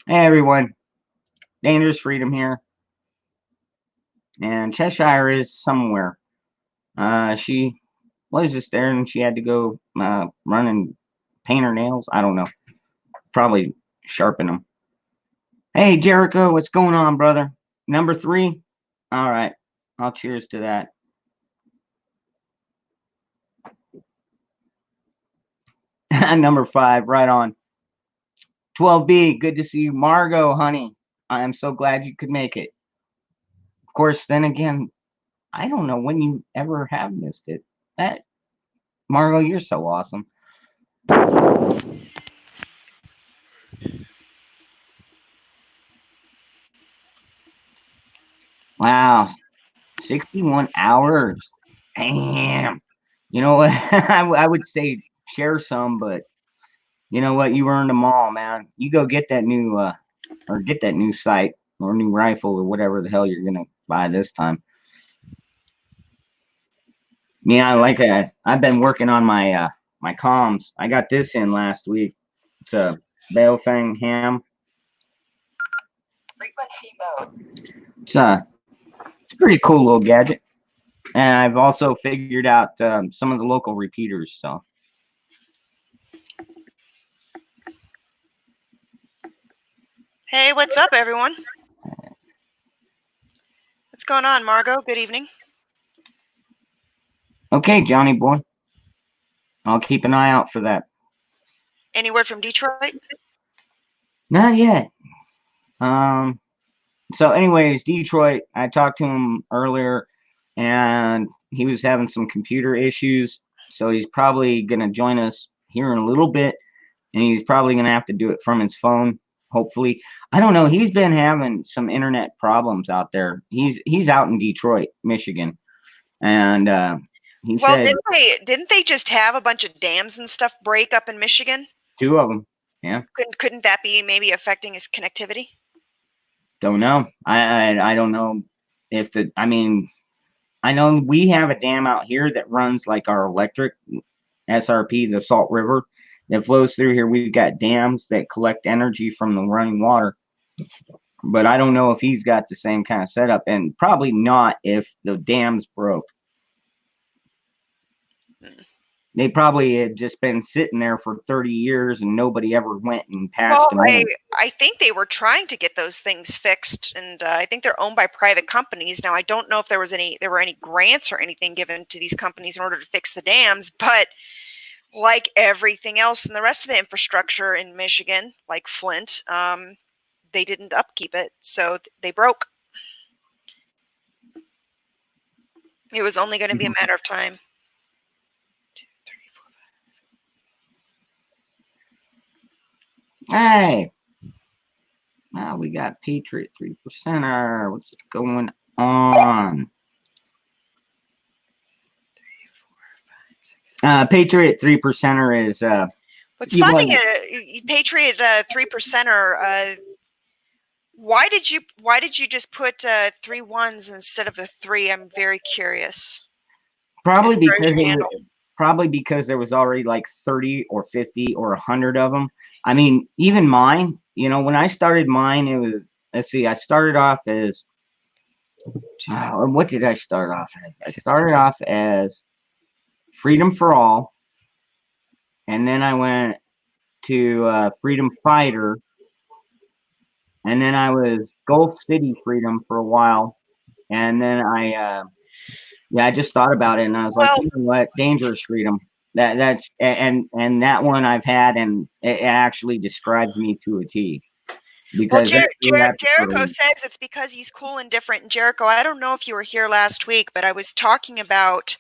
Hey everyone, Dangerous Freedom here, and Cheshire is somewhere. She was just there, and she had to go run and paint her nails. I don't know, probably sharpen them. Hey Jericho, what's going on, brother? Number three. All right, I'll cheers to that. Number five, right on. 12B, good to see you, Margot, honey. I am so glad you could make it. Of course, then again, I don't know when you ever have missed it. That Margot, you're so awesome. Wow, 61 hours. Damn. You know what? I would say share some, but you know what? You earned them all, man. You go get that new or get that new sight or new rifle or whatever the hell you're gonna buy this time. Yeah, I've been working on my comms. I got this in last week. It's a Baofeng ham. It's a pretty cool little gadget. And I've also figured out some of the local repeaters. So Hey, what's up, everyone? What's going on, Margot? Good evening. okay, Johnny boy. I'll keep an eye out for that. Any word from Detroit? Not yet. So anyways, Detroit, I talked to him earlier and he was having some computer issues. So he's probably going to join us here in a little bit and he's probably going to have to do it from his phone. Hopefully, I don't know. He's been having some internet problems out there. He's out in Detroit, Michigan, and he said didn't they just have a bunch of dams and stuff break up in Michigan? two of them. Yeah. Couldn't that be maybe affecting his connectivity? Don't know. I don't know if the. I mean, I know we have a dam out here that runs like our electric SRP, the Salt River, that flows through here. We've got dams that collect energy from the running water. But I don't know if he's got the same kind of setup, and probably not if the dam's broke. They probably had just been sitting there for 30 years and nobody ever went and patched them in. I think they were trying to get those things fixed, and I think they're owned by private companies. Now, I don't know if there were any grants or anything given to these companies in order to fix the dams, but like everything else in the rest of the infrastructure in Michigan, like Flint, they didn't upkeep it, so they broke. It was only going to be a matter of time. 2, 3, 4, 5. Hey, now we got Patriot 3%er. What's going on? 3, 4, 5, 6. Patriot 3%er is. What's funny? Patriot 3%er. Why did you just put 3 1s instead of the 3? I'm very curious. Probably because there was already like 30 or 50 or 100 of them. I mean, even mine, you know, when I started mine, it was, let's see, I started off as, what did I start off as? I started off as Freedom for All, and then I went to Freedom Fighter, and then I was Gulf City Freedom for a while, and then I just thought about it, and I was like, you know what, Dangerous Freedom. That's and that one I've had, and it actually describes me to a T. Because Jericho says it's because he's cool and different. And Jericho, I don't know if you were here last week, but I was talking about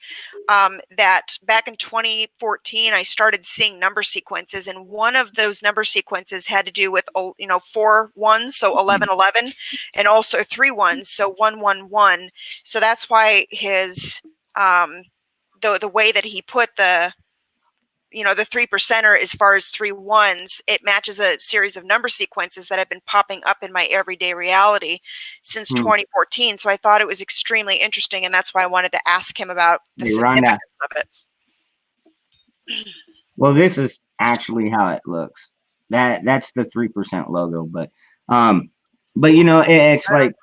that back in 2014, I started seeing number sequences, and one of those number sequences had to do with 4 1s, so 1111, and also 3 1s, so 111. So that's why his the way that he put the 3%er as far as 3 1s, it matches a series of number sequences that have been popping up in my everyday reality since 2014. So I thought it was extremely interesting, and that's why I wanted to ask him about the significance of it. Well, this is actually how it looks. That's the 3% logo, but But you know, it's like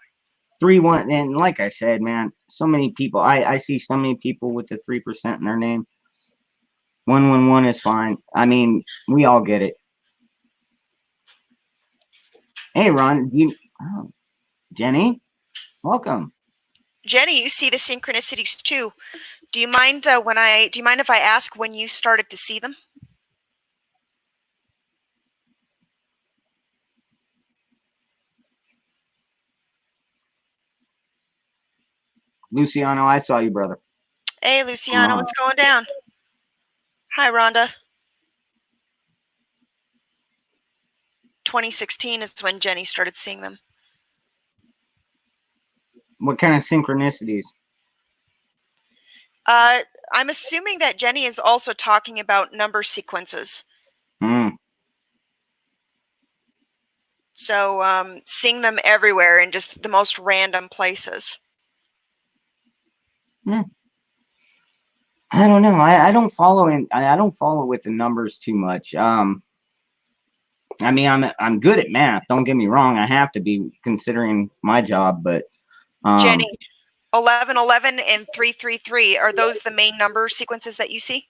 3-1, and like I said, man, so many people. I see so many people with the 3% in their name. 111 is fine. I mean, we all get it. Hey, Ron, Jenny, welcome. Jenny, you see the synchronicities too. Do you mind if I ask when you started to see them? Luciano, I saw you, brother. Hey, Luciano, what's going down? Hi, Rhonda. 2016 is when Jenny started seeing them. What kind of synchronicities? I'm assuming that Jenny is also talking about number sequences. So seeing them everywhere in just the most random places. I don't know. I don't follow I don't follow with the numbers too much. I mean, I'm good at math. Don't get me wrong. I have to be considering my job, but Jenny, 1111 and 333, are those the main number sequences that you see?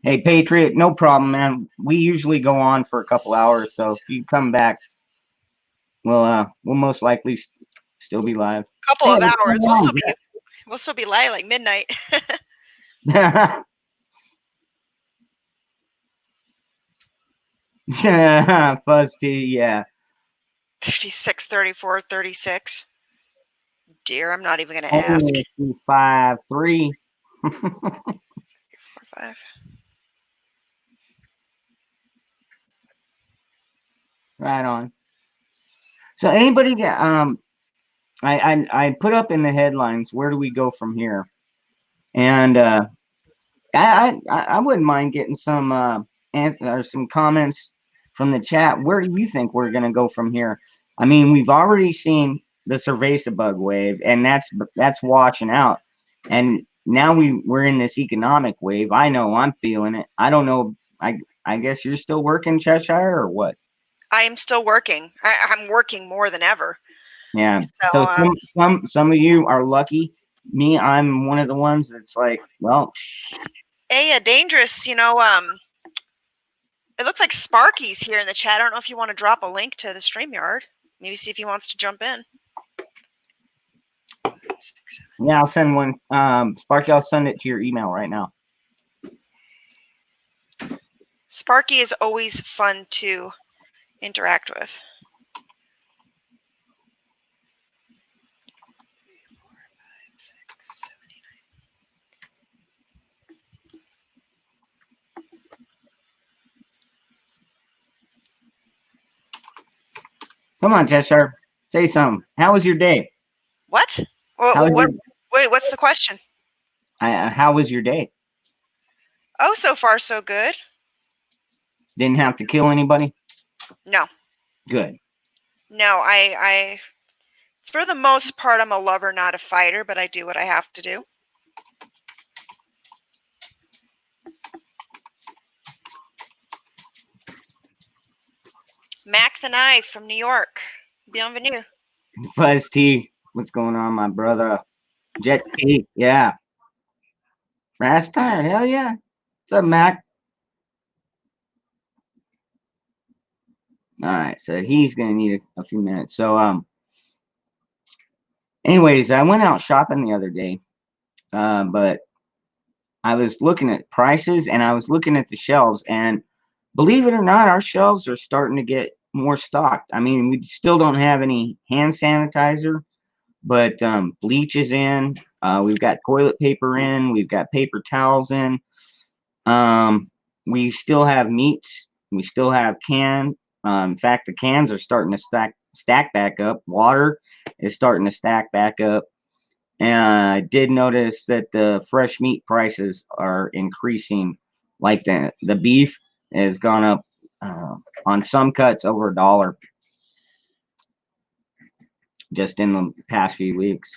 Hey, Patriot, no problem, man. We usually go on for a couple hours, so if you come back, we'll most likely still be live. Couple of hours. We'll still be live like midnight. Fuzz T, yeah. 36, 34, 36. Dear, I'm not even going to ask. 5, 3. 4, 5. Right on. So anybody get I put up in the headlines, where do we go from here? And I wouldn't mind getting some some comments from the chat. Where do you think we're gonna go from here? I mean, we've already seen the cerveza bug wave, and that's watching out. And now we're in this economic wave. I know I'm feeling it. I don't know. I guess you're still working, Cheshire, or what? I am still working. I'm working more than ever. Yeah. So some of you are lucky. Me, I'm one of the ones that's like, well. Hey, dangerous. You know, it looks like Sparky's here in the chat. I don't know if you want to drop a link to the StreamYard. Maybe see if he wants to jump in. Yeah, I'll send one. Sparky, I'll send it to your email right now. Sparky is always fun to interact with. Come on, Cheshire. Say something. How was your day? What? Wait, what's the question? How was your day? Oh, so far so good. Didn't have to kill anybody? No. Good. No, I for the most part, I'm a lover, not a fighter, but I do what I have to do. Mac the Knife from New York. Bienvenue. Fuzz T, what's going on, my brother? Jet T, yeah. Brass Tire, hell yeah. What's up, Mac? All right, so he's gonna need a few minutes. So anyways, I went out shopping the other day, but I was looking at prices and I was looking at the shelves, and believe it or not, our shelves are starting to get more stocked. I mean, we still don't have any hand sanitizer, but bleach is in. We've got toilet paper in. We've got paper towels in. We still have meats. We still have canned. In fact, the cans are starting to stack back up. Water is starting to stack back up. And I did notice that the fresh meat prices are increasing. Like the beef has gone up on some cuts over $1. just in the past few weeks.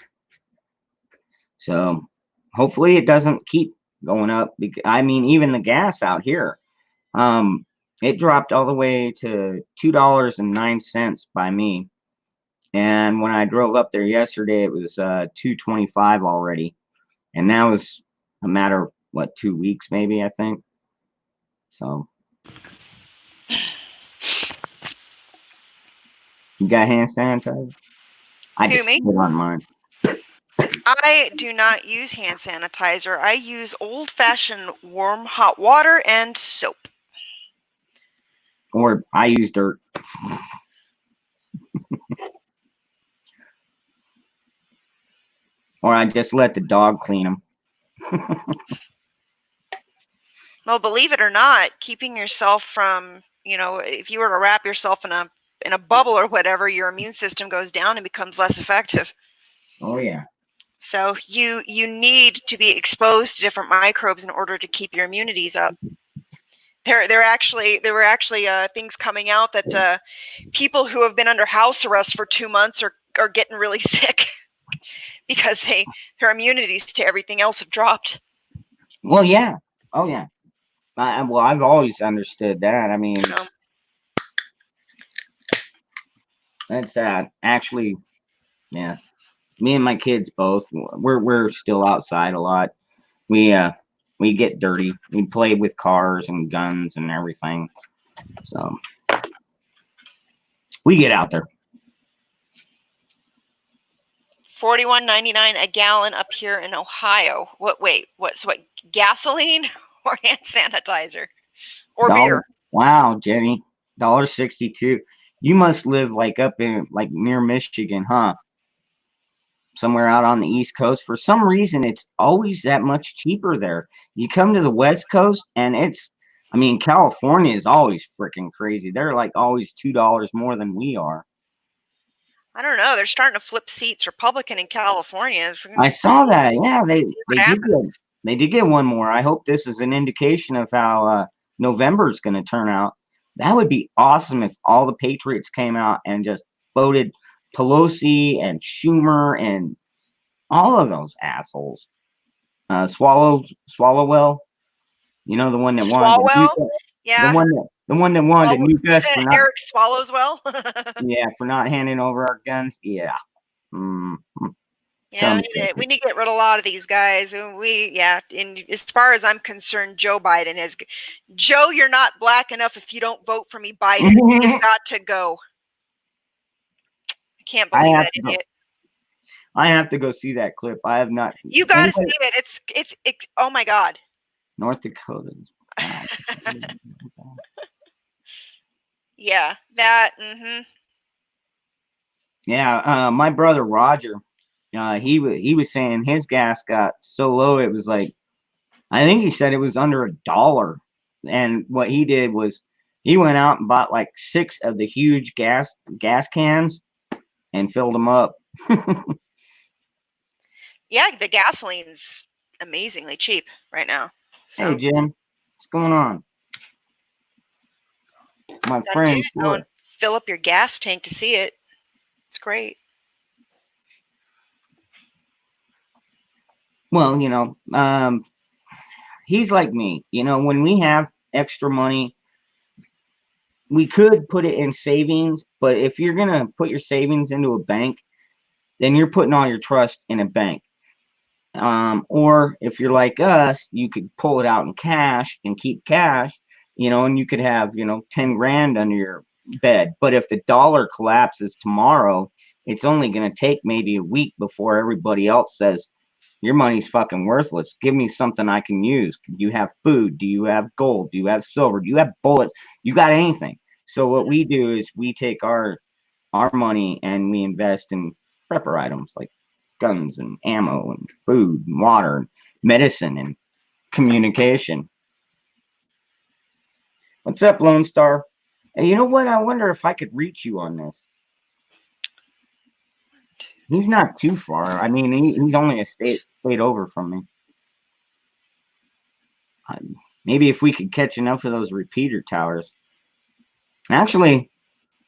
So hopefully it doesn't keep going up. I mean, even the gas out here, it dropped all the way to $2.09 by me. And when I drove up there yesterday, it was $2.25 already. And that was a matter of, what, 2 weeks maybe, I think. So you got hand sanitizer? I just spit on mine. I do not use hand sanitizer. I use old-fashioned warm hot water and soap. Or I use dirt. Or I just let the dog clean them. Well, believe it or not, keeping yourself from, if you were to wrap yourself in a bubble or whatever, your immune system goes down and becomes less effective. Oh yeah. So you need to be exposed to different microbes in order to keep your immunities up. There were actually things coming out that people who have been under house arrest for 2 months are getting really sick because their immunities to everything else have dropped. Well, yeah. Oh yeah. Well, I've always understood that. I mean, that's sad. Actually, yeah. Me and my kids both. We're still outside a lot. We get dirty. We play with cars and guns and everything. So we get out there. $41.99 a gallon up here in Ohio. What gasoline or hand sanitizer or beer? Wow, Jenny, $1.62. You must live like up in like near Michigan, huh? Somewhere out on the East Coast. For some reason, it's always that much cheaper there. You come to the West Coast, and California is always freaking crazy. They're like always $2 more than we are. I don't know. They're starting to flip seats Republican in California. I saw that. Yeah, they did get one more. I hope this is an indication of how November is going to turn out. That would be awesome if all the patriots came out and just voted Pelosi and Schumer and all of those assholes. Swallowwell, the one that wanted yeah, the one that wanted to nuke us for Eric Swallowswell. Yeah, for not handing over our guns. Yeah. Yeah, we need to get rid of a lot of these guys. And as far as I'm concerned, Joe Biden is. Joe, you're not black enough if you don't vote for me, Biden. He's got to go. I can't believe that idiot. I have to go see that clip. I have not. You got to see it. It's oh my God. North Dakota. Yeah, that. Yeah, my brother Roger, he was saying his gas got so low it was like, I think he said it was under $1. And what he did was he went out and bought like 6 of the huge gas cans and filled them up. Yeah, the gasoline's amazingly cheap right now. So. Hey Jim, what's going on? My friend, fill up your gas tank to see it. It's great. Well, he's like me. When we have extra money, we could put it in savings, but if you're going to put your savings into a bank, then you're putting all your trust in a bank. Or if you're like us, you could pull it out in cash and keep cash, and you could have, 10 grand under your bed. But if the dollar collapses tomorrow, it's only going to take maybe a week before everybody else says, your money's fucking worthless. Give me something I can use. Do you have food? Do you have gold? Do you have silver? Do you have bullets? You got anything? So what we do is we take our money and we invest in prepper items like guns and ammo and food and water and medicine and communication. What's up, Lone Star? And you know what? I wonder if I could reach you on this. He's not too far. I mean, he's only a state over from me. Maybe if we could catch enough of those repeater towers. Actually,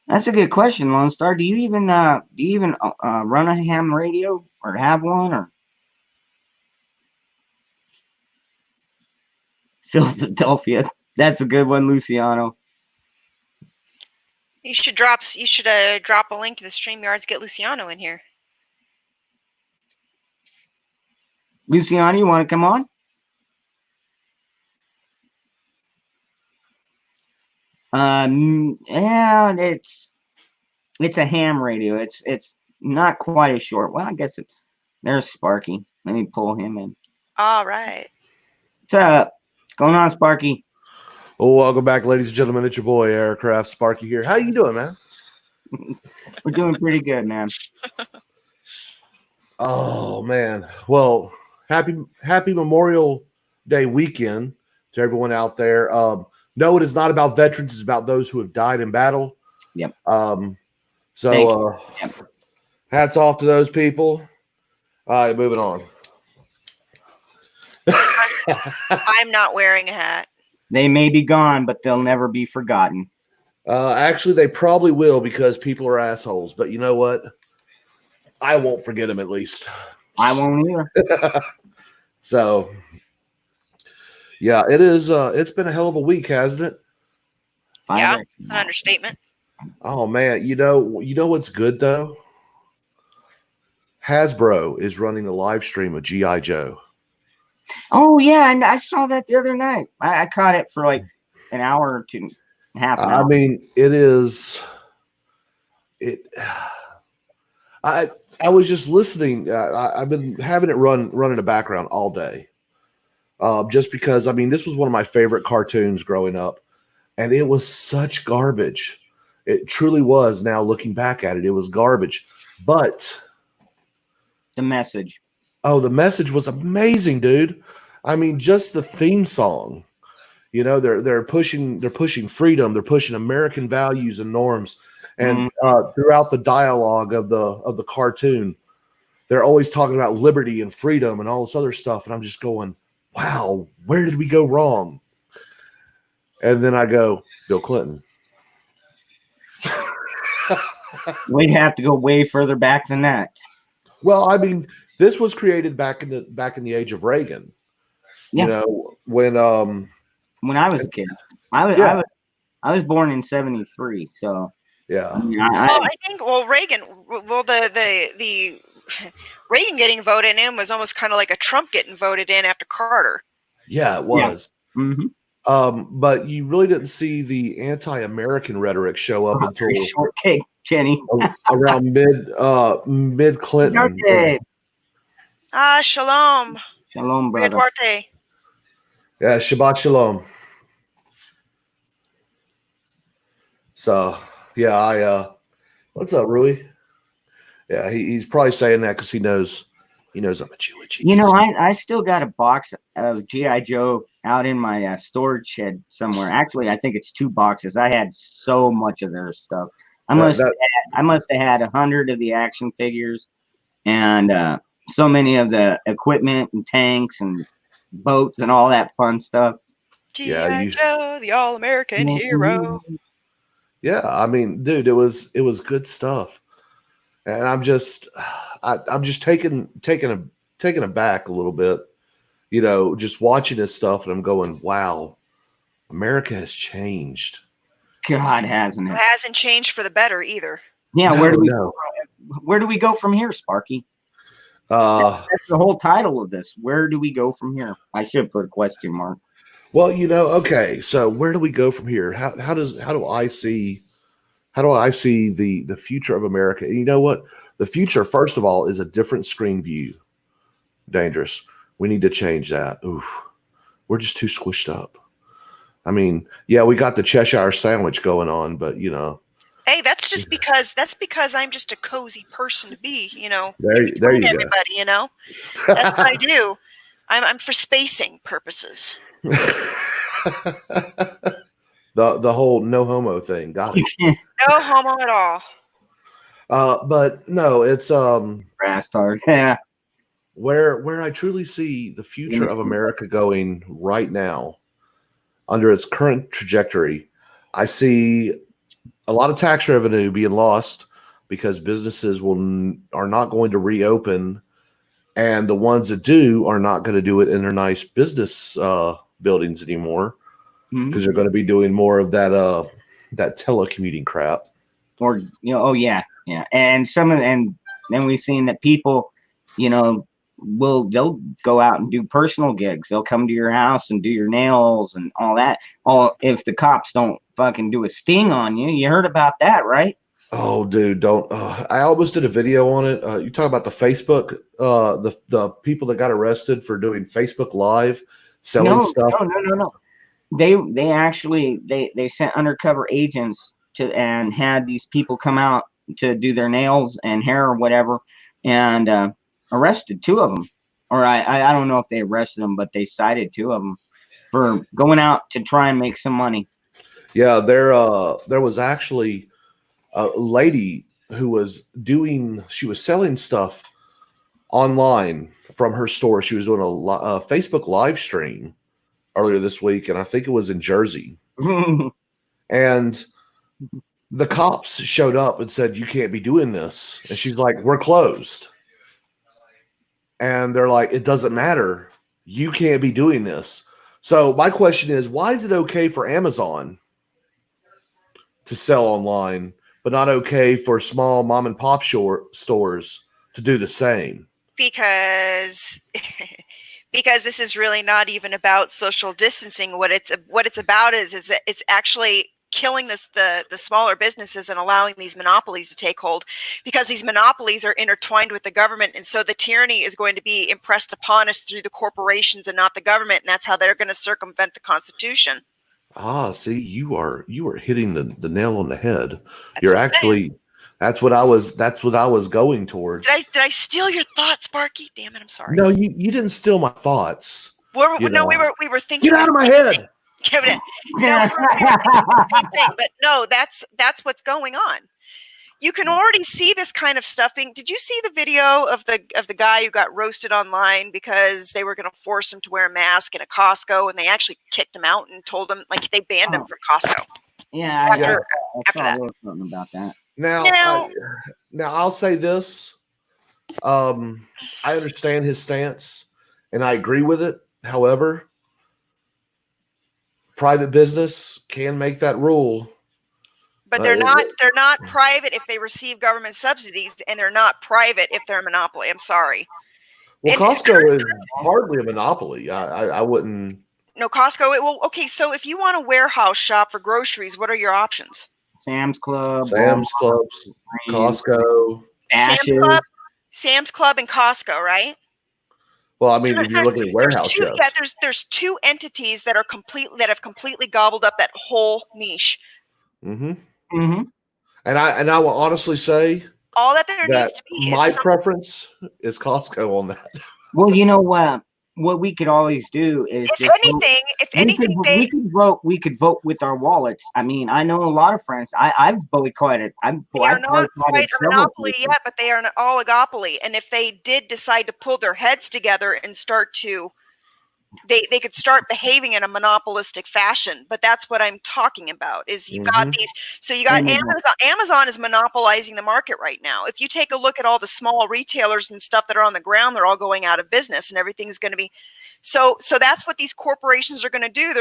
That's a good question, Lone Star. Do you even run a ham radio or have one or Philadelphia? That's a good one, Luciano. You should drop a link to the StreamYards. Get Luciano in here. Luciano, you want to come on? Yeah, it's a ham radio. It's not quite as short. Well, I guess there's Sparky. Let me pull him in. All right. What's up? What's going on, Sparky? Oh, welcome back, ladies and gentlemen. It's your boy Aircraft Sparky here. How you doing, man? We're doing pretty good, man. Oh man. Well, happy Memorial Day weekend to everyone out there. No, it is not about veterans, it's about those who have died in battle. Yep. Hats off to those people. All right, moving on. I'm not wearing a hat. They may be gone, but they'll never be forgotten. Actually, they probably will because people are assholes. But you know what? I won't forget them at least. I won't either. So, yeah, it is. It's been a hell of a week, hasn't it? Yeah, it's an understatement. Oh man, you know what's good though? Hasbro is running a live stream of G.I. Joe. Oh yeah, and I saw that the other night. I caught it for like an hour or two, half an hour. I mean, it is. I was just listening. I've been having it run in the background all day, just because. I mean, this was one of my favorite cartoons growing up, and it was such garbage. It truly was. Now looking back at it, it was garbage. But the message. Oh, the message was amazing, dude. I mean, just the theme song. You know, they're pushing freedom, they're pushing American values and norms. And throughout the dialogue of the cartoon, they're always talking about liberty and freedom and all this other stuff. And I'm just going, wow, where did we go wrong? And then I go, Bill Clinton. We'd have to go way further back than that. Well, I mean, this was created back in the age of Reagan. Yeah. You know, when I was a kid. I was born in '73, so yeah. I think Reagan. Well, the Reagan getting voted in was almost kind of like a Trump getting voted in after Carter. Yeah, it was. Yeah. Mm-hmm. But you really didn't see the anti-American rhetoric show up until shortcake, Jenny, around mid Clinton. Shalom. Shalom, brother. Duarte. Yeah, Shabbat Shalom. So, yeah, what's up, Rui? Yeah, he's probably saying that because he knows I'm a Jew. You know, I still got a box of G.I. Joe out in my storage shed somewhere. Actually, I think it's 2 boxes. I had so much of their stuff. I must have had 100 of the action figures and so many of the equipment and tanks and boats and all that fun stuff. G.I. Joe, the all-American hero. Yeah, I mean, dude, it was good stuff, and I'm just taken aback a little bit, you know, just watching this stuff, and I'm going, wow, America has changed. God, hasn't it? It hasn't changed for the better either. Yeah, where do we go from here, Sparky? That's the whole title of this. Where do we go from here? I should put a question mark. Well, you know, okay. So where do we go from here? How do I see the future of America? And you know what? The future, first of all, is a different screen view. Dangerous. We need to change that. Oof. We're just too squished up. I mean, yeah, we got the Cheshire sandwich going on, but you know. Hey, that's because I'm just a cozy person to be, you know. There you everybody, go. You know. That's what I do. I'm for spacing purposes. the whole no homo thing. Got it. No homo at all. But no, it's Bastard. Yeah. Where I truly see the future of America going right now, under its current trajectory, I see a lot of tax revenue being lost because businesses are not going to reopen, and the ones that do are not going to do it in their nice business buildings anymore because they're going to be doing more of that telecommuting crap. Or and then we've seen that people, they'll go out and do personal gigs. They'll come to your house and do your nails and all that. If the cops don't fucking do a sting on you. You heard about that, right? Oh, dude, don't. I almost did a video on it. You talk about the Facebook, the people that got arrested for doing Facebook Live, selling stuff. No. They actually they sent undercover agents and had these people come out to do their nails and hair or whatever, and arrested 2 of them. Or I don't know if they arrested them, but they cited 2 of them for going out to try and make some money. Yeah, there was actually a lady who was selling stuff online from her store. She was doing a Facebook live stream earlier this week, and I think it was in Jersey. And the cops showed up and said, "You can't be doing this." And she's like, "We're closed." And they're like, "It doesn't matter. You can't be doing this." So my question is, why is it okay for Amazon to sell online, but not okay for small mom and pop stores to do the same? Because this is really not even about social distancing. What it's about is that it's actually killing the smaller businesses and allowing these monopolies to take hold, because these monopolies are intertwined with the government, and so the tyranny is going to be impressed upon us through the corporations and not the government, and that's how they're going to circumvent the Constitution. See, you are hitting the nail on the head. You're actually that's what I was going towards. Did I steal your thoughts, Sparky? Damn it, I'm sorry. No, you didn't steal my thoughts. We were thinking. Get out of my head. No, we were thinking the same thing, but no, that's what's going on. You can already see this kind of stuffing. Did you see the video of the guy who got roasted online because they were going to force him to wear a mask in a Costco, and they actually kicked him out and told him, like, they banned him from Costco? Yeah, after that. Something about that. Now I'll say this. I understand his stance, and I agree with it. However, private business can make that rule. But they're not private if they receive government subsidies, and they're not private if they're a monopoly. I'm sorry. Well, Costco is hardly a monopoly. I wouldn't. No, Costco. Okay, so if you want to warehouse shop for groceries, what are your options? Sam's Club, Costco, Sam's Club, and Costco, right? Well, I mean, if you're looking at warehouse shops. Yeah, there's 2 entities that have completely gobbled up that whole niche. Mm-hmm. Mm-hmm. And I will honestly say all that there needs to be. My preference is Costco on that. Well, you know what we could always do is we could vote with our wallets. I mean, I know a lot of friends. I've boycotted. They are not quite a monopoly yet, but they are an oligopoly. And if they did decide to pull their heads together and start to, they could start behaving in a monopolistic fashion. But that's what I'm talking about. Is you got these. So you got Amazon. Amazon is monopolizing the market right now. If you take a look at all the small retailers and stuff that are on the ground, they're all going out of business, and everything's going to be. So that's what these corporations are going to do.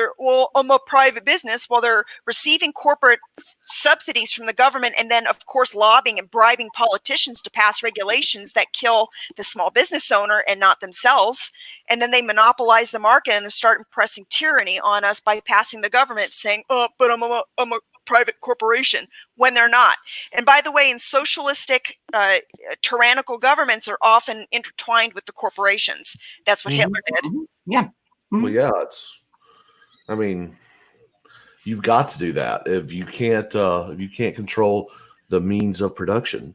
I'm a private business while they're receiving corporate subsidies from the government, and then, of course, lobbying and bribing politicians to pass regulations that kill the small business owner and not themselves. And then they monopolize the market and then start impressing tyranny on us by passing the government, saying, "Oh, but I'm a private corporation," when they're not. And by the way, in socialistic, tyrannical governments are often intertwined with the corporations. That's what Hitler did. Yeah. Mm-hmm. Well, yeah, I mean, you've got to do that if you can't control the means of production.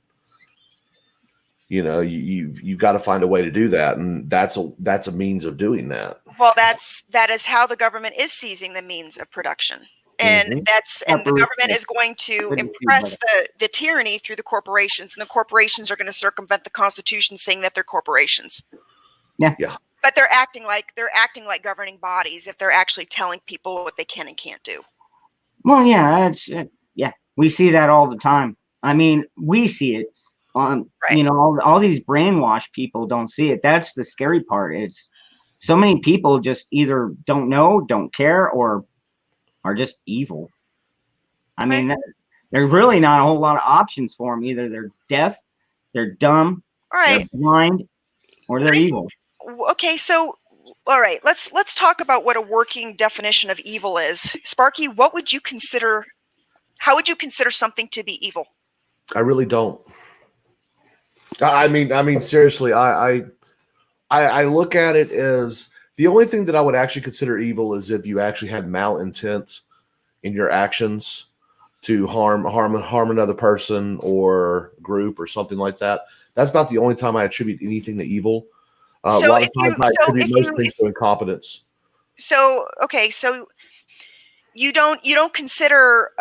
You've got to find a way to do that, and that's a means of doing that. Well, that is how the government is seizing the means of production. And the government is going to impress the tyranny through the corporations, and the corporations are going to circumvent the Constitution, saying that they're corporations. Yeah. But they're acting like governing bodies if they're actually telling people what they can and can't do. Well, yeah, We see that all the time. I mean, we see it. You know, all these brainwashed people don't see it. That's the scary part. It's so many people just either don't know, don't care, or are just evil. I mean, there's really not a whole lot of options for them. Either they're deaf, they're dumb, they're blind, or they're evil. Okay, so all right, let's talk about what a working definition of evil is. Sparky, what would you consider? How would you consider something to be evil? I really don't. I mean, seriously, I look at it as the only thing that I would actually consider evil is if you actually had malintent in your actions to harm another person or group or something like that. That's about the only time I attribute anything to evil. A lot of times I attribute most things to incompetence. So okay, so you don't consider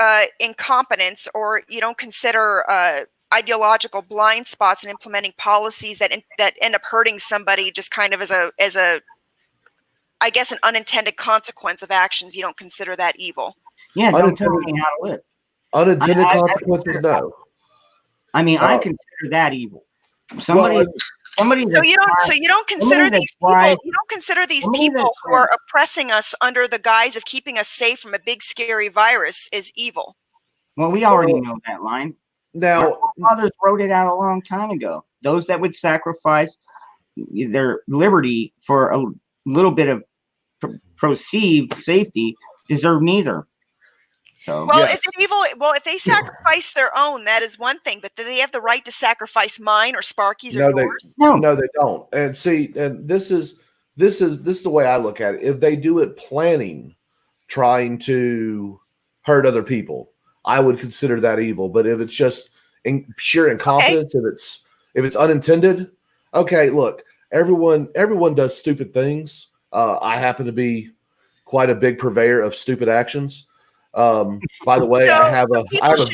incompetence, or you don't consider ideological blind spots in implementing policies that end up hurting somebody just kind of as a I guess an unintended consequence of actions. You don't consider that evil. Yeah, don't tell me how to live. Unintended consequences, no. I mean, I consider that evil. Somebody. So you don't consider these people. You don't consider these people who are oppressing us under the guise of keeping us safe from a big scary virus is evil. Well, we already know that line. Now, our fathers wrote it out a long time ago. Those that would sacrifice their liberty for a little bit of perceived safety deserve neither. So, well, is it evil? Well, if they sacrifice their own, that is one thing. But do they have the right to sacrifice mine or Sparky's or yours? No, they don't. And see, and this is the way I look at it. If they do it planning, trying to hurt other people, I would consider that evil. But if it's just sheer incompetence, if it's unintended, okay. Look, everyone does stupid things. I happen to be quite a big purveyor of stupid actions. By the way, I have a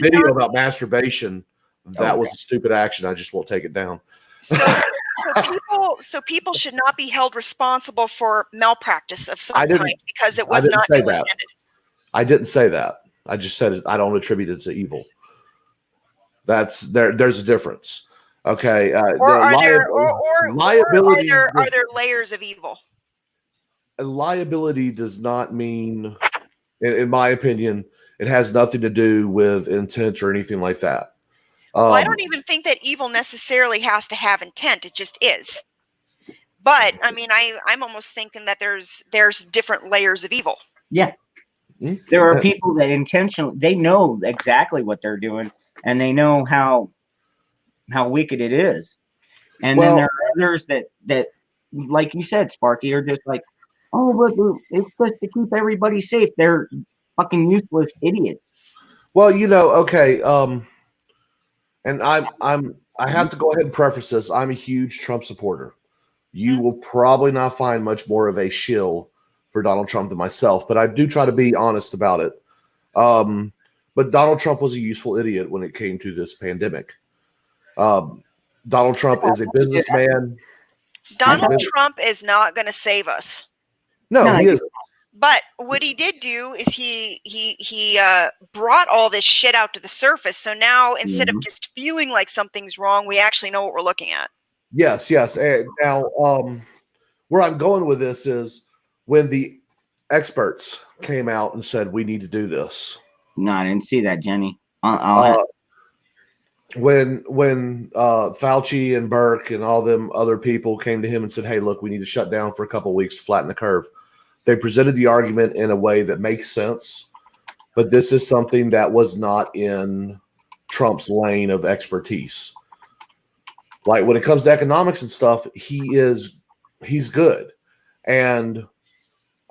video about masturbation. That was a stupid action. I just won't take it down. So people should not be held responsible for malpractice of some kind because it was not intended. I didn't say that. I just said I don't attribute it to evil. There's a difference. Okay. Liability. Are there layers of evil? Liability does not mean, in my opinion, it has nothing to do with intent or anything like that. Well, I don't even think that evil necessarily has to have intent. It just is. But I mean, I'm almost thinking that there's different layers of evil. Yeah. There are people that intentionally, they know exactly what they're doing, and they know how wicked it is. And then there are others that, like you said, Sparky, are just like, oh, but it's just to keep everybody safe. They're fucking useless idiots. Well, okay. And I have to go ahead and preface this. I'm a huge Trump supporter. You will probably not find much more of a shill for Donald Trump than myself, but I do try to be honest about it. But Donald Trump was a useful idiot when it came to this pandemic. Donald Trump is a businessman. Donald Trump is not going to save us. No, he isn't. But what he did do is he brought all this shit out to the surface. So now instead of just feeling like something's wrong, we actually know what we're looking at. Yes. And now, where I'm going with this is when the experts came out and said we need to do this. No, I didn't see that, Jenny. When Fauci and Burke and all them other people came to him and said, hey, look, we need to shut down for a couple of weeks to flatten the curve. They presented the argument in a way that makes sense, but this is something that was not in Trump's lane of expertise. Like when it comes to economics and stuff, he's good. And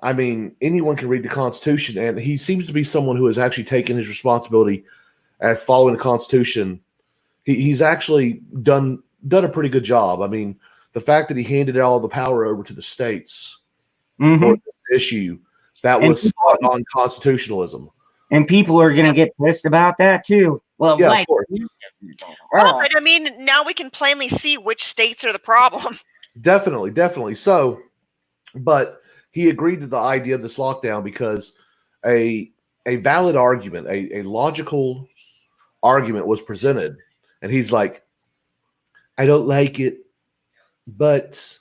I mean, anyone can read the Constitution, and he seems to be someone who has actually taken his responsibility as following the Constitution. He's actually done a pretty good job. I mean, the fact that he handed all the power over to the states for this issue, that was on constitutionalism. And people are going to get pissed about that too. Well, yeah, of course. Well, but I mean, now we can plainly see which states are the problem. Definitely. So, but he agreed to the idea of this lockdown because a valid argument, a logical argument was presented, and he's like, I don't like it, but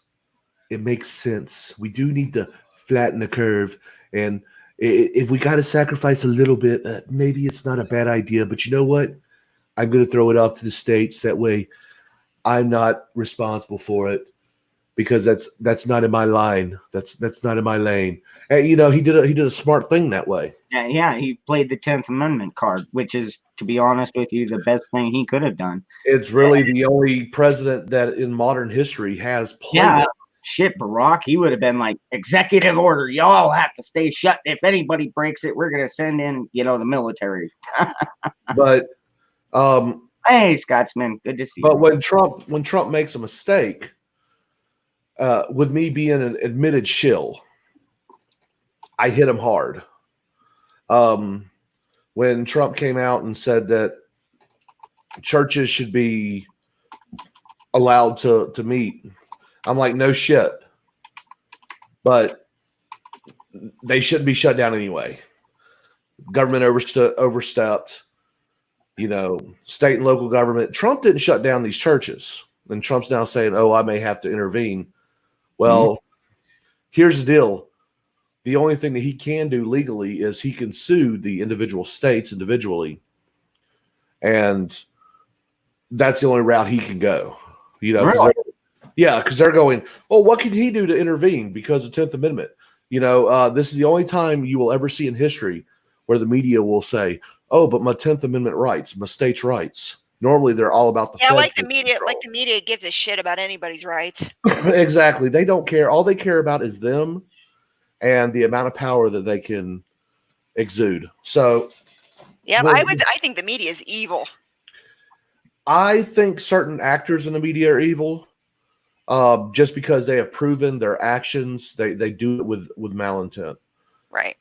it makes sense. We do need to flatten the curve, and if we got to sacrifice a little bit, maybe it's not a bad idea. But you know what? I'm going to throw it off to the states. That way, I'm not responsible for it because that's not in my line. That's not in my lane. And he did a smart thing that way. Yeah, he played the 10th Amendment card, which is, to be honest with you, the best thing he could have done. It's really the only president that in modern history has played it. Shit, Barack, he would have been like, executive order, y'all have to stay shut. If anybody breaks it, we're gonna send in, the military. But hey, Scotsman, good to see you. But when Trump makes a mistake, with me being an admitted shill, I hit him hard. When Trump came out and said that churches should be allowed to meet, I'm like, no shit. But they shouldn't be shut down anyway. Government overstepped. State and local government. Trump didn't shut down these churches. And Trump's now saying, oh, I may have to intervene. Well, here's the deal. The only thing that he can do legally is he can sue the individual states individually. And that's the only route he can go. Really? Because they're going, oh, what can he do to intervene because of the 10th Amendment? This is the only time you will ever see in history where the media will say, oh, but my 10th Amendment rights, my state's rights. Normally they're all about the the media gives a shit about anybody's rights. Exactly. They don't care. All they care about is them and the amount of power that they can exude. So yeah, I think the media is evil. I think certain actors in the media are evil. Just because they have proven their actions, they do it with malintent. Right.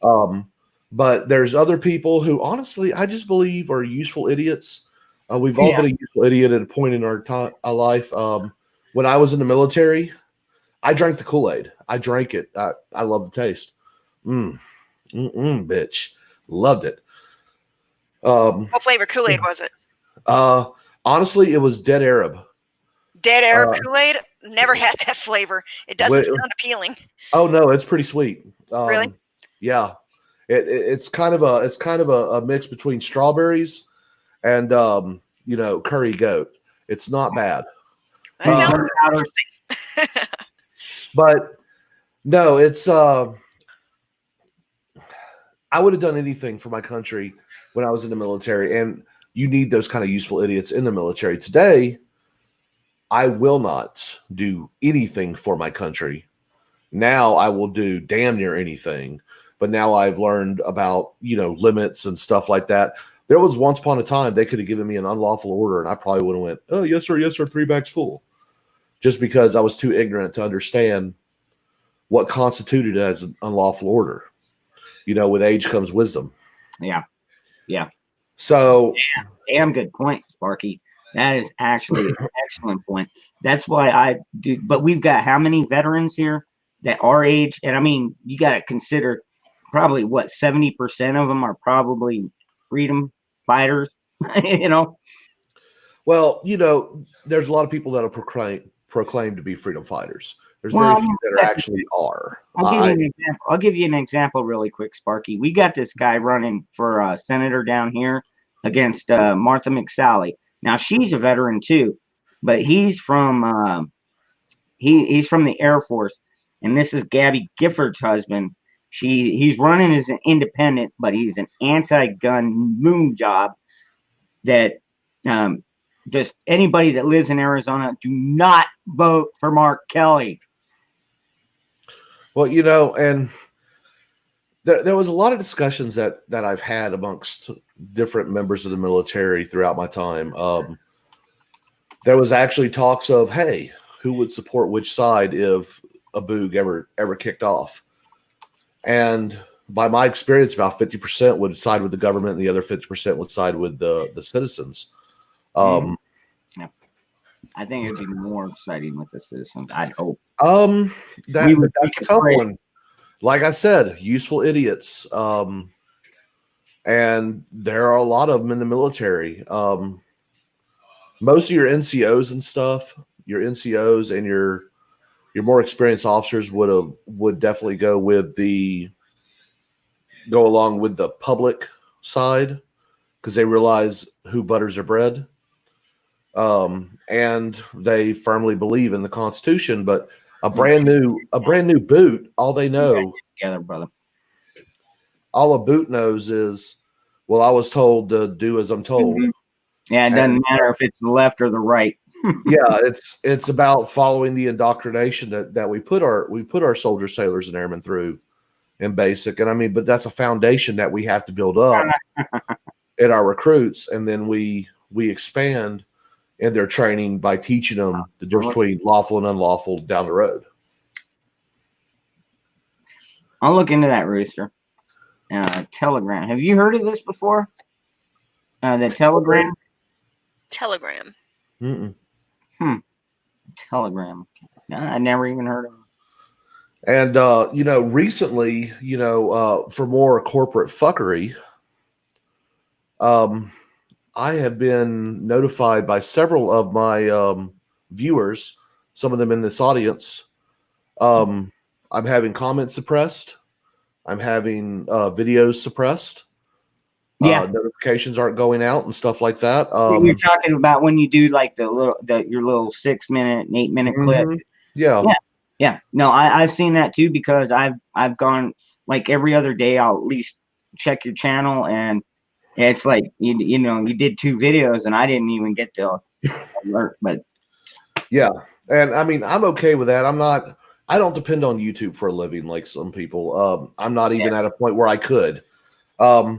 But there's other people who, honestly, I just believe are useful idiots. We've all been a useful idiot at a point in our life. When I was in the military, I drank the Kool-Aid. I drank it. I love the taste. Bitch. Loved it. What flavor Kool-Aid was it? Honestly, it was Dead Arab. Dead Arab Kool-Aid? Never had that flavor. It doesn't sound appealing. Oh no, it's pretty sweet. Really? Yeah. It's kind of a mix between strawberries and curry goat. It's not bad. That sounds interesting. But no, it's I would have done anything for my country when I was in the military, and you need those kind of useful idiots in the military. Today, I will not do anything for my country. Now I will do damn near anything. But now I've learned about, limits and stuff like that. There was once upon a time they could have given me an unlawful order and I probably would have went, oh, yes, sir, 3 bags full. Just because I was too ignorant to understand what constituted as an unlawful order. With age comes wisdom. Yeah. Yeah. So. Damn good point, Sparky. That is actually an excellent point. That's why I do. But we've got how many veterans here that are age? And I mean, you got to consider probably 70% of them are probably freedom fighters, Well, there's a lot of people that will proclaim to be freedom fighters. There's very few that actually are. I'll give you an example really quick, Sparky. We got this guy running for senator down here against Martha McSally. Now she's a veteran too, but he's from he's from the Air Force, and this is Gabby Gifford's husband. He's running as an independent, but he's an anti-gun loon job that just anybody that lives in Arizona, do not vote for Mark Kelly. Well, and there was a lot of discussions that I've had amongst different members of the military throughout my time. There was actually talks of, hey, who would support which side if a boog ever kicked off? And by my experience, about 50% would side with the government, and the other 50% would side with the citizens. Yeah. I think it'd be more exciting with the citizens. I'd hope. That's a tough one. Like I said, useful idiots. and there are a lot of them in the military. Most of your NCOs and stuff, your NCOs and your more experienced officers would definitely go along with the public side, because they realize who butters their bread. And they firmly believe in the Constitution, but a brand new boot, all they know, together, brother. All a boot knows is, well, I was told to do as I'm told. Yeah, it doesn't matter if it's the left or the right. Yeah, it's about following the indoctrination that we put our soldiers, sailors, and airmen through in basic. And I mean, but that's a foundation that we have to build up in our recruits, and then we expand in their training by teaching them the difference between lawful and unlawful down the road. I'll look into that, Rooster. Telegram. Have you heard of this before? The Telegram? Telegram. Mm-mm. Telegram. No, I never even heard of it. And recently, for more corporate fuckery, I have been notified by several of my viewers, some of them in this audience. I'm having comments suppressed. I'm having videos suppressed. Yeah, notifications aren't going out and stuff like that. You're talking about when you do like your little 6 minute and 8 minute clip. Yeah. No, I've seen that too, because I've gone like every other day. I'll at least check your channel, and it's like you did 2 videos and I didn't even get the alert. But yeah, and I mean, I'm okay with that. I don't depend on YouTube for a living like some people. I'm not even at a point where I could. Well,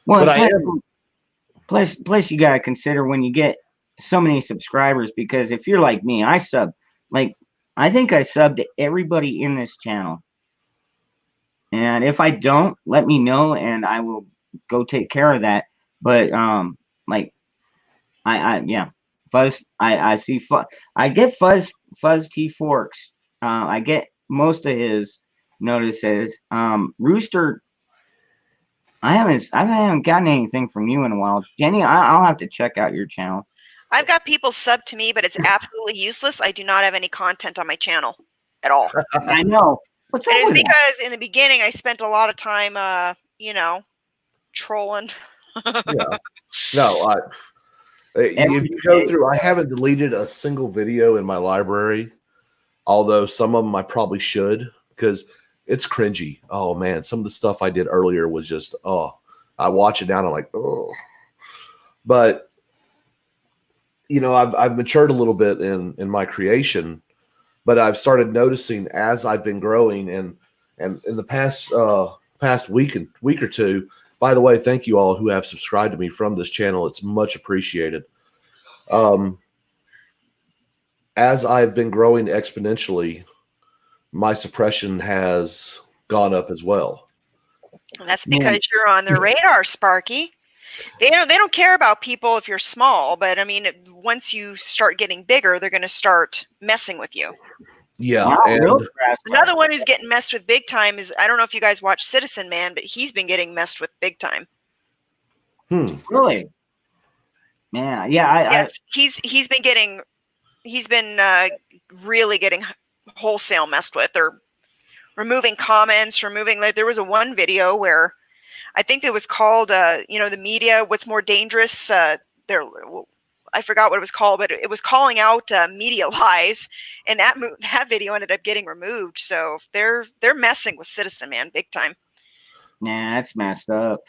but plus you gotta consider when you get so many subscribers, because if you're like me, I think I sub to everybody in this channel, and if I don't, let me know and I will go take care of that. But Fuzz, I see Fuzz. I get Fuzz T Forks. I get most of his notices. Rooster, I haven't gotten anything from you in a while. Jenny, I'll have to check out your channel. I've got people sub to me, but it's absolutely useless. I do not have any content on my channel at all. I know. What's up? It is because in the beginning I spent a lot of time, trolling. Yeah. No, if you go through, I haven't deleted a single video in my library, although some of them I probably should, because it's cringy. Oh man, some of the stuff I did earlier was just, I watch it now and I'm like, oh. But I've matured a little bit in my creation, but I've started noticing as I've been growing, and in the past week or two. By the way, thank you all who have subscribed to me from this channel. It's much appreciated. As I've been growing exponentially, my suppression has gone up as well. And that's because you're on their radar, Sparky. They don't care about people if you're small, but I mean, once you start getting bigger, they're going to start messing with you. Yeah. And another one who's getting messed with big time is, I don't know if you guys watch Citizen Man, but he's been getting messed with big time. Really? Yeah. Yes, he's been really getting wholesale messed with. They're removing comments, there was one video where I think it was called, the media, what's more dangerous? I forgot what it was called, but it was calling out media lies, and that video ended up getting removed. So they're messing with Citizen Man big time. Nah, that's messed up.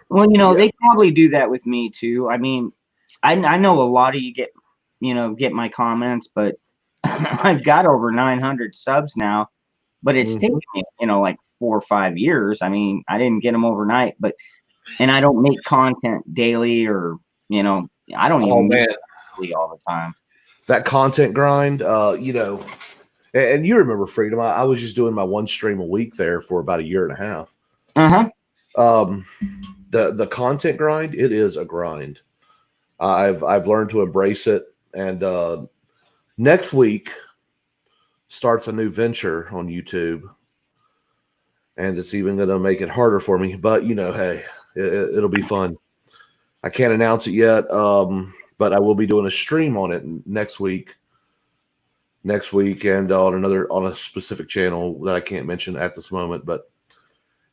Well, they probably do that with me too. I mean, I know a lot of you get my comments, but I've got over 900 subs now. But it's taken me, like 4 or 5 years. I mean, I didn't get them overnight, and I don't make content daily, or I don't even make it daily all the time. That content grind, and you remember Freedom. I was just doing my one stream a week there for about 1.5 years. The content grind, it is a grind. I've learned to embrace it, and next week starts a new venture on YouTube, and it's even going to make it harder for me. But hey, It'll be fun. I can't announce it yet, but I will be doing a stream on it next week. Next week, and on a specific channel that I can't mention at this moment, but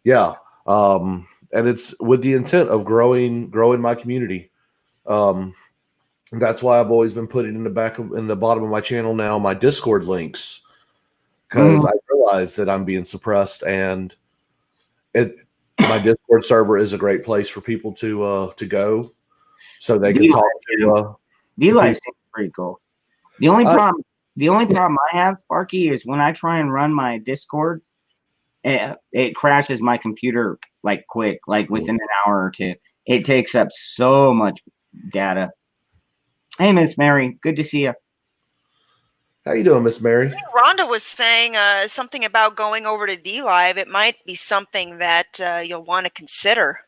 yeah, and it's with the intent of growing my community. That's why I've always been putting in the bottom of my channel now my Discord links, because I realize that I'm being suppressed, and my Discord server is a great place for people to go, so they can talk to. D-Live seems pretty cool. The only problem I have, Sparky, is when I try and run my Discord, it crashes my computer like quick, like within an hour or two. It takes up so much data. Hey, Miss Mary, good to see you. How you doing, Miss Mary? Rhonda was saying something about going over to D-Live. It might be something that you'll want to consider.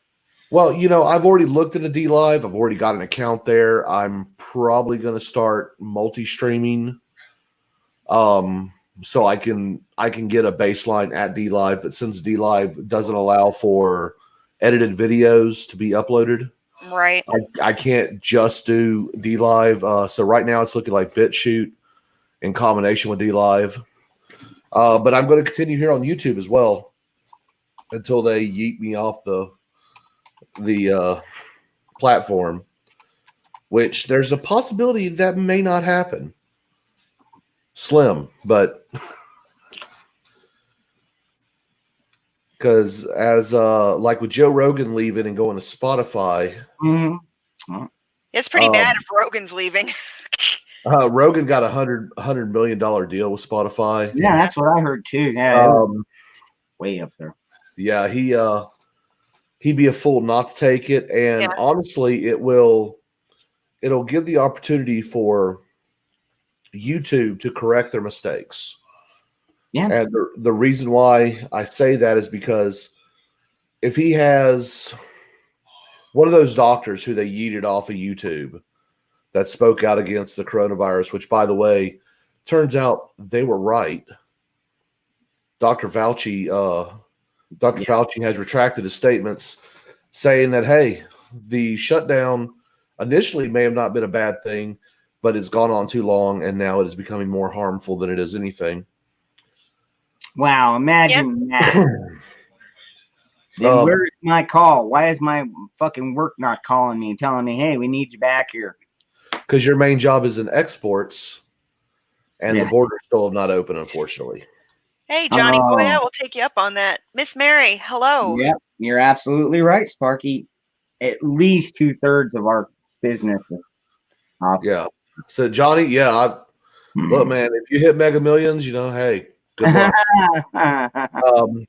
Well, I've already looked into D-Live. I've already got an account there. I'm probably going to start multi-streaming, so I can get a baseline at D-Live. But since D-Live doesn't allow for edited videos to be uploaded, right, I can't just do D-Live. So right now it's looking like BitChute in combination with D-Live. But I'm going to continue here on YouTube as well until they yeet me off the platform, which there's a possibility that may not happen. Slim, but because as like with Joe Rogan leaving and going to Spotify, it's pretty bad if Rogan's leaving. Rogan got $100 million deal with Spotify. Yeah, that's what I heard too. Yeah, way up there. Yeah, he'd be a fool not to take it, and honestly, it'll give the opportunity for YouTube to correct their mistakes. Yeah, and the reason why I say that is because if he has one of those doctors who they yeeted off of YouTube that spoke out against the coronavirus, which, by the way, turns out they were right. Dr. Fauci has retracted his statements, saying that, hey, the shutdown initially may have not been a bad thing, but it's gone on too long, and now it is becoming more harmful than it is anything. Wow, imagine that. Then where's my call? Why is my fucking work not calling me and telling me, hey, we need you back here? Because your main job is in exports, and the borders still have not open, unfortunately. Hey, Johnny, go ahead. We'll take you up on that. Miss Mary, hello. Yep, you're absolutely right, Sparky. At least 2/3 of our business. Yeah. So, Johnny, look, man, if you hit Mega Millions, hey, good luck.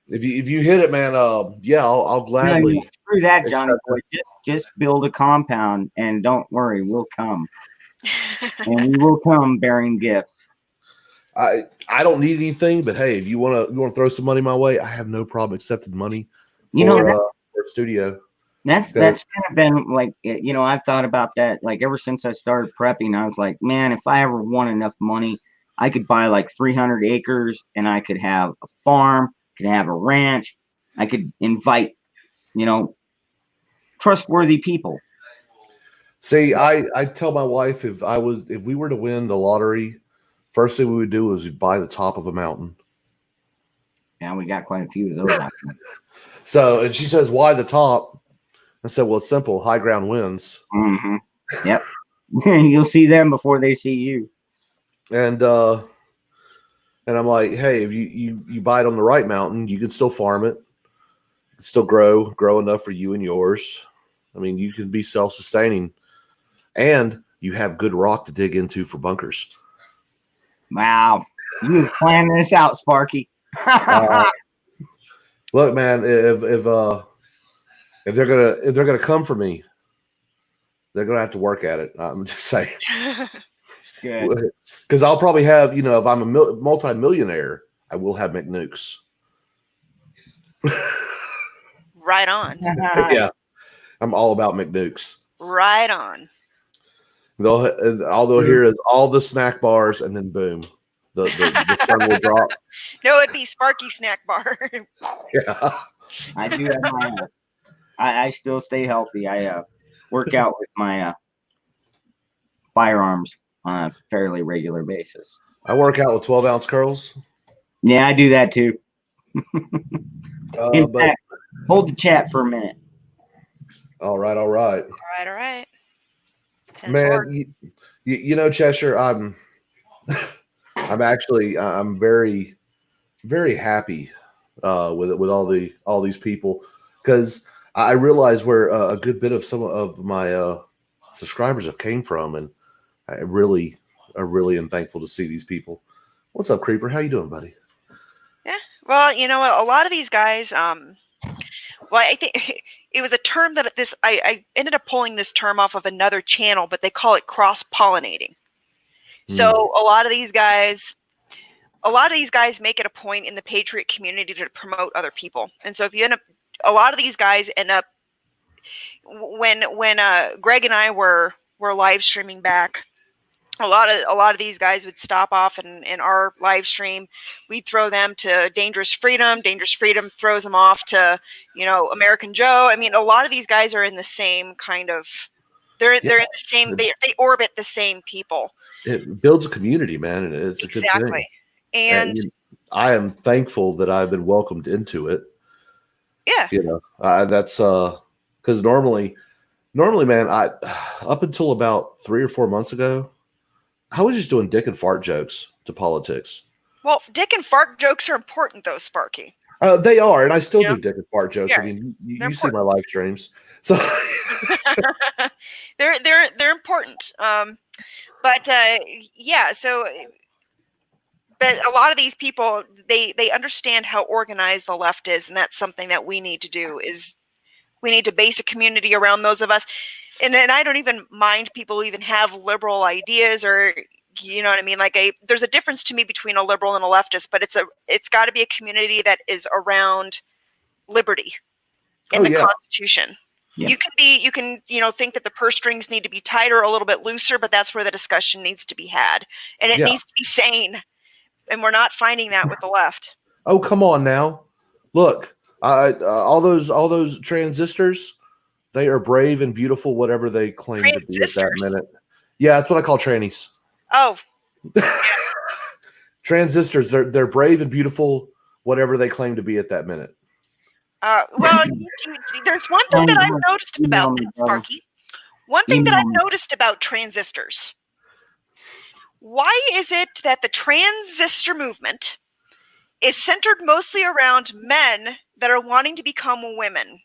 If you hit it, man, I'll gladly. No, screw that, Johnny. Just build a compound, and don't worry, we'll come. And we will come bearing gifts. I don't need anything, but hey, if you want to throw some money my way, I have no problem accepting money for a studio. That's kind of been like, I've thought about that. Like ever since I started prepping, I was like, man, if I ever won enough money, I could buy like 300 acres and I could have a farm, could have a ranch. I could invite, trustworthy people. See, I tell my wife if we were to win the lottery, first thing we would do is we'd buy the top of a mountain. Yeah, we got quite a few of those. So, and she says, why the top? I said, well, it's simple. High ground wins. Mm-hmm. Yep. You'll see them before they see you. And I'm like, hey, if you buy it on the right mountain, you can still farm it. It can still grow enough for you and yours. I mean, you can be self-sustaining. And you have good rock to dig into for bunkers. Wow. You planned this out, Sparky. Look, man, if they're gonna come for me, they're gonna have to work at it. I'm just saying. Good. Because I'll probably have, if I'm a multi-millionaire, I will have McNukes. Right on. Yeah, I'm all about McNukes. Right on. All they'll hear is all the snack bars, and then boom, the sun will drop. No, it'd be Sparky Snack Bar. Yeah, I do have my I still stay healthy. I work out with my firearms on a fairly regular basis. I work out with 12-ounce curls. Yeah, I do that too. In But fact, hold the chat for a minute. all right. All right. Man, you know, Cheshire, I'm actually I'm very, very happy with all these people, because I realize where a good bit of some of my subscribers have came from, and I really am thankful to see these people. What's up, Creeper? How you doing, buddy? Yeah. Well, you know, a lot of these guys, well, I think it was a term that I ended up pulling this term off of another channel, but they call it cross-pollinating. So a lot of these guys make it a point in the patriot community to promote other people. And so if you end up, a lot of these guys end up, when Greg and I were live streaming back, a lot of these guys would stop off in our live stream. We'd throw them to Dangerous Freedom. Dangerous Freedom throws them off to, you know, American Joe. I mean, a lot of these guys are in the same kind of, they're in the same, they orbit the same people. It builds a community, man, and it's a good thing. And I am thankful that I've been welcomed into it. Yeah. You know, that's because normally, man, I up until about 3 or 4 months ago, I was just doing dick and fart jokes to politics. Well, dick and fart jokes are important, though, Sparky. They are, and I still do dick and fart jokes. Yeah, I mean, you see my live streams, so they're important. But yeah, so. But a lot of these people, they understand how organized the left is, and that's something that we need to do. Is we need to base a community around those of us. And I don't even mind people who even have liberal ideas, or, you know what I mean? Like, there's a difference to me between a liberal and a leftist, but it's got to be a community that is around liberty and the Constitution. Yeah. You can think that the purse strings need to be tighter, a little bit looser, but that's where the discussion needs to be had, and it needs to be sane. And we're not finding that with the left. Oh, come on now. Look, all those transistors, they are brave and beautiful, whatever they claim to be at that minute. Yeah, that's what I call trannies. Oh. Transistors, they're brave and beautiful, whatever they claim to be at that minute. Well, there's one thing that I've noticed about that, Sparky. One thing that I've noticed about transistors. Why is it that the transistor movement is centered mostly around men that are wanting to become women?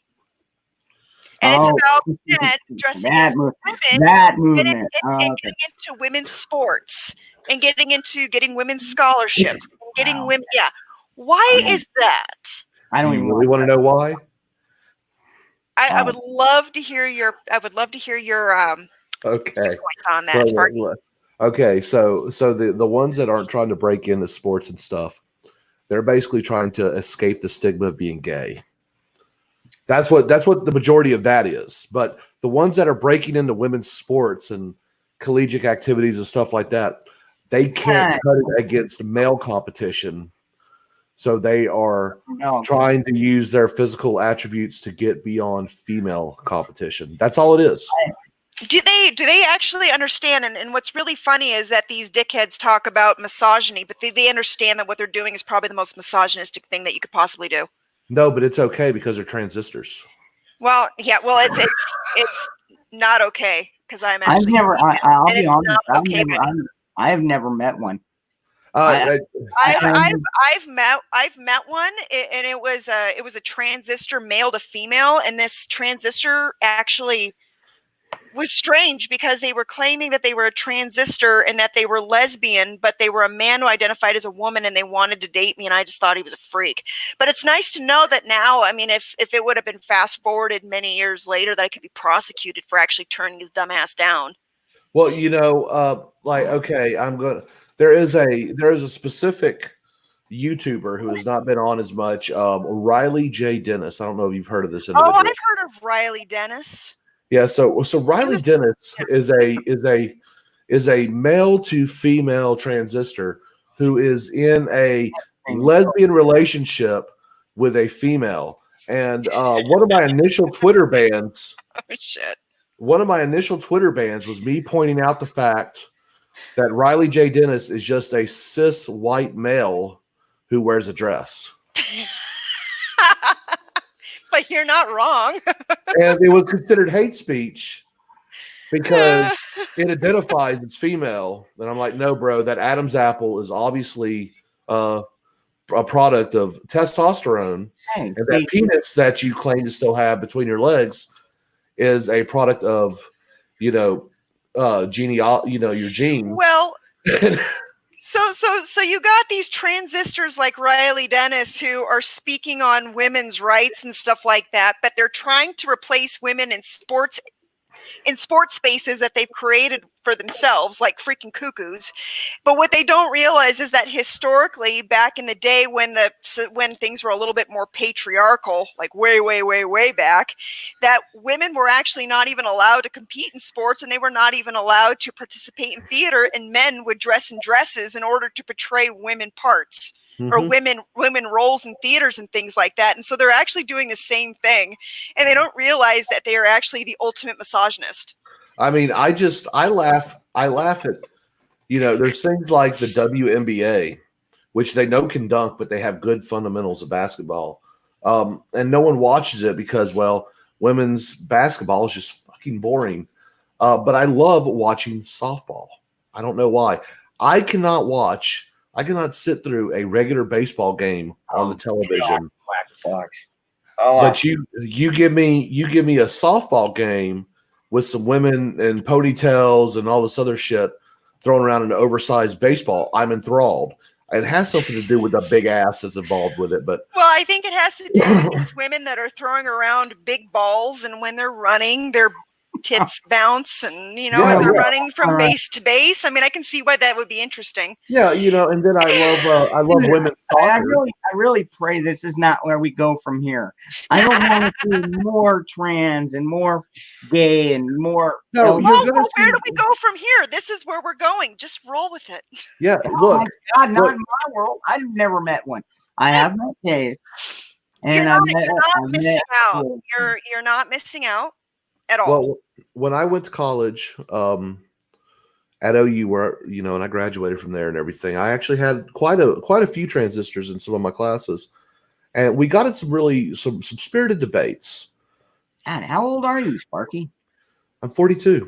And it's about men dressing as women and getting into women's sports and getting women's scholarships, getting women. Yeah. Why is that? I don't even really want to know why. I would love to hear your okay on that, Sparky. Okay, so the ones that aren't trying to break into sports and stuff, they're basically trying to escape the stigma of being gay. That's what the majority of that is. But the ones that are breaking into women's sports and collegiate activities and stuff like that, they can't cut it against male competition. So they are trying to use their physical attributes to get beyond female competition. That's all it is. Do they actually understand? And what's really funny is that these dickheads talk about misogyny, but they understand that what they're doing is probably the most misogynistic thing that you could possibly do. No, but it's okay because they're transistors. Well, yeah. Well, it's not okay because I'm actually. I'll be honest. I have never met one. I've met one, and it was a transistor male to female, and this transistor actually was strange because they were claiming that they were a transistor and that they were lesbian, but they were a man who identified as a woman and they wanted to date me, and I just thought he was a freak. But it's nice to know that now, I mean, if it would have been fast forwarded many years later, that I could be prosecuted for actually turning his dumb ass down. Well, okay, there is a specific YouTuber who has not been on as much, Riley J. Dennis. I don't know if you've heard of this individual. Oh, I've heard of Riley Dennis. Yeah, so Riley Dennis is a male to female transistor who is in a lesbian relationship with a female, And one of my initial Twitter bans. Oh shit. One of my initial Twitter bans was me pointing out the fact that Riley J. Dennis is just a cis white male who wears a dress. But you're not wrong. And it was considered hate speech because it identifies as female. And I'm like, no, bro, that Adam's apple is obviously a product of testosterone. And that penis that you claim to still have between your legs is a product of, your genes. Well, so you got these transistors like Riley Dennis who are speaking on women's rights and stuff like that, but they're trying to replace women in sports spaces that they've created for themselves, like freaking cuckoos. But what they don't realize is that historically, back in the day when things were a little bit more patriarchal, like way back, that women were actually not even allowed to compete in sports, and they were not even allowed to participate in theater, and men would dress in dresses in order to portray women parts. Or women roles in theaters and things like that. And so they're actually doing the same thing, and they don't realize that they are actually the ultimate misogynist. I mean, I laugh at, there's things like the WNBA, which they know can dunk, but they have good fundamentals of basketball. And no one watches it because, well, women's basketball is just fucking boring. But I love watching softball. I don't know why. I cannot sit through a regular baseball game on the television. But you give me a softball game with some women and ponytails and all this other shit thrown around in an oversized baseball, I'm enthralled. It has something to do with the big ass that's involved with it. But well, I think it has to do with these women that are throwing around big balls, and when they're running, their tits bounce, and as they're running from base to base. I mean, I can see why that would be interesting. Yeah, and then I love women's soccer. I really pray this is not where we go from here. I don't want to see more trans and more gay and more. No, where do we go from here? This is where we're going. Just roll with it. Yeah, look. My God, not in my world. I've never met one. I have met gays, and you're not missing out. You're not missing out at all. Well, when I went to college at OU, where and I graduated from there and everything, I actually had quite a few transistors in some of my classes, and we got in some spirited debates. God, how old are you, Sparky? I'm 42.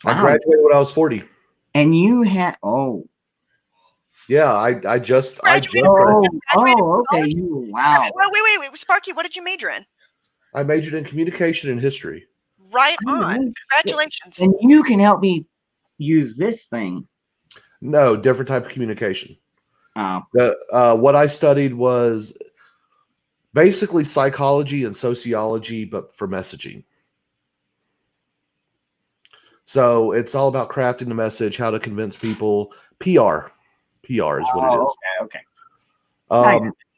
Wow. I graduated when I was 40. And you had yeah, I just okay. Wow. Well, wait, Sparky, what did you major in? I majored in communication and history. Right on. Congratulations. And you can help me use this thing. No, different type of communication. Oh. What I studied was basically psychology and sociology, but for messaging. So it's all about crafting the message, how to convince people. PR is what it is. Okay.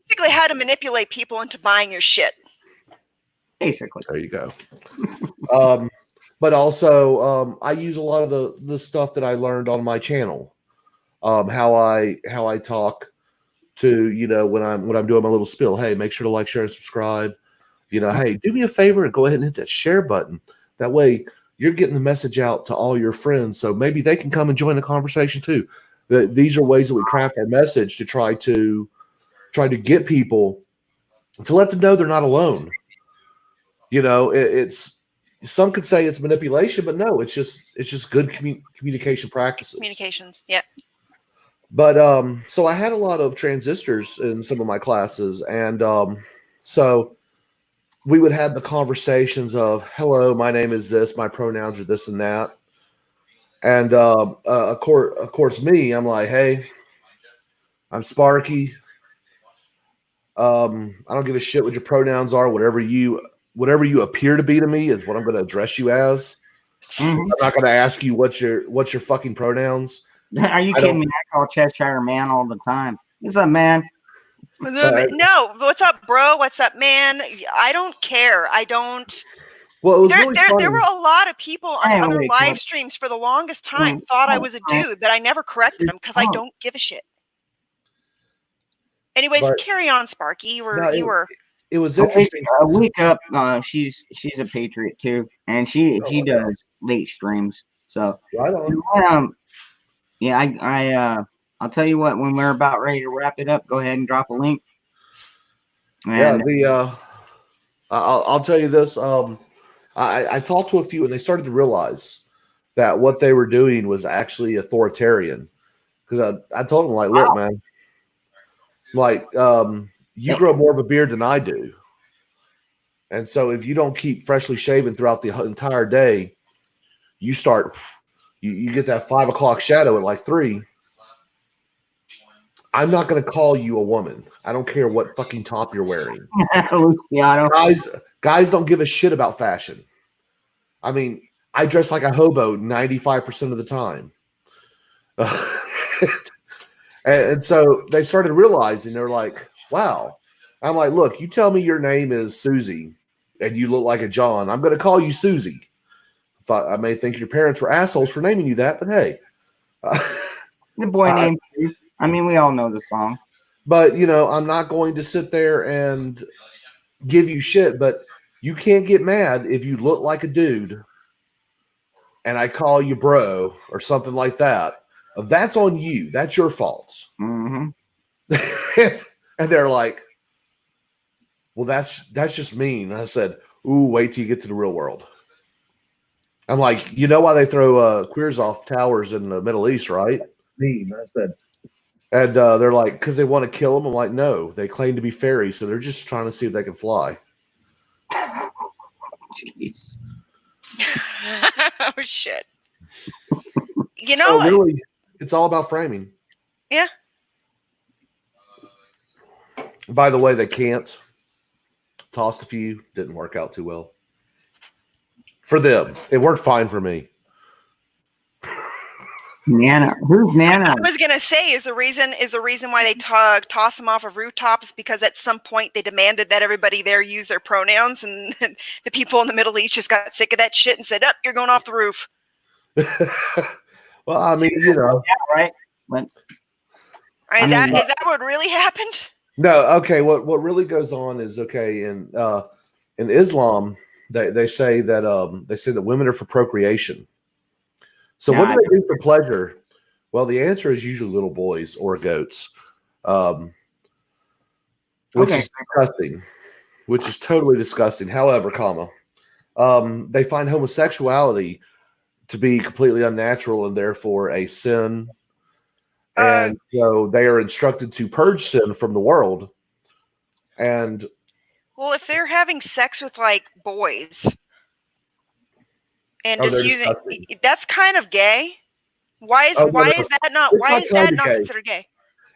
Basically, how to manipulate people into buying your shit. Basically. There you go. But also, I use a lot of the stuff that I learned on my channel. How I talk to when I'm doing my little spill. Hey, make sure to like, share, and subscribe. Hey, do me a favor and go ahead and hit that share button. That way, you're getting the message out to all your friends, so maybe they can come and join the conversation too. These are ways that we craft our message to try to get people to let them know they're not alone. It's some could say it's manipulation, but no, it's just good communication practices. Communications, yeah. But so I had a lot of transistors in some of my classes, and so we would have the conversations of, hello, my name is this, my pronouns are this and that. And of course, me, I'm like, hey, I'm Sparky. I don't give a shit what your pronouns are. Whatever you appear to be to me is what I'm going to address you as. Mm-hmm. I'm not going to ask you what's your fucking pronouns. Are you kidding me? I call Cheshire man all the time. What's up, man? No, what's up, bro? What's up, man? I don't care. I don't. Well, it was really funny. There were a lot of people on other live streams for the longest time thought I was a dude, but I never corrected them because I don't give a shit. Anyways, carry on, Sparky. You were. it was interesting. A week up, she's a patriot too, and she does late streams. So right on. Yeah, I'll tell you what, when we're about ready to wrap it up, go ahead and drop a link. And I'll tell you this. I talked to a few, and they started to realize that what they were doing was actually authoritarian. Because I told them, like, look, man, like, you grow more of a beard than I do. And so if you don't keep freshly shaven throughout the entire day, you get that 5 o'clock shadow at like 3. I'm not going to call you a woman. I don't care what fucking top you're wearing. Guys don't give a shit about fashion. I mean, I dress like a hobo 95% of the time. And so they started realizing, they're like, wow. I'm like, look, you tell me your name is Susie and you look like a John. I'm going to call you Susie. I may think your parents were assholes for naming you that, but hey. The boy named Sue. I mean, we all know the song. But, I'm not going to sit there and give you shit, but you can't get mad if you look like a dude and I call you bro or something like that. That's on you. That's your fault. Mm-hmm. And they're like, well, that's just mean. And I said, ooh, wait till you get to the real world. I'm like, you know why they throw queers off towers in the Middle East, right? Mean. I said. And they're like, because they want to kill them. I'm like, no, they claim to be fairies, so they're just trying to see if they can fly. Jeez. Oh, shit. So really, it's all about framing. Yeah. By the way, they can't. Tossed a few, didn't work out too well. For them, it worked fine for me. Nana, who's Nana? I was gonna say is the reason why they toss them off of rooftops, because at some point they demanded that everybody there use their pronouns, and the people in the Middle East just got sick of that shit and said, "Up, you're going off the roof." Well, I mean, right? But, is that what really happened? No, okay. What really goes on is in Islam they say that women are for procreation. So what do they do for pleasure? Well, the answer is usually little boys or goats, which is disgusting, which is totally disgusting. However, they find homosexuality to be completely unnatural and therefore a sin. And so they are instructed to purge sin from the world. And well, if they're having sex with like boys and just using, that's kind of gay. Why is that not considered gay?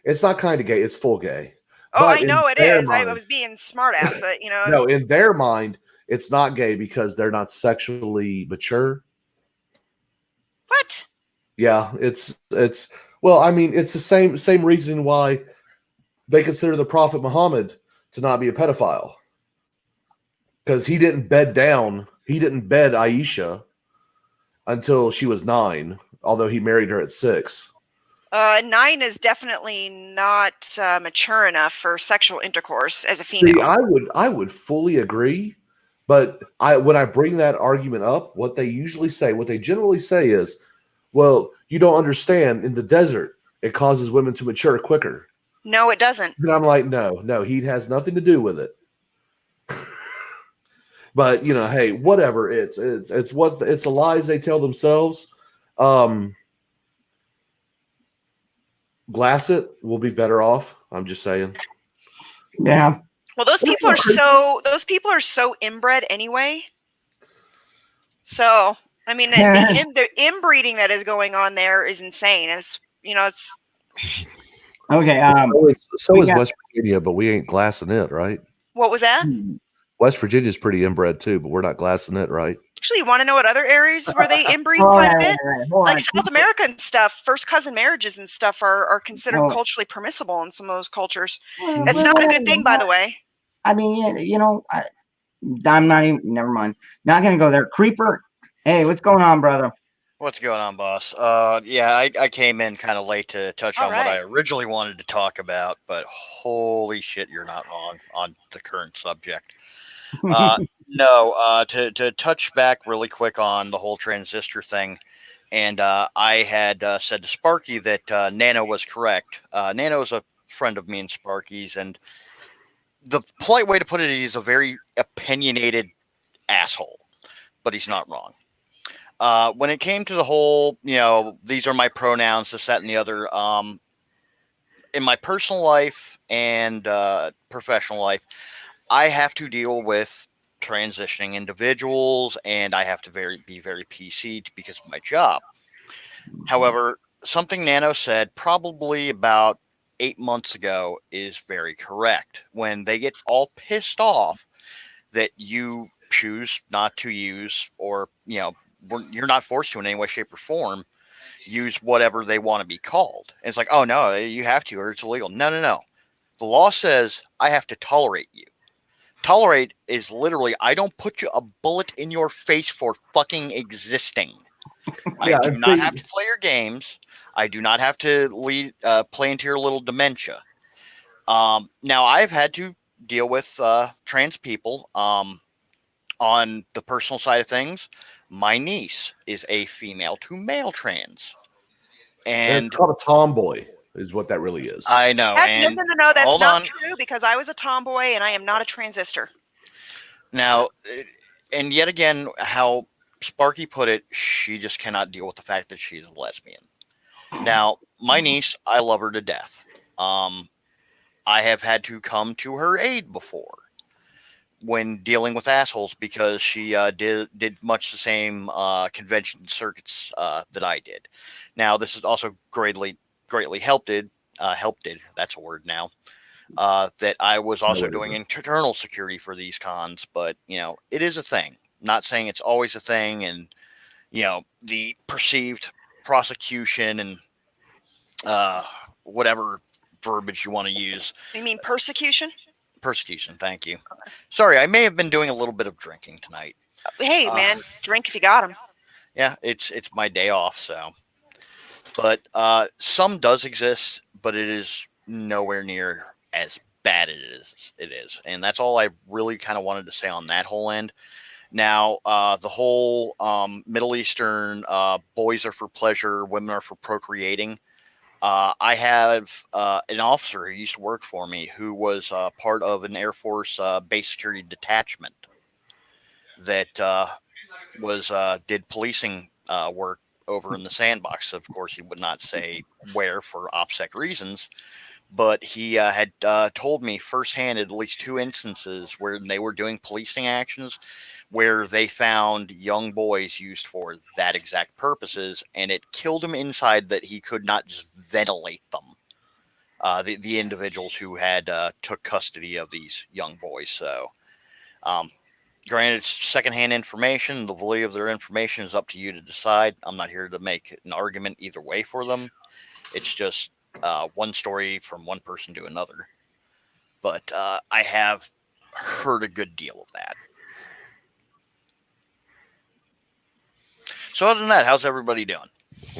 It's not kind of gay. It's full gay. Oh, I know it is. I was being smart ass, but no, in their mind, it's not gay because they're not sexually mature. What? Yeah, it's well, I mean, it's the same reason why they consider the Prophet Muhammad to not be a pedophile, because he didn't bed Aisha until she was 9, although he married her at 6. 9 is definitely not mature enough for sexual intercourse as a female. See, I would fully agree, but when I bring that argument up, what they generally say is, well, you don't understand. In the desert, it causes women to mature quicker. No, it doesn't. And I'm like, no, heat has nothing to do with it. But hey, whatever. It's the lies they tell themselves. Glass it, we'll be better off. I'm just saying. Yeah. Well, those people are so inbred anyway. So I mean, the inbreeding that is going on there is insane. It's okay. So is West Virginia, but we ain't glassing it, right? What was that? West Virginia's pretty inbred too, but we're not glassing it, right? Actually, you want to know what other areas where they inbreed quite a bit? Like South America and stuff, first cousin marriages and stuff are considered culturally permissible in some of those cultures. That's not a good thing, by the way. I mean, I'm not even. Never mind. Not gonna go there. Creeper. Hey, what's going on, brother? What's going on, boss? Yeah, I came in kind of late to touch on what I originally wanted to talk about, but holy shit, you're not wrong on the current subject. No, to touch back really quick on the whole transistor thing, and I had said to Sparky that Nano was correct. Nano is a friend of me and Sparky's, and the polite way to put it is he's a very opinionated asshole, but he's not wrong. When it came to the whole, these are my pronouns, this, that, and the other, in my personal life and professional life, I have to deal with transitioning individuals, and I have to be very PC because of my job. However, something Nano said probably about 8 months ago is very correct. When they get all pissed off that you choose not to use, or you're not forced to in any way, shape, or form, use whatever they want to be called. And it's like, oh no, you have to, or it's illegal. No. The law says I have to tolerate you. Tolerate is literally, I don't put you a bullet in your face for fucking existing. I do not have to play your games. I do not have to play into your little dementia. Now, I've had to deal with trans people. On the personal side of things, my niece is a female to male trans. And it's called a tomboy, is what that really is. I know. No, that's not true, because I was a tomboy and I am not a transistor. Now, and yet again, how Sparky put it, she just cannot deal with the fact that she's a lesbian. Now, my niece, I love her to death. I have had to come to her aid before when dealing with assholes, because she did much the same convention circuits that I did. Now, this is also greatly helped. That's a word now. That I was also doing internal security for these cons, but it is a thing. Not saying it's always a thing, and the perceived prosecution and whatever verbiage you want to use. You mean persecution? Persecution, thank you. Okay. Sorry, I may have been doing a little bit of drinking tonight. Hey, man, drink if you got them. Yeah, it's my day off, so. But some does exist, but it is nowhere near as bad as it is. And that's all I really kind of wanted to say on that whole end. Now, the whole Middle Eastern boys are for pleasure, women are for procreating. I have an officer who used to work for me who was part of an Air Force base security detachment that did policing work over in the sandbox. Of course, he would not say where for OPSEC reasons, but he had told me firsthand at least 2 instances where they were doing policing actions where they found young boys used for that exact purposes, and it killed him inside that he could not just ventilate them. The individuals who had took custody of these young boys. So, granted, it's secondhand information. The validity of their information is up to you to decide. I'm not here to make an argument either way for them. It's just one story from one person to another. But I have heard a good deal of that. So other than that, how's everybody doing?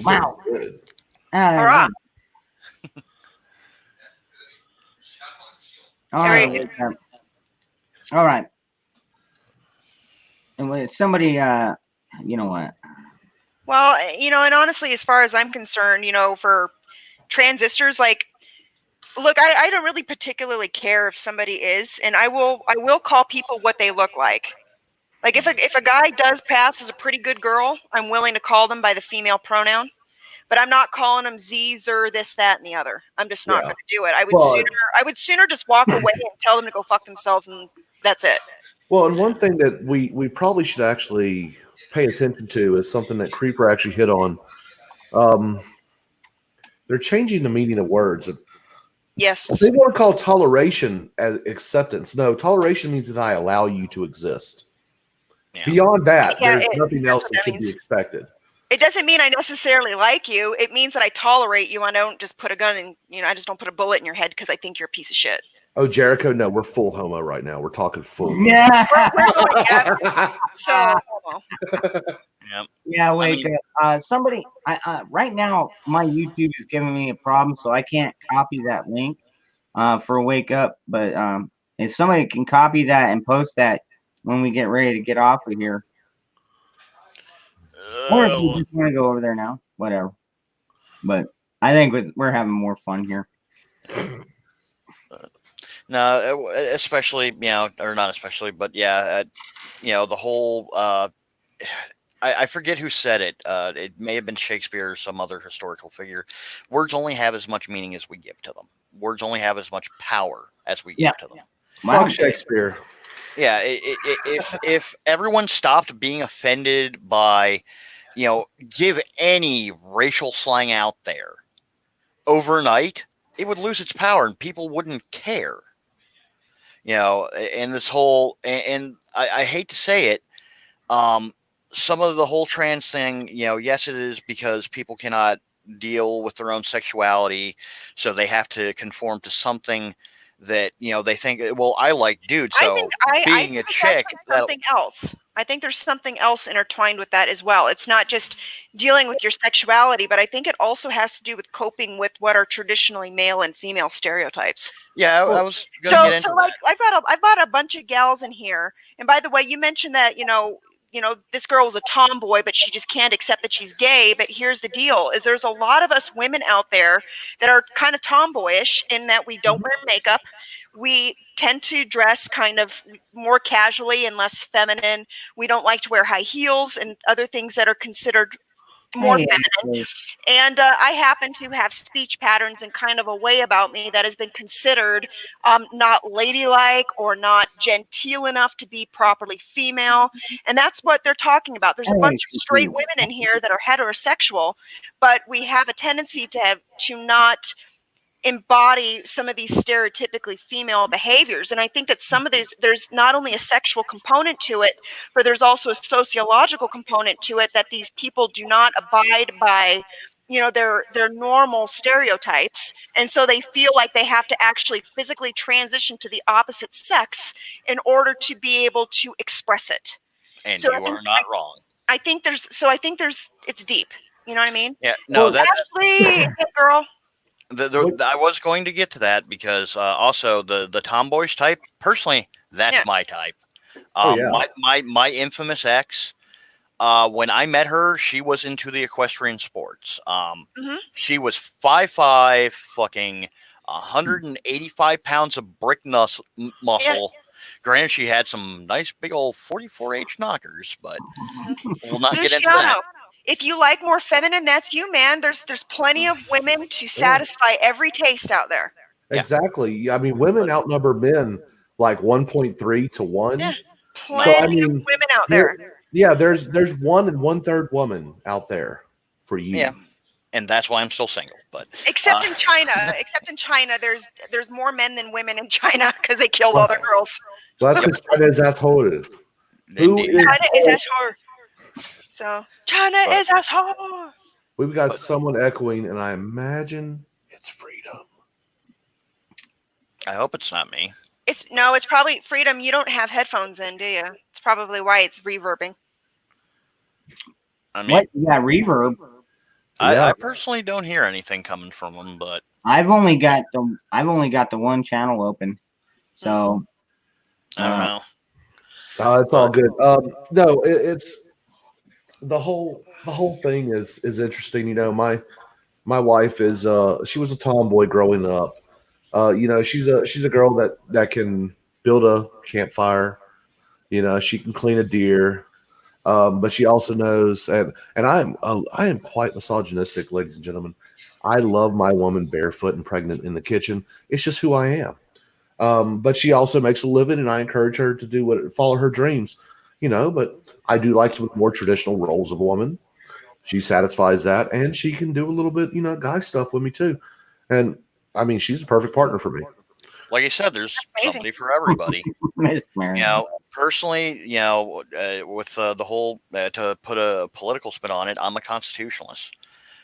Wow. Good. All right. All right. All right. And when somebody, you know what? Well, and honestly, as far as I'm concerned, for transistors, like, look, I don't really particularly care if somebody is, and I will call people what they look like. Like if a guy does pass as a pretty good girl, I'm willing to call them by the female pronoun, but I'm not calling them Z's or this, that, and the other. I'm just not going to do it. I would sooner just walk away and tell them to go fuck themselves, and that's it. Well, and one thing that we probably should actually pay attention to is something that Creeper actually hit on. They're changing the meaning of words. Yes. They want to call toleration as acceptance. No, toleration means that I allow you to exist. Yeah. Beyond that, there's nothing else that should be expected. It doesn't mean I necessarily like you. It means that I tolerate you. I don't just put a gun in, I just don't put a bullet in your head because I think you're a piece of shit. Oh, Jericho, no, we're full homo right now. We're talking full. Yeah. So homo. Yep. Yeah, I wake mean, up. Somebody, right now my YouTube is giving me a problem, so I can't copy that link for wake up. But if somebody can copy that and post that when we get ready to get off of here, or if you just want to go over there now, whatever. But I think we're having more fun here. no, especially or not especially, but yeah, the whole. I forget who said it. It may have been Shakespeare or some other historical figure. Words only have as much meaning as we give to them. Words only have as much power as we give to them. Fuck Shakespeare. Yeah, if everyone stopped being offended by, give any racial slang out there overnight, it would lose its power and people wouldn't care. And this whole and I hate to say it, some of the whole trans thing, yes, it is because people cannot deal with their own sexuality, so they have to conform to something that they think. Well, I like dude, so being a chick, something else. I think there's something else intertwined with that as well. It's not just dealing with your sexuality, but I think it also has to do with coping with what are traditionally male and female stereotypes. Yeah, I was gonna get into that. I've got a bunch of gals in here, and by the way, you mentioned that this girl was a tomboy, but she just can't accept that she's gay. But here's the deal: is there's a lot of us women out there that are kind of tomboyish in that we don't wear makeup. We tend to dress kind of more casually and less feminine. We don't like to wear high heels and other things that are considered more feminine. And I happen to have speech patterns and kind of a way about me that has been considered not ladylike or not genteel enough to be properly female. And that's what they're talking about. There's a bunch of straight women in here that are heterosexual, but we have a tendency to not embody some of these stereotypically female behaviors. And I think that some of these, there's not only a sexual component to it, but there's also a sociological component to it, that these people do not abide by their normal stereotypes, and so they feel like they have to actually physically transition to the opposite sex in order to be able to express it. And so you are not wrong. I think there's it's deep, you know what I mean? Yeah, no, Ashley, girl. I was going to get to that because also the tomboyish type, personally, that's my type. My infamous ex, when I met her, she was into the equestrian sports. She was 5'5", fucking 185 pounds of brick muscle. Yeah. Granted, she had some nice big old 44H knockers, but we'll not get into that. If you like more feminine, that's you, man. There's plenty of women to satisfy every taste out there. Exactly. I mean, women outnumber men like 1.3 to 1. Yeah. Plenty of women out there. Yeah, there's 1 1/3 woman out there for you. Yeah. And that's why I'm still single. But except in China, there's more men than women in China because they killed all their girls. Well, that's because China is asshole. China is asshole. So China is asshole. We've got someone echoing, and I imagine it's Freedom. I hope it's not me. It's probably Freedom. You don't have headphones in, do you? It's probably why it's reverbing. I mean, reverb. I personally don't hear anything coming from them, but I've only got the one channel open, so I don't know. It's all good. No, it's the whole thing is interesting. My wife is she was a tomboy growing up. She's a girl that can build a campfire. She can clean a deer. But she also knows, and I am quite misogynistic, ladies and gentlemen. I love my woman barefoot and pregnant in the kitchen. It's just who I am. But she also makes a living, and I encourage her to follow her dreams. But I do like some more traditional roles of a woman. She satisfies that, and she can do a little bit, guy stuff with me too. And I mean, she's a perfect partner for me. Like I said, there's somebody for everybody. Personally, with the whole to put a political spin on it, I'm a constitutionalist.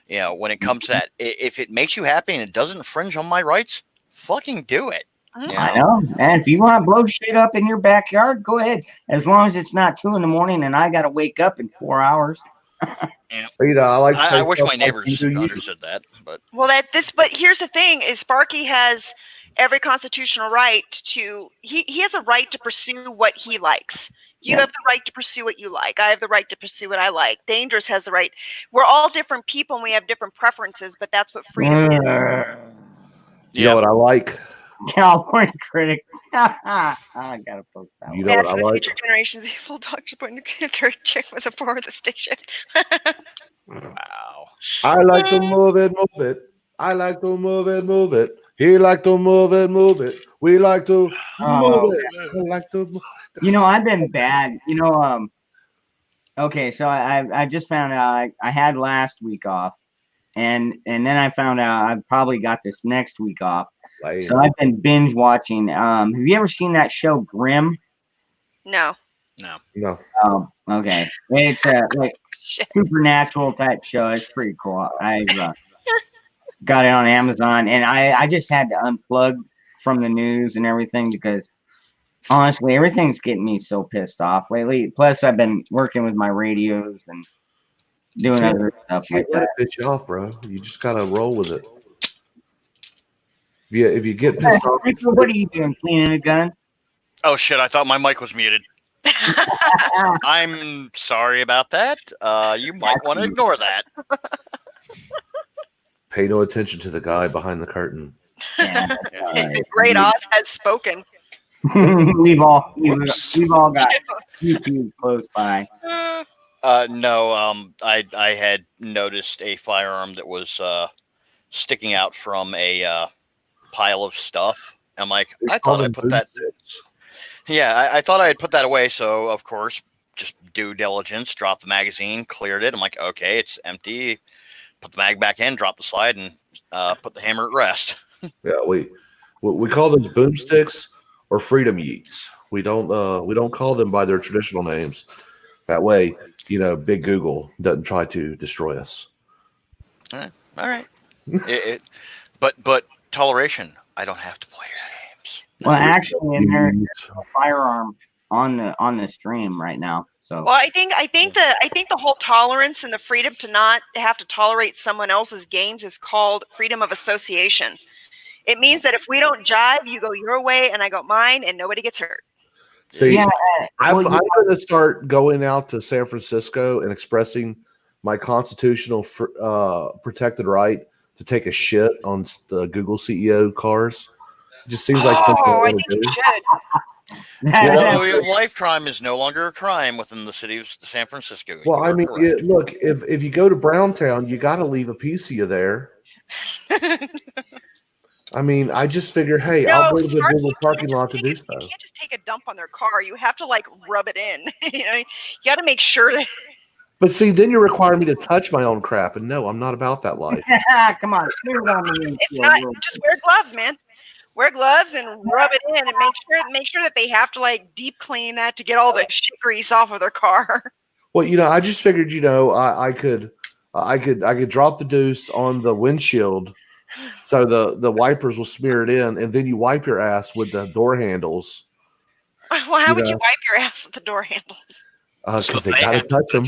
When it comes to that, if it makes you happy and it doesn't infringe on my rights, fucking do it. I know. And if you want to blow shit up in your backyard, go ahead. As long as it's not 2 a.m. and I got to wake up in 4 hours. Yeah. I like to say I wish my like neighbors understood that, but but here's the thing: is Sparky has every constitutional right to. He has a right to pursue what he likes. You have the right to pursue what you like. I have the right to pursue what I like. Dangerous has the right. We're all different people and we have different preferences, but that's what freedom is. You know what I like? California critic. I gotta post that. You know what I like? Future generations, a full doctor point their chick was a part of the station. wow. I like to move it, move it. I like to move it, move it. He like to move it, move it. We like to move it. I like to move it. You know, I've been bad. You know, okay, so I just found out I had last week off, and then I found out I probably got this next week off. So I've been binge watching. Have you ever seen that show Grimm? No. Oh, okay. It's a like supernatural type show. It's pretty cool. I got it on Amazon, and I just had to unplug from the news and everything because honestly, everything's getting me so pissed off lately. Plus, I've been working with my radios and doing other stuff like that. Let it piss you off, bro. You just gotta roll with it. If you get pissed off, what are you doing? Cleaning a gun? Oh shit! I thought my mic was muted. I'm sorry about that. You might want to ignore that. Pay no attention to the guy behind the curtain. Yeah. The great Oz has spoken. we've all got YouTube close by. No, I had noticed a firearm that was sticking out from a pile of stuff. I'm like, I thought I put that. Yeah, I thought I had put that away. So of course, just due diligence, dropped the magazine, cleared it. I'm like, okay, it's empty. Put the mag back in, drop the slide, and put the hammer at rest. Yeah, we call those boomsticks or freedom yeets. We don't call them by their traditional names. That way, Big Google doesn't try to destroy us. All right. But toleration. I don't have to play your games. Well, actually, in there's a firearm on the stream right now. So. Well, I think the whole tolerance and the freedom to not have to tolerate someone else's games is called freedom of association. It means that if we don't jive, you go your way and I go mine, and nobody gets hurt. See, I'm going to start going out to San Francisco and expressing my constitutional protected right to take a shit on the Google CEO cars. It just seems like something I think you should. Life crime is no longer a crime within the city of San Francisco. Well, I mean, look, if you go to Browntown, you got to leave a piece of you there. I mean, I just figured, hey, I'll go to the Google parking lot to do so. You can't just take a dump on their car. You have to rub it in. You got to make sure that. But see, then you're requiring me to touch my own crap, and no, I'm not about that life. Come on, it's not. Just wear gloves, man. Wear gloves and rub it in, and make sure that they have to deep clean that to get all the shit grease off of their car. Well, I just figured, I could drop the deuce on the windshield, so the wipers will smear it in, and then you wipe your ass with the door handles. Well, how would you wipe your ass with the door handles? Because they gotta touch them.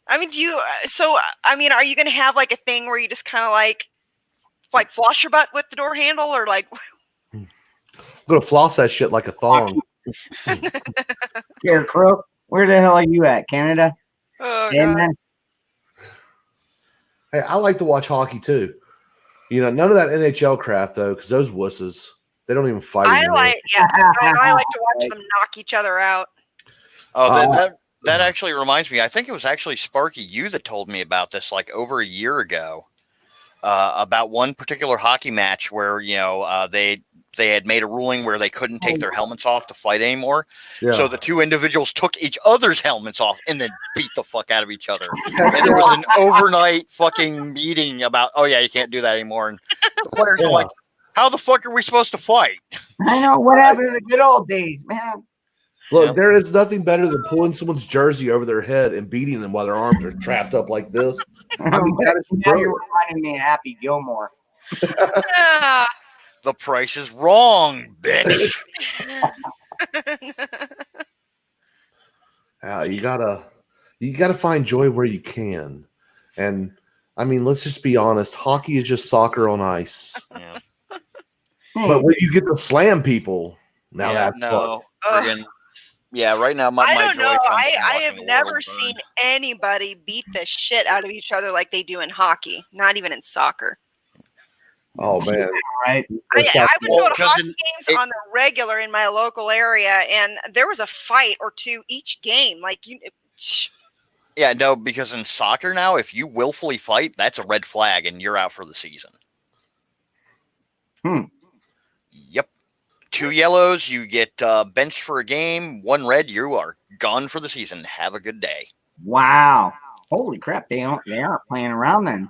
I mean, are you going to have a thing where you just kind of floss your butt with the door handle, or I'm gonna floss that shit like a thong. Scarecrow, where the hell are you at? Canada? Oh, God. Hey, I like to watch hockey too. None of that NHL crap though, because those wusses, they don't even fight anymore. I like to watch them knock each other out. Oh, that actually reminds me. I think it was actually Sparky, you that told me about this over a year ago. About one particular hockey match where they had made a ruling where they couldn't take their helmets off to fight anymore. Yeah. So the two individuals took each other's helmets off and then beat the fuck out of each other. And there was an overnight fucking meeting about, oh yeah, you can't do that anymore. And the players are like, how the fuck are we supposed to fight? I know what happened in the good old days, man. Look, there is nothing better than pulling someone's jersey over their head and beating them while their arms are trapped up like this. I mean, now you're reminding me of Happy Gilmore. The price is wrong, bitch. You gotta find joy where you can, and I mean, let's just be honest. Hockey is just soccer on ice. Yeah. But when you get to slam people, now that's no. Friggin', yeah, right now my don't joy know. comes I from have watching the never world seen burn. anybody beat the shit out of each other like they do in hockey. Not even in soccer. Oh man, right? I would go to hockey games on the regular in my local area, and there was a fight or two each game. Like Yeah, no, because in soccer now, if you willfully fight, that's a red flag, and you're out for the season. Yep. 2 yellows, you get benched for a game. 1 red, you are gone for the season. Have a good day. Wow! Holy crap! They aren't playing around then.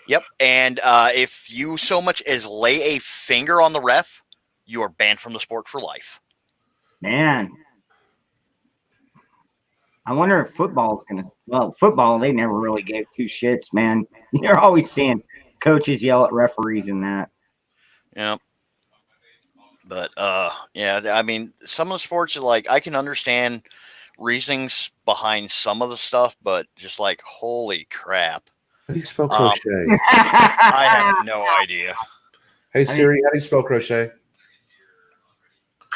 Yep. And if you so much as lay a finger on the ref, you are banned from the sport for life. Man, I wonder if football's gonna. Well, football they never really gave 2 shits, man. You're always seeing coaches yell at referees and that. Yeah. But yeah, I mean, some of the sports are like I can understand reasonings behind some of the stuff, but just like holy crap. How do you spell crochet? I have no idea. Hey Siri, how do you spell crochet?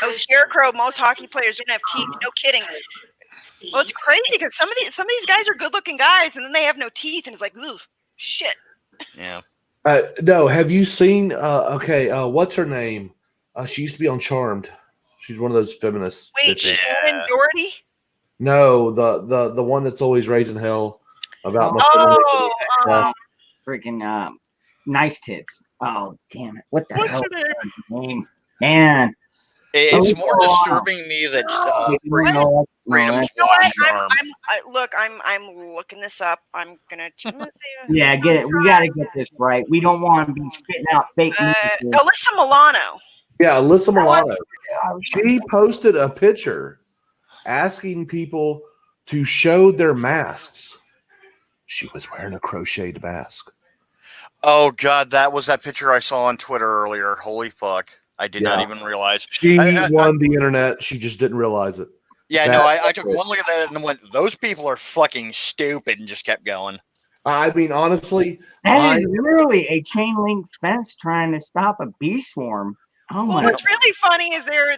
Oh, Scarecrow, most hockey players don't have teeth. No kidding. Well, it's crazy because some of these guys are good-looking guys, and then they have no teeth, and it's like, ooh, shit. Yeah. No, have you seen? What's her name? She used to be on Charmed. She's one of those feminists. Wait, Shannon Doherty? No, the one that's always raising hell about. Freaking nice tits. Oh damn it! What the What's hell? her name? Man, it's more disturbing me that I'm looking this up. I'm gonna. Yeah, get it. We got to get this right. We don't want to be spitting out fake news. Alyssa Milano. Yeah, Alyssa Milano. She posted a picture asking people to show their masks. She was wearing a crocheted mask. Oh God, that was that picture I saw on Twitter earlier. Holy fuck! I did not even realize she won the internet. She just didn't realize it. Yeah, I took one look at that and went, "Those people are fucking stupid," and just kept going. I mean, honestly, that is literally a chain link fence trying to stop a bee swarm. Oh my! What's really funny is they're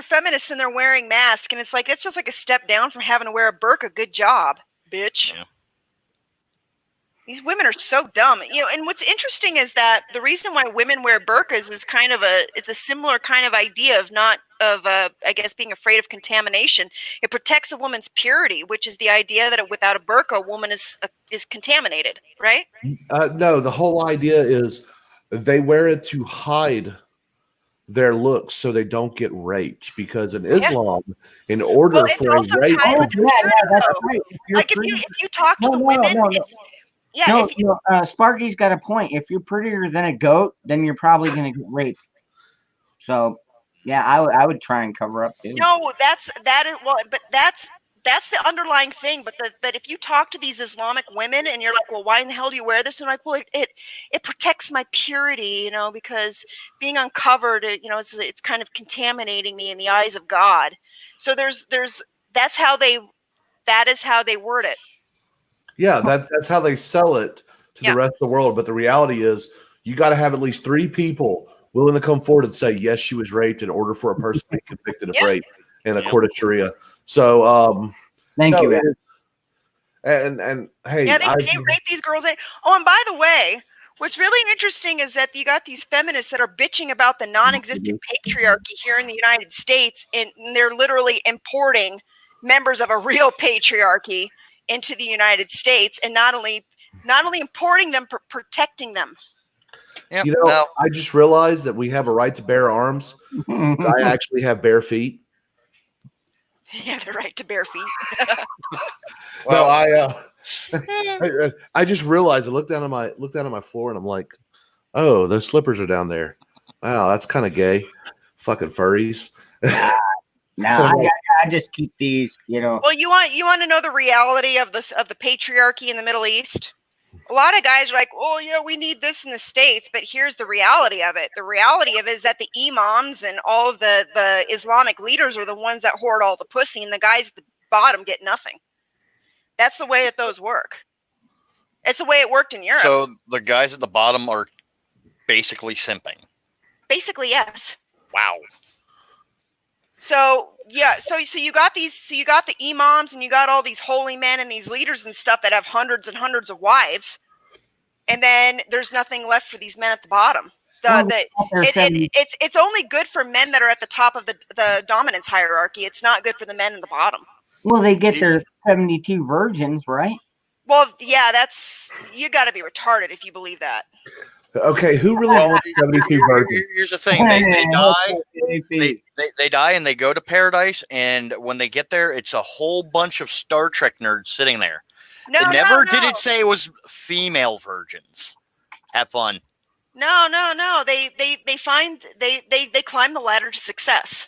feminists and they're wearing masks, and it's like it's just like a step down from having to wear a burqa. Good job, bitch. Yeah. These women are so dumb, and what's interesting is that the reason why women wear burqas is it's a similar kind of idea of I guess being afraid of contamination. It protects a woman's purity, which is the idea that without a burqa, a woman is contaminated, right? No, the whole idea is they wear it to hide their looks so they don't get raped, because in Islam, in order for a rape, that's right. Like if you talk to the women, Sparky's got a point. If you're prettier than a goat, then you're probably going to get raped. So, yeah, I would try and cover up too. No, that's the underlying thing. But if you talk to these Islamic women and you're like, well, why in the hell do you wear this? And I'm like, well, it protects my purity, because being uncovered, it's kind of contaminating me in the eyes of God. So that is how they word it. Yeah, that's how they sell it to the rest of the world. But the reality is, you got to have at least 3 people willing to come forward and say, yes, she was raped, in order for a person to be convicted of rape in a court of Sharia. So, thank you. And hey, they rape these girls. Oh, and by the way, what's really interesting is that you got these feminists that are bitching about the non-existent patriarchy here in the United States, and they're literally importing members of a real patriarchy into the United States, and not only importing them, but protecting them. Yep. I just realized that we have a right to bear arms. I actually have bare feet. Yeah, the right to bare feet. Well, I just realized. I looked down on my floor, and I'm like, oh, those slippers are down there. Wow, that's kind of gay. Fucking furries. No, I just keep these, Well, you want to know the reality of the patriarchy in the Middle East? A lot of guys are like, oh, yeah, we need this in the States, but here's the reality of it. The reality of it is that the imams and all of the Islamic leaders are the ones that hoard all the pussy, and the guys at the bottom get nothing. That's the way that those work. It's the way it worked in Europe. So the guys at the bottom are basically simping. Basically, yes. Wow. So yeah, so you got the imams and you got all these holy men and these leaders and stuff that have hundreds and hundreds of wives, and then there's nothing left for these men at the bottom. It's only good for men that are at the top of the dominance hierarchy. It's not good for the men in the bottom. Well, they get their 72 virgins, right? Well, yeah, you got to be retarded if you believe that. Okay, who really wants 72 virgins? Here's the thing: they die. They die and they go to paradise, and when they get there, it's a whole bunch of Star Trek nerds sitting there. No, did it say it was female virgins. Have fun. No. They climb the ladder to success.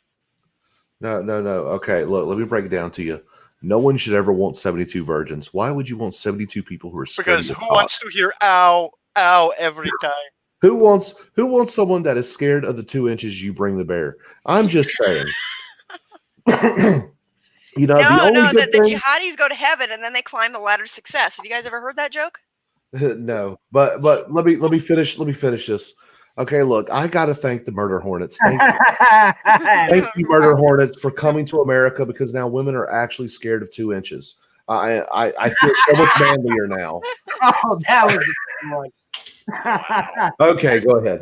No. Okay, look, let me break it down to you. No one should ever want 72 virgins. Why would you want 72 people who are scared? Because who wants to hear "ow, ow" every time? Who wants someone that is scared of the 2 inches you bring the bear? I'm just saying. The jihadis go to heaven and then they climb the ladder to success. Have you guys ever heard that joke? No, but let me finish this. Okay, look, I got to thank the murder hornets. Thank you, murder hornets, for coming to America, because now women are actually scared of 2 inches. I feel so much manlier now. Oh, that was one. Okay, go ahead.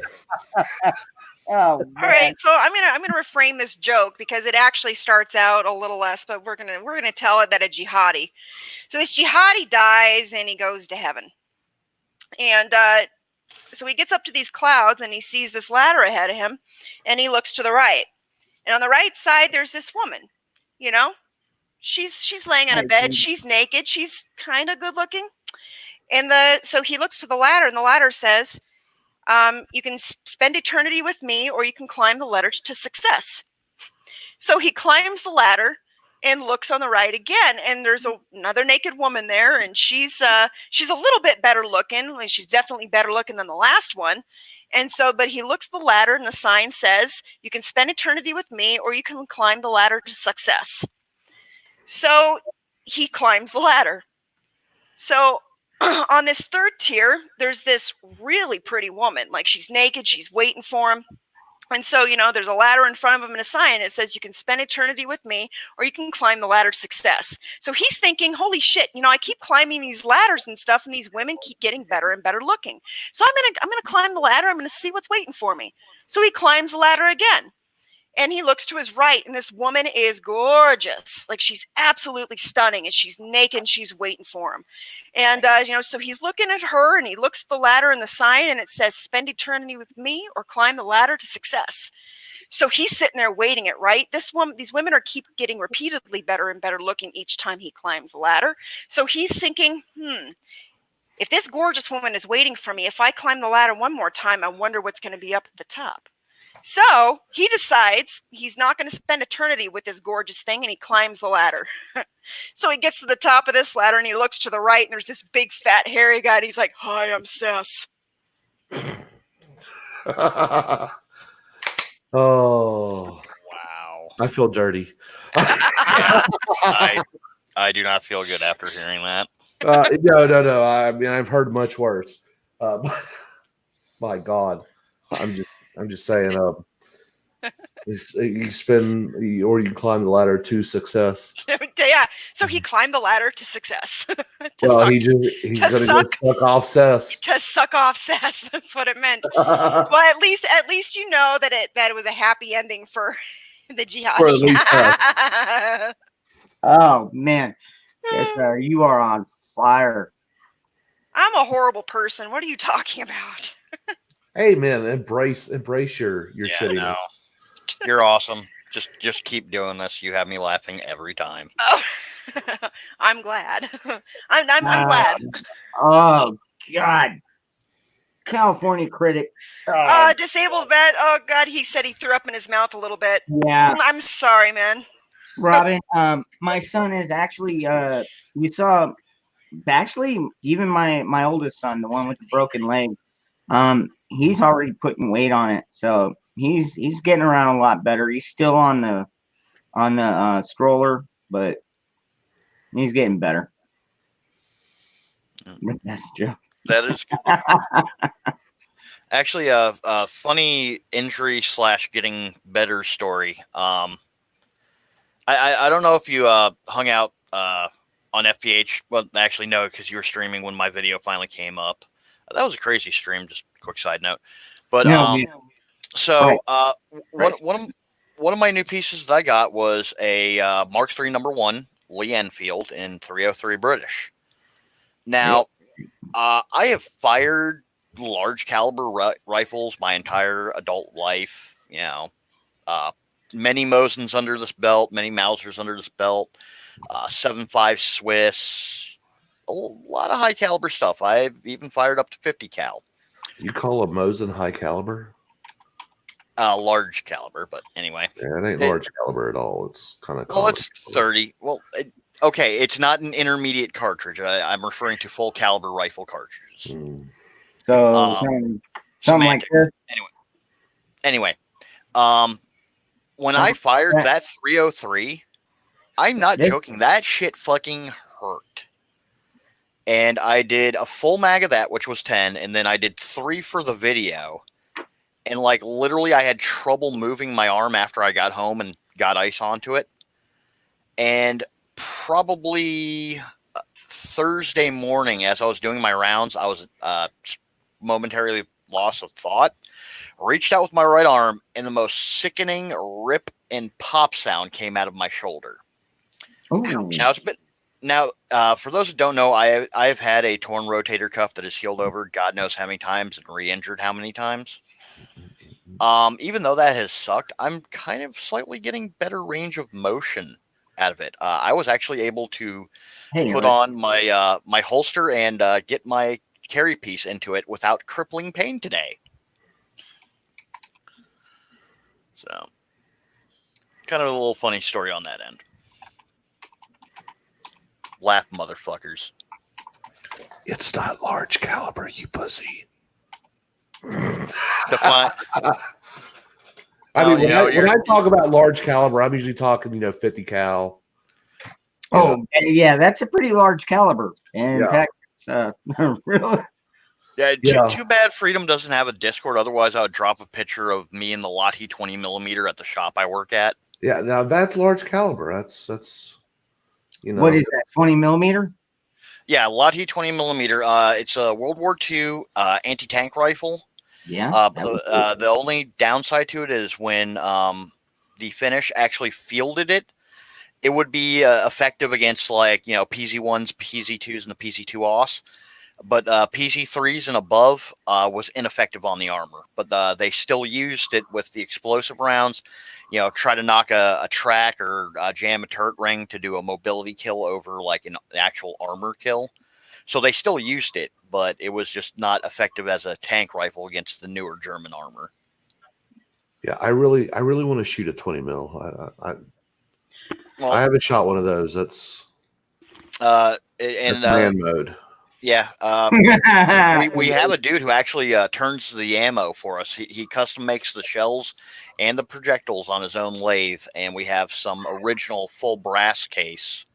Oh, all right, so I'm gonna reframe this joke because it actually starts out a little less, but we're gonna tell it that a jihadi. So this jihadi dies and he goes to heaven, and so he gets up to these clouds and he sees this ladder ahead of him, and he looks to the right, and on the right side there's this woman. She's laying on a bed. She's naked. She's kind of good looking, and so he looks to the ladder, and the ladder says, you can spend eternity with me, or you can climb the ladder to success. So he climbs the ladder and looks on the right again, and there's another naked woman there, and she's a little bit better looking. She's definitely better looking than the last one. And so, but he looks at the ladder, and the sign says, you can spend eternity with me, or you can climb the ladder to success. So he climbs the ladder. So on this third tier, there's this really pretty woman. Like, she's naked, she's waiting for him. And so, there's a ladder in front of him and a sign. It says, you can spend eternity with me, or you can climb the ladder to success. So he's thinking, holy shit, I keep climbing these ladders and stuff, and these women keep getting better and better looking. So I'm gonna climb the ladder. I'm gonna see what's waiting for me. So he climbs the ladder again. And he looks to his right, and this woman is gorgeous. Like, she's absolutely stunning, and she's naked, and she's waiting for him. And, so he's looking at her, and he looks at the ladder and the sign, and it says, spend eternity with me, or climb the ladder to success. So he's sitting there waiting it, right? These women keep getting repeatedly better and better looking each time he climbs the ladder. So he's thinking, if this gorgeous woman is waiting for me, if I climb the ladder one more time, I wonder what's going to be up at the top. So he decides he's not going to spend eternity with this gorgeous thing, and he climbs the ladder. So he gets to the top of this ladder, and he looks to the right, and there's this big, fat, hairy guy, and he's like, hi, I'm Sess. Oh. Wow. I feel dirty. I do not feel good after hearing that. No. I mean, I've heard much worse. My God. I'm just saying, you spend, or you climb the ladder to success. Yeah. So he climbed the ladder to success. He's gonna go suck off Sess. To suck off Sess. That's what it meant. Well, at least you know that it was a happy ending for the jihad. Oh man, yes, sir, you are on fire. I'm a horrible person. What are you talking about? Hey man, embrace your shittiness. No. You're awesome. Just keep doing this. You have me laughing every time. Oh, I'm glad. I'm glad. Oh God, California critic. Disabled vet. Oh God, he said he threw up in his mouth a little bit. Yeah. I'm sorry, man. Robin, my son is actually. You saw actually, even my oldest son, the one with the broken leg, he's already putting weight on it, so he's getting around a lot better. He's still on the stroller, but he's getting better. That's true. That is good. Actually, a funny injury / getting better story. I don't know if you hung out on FPH. Well, actually, no, because you were streaming when my video finally came up. That was a crazy stream. Just a quick side note. But so one of my new pieces that I got was a Mark III #1 Lee Enfield in 303 British. Now, I have fired large caliber rifles my entire adult life. You know, many Mosins under this belt, many Mausers under this belt, 7.5 Swiss, a lot of high caliber stuff. I've even fired up to 50 cal. You call a Mosin high caliber? Large caliber, but anyway. Yeah, it ain't large caliber at all. It's kind of. Well, it's 30. Well, okay, it's not an intermediate cartridge. I'm referring to full caliber rifle cartridges. So something like this. Anyway, when I fired that 303, I'm not joking. That shit fucking hurt. And I did a full mag of that, which was 10, and then I did 3 for the video. And like literally, I had trouble moving my arm after I got home and got ice onto it. And probably Thursday morning, as I was doing my rounds, I was momentarily lost of thought. Reached out with my right arm, and the most sickening rip and pop sound came out of my shoulder. Now, for those who don't know, I've had a torn rotator cuff that has healed over God knows how many times and re-injured how many times. Even though that has sucked, I'm kind of slightly getting better range of motion out of it. I was actually able to put on my my holster and get my carry piece into it without crippling pain today. So, kind of a little funny story on that end. Laugh, motherfuckers. It's not large caliber, you pussy. Define. I mean, when I talk about large caliber, I'm usually talking, 50 cal. Yeah, that's a pretty large caliber. And in fact, it's really. Yeah, too bad Freedom doesn't have a Discord. Otherwise, I would drop a picture of me in the Lotte 20mm at the shop I work at. Yeah, now that's large caliber. That's what is that? 20mm? Yeah, Lotte 20mm. It's a World War II anti-tank rifle. Yeah. The only downside to it is when the Finnish actually fielded it, it would be effective against PZ1s, PZ2s, and the PZ2 OS. But PZ3s and above was ineffective on the armor. But they still used it with the explosive rounds. Try to knock a track or jam a turret ring to do a mobility kill over like an actual armor kill. So they still used it, but it was just not effective as a tank rifle against the newer German armor. Yeah, I really want to shoot a 20 mil. I haven't shot one of those. That's man mode. Yeah, we have a dude who actually turns the ammo for us. He custom makes the shells and the projectiles on his own lathe, and we have some original full brass case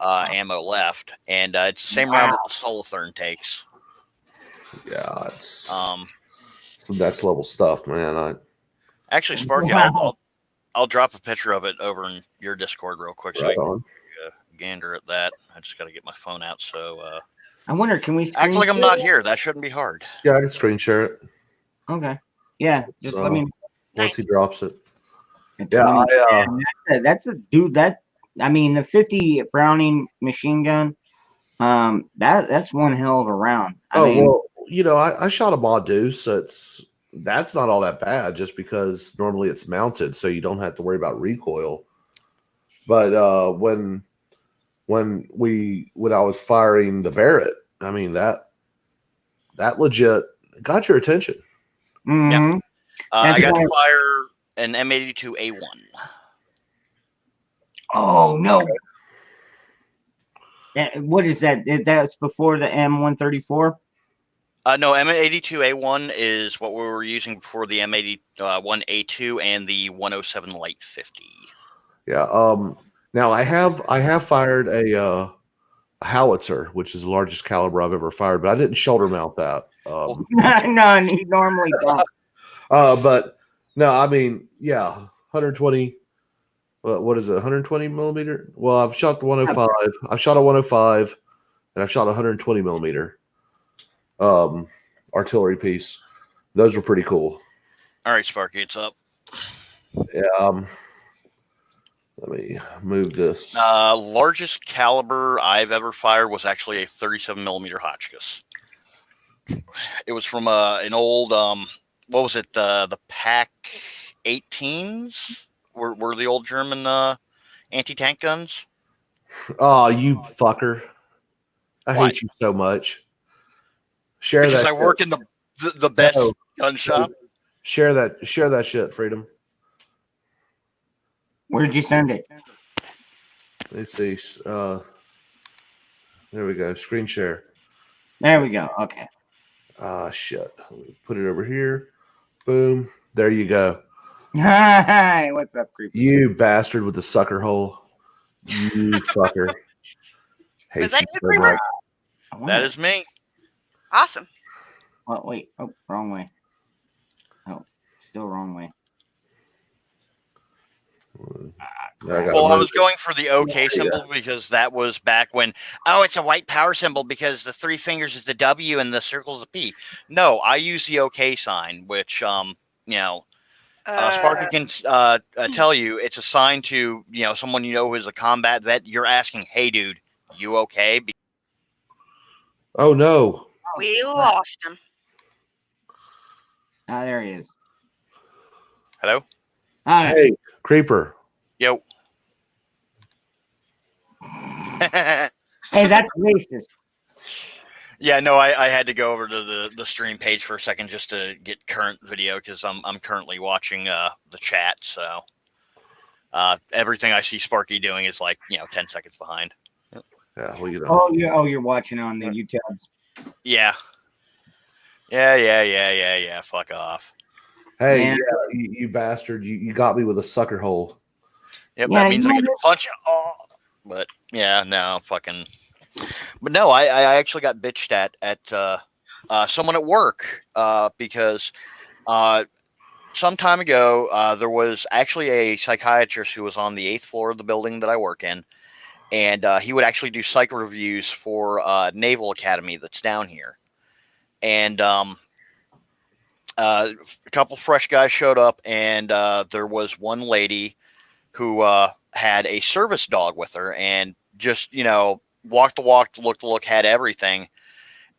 ammo left, and it's the same round that the Solothurn takes. Yeah, it's some next level stuff, man. Actually, Sparky, I'll drop a picture of it over in your Discord real quick so you can gander at that. I just got to get my phone out. So I wonder, can we act like I'm not here? That shouldn't be hard. Yeah, I can screen share it. Okay. Yeah, just let me. Once he drops it. Yeah, that's a dude. The 50 Browning machine gun. That's one hell of a round. I shot a Ma Deuce. That's not all that bad, just because normally it's mounted, so you don't have to worry about recoil. But when I was firing the Barrett, that legit got your attention. Mm-hmm. Yeah. I got to fire an M82 A1. Oh no! What is that? That's before the M134? No, M82A1 is what we were using before the M81A2 and the 107 Light 50. Yeah. Now I have fired a howitzer, which is the largest caliber I've ever fired, but I didn't shoulder mount that. No, you normally don't. But no, I mean, yeah, 120. What is it? 120 millimeter? Well, I've shot the 105. I've shot a 105, and I've shot a 120 millimeter artillery piece. Those were pretty cool. All right, Sparky, it's up. Yeah. Let me move this. Largest caliber I've ever fired was actually a 37 millimeter Hotchkiss. It was from an old what was it? The Pack 18s were the old German anti-tank guns. Oh, you fucker! I What? hate you so much. Share because that. I work in the best gun shop. Share that shit, Freedom. Where did you send it? Let's see. There we go. Screen share. There we go. Okay. Shit. Let me put it over here. Boom. There you go. Hi, what's up, creepy? You bastard with the sucker hole. You fucker. Hate Was that you you, so Creeper? much. That is me. Awesome. Oh, wait. Oh, wrong way. Oh, still wrong way. Well, I was going for the OK symbol because that was back when, it's a white power symbol because the three fingers is the W and the circle is the P. No, I use the OK sign, which, Sparky can tell you it's a sign to, someone who's a combat vet. You're asking, hey, dude, you okay? Oh, no. We lost him. There he is. Hello? Hey, Creeper. Yo. Hey, that's racist. Yeah, no, I had to go over to the stream page for a second just to get current video because I'm currently watching the chat. So everything I see Sparky doing is 10 seconds behind. Yeah, well, you're watching on the YouTube. Yeah. Yeah. Fuck off. Hey, you bastard! You got me with a sucker hole. Yep, that means I get to punch you. Oh, but yeah, no, fucking. But no, I actually got bitched at someone at work because some time ago there was actually a psychiatrist who was on the 8th floor of the building that I work in, and he would actually do psych reviews for Naval Academy that's down here, and a couple fresh guys showed up, and there was one lady who had a service dog with her, and just walked the walk, looked the look, had everything.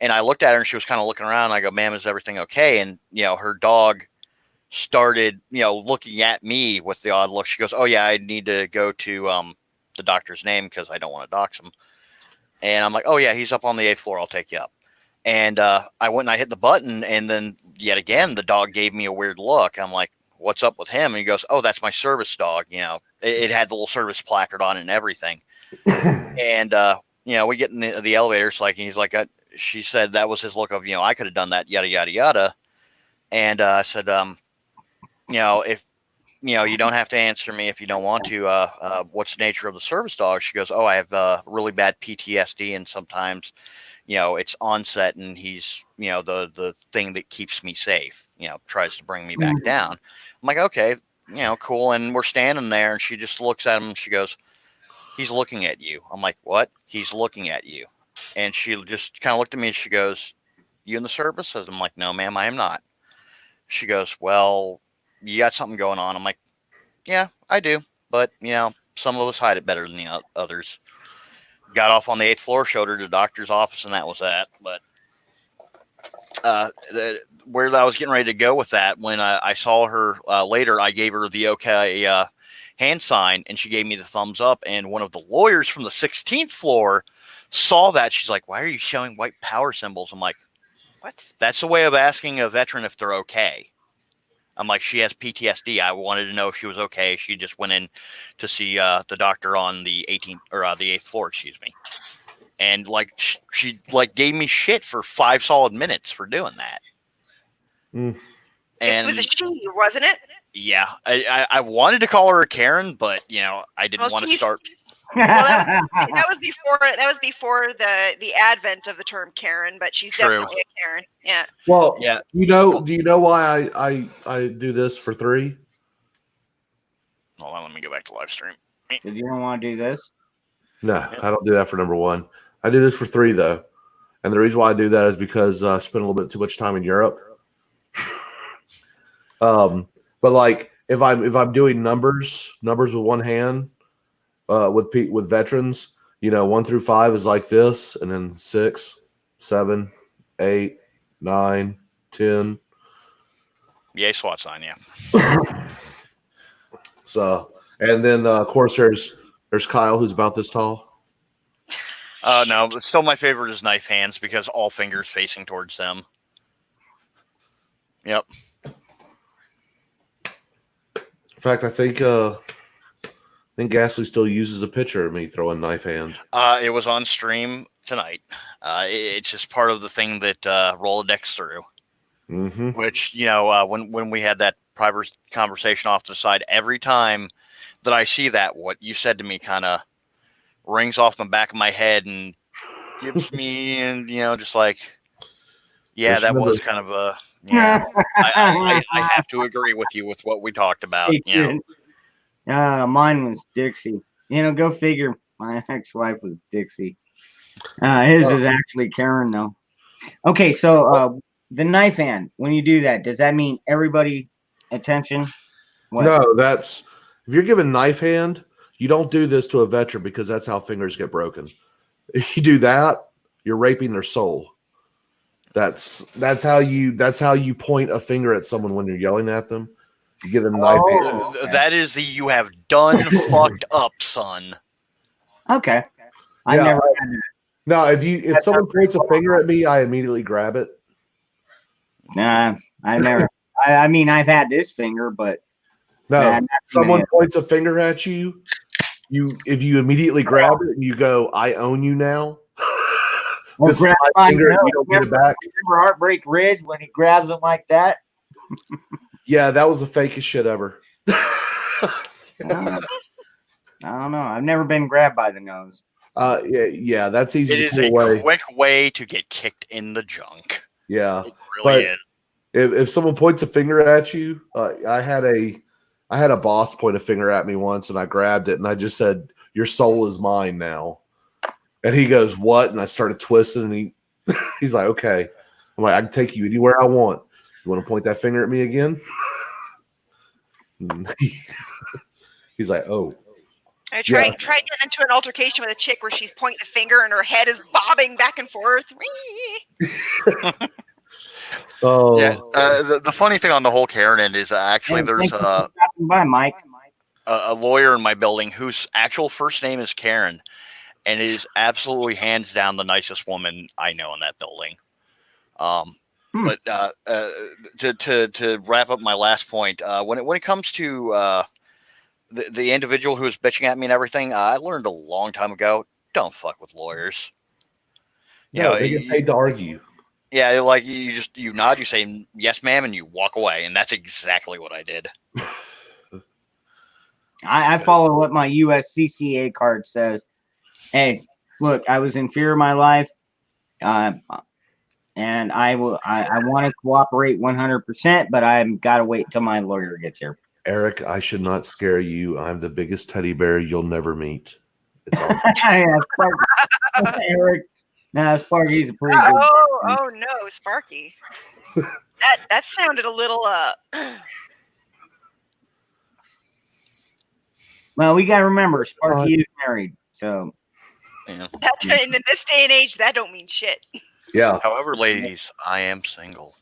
And I looked at her, and she was kind of looking around. And I go, "Ma'am, is everything okay?" And her dog started looking at me with the odd look. She goes, "Oh yeah, I need to go to the doctor's name because I don't want to dox him." And I'm like, "Oh yeah, he's up on the 8th floor. I'll take you up." And I went and I hit the button, and then yet again the dog gave me a weird look. I'm like, "What's up with him?" And he goes, "Oh, that's my service dog." It had the little service placard on it and everything. And we get in the elevator. It's like, and he's like, she said that was his look of, I could have done that, yada yada yada. And I said, if you don't have to answer me if you don't want to. What's the nature of the service dog? She goes, "Oh, I have really bad PTSD, and sometimes, it's onset, and he's, the thing that keeps me safe. Tries to bring me back down." I'm like, "Okay, cool." And we're standing there, and she just looks at him. And she goes, "He's looking at you." I'm like, "What?" "He's looking at you." And she just kind of looked at me, and she goes, "You in the service?" I'm like, "No, ma'am, I am not." She goes, "Well, you got something going on." I'm like, "Yeah, I do. But, some of us hide it better than the others." Got off on the 8th floor, showed her to the doctor's office, and that was that. But where I was getting ready to go with that, when I saw her later, I gave her the okay hand sign, and she gave me the thumbs up. And one of the lawyers from the 16th floor saw that. She's like, "Why are you showing white power symbols?" I'm like, "What?" "That's a way of asking a veteran if they're okay." I'm like, "She has PTSD. I wanted to know if she was okay. She just went in to see the doctor on the 18th or the 8th floor, excuse me." and like she like gave me shit for 5 solid minutes for doing that. Mm. And it was a she, wasn't it? Yeah, I wanted to call her a Karen, but I didn't want to start. Well, that was before the advent of the term Karen, but she's definitely a Karen. Yeah. Well, yeah. Do you know why I do this for 3? Hold on, let me go back to live stream. Did you don't want to do this? No, I don't do that for number 1. I do this for 3 though, and the reason why I do that is because I spend a little bit too much time in Europe. But like if I'm doing numbers with one hand, with veterans, 1 through 5 is like this, and then 6, 7, 8, 9, 10. Yay, SWAT sign, yeah. So, and then of course there's Kyle, who's about this tall. No, but still my favorite is knife hands because all fingers facing towards them. Yep. In fact, I think Ghastly still uses a picture of me throwing knife hand. It was on stream tonight. It's just part of the thing that Rolodex through. Mm-hmm. Which when we had that private conversation off to the side, every time that I see that, what you said to me kind of rings off the back of my head and gives me, and just like, yeah, that was kind of a. Yeah, I have to agree with you with what we talked about. Mine was Dixie. Go figure. My ex-wife was Dixie. His is actually Karen, though. Okay, so the knife hand. When you do that, does that mean everybody attention? What? No, that's if you're giving knife hand, you don't do this to a veteran because that's how fingers get broken. If you do that, you're raping their soul. That's how you point a finger at someone when you're yelling at them. You give them a knife hand. Okay. That is the you have done fucked up, son. Okay. I never had that. No, if someone points a finger at me, I immediately grab it. Nah, I never. I mean, I've had this finger, but no. Someone points a finger at you. If you immediately grab it and you go, "I own you now." This is my finger. You don't get it back. Remember Heartbreak Ridge when he grabs him like that? Yeah, that was the fakest shit ever. I don't know. I've never been grabbed by the nose. Yeah, that's easy. It is a quick way to get kicked in the junk. Yeah, it really is. If someone points a finger at you, I had a boss point a finger at me once, and I grabbed it, and I just said, "Your soul is mine now." And he goes, "What?" And I started twisting, and he's like, "Okay." I'm like, "I can take you anywhere I want. You want to point that finger at me again?" He's like, "Oh." I tried getting into an altercation with a chick where she's pointing the finger and her head is bobbing back and forth. Oh, yeah. The funny thing on the whole Karen end is actually there's Mike. A lawyer in my building whose actual first name is Karen, and is absolutely hands down the nicest woman I know in that building. But to wrap up my last point, when it comes to the individual who was bitching at me and everything, I learned a long time ago, don't fuck with lawyers. They get paid to argue. Yeah, like you nod, you say yes, ma'am, and you walk away, and that's exactly what I did. I follow what my USCCA card says. Hey, look, I was in fear of my life, and I want to cooperate 100%, but I've got to wait until my lawyer gets here. Eric, I should not scare you. I'm the biggest teddy bear you'll never meet. It's all Eric. No, Sparky's a pretty good. Oh no, Sparky. that sounded a little Well, we gotta remember Sparky is married, so in this day and age, that don't mean shit. Yeah. However, ladies, I am single.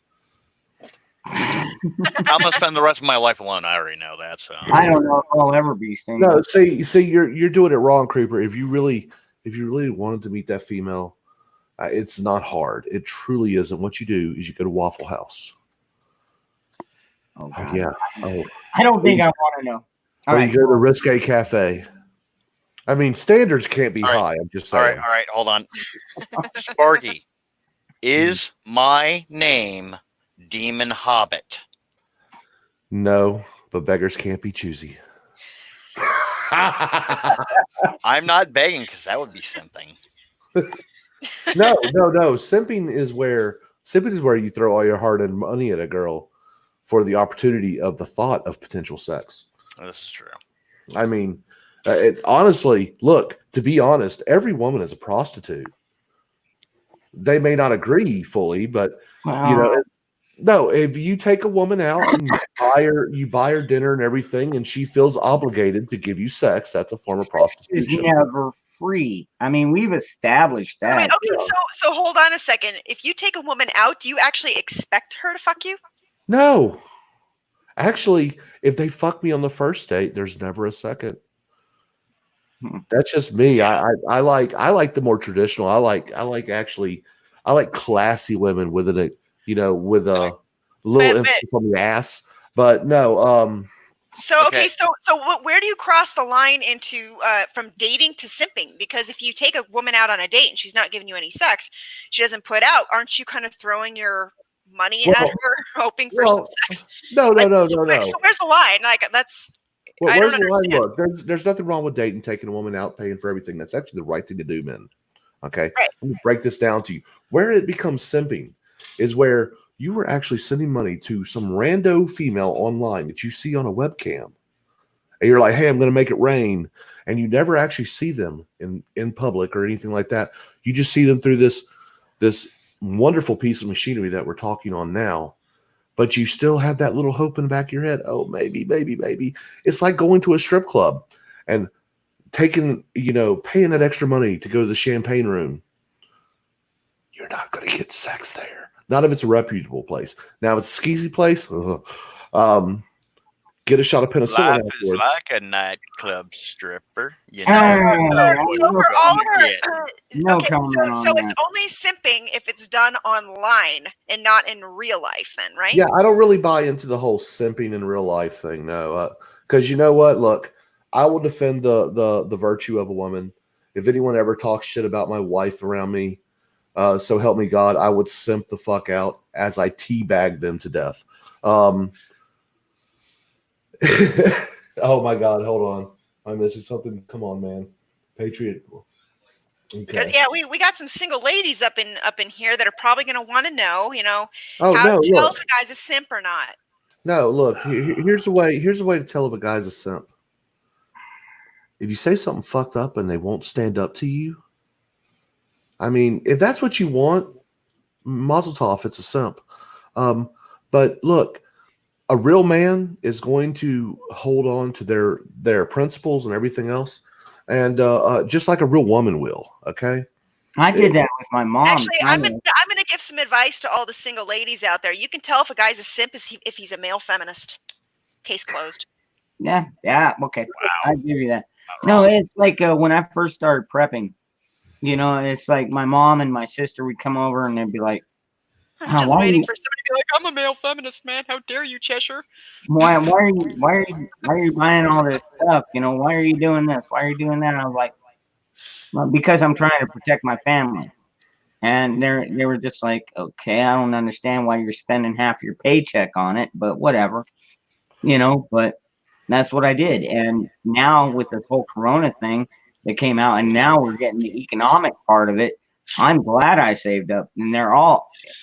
I'm gonna spend the rest of my life alone. I already know that. So I don't know if I'll ever be single. No, see, you're doing it wrong, Creeper. If you really wanted to meet that female, it's not hard. It truly isn't. What you do is you go to Waffle House. Oh, God. Yeah. Oh, I don't think I want to know. Or you go to Risque Cafe. I mean, standards can't be high. I'm just saying. All right, hold on. Sparky, is my name Demon Hobbit? No, but beggars can't be choosy. I'm not begging because that would be simping. No. Simping is where you throw all your hard-earned money at a girl for the opportunity of the thought of potential sex. This is true. I mean, honestly, look, to be honest, every woman is a prostitute. They may not agree fully, but no, if you take a woman out and you buy her dinner and everything, and she feels obligated to give you sex, that's a form of prostitution. It's never free. I mean, we've established that. Wait, okay, so hold on a second. If you take a woman out, do you actually expect her to fuck you? No. Actually, if they fuck me on the first date, there's never a second. That's just me. I like the more traditional. I like classy women with a little emphasis on the ass. But no. So where do you cross the line into from dating to simping? Because if you take a woman out on a date and she's not giving you any sex, she doesn't put out, aren't you kind of throwing your money at her, hoping for some sex? No. So where's the line? Like that's. Well, where's the line? Look, there's nothing wrong with dating, taking a woman out, paying for everything. That's actually the right thing to do, men. Okay, right. Let me break this down to you. Where it becomes simping is where you were actually sending money to some rando female online that you see on a webcam, and you're like, "Hey, I'm going to make it rain," and you never actually see them in public or anything like that. You just see them through this wonderful piece of machinery that we're talking on now. But you still have that little hope in the back of your head. Oh, maybe. It's like going to a strip club and paying that extra money to go to the champagne room. You're not going to get sex there. Not if it's a reputable place. Now, if it's a skeezy place, get a shot of penicillin afterwards. Is like a nightclub stripper. So it's only simping if it's done online and not in real life, then, right? Yeah, I don't really buy into the whole simping in real life thing, no. Because you know what? Look, I will defend the virtue of a woman. If anyone ever talks shit about my wife around me, so help me God, I would simp the fuck out as I teabag them to death. Oh my God, hold on. I'm missing something. Come on, man. Patriot. Because we got some single ladies up in here that are probably going to want to know, how to tell if a guy's a simp or not. No, look, here's the way to tell if a guy's a simp. If you say something fucked up and they won't stand up to you, I mean, if that's what you want, mazel tov, it's a simp. But look, a real man is going to hold on to their principles and everything else, and just like a real woman will. Okay. I did that with my mom. Actually, I'm gonna give some advice to all the single ladies out there. You can tell if a guy's a simp if he's a male feminist. Case closed. Yeah. Okay. Wow. I give you that. No, it's like when I first started prepping. It's like my mom and my sister would come over and they'd be like, I'm just waiting for somebody to be like, I'm a male feminist, man. How dare you, Cheshire? Why are you buying all this stuff? Why are you doing this? Why are you doing that? And I was like, well, because I'm trying to protect my family. And they were just like, okay, I don't understand why you're spending half your paycheck on it, but whatever. But that's what I did. And now with this whole Corona thing that came out, and now we're getting the economic part of it. I'm glad I saved up, and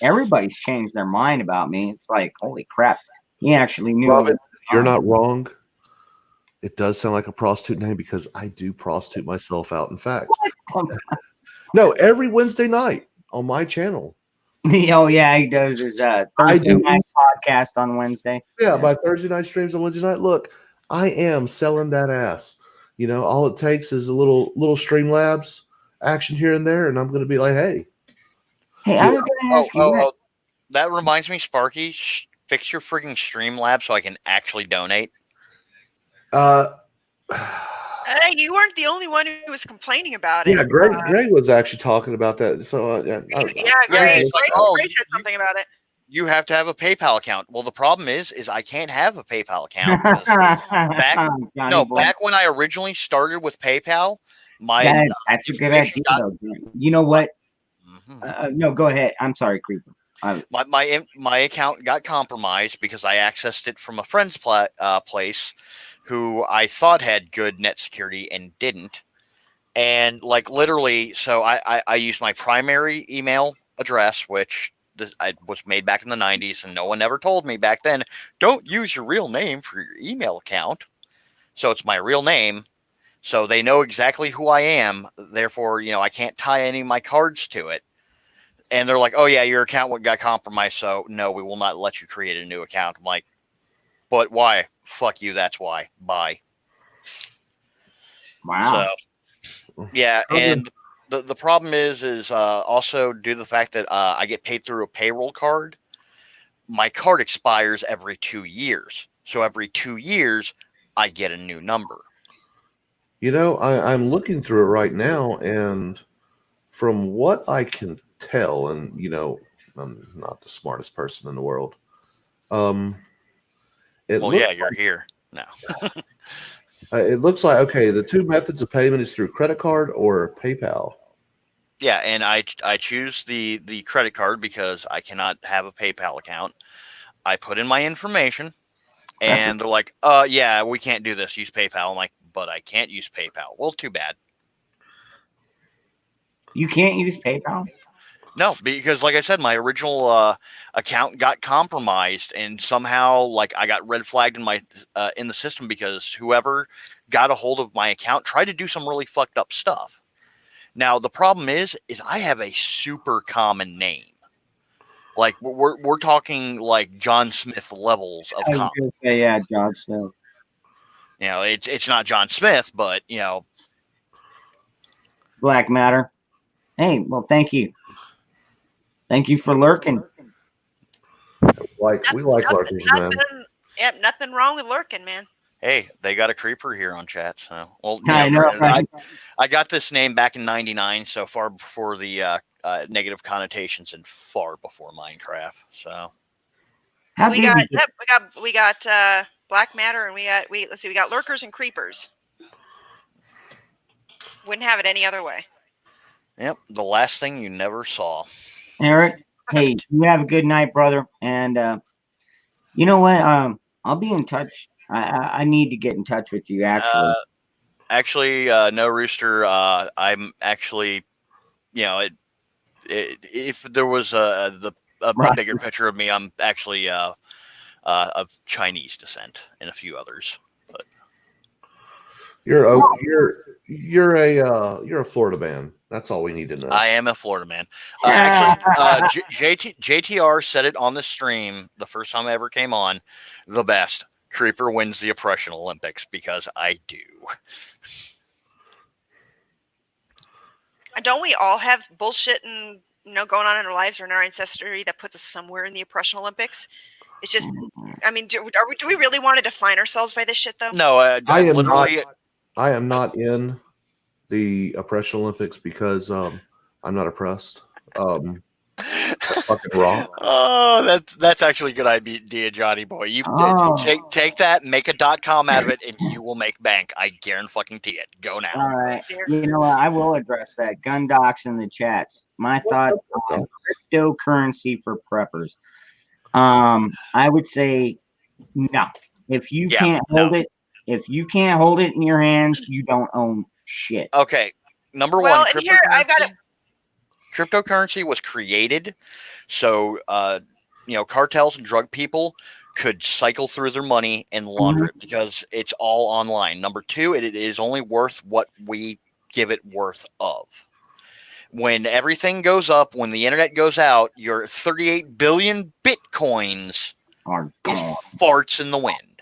everybody's changed their mind about me. It's like, holy crap, he actually knew. Robin, you're not wrong. It does sound like a prostitute name because I do prostitute myself out. In fact, no, every Wednesday night on my channel. Oh yeah, he does his Thursday night podcast on Wednesday. Yeah, my Thursday night streams on Wednesday night. Look, I am selling that ass. All it takes is a little Streamlabs action here and there, and I'm going to be like, hey, I was going to ask you. That reminds me, Sparky, fix your freaking Streamlabs so I can actually donate. Hey, you weren't the only one who was complaining about it. Yeah, Greg was actually talking about that. So Greg said something about it. you have to have a PayPal account. Well, the problem is I can't have a PayPal account. Back when I originally started with PayPal, that's a good idea. You know what? No, go ahead. I'm sorry, Creeper. My account got compromised because I accessed it from a friend's place, who I thought had good net security and didn't. And like literally, so I used my primary email address, which I was made back in the 90s, and no one ever told me back then, don't use your real name for your email account. So it's my real name. So they know exactly who I am. Therefore, I can't tie any of my cards to it. And they're like, oh yeah, your account got compromised. So no, we will not let you create a new account. I'm like, but why? Fuck you. That's why. Bye. Wow. So yeah. And the problem is also due to the fact that I get paid through a payroll card. My card expires every 2 years. So every 2 years, I get a new number. I'm looking through it right now, and from what I can tell, and I'm not the smartest person in the world. Well, yeah, you're here now. It looks like, okay, the two methods of payment is through credit card or PayPal. Yeah, and I choose the credit card because I cannot have a PayPal account. I put in my information, and they're like, yeah, we can't do this. Use PayPal. I'm like, but I can't use PayPal. Well, too bad. You can't use PayPal? No, because like I said, my original account got compromised, and somehow like I got red flagged in my in the system because whoever got a hold of my account tried to do some really fucked up stuff. Now the problem is I have a super common name. Like we're talking like John Smith levels of common. Yeah, John Smith. It's not John Smith, but Black Matter. Hey, well, thank you. Thank you for lurking. We like lurkers, man. Yep, nothing wrong with lurking, man. Hey, they got a creeper here on chat. So, well, I know. Right? I got this name back in '99, so far before the negative connotations and far before Minecraft. So, we got Black Matter, and we got lurkers and creepers. Wouldn't have it any other way. Yep, the last thing you never saw. Eric, hey, you have a good night, brother. And you know what? I'll be in touch. I need to get in touch with you, actually. No, Rooster. I'm actually, if there was a bigger picture of me, I'm actually of Chinese descent and a few others. But you're a Florida man. That's all we need to know. I am a Florida man. Actually, JTR said it on the stream the first time I ever came on. The best. Creeper wins the Oppression Olympics because I do. Don't we all have bullshit and going on in our lives or in our ancestry that puts us somewhere in the Oppression Olympics? It's just, I mean, do we really want to define ourselves by this shit though? No, I am not in the Oppression Olympics because I'm not oppressed. Fucking wrong. Oh, that's actually a good idea, Johnny boy. You take that, make a .com out of it, and you will make bank. I guarantee it. Go now. All right. You know what? I will address that. Gun docs in the chats. My thoughts on cryptocurrency for preppers. I would say no. If you can't hold it, if you can't hold it in your hands, you don't own shit. Okay. Number one. And here I've got it. Cryptocurrency was created so cartels and drug people could cycle through their money and launder it because it's all online. Number two, it is only worth what we give it worth of. When everything goes up, when the internet goes out, your 38 billion bitcoins are gone. Farts in the wind.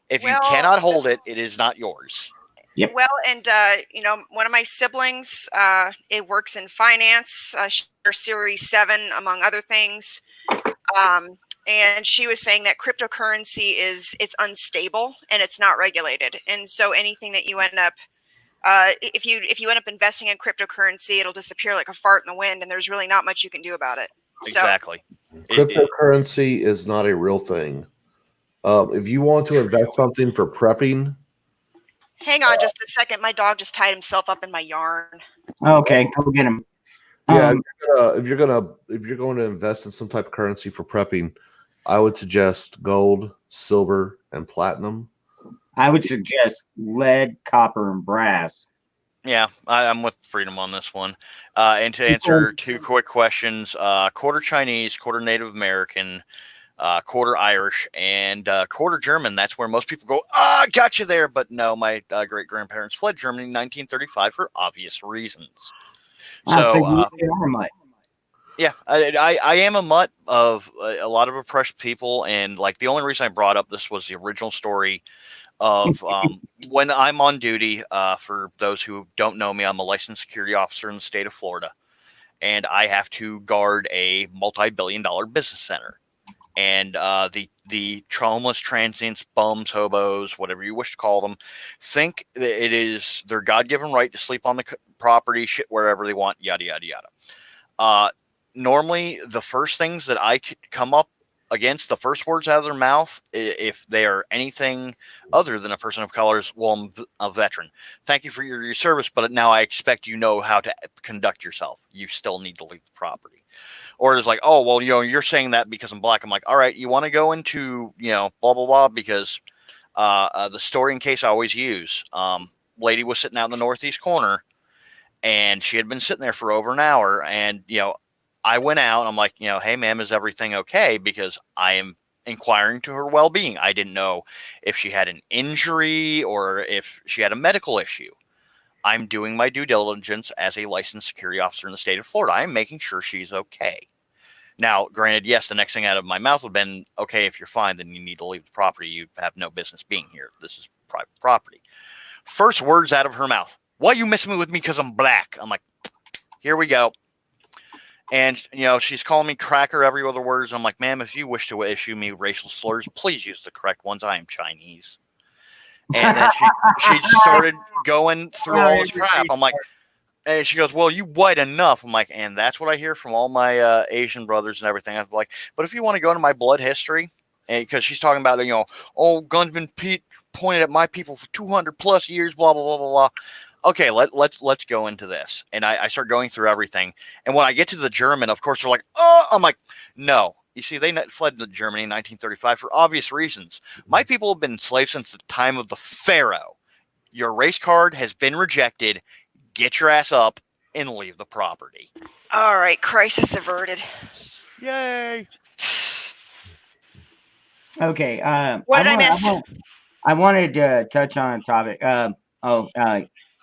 If you cannot hold it, it is not yours. Yep. Well, and one of my siblings, it works in finance, Series 7, among other things. And she was saying that cryptocurrency it's unstable and it's not regulated. And so anything that you end up, if you end up investing in cryptocurrency, it'll disappear like a fart in the wind, and there's really not much you can do about it. Exactly. Cryptocurrency is not a real thing. If you want to invest something for prepping, Hang on just a second. My dog just tied himself up in my yarn. Okay, go get him. yeah, if you're going to invest in some type of currency for prepping, I would suggest gold, silver, and platinum. I would suggest lead, copper, and brass. Yeah, I'm with Freedom on this one. And to answer two quick questions, quarter Chinese, quarter Native American, quarter Irish, and quarter German. That's where most people go, got you there. But no, my great-grandparents fled Germany in 1935 for obvious reasons. So you are a mutt. Yeah, I am a mutt of a lot of oppressed people. And like the only reason I brought up this was the original story of when I'm on duty. For those who don't know me, I'm a licensed security officer in the state of Florida, and I have to guard a multi-billion-dollar business center. And the homeless transients, bums, hobos, whatever you wish to call them, think that it is their God-given right to sleep on the property, shit wherever they want, yada yada yada. Normally, the first things that I could come up against, the first words out of their mouth, if they are anything other than a person of color, is, well, I'm a veteran. Thank you for your service, but now I expect you know how to conduct yourself. You still need to leave the property. Or it's like, oh, well, you're saying that because I'm black. I'm like, all right, you want to go into, blah, blah, blah, because the story and case I always use, lady was sitting out in the northeast corner, and she had been sitting there for over an hour, and, I went out and I'm like, hey, ma'am, is everything okay? Because I am inquiring to her well-being. I didn't know if she had an injury or if she had a medical issue. I'm doing my due diligence as a licensed security officer in the state of Florida. I'm making sure she's okay. Now, granted, yes, the next thing out of my mouth would have been, okay, if you're fine, then you need to leave the property. You have no business being here. This is private property. First words out of her mouth, why are you messing with me because I'm black? I'm like, here we go. And, she's calling me cracker every other word. I'm like, ma'am, if you wish to issue me racial slurs, please use the correct ones. I am Chinese. And then she started going through all this crap. I'm like, and she goes, well, you white enough. I'm like, and that's what I hear from all my Asian brothers and everything. I'm like, but if you want to go into my blood history, because she's talking about, guns been pointed at my people for 200 plus years, blah, blah, blah, blah, blah. Okay, let's go into this. And I start going through everything. And when I get to the German, of course, they're like, oh, I'm like, no. You see, they fled to Germany in 1935 for obvious reasons. My people have been enslaved since the time of the Pharaoh. Your race card has been rejected. Get your ass up and leave the property. All right, crisis averted. Yay. Okay. What did I miss? I wanted to touch on a topic.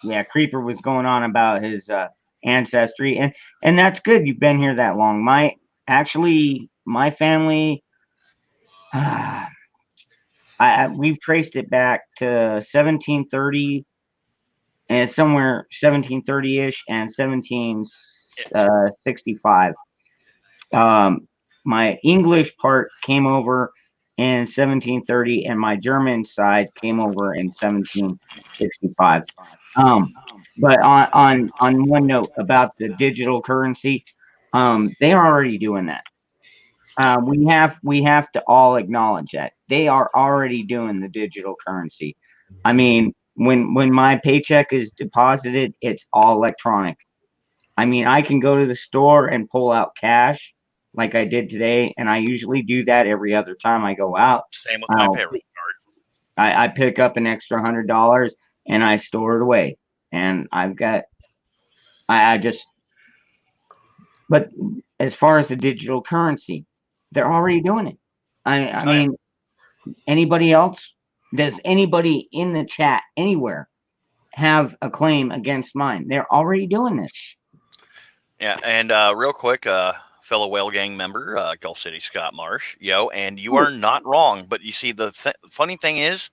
Yeah, Creeper was going on about his ancestry, and that's good. You've been here that long. My family, we've traced it back to 1730, and somewhere 1730-ish and 1765. My English part came over in 1730, and my German side came over in 1765. But on one note about the digital currency, they are already doing that. We have to all acknowledge that they are already doing the digital currency. I mean, when my paycheck is deposited, it's all electronic. I mean, I can go to the store and pull out cash like I did today, and I usually do that every other time I go out. Same with my payroll card. I pick up an extra $100 and I store it away. And but as far as the digital currency, they're already doing it. I mean, anybody else? Does anybody in the chat anywhere have a claim against mine? They're already doing this. Yeah, and real quick, fellow Whale Gang member, Gulf City Scott Marsh, and you are not wrong. But you see, the funny thing is,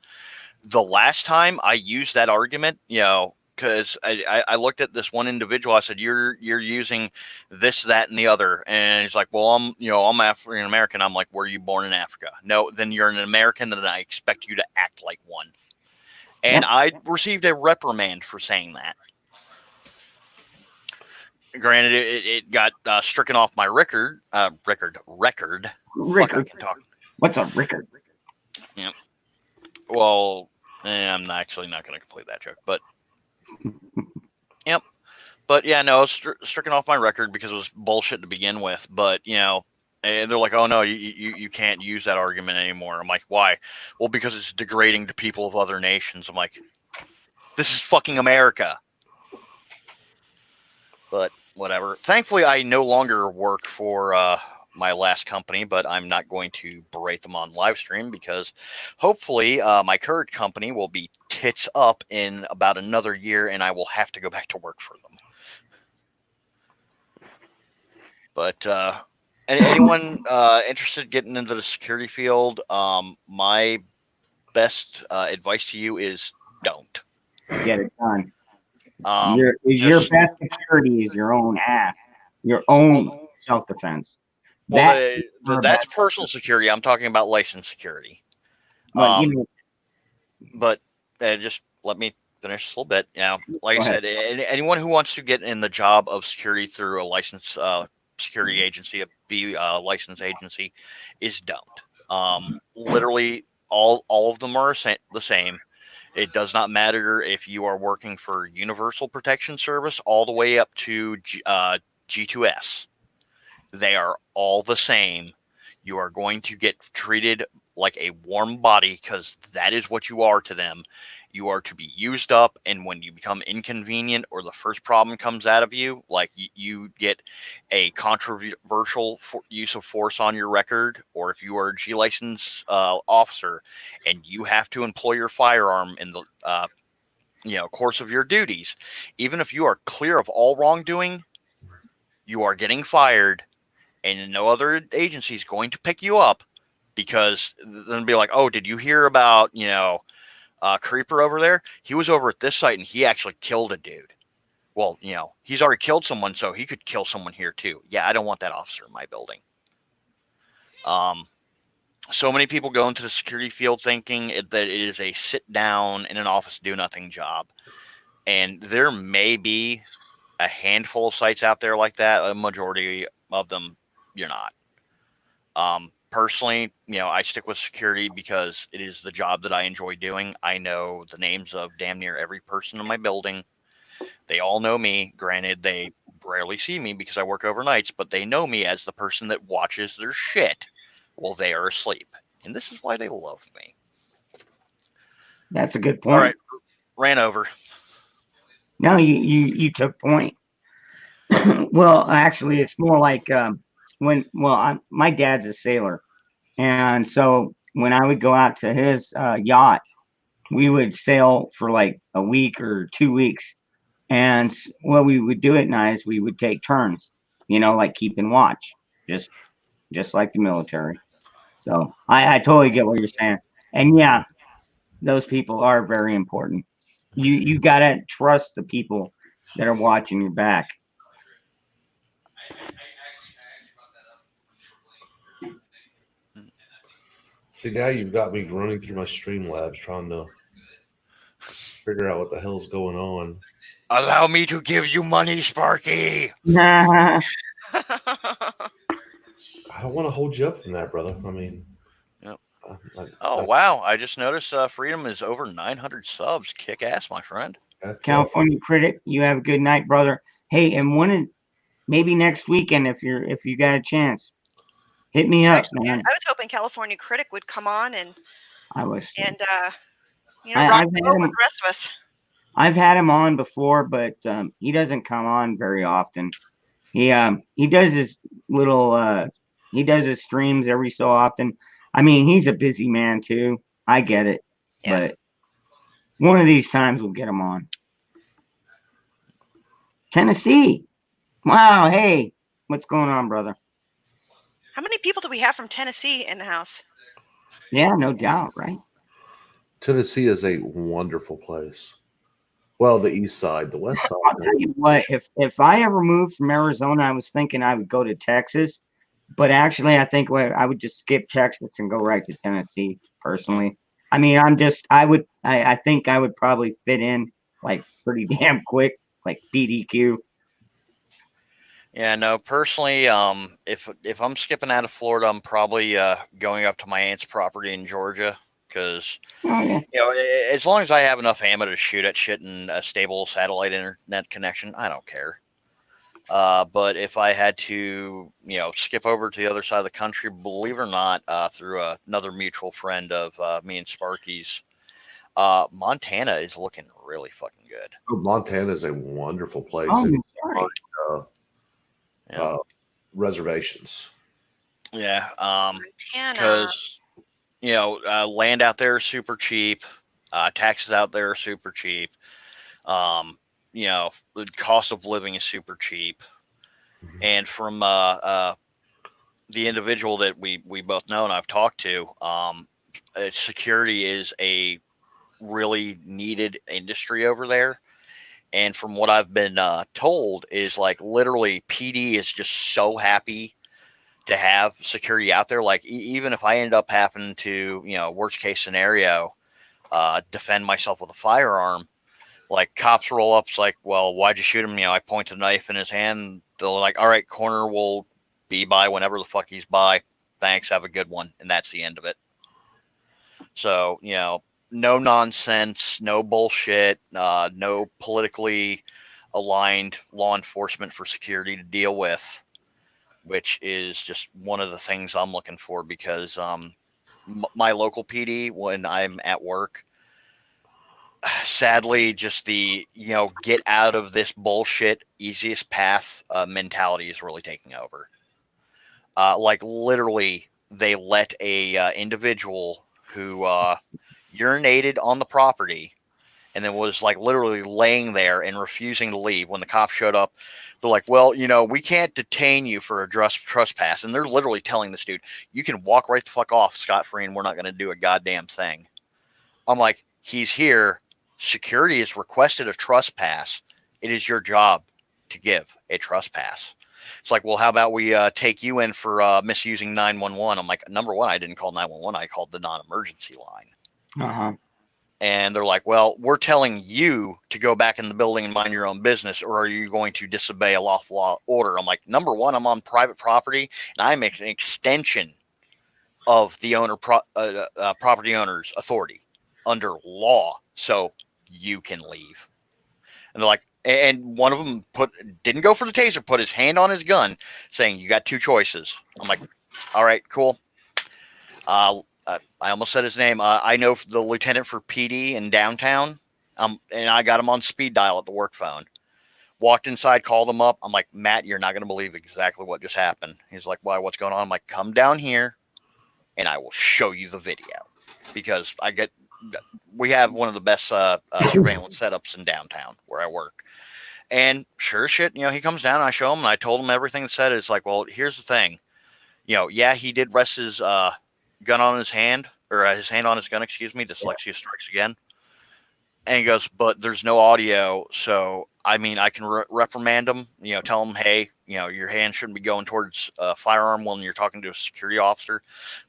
the last time I used that argument, because I looked at this one individual, I said, you're using this, that, and the other. And he's like, well, I'm African American. I'm like, were you born in Africa? No, then you're an American, then I expect you to act like one. And I received a reprimand for saying that. Granted, it got stricken off my record. Record. Fuck, I can talk. What's a record? Yeah. Well, I'm actually not going to complete that joke, but yep. But yeah, no, it's stricken off my record because it was bullshit to begin with. But and they're like, "Oh no, you can't use that argument anymore." I'm like, "Why?" Well, because it's degrading to people of other nations. I'm like, "This is fucking America." But whatever. Thankfully, I no longer work for my last company, but I'm not going to berate them on live stream because hopefully my current company will be tits up in about another year, and I will have to go back to work for them. But anyone interested in getting into the security field, my best advice to you is don't. Get it done. Your best security is your own ass, your own self-defense. Well, that's personal security. I'm talking about licensed security. But just let me finish a little bit. Like I said, anyone who wants to get in the job of security through a licensed security agency, a licensed agency, is don't. Literally, all of them are the same. It does not matter if you are working for Universal Protection Service all the way up to G2S. They are all the same. You are going to get treated like a warm body because that is what you are to them. You are to be used up, and when you become inconvenient or the first problem comes out of you, like you get a controversial use of force on your record, or if you are a G license officer and you have to employ your firearm in the course of your duties, even if you are clear of all wrongdoing, you are getting fired, and no other agency is going to pick you up because then be like, oh, did you hear about Creeper over there? He was over at this site and he actually killed a dude. Well, he's already killed someone, so he could kill someone here too. Yeah, I don't want that officer in my building. So many people go into the security field thinking that it is a sit down in an office, do nothing job. And there may be a handful of sites out there like that. A majority of them, you're not. Personally, I stick with security because it is the job that I enjoy doing. I know the names of damn near every person in my building. They all know me. Granted, they rarely see me because I work overnights, but they know me as the person that watches their shit while they are asleep. And this is why they love me. That's a good point. All right. Ran over. No, you took point. Well, actually, it's more like my dad's a sailor. And so when I would go out to his yacht, we would sail for like a week or 2 weeks. And what we would do at night is we would take turns, like keeping watch, just like the military. So I totally get what you're saying. And yeah, those people are very important. You got to trust the people that are watching your back. See, now you've got me running through my Streamlabs trying to figure out what the hell's going on. Allow me to give you money, Sparky. I don't want to hold you up from that, brother. I mean, yep. Wow. I just noticed Freedom is over 900 subs. Kick ass, my friend. California Critic, you have a good night, brother. Hey, and maybe next weekend if you got a chance, hit me up, actually, man. I was hoping California Critic would come on and rock the boat with the rest of us. I've had him on before, but he doesn't come on very often. He does his little he does his streams every so often. I mean, he's a busy man too. I get it, but one of these times we'll get him on. Tennessee. Wow. Hey, what's going on, brother? How many people do we have from Tennessee in the house? Yeah, no doubt, right? Tennessee is a wonderful place. Well, the east side, the west side. I'll tell you what, if I ever moved from Arizona, I was thinking I would go to Texas, but actually I think I would just skip Texas and go right to Tennessee personally. I mean, I think I would probably fit in like pretty damn quick, like PDQ. Yeah, no, personally, if I'm skipping out of Florida, I'm probably going up to my aunt's property in Georgia because yeah. as long as I have enough ammo to shoot at shit and a stable satellite internet connection, I don't care. But if I had to, skip over to the other side of the country, believe it or not, through another mutual friend of me and Sparky's, Montana is looking really fucking good. Oh, Montana is a wonderful place. Oh, sorry. Reservations. Yeah, Montana. because land out there is super cheap. Taxes out there are super cheap. The cost of living is super cheap. And from the individual that we both know and I've talked to, security is a really needed industry over there. And from what I've been told is like literally PD is just so happy to have security out there. Like even if I end up having to, worst case scenario, defend myself with a firearm, like cops roll up, it's like, well, why'd you shoot him? I point the knife in his hand. They're like, all right, coroner will be by whenever the fuck he's by. Thanks, have a good one. And that's the end of it. So, no nonsense, no bullshit, no politically aligned law enforcement for security to deal with, which is just one of the things I'm looking for because my local PD, when I'm at work, sadly, just the, get out of this bullshit, easiest path mentality is really taking over. Like literally, they let a individual who urinated on the property and then was like literally laying there and refusing to leave. When the cops showed up, they're like, well, we can't detain you for a trespass. And they're literally telling this dude, you can walk right the fuck off scot-free and we're not going to do a goddamn thing. I'm like, he's here. Security has requested a trespass. It is your job to give a trespass. It's like, well, how about we take you in for misusing 911? I'm like, number one, I didn't call 911. I called the non-emergency line. Uh-huh. And they're like, well, we're telling you to go back in the building and mind your own business, or are you going to disobey a lawful law order? I'm like, number one, I'm on private property, and I'm an extension of the property owner's authority under law, so you can leave. And they're like, and one of them didn't go for the taser, put his hand on his gun, saying, you got two choices. I'm like, all right, cool. I almost said his name. I know the lieutenant for PD in downtown, and I got him on speed dial at the work phone. Walked inside, called him up. I'm like, Matt, you're not going to believe exactly what just happened. He's like, why? What's going on? I'm like, come down here, and I will show you the video because we have one of the best surveillance setups in downtown where I work. And sure as shit, he comes down and I show him and I told him everything that said. It's like, well, here's the thing. Yeah, he did rest his gun on his hand, or his hand on his gun, excuse me. Dyslexia strikes again. And he goes, but there's no audio. So, I mean, I can reprimand him, tell him, hey, your hand shouldn't be going towards a firearm when you're talking to a security officer.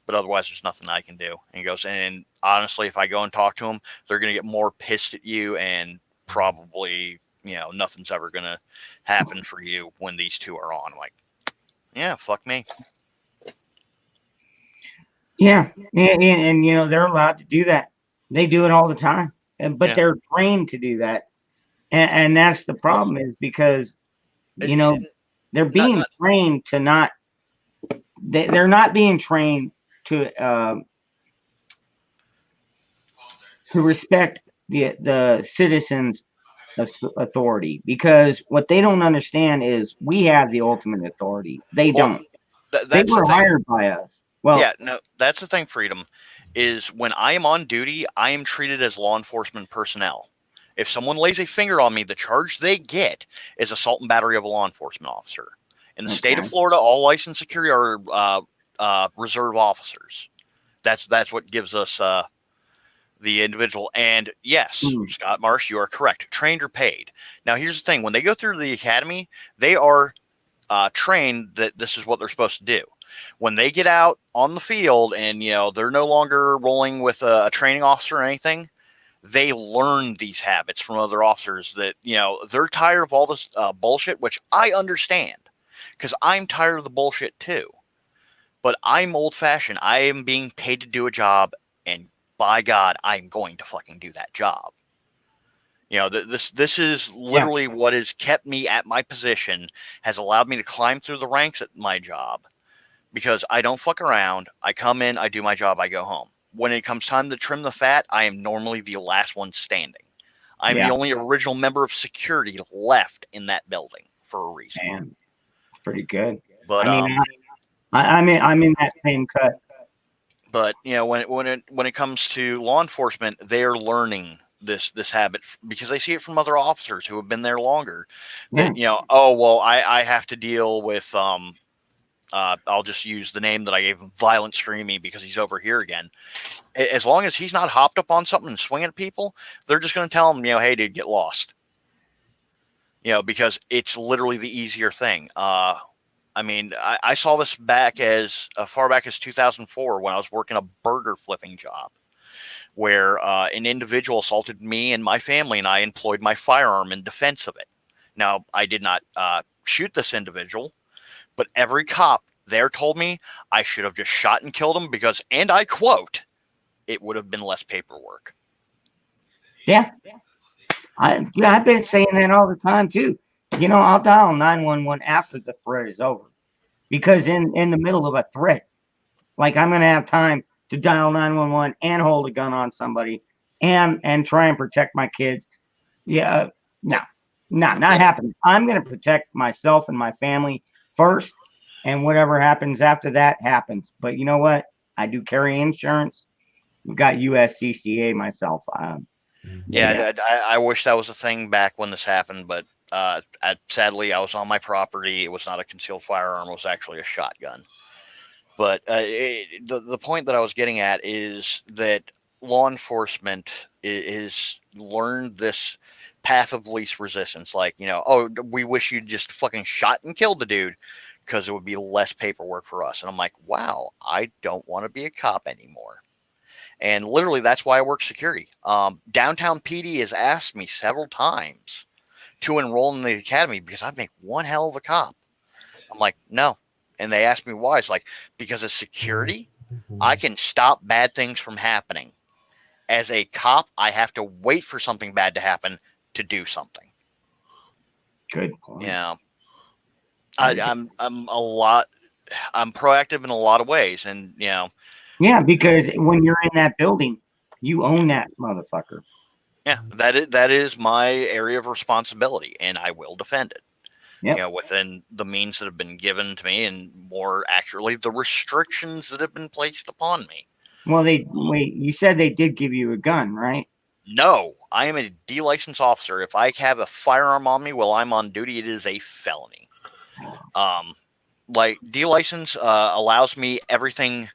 But otherwise, there's nothing I can do. And he goes, and honestly, if I go and talk to them, they're going to get more pissed at you and probably, nothing's ever going to happen for you when these two are on. I'm like, yeah, fuck me. Yeah. And they're allowed to do that. They do it all the time. But they're trained to do that. And that's the problem is because, they're being trained to not, they're not being trained to respect the citizens' authority, because what they don't understand is we have the ultimate authority. They don't. They were hired by us. Well, yeah, no, that's the thing, Freedom, is when I am on duty, I am treated as law enforcement personnel. If someone lays a finger on me, the charge they get is assault and battery of a law enforcement officer. In the state of Florida, all licensed security are reserve officers. That's what gives us the individual. And yes, Scott Marsh, you are correct. Trained or paid. Now, here's the thing. When they go through the academy, they are trained that this is what they're supposed to do. When they get out on the field and, they're no longer rolling with a training officer or anything, they learn these habits from other officers that, they're tired of all this bullshit, which I understand. because I'm tired of the bullshit too. But I'm old fashioned. I am being paid to do a job, and by God, I'm going to fucking do that job. You know, this is literally what has kept me at my position, has allowed me to climb through the ranks at my job, because I don't fuck around. I come in, I do my job, I go home. When it comes time to trim the fat, I am normally the last one standing. I'm the only original member of security left in that building for a reason. Man, it's pretty good. But I mean, I'm in that same cut. But you know, when it comes to law enforcement, they're learning this habit because they see it from other officers who have been there longer. That you know, oh well, I have to deal with I'll just use the name that I gave him, Violent Streamy, because he's over here again. As long as he's not hopped up on something and swinging at people, they're just going to tell him, you know, hey, dude, get lost. You know, because it's literally the easier thing. I mean, I saw this back as far back as 2004 when I was working a burger flipping job, where an individual assaulted me and my family, and I employed my firearm in defense of it. Now, I did not shoot this individual, but every cop there told me I should have just shot and killed him because, and I quote, it would have been less paperwork. Yeah. I've been saying that all the time too. You know, I'll dial 911 after the threat is over, because in the middle of a threat, like I'm going to have time to dial 911 and hold a gun on somebody and try and protect my kids. Yeah. No, not happening. I'm going to protect myself and my family first, and whatever happens after that happens. But you know what? I do carry insurance. We've got USCCA myself. I wish that was a thing back when this happened, but sadly, I was on my property. It was not a concealed firearm. It was actually a shotgun. But the point that I was getting at is that law enforcement is learned this path of least resistance. Like, you know, oh, we wish you'd just fucking shot and killed the dude because it would be less paperwork for us. And I'm like, wow, I don't want to be a cop anymore. And literally, that's why I work security. Downtown PD has asked me several times to enroll in the academy because I make one hell of a cop. I'm like, no. And they asked me why. It's like, because of security, I can stop bad things from happening. As a cop, I have to wait for something bad to happen to do something. Good point. Yeah. I'm proactive in a lot of ways, and you know. Yeah, because when you're in that building, you own that motherfucker. Yeah, that is my area of responsibility, and I will defend it. Yep. You know, within the means that have been given to me, and more accurately, the restrictions that have been placed upon me. Well, you said they did give you a gun, right? No, I am a D-licensed officer. If I have a firearm on me while I'm on duty, it is a felony. Like D-license allows me everything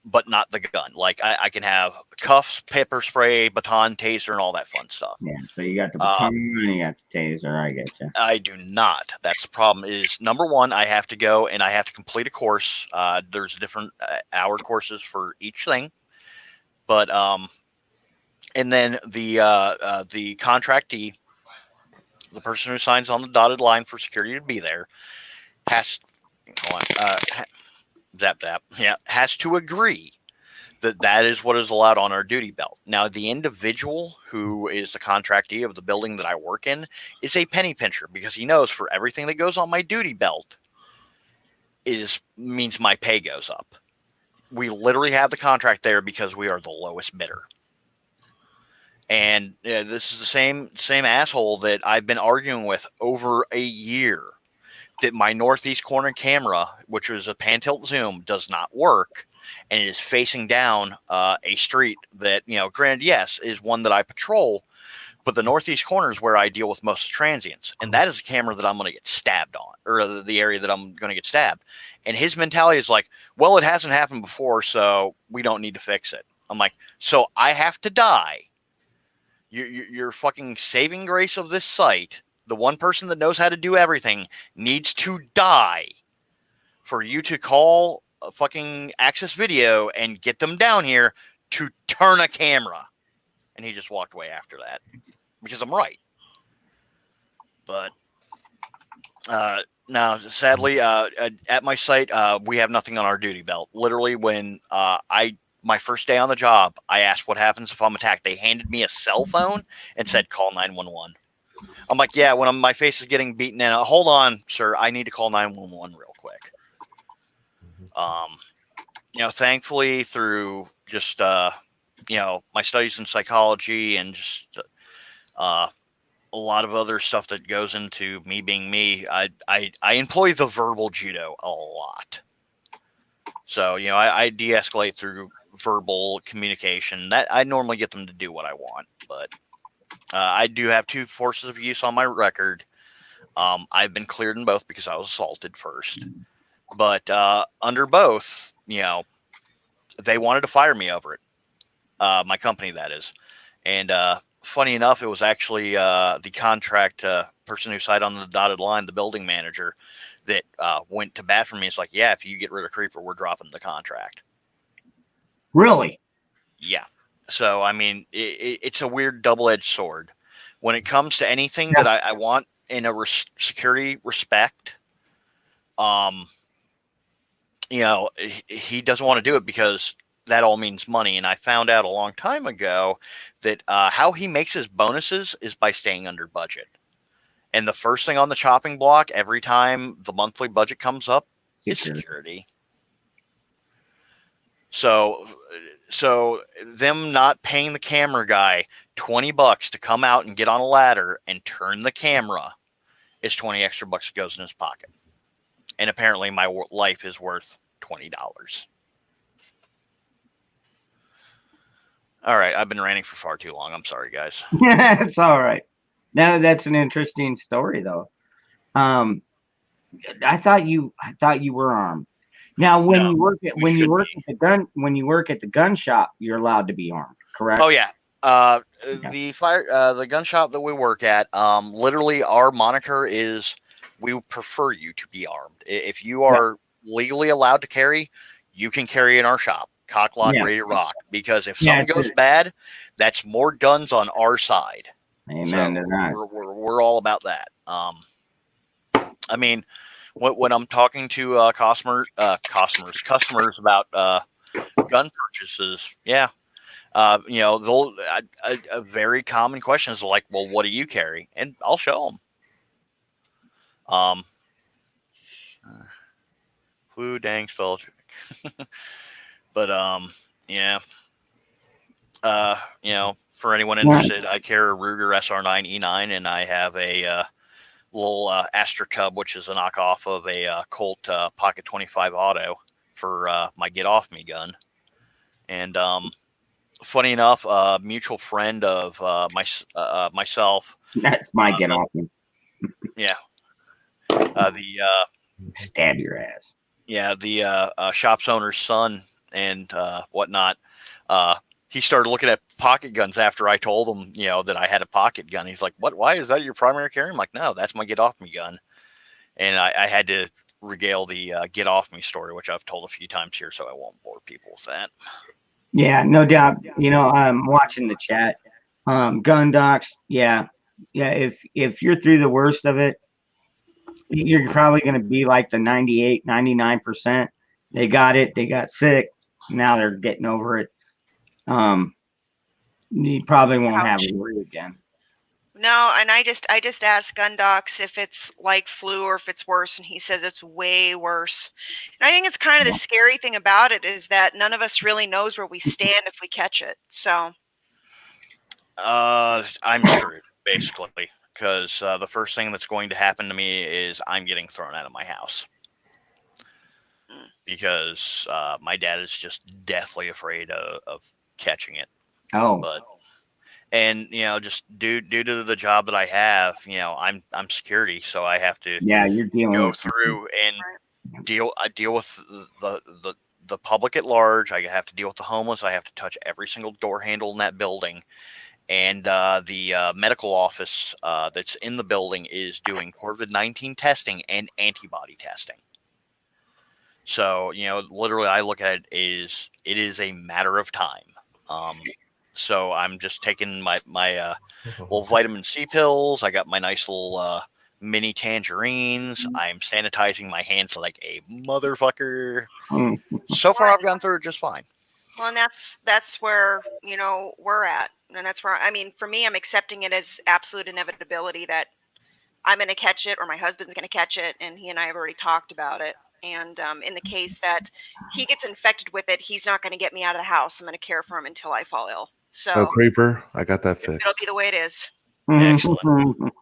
but not the gun. Like I can have cuffs, pepper spray, baton, taser, and all that fun stuff. Yeah, so you got the baton and you got the taser. I get you. I do not. That's the problem. Is number one, I have to go and I have to complete a course. There's different hour courses for each thing, but and then the contractee, the person who signs on the dotted line for security to be there, has has to agree that is what is allowed on our duty belt. Now, the individual who is the contractee of the building that I work in is a penny pincher, because he knows for everything that goes on my duty belt means my pay goes up. We literally have the contract there because we are the lowest bidder. And this is the same asshole that I've been arguing with over a year, that my northeast corner camera, which was a pan tilt zoom, does not work, and it is facing down a street that, you know, granted, yes, is one that I patrol, but the northeast corner is where I deal with most transients, and that is a camera that I'm going to get stabbed on, or the area that I'm going to get stabbed. And his mentality is like, well, it hasn't happened before, so we don't need to fix it. I'm like, so I have to die. Your fucking saving grace of this site, the one person that knows how to do everything, needs to die for you to call a fucking Access Video and get them down here to turn a camera. And he just walked away after that because I'm right. But No, sadly, at my site, we have nothing on our duty belt. Literally, when my first day on the job, I asked what happens if I'm attacked. They handed me a cell phone and said, call 911. I'm like, yeah, when my face is getting beaten in, hold on, sir, I need to call 911 real quick. Thankfully through just, my studies in psychology and just a lot of other stuff that goes into me being me, I employ the verbal judo a lot. So, I de-escalate through verbal communication. That I normally get them to do what I want, but I do have 2 forces of use on my record. I've been cleared in both because I was assaulted first, but under both, they wanted to fire me over it. My company, that is. And funny enough, it was actually the contract person who signed on the dotted line, the building manager, that went to bat for me. It's like, yeah, if you get rid of Creeper, we're dropping the contract. Really? Yeah. So, I mean, it's a weird double-edged sword. When it comes to anything that I want in a security respect, he doesn't want to do it because that all means money. And I found out a long time ago that how he makes his bonuses is by staying under budget. And the first thing on the chopping block every time the monthly budget comes up is security. So them not paying the camera guy $20 to come out and get on a ladder and turn the camera is 20 extra bucks that goes in his pocket. And apparently my life is worth $20. All right, I've been ranting for far too long. I'm sorry, guys. It's all right. Now that's an interesting story, though. I thought you were armed. Now, when you work at the gun shop, you're allowed to be armed, correct? Oh yeah. The gun shop that we work at, literally our moniker is, we prefer you to be armed. If you are legally allowed to carry, you can carry in our shop. Cock, lock, ready to rock. Because if something goes bad, that's more guns on our side. Amen to that. We're all about that. I mean, when I'm talking to customers about gun purchases, they'll a very common question is like, well, what do you carry? And I'll show them. Flu, dang, spell. But for anyone interested, I carry a Ruger SR9 E9, and I have a little Astra Cub, which is a knockoff of a Colt Pocket 25 Auto for my Get Off Me gun. And funny enough, a mutual friend of myself. That's my Get Off Me. Yeah. Stab your ass. Yeah, the shop's owner's son and whatnot. He started looking at pocket guns after I told him, that I had a pocket gun. He's like, "What? Why is that your primary carry?" I'm like, "No, that's my Get Off Me gun." And I had to regale the Get Off Me story, which I've told a few times here, so I won't bore people with that. Yeah, no doubt. I'm watching the chat. Gun docs. Yeah. If you're through the worst of it, you're probably going to be like the 98, 99%. They got it. They got sick. Now they're getting over it. You probably won't have to worry again. No, and I just asked gun docs if it's like flu or if it's worse, and he says it's way worse. And I think it's kind of the scary thing about it is that none of us really knows where we stand if we catch it. So I'm screwed, basically, because the first thing that's going to happen to me is I'm getting thrown out of my house. Because my dad is just deathly afraid of catching it. Just due to the job that I have, I'm security, so I have to you're dealing go through and I deal with the public at large. I have to deal with the homeless. I have to touch every single door handle in that building, and the medical office that's in the building is doing COVID-19 testing and antibody testing. So, literally I look at it is a matter of time. So I'm just taking my little vitamin C pills. I got my nice little mini tangerines. I'm sanitizing my hands like a motherfucker. So far, I've gone through it just fine. Well, and that's where, you know, we're at. And that's where, I mean, for me, I'm accepting it as absolute inevitability that I'm going to catch it or my husband's going to catch it. And he and I have already talked about it. And in the case that he gets infected with it, he's not going to get me out of the house. I'm going to care for him until I fall ill. So, oh, creeper, I got that fixed. It'll be the way it is. Excellent.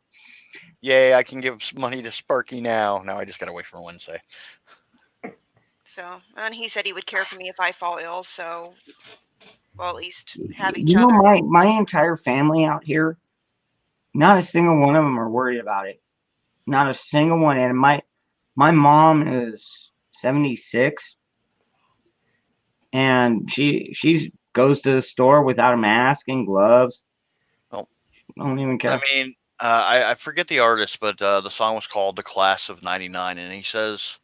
Yay, I can give money to Sparky now. Now I just got to wait for Wednesday. So, and he said he would care for me if I fall ill. So, we'll at least have each other. My entire family out here, not a single one of them are worried about it. Not a single one. And my mom is 76, and she goes to the store without a mask and gloves. Oh, I don't even care. I mean, I forget the artist, but the song was called "The Class of '99," and he says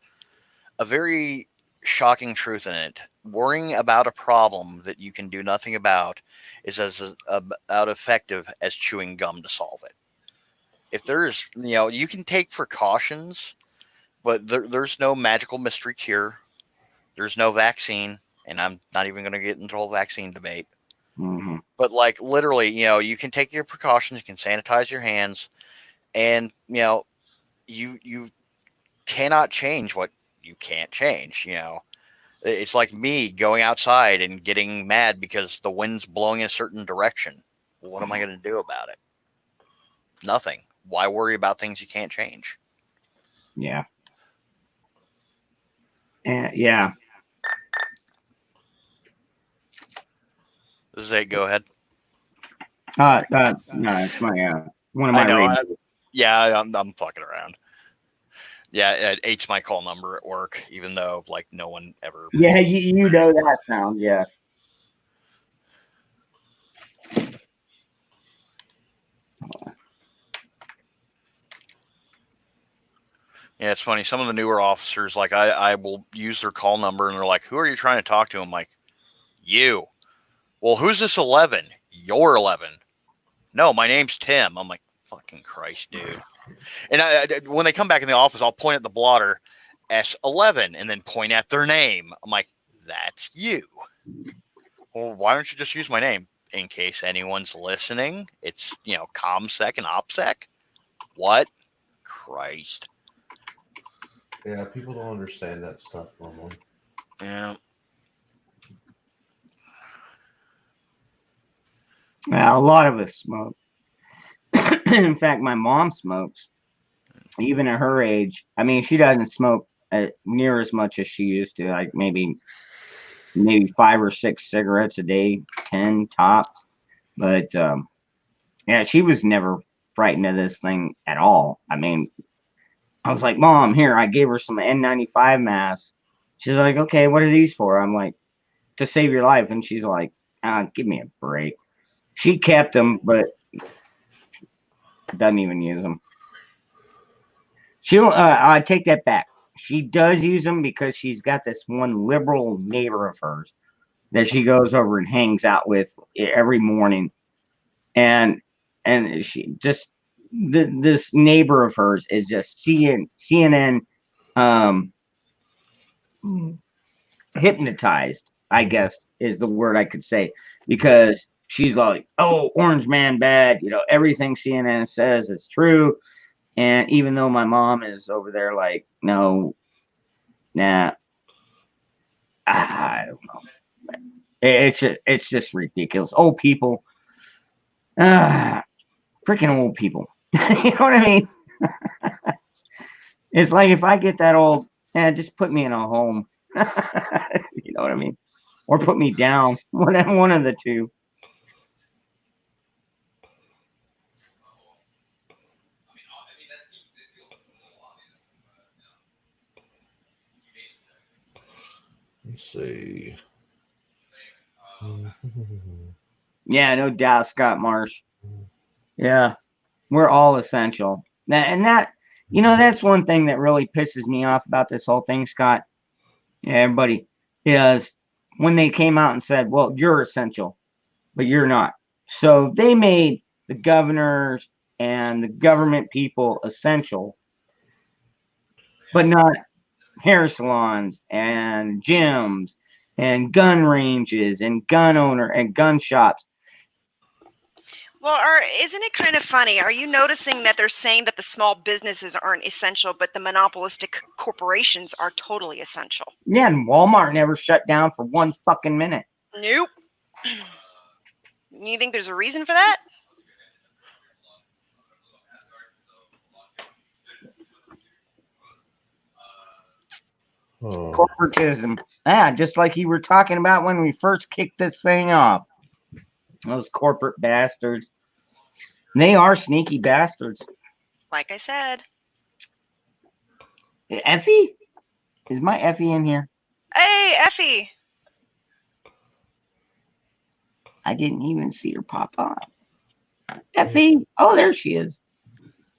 a very shocking truth in it. Worrying about a problem that you can do nothing about is as about effective as chewing gum to solve it. If there's, you know, you can take precautions, but there's no magical mystery cure. There's no vaccine, and I'm not even going to get into the whole vaccine debate. Mm-hmm. But like literally, you know, you can take your precautions, you can sanitize your hands, and you know, you cannot change what you can't change. You know, it's like me going outside and getting mad because the wind's blowing in a certain direction. What am I going to do about it? Nothing. Why worry about things you can't change? Yeah. Yeah. This is it. Go ahead. No, it's my one of my. I know. Yeah, I'm fucking around. Yeah, eight's my call number at work, even though like no one ever. Yeah, you know that sound. Yeah. Yeah, it's funny. Some of the newer officers, like I will use their call number, and they're like, "Who are you trying to talk to?" I'm like, "You." Well, who's this 11? You're 11. No, my name's Tim. I'm like, fucking Christ, dude. And when they come back in the office, I'll point at the blotter, S11, and then point at their name. I'm like, that's you. Well, why don't you just use my name? In case anyone's listening, it's, you know, ComSec and OPSEC. What? Christ. Yeah, people don't understand that stuff normally. Yeah. Well, a lot of us smoke. In fact, my mom smokes, even at her age. I mean, she doesn't smoke near as much as she used to. Like maybe 5 or 6 cigarettes a day, 10 tops. But yeah, she was never frightened of this thing at all. I mean, I was like, Mom, here, I gave her some N95 masks. She's like, okay, what are these for? I'm like, to save your life. And she's like, give me a break. She kept them, but doesn't even use them. I take that back. She does use them because she's got this one liberal neighbor of hers that she goes over and hangs out with every morning. And she just, this neighbor of hers is just CNN hypnotized, I guess is the word I could say, because she's like, oh, Orange Man bad. You know, everything CNN says is true. And even though my mom is over there like, no, nah, I don't know. It's just ridiculous. Old people. Freaking old people. You know what I mean? It's like if I get that old, just put me in a home. You know what I mean? Or put me down. One of the two. Let's see. Yeah, no doubt, Scott Marsh. Yeah, we're all essential. And that, you know, that's one thing that really pisses me off about this whole thing, Scott. Yeah, everybody, is when they came out and said, well, you're essential, but you're not. So they made the governors and the government people essential, but not hair salons and gyms and gun ranges and gun owner and gun shops. Well, isn't it kind of funny? Are you noticing that they're saying that the small businesses aren't essential, but the monopolistic corporations are totally essential? Yeah, and Walmart never shut down for 1 fucking minute. Nope. You think there's a reason for that? Corporatism. Just like you were talking about when we first kicked this thing off. Those corporate bastards. They are sneaky bastards. Like I said. Effie? Is my Effie in here? Hey, Effie. I didn't even see her pop on. Effie? Oh, there she is.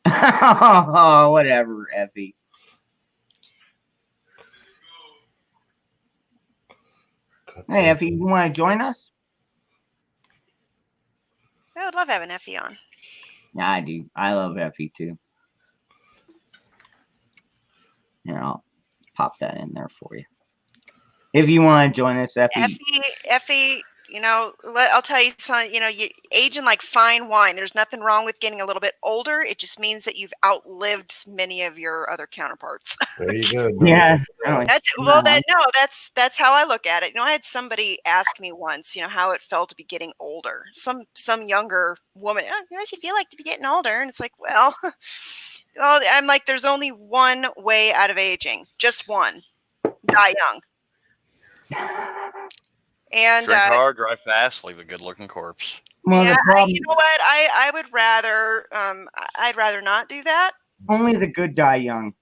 Oh, whatever, Effie. Hey, Effie, you want to join us? I would love having Effie on. Yeah, I do. I love Effie too. Here, I'll pop that in there for you. If you want to join us, Effie. Effie, you know, I'll tell you something, you know, you aging like fine wine. There's nothing wrong with getting a little bit older. It just means that you've outlived many of your other counterparts. There you go. Yeah. That's how I look at it. You know, I had somebody ask me once, you know, how it felt to be getting older. Some younger woman, how does it feel like to be getting older? And it's like, well, I'm like, there's only one way out of aging, just one: die young. And drink hard, drive fast, leave a good-looking corpse. Well, yeah, you know what? I would rather I'd rather not do that. Only the good die young.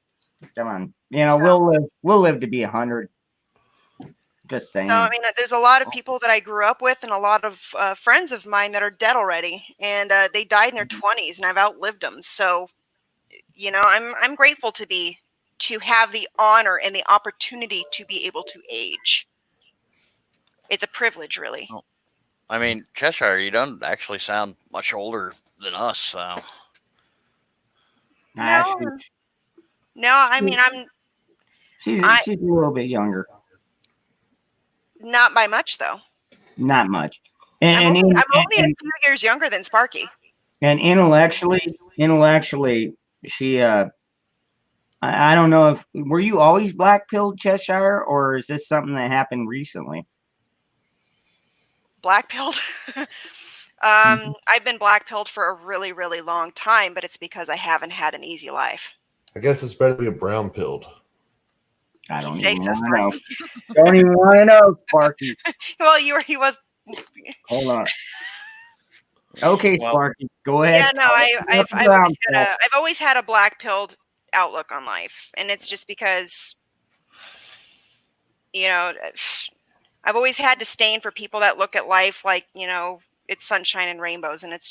Come on, you know, we'll live to be 100. Just saying. So I mean, there's a lot of people that I grew up with, and a lot of friends of mine that are dead already, and they died in their 20s, and I've outlived them. So, you know, I'm grateful to have the honor and the opportunity to be able to age. It's a privilege, really. Oh. I mean, Cheshire, you don't actually sound much older than us, so. No, I mean, she's a little bit younger. Not by much, though. Not much. I'm only a few years younger than Sparky. And intellectually, she I don't know if were you always black-pilled, Cheshire, or is this something that happened recently? Black-pilled? I've been black-pilled for a really, really long time, but it's because I haven't had an easy life. I guess it's better to be a brown-pilled. I don't even want to know. Don't even want to know, Sparky. Well, he was. Hold on. Okay, well, Sparky, go ahead. Yeah, no, I've always had a black-pilled outlook on life, and it's just because, you know, I've always had disdain for people that look at life like, you know, it's sunshine and rainbows, and it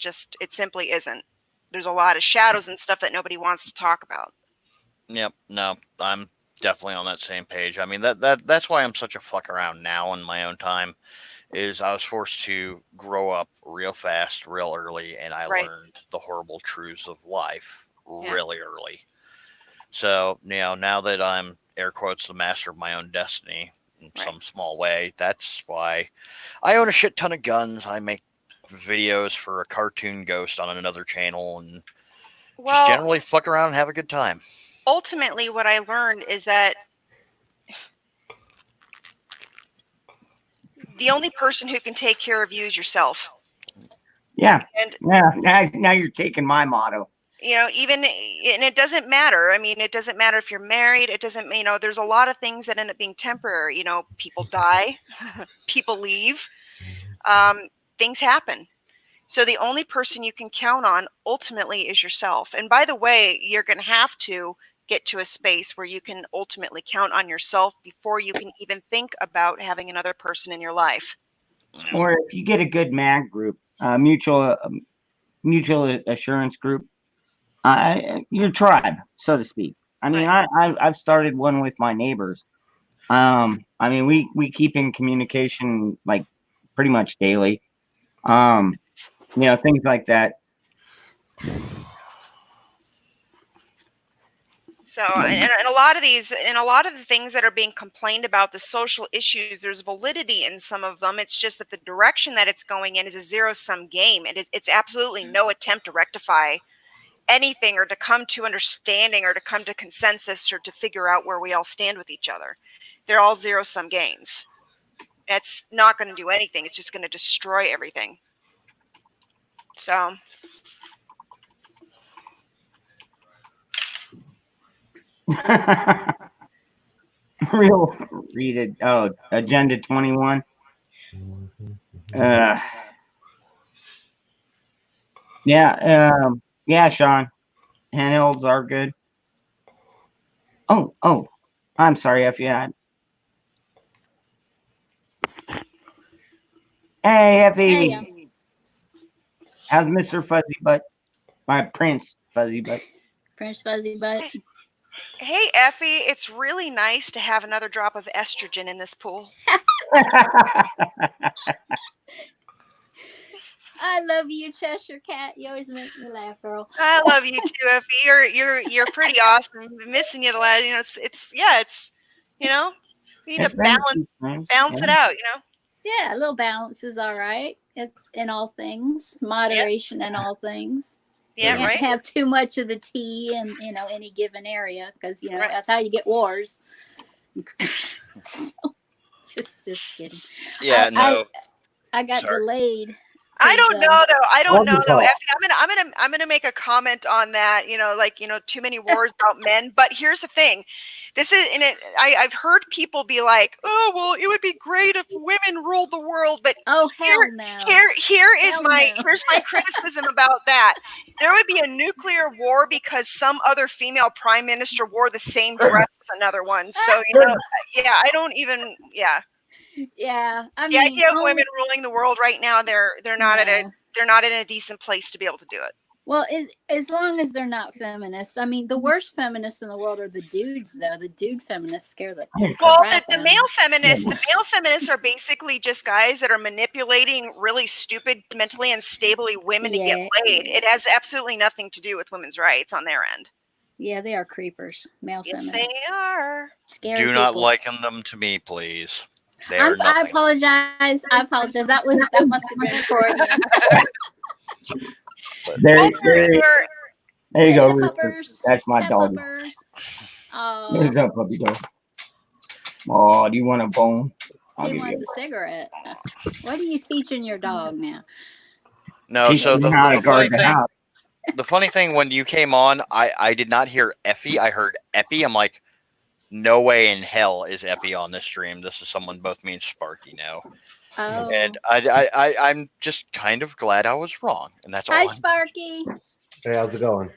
simply isn't. There's a lot of shadows and stuff that nobody wants to talk about. Yep, no, I'm definitely on that same page. I mean, that's why I'm such a fuck around now in my own time, is I was forced to grow up real fast, real early, and I learned the horrible truths of life really early. So, you know, now that I'm, air quotes, the master of my own destiny in some small way, that's why I own a shit ton of guns. I make videos for a cartoon ghost on another channel, and just generally fuck around and have a good time. Ultimately, what I learned is that the only person who can take care of you is yourself. Yeah. And now you're taking my motto. You know, and it doesn't matter. I mean, it doesn't matter if you're married. It doesn't, you know, there's a lot of things that end up being temporary. You know, people die, people leave, things happen. So the only person you can count on ultimately is yourself. And by the way, you're going to have to get to a space where you can ultimately count on yourself before you can even think about having another person in your life. Or if you get a good MAG group, mutual assurance group, your tribe, so to speak. I mean, I've started one with my neighbors. I mean, we keep in communication like pretty much daily. You know, things like that. So, and a lot of these, and a lot of the things that are being complained about, the social issues, there's validity in some of them. It's just that the direction that it's going in is a zero-sum game. It's absolutely no attempt to rectify anything or to come to understanding or to come to consensus or to figure out where we all stand with each other. They're all zero-sum games. It's not going to do anything. It's just going to destroy everything. So. Real read it. Oh, Agenda 21. Yeah, Sean. Handhelds are good. Oh, I'm sorry, Effie. Hey, Effie. Hey, How's Mr. Fuzzy Butt? My Prince Fuzzy Butt. Prince Fuzzy Butt. Hey, Effie, it's really nice to have another drop of estrogen in this pool. I love you, Cheshire Cat. You always make me laugh, girl. I love you too, Effie. You're pretty awesome. Been missing you the last. It's you need to balance it out. Yeah, a little balance is all right. It's in all things, moderation in all things. Yeah, Can't right. have too much of the tea in any given area because that's how you get wars. So, just kidding. Yeah, no. I got delayed. I don't know though. Effie, I'm gonna make a comment on that. Too many wars about men. But here's the thing. I've heard people be like, "Oh, well, it would be great if women ruled the world." But hell no. Here's my criticism about that. There would be a nuclear war because some other female prime minister wore the same dress as another one. So I don't even. Yeah, the idea of women ruling the world right now, they're not in a decent place to be able to do it. Well, as long as they're not feminists. I mean, the worst feminists in the world are the dudes, though. The dude feminists scare the crap the male feminists are basically just guys that are manipulating really stupid, mentally unstably women to get laid. It has absolutely nothing to do with women's rights on their end. Yeah, they are creepers. Male feminists. Yes, they are. Scary Do people. not liken them to me, please. I apologize. That must have been for you. There you go. That's my dog. Oh. There's a puppy dog. Oh, do you want a bone? He wants a cigarette. What are you teaching your dog now? No, so the funny thing, when you came on, I did not hear Effie. I heard Epi. I'm like, no way in hell is Epi on this stream. This is someone both me and Sparky know. Oh. And I'm just kind of glad I was wrong. And that's all. Hi, Sparky. Hey, how's it going?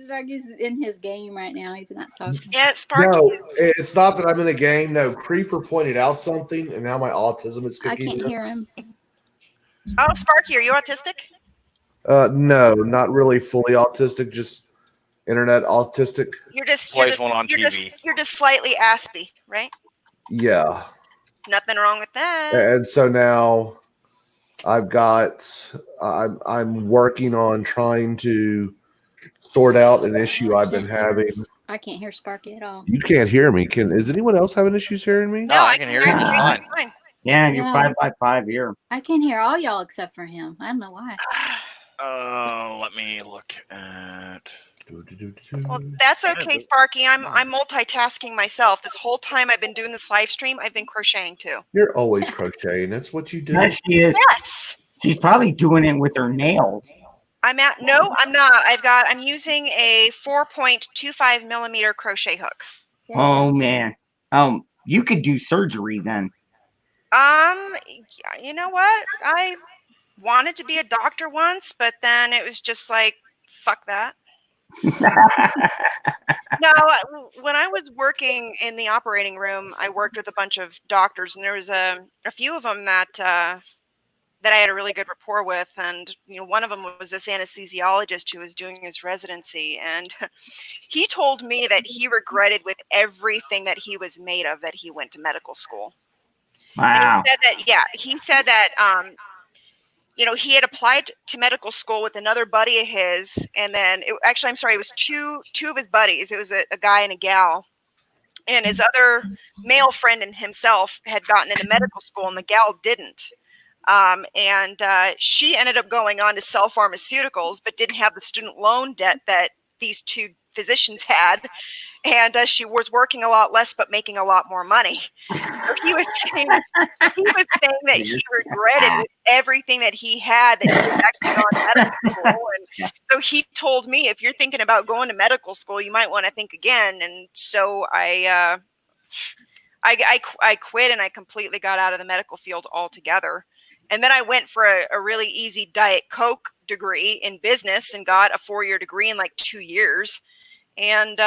Sparky's in his game right now. He's not talking. Yeah, Sparky. No, it's not that I'm in a game. No, Creeper pointed out something, and now my autism is kicking in. I can't hear him. Oh, Sparky, are you autistic? No, not really fully autistic, just internet autistic. You're just slightly aspy, right? Yeah. Nothing wrong with that. And so now I'm working on trying to sort out an issue I've been having. I can't hear Sparky at all. You can't hear me. Is anyone else having issues hearing me? No, I can hear you just fine. Yeah, you're 5x5 here. I can hear all y'all except for him. I don't know why. Let me look at. Well, that's okay, Sparky. I'm multitasking myself. This whole time I've been doing this live stream, I've been crocheting too. You're always crocheting. That's what you do. Yes, she is. Yes. She's probably doing it with her nails. No, I'm not. I'm using a 4.25 millimeter crochet hook. Oh man. You could do surgery then. You know what? I wanted to be a doctor once, but then it was just like, fuck that. No, when I was working in the operating room, I worked with a bunch of doctors, and there was a few of them that I had a really good rapport with, and one of them was this anesthesiologist who was doing his residency, and he told me that he regretted with everything that he was made of that he went to medical school. Wow. And he said that you know, he had applied to medical school with another buddy of his, and then actually, I'm sorry, it was two of his buddies. It was a guy and a gal, and his other male friend and himself had gotten into medical school, and the gal didn't. And she ended up going on to sell pharmaceuticals, but didn't have the student loan debt that these two physicians had. And she was working a lot less, but making a lot more money. So he was saying that he regretted with everything that he had that he had actually gone to medical school. And so he told me, if you're thinking about going to medical school, you might want to think again. And so I quit, and I completely got out of the medical field altogether. And then I went for a really easy Diet Coke degree in business and got a 4-year degree in like 2 years. And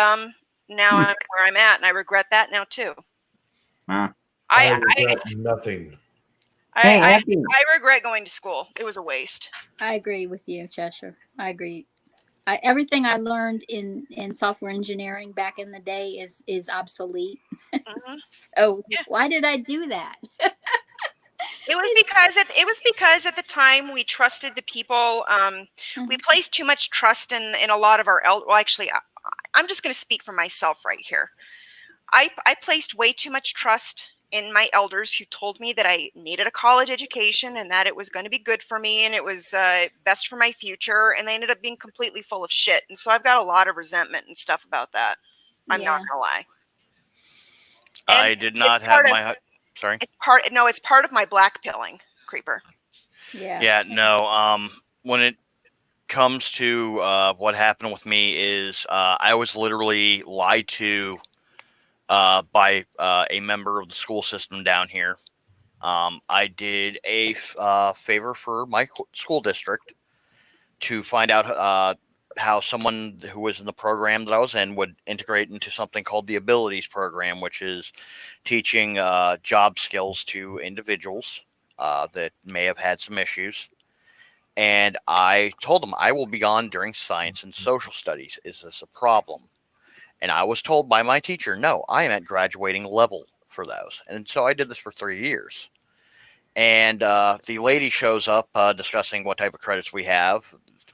now I'm where I'm at, and I regret that now too. I regret nothing. I regret going to school. It was a waste. I agree with you, Cheshire. I agree. Everything I learned in software engineering back in the day is obsolete. Mm-hmm. So why did I do that? It was because at the time we trusted the people. We placed too much trust in a lot of our well, actually, I'm just going to speak for myself right here. I placed way too much trust in my elders, who told me that I needed a college education and that it was going to be good for me and it was best for my future. And they ended up being completely full of shit. And so I've got a lot of resentment and stuff about that. I'm not going to lie. And I did not have my... Sorry. It's part of my black pilling, Creeper. Yeah. Yeah. No. When it comes to what happened with me is I was literally lied to by a member of the school system down here. I did a favor for my school district to find out how someone who was in the program that I was in would integrate into something called the Abilities Program, which is teaching job skills to individuals that may have had some issues. And I told them I will be gone during science and social studies. Is this a problem? And I was told by my teacher, no, I am at graduating level for those. And so I did this for 3 years. And the lady shows up discussing what type of credits we have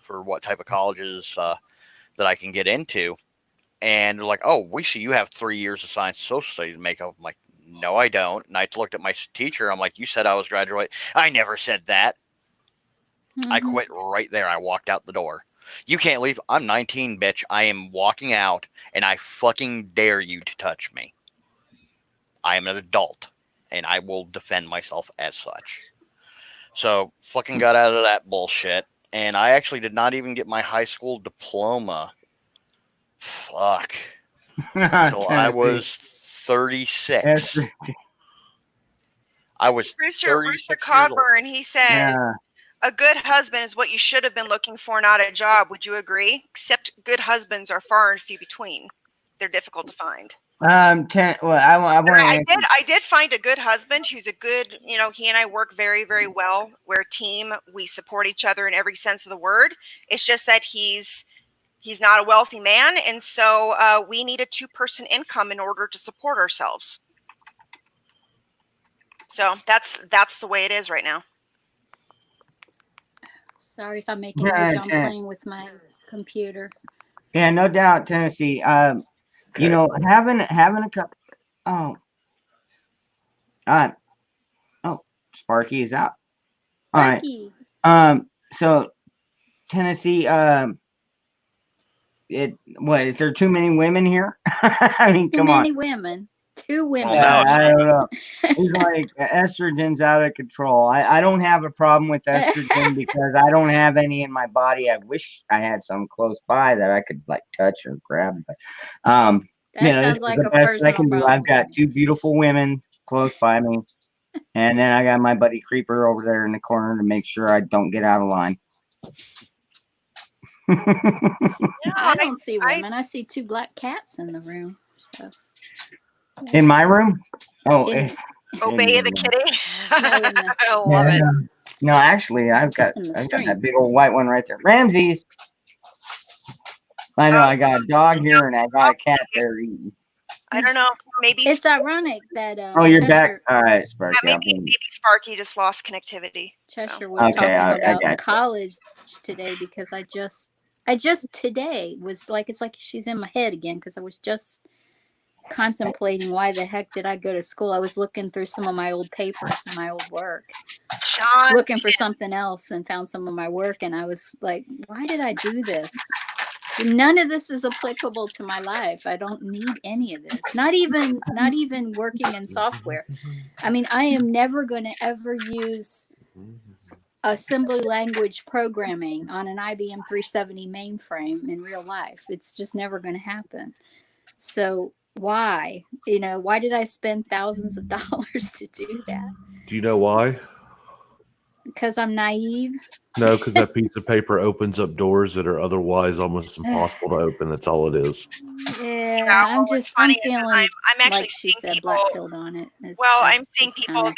for what type of colleges that I can get into. And they're like, oh, we see you have 3 years of science and social studies to make up. I'm like, no, I don't. And I looked at my teacher. I'm like, you said I was graduating. I never said that. Mm-hmm. I quit right there. I walked out the door. You can't leave. I'm 19, bitch. I am walking out, and I fucking dare you to touch me. I am an adult, and I will defend myself as such. So, fucking got out of that bullshit. And I actually did not even get my high school diploma. Fuck. So I was 36. I was Brewster Cogburn, he says, a good husband is what you should have been looking for, not a job. Would you agree? Except good husbands are far and few between. They're difficult to find. I did find a good husband who's a good, he and I work very, very well. We're a team. We support each other in every sense of the word. It's just that he's not a wealthy man. And so we need a 2-person income in order to support ourselves. So that's the way it is right now. Sorry if I'm making noise. I'm playing with my computer. Yeah, no doubt, Tennessee. Having a couple. Sparky is out. Sparky. All right. So Tennessee. Is there too many women here? I mean, come on. Too many women. 2 women. I don't know. It's like estrogen's out of control. I don't have a problem with estrogen because I don't have any in my body. I wish I had some close by that I could like touch or grab. But sounds like a personal problem. I've got 2 beautiful women close by me, and then I got my buddy Creeper over there in the corner to make sure I don't get out of line. I don't see women. I see 2 black cats in the room. So. In my room? Obey the kitty. I love it. No, actually, I've got that big old white one right there. Ramses. I know I got a dog here and I got a cat there eating. I don't know. Maybe it's ironic that Oh, you're Cheshire, back. All right, Sparky. maybe Sparky just lost connectivity. Cheshire So. was Okay, talking I about got you. college today because I just today was like, it's like she's in my head again because I was just contemplating why the heck did I go to school. I was looking through some of my old papers and my old work, Sean, looking for something else, and found some of my work, and I was like, why did I do this? None of this is applicable to my life. I don't need any of this. Not even working in software. I mean, I am never going to ever use assembly language programming on an IBM 370 mainframe in real life. It's just never going to happen. So why? Why did I spend thousands of dollars to do that? Do you know why? Because I'm naive. No, because that piece of paper opens up doors that are otherwise almost impossible to open. That's all it is. Yeah, I'm what's funny is feeling I'm actually like she seeing said, people, black pilled on it. I'm seeing people that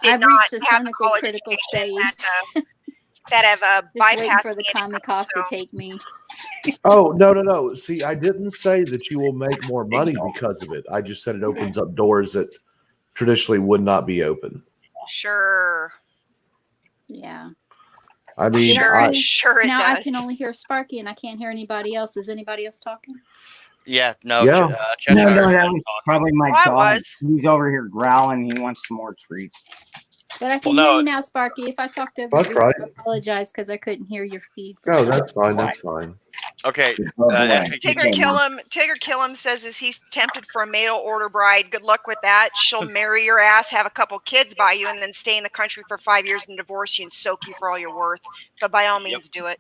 did I've not reached the have the cynical college critical education stage. that have Just waiting bypassed for the the comic cough to take me. Oh, no. See, I didn't say that you will make more money because of it. I just said it opens up doors that traditionally would not be open. Sure. Yeah. I mean, sure it now does. I can only hear Sparky and I can't hear anybody else. Is anybody else talking? Yeah, no. Yeah. No, that was probably my dog. Was. He's over here growling. He wants some more treats. But I can hear you now, Sparky. If I talked over you, I apologize because I couldn't hear your feed. No, that's fine. That's fine. Okay. Tigger Killam says, is he tempted for a mail order bride? Good luck with that. She'll marry your ass, have a couple kids by you, and then stay in the country for 5 years and divorce you and soak you for all you're worth. But by all means, do it.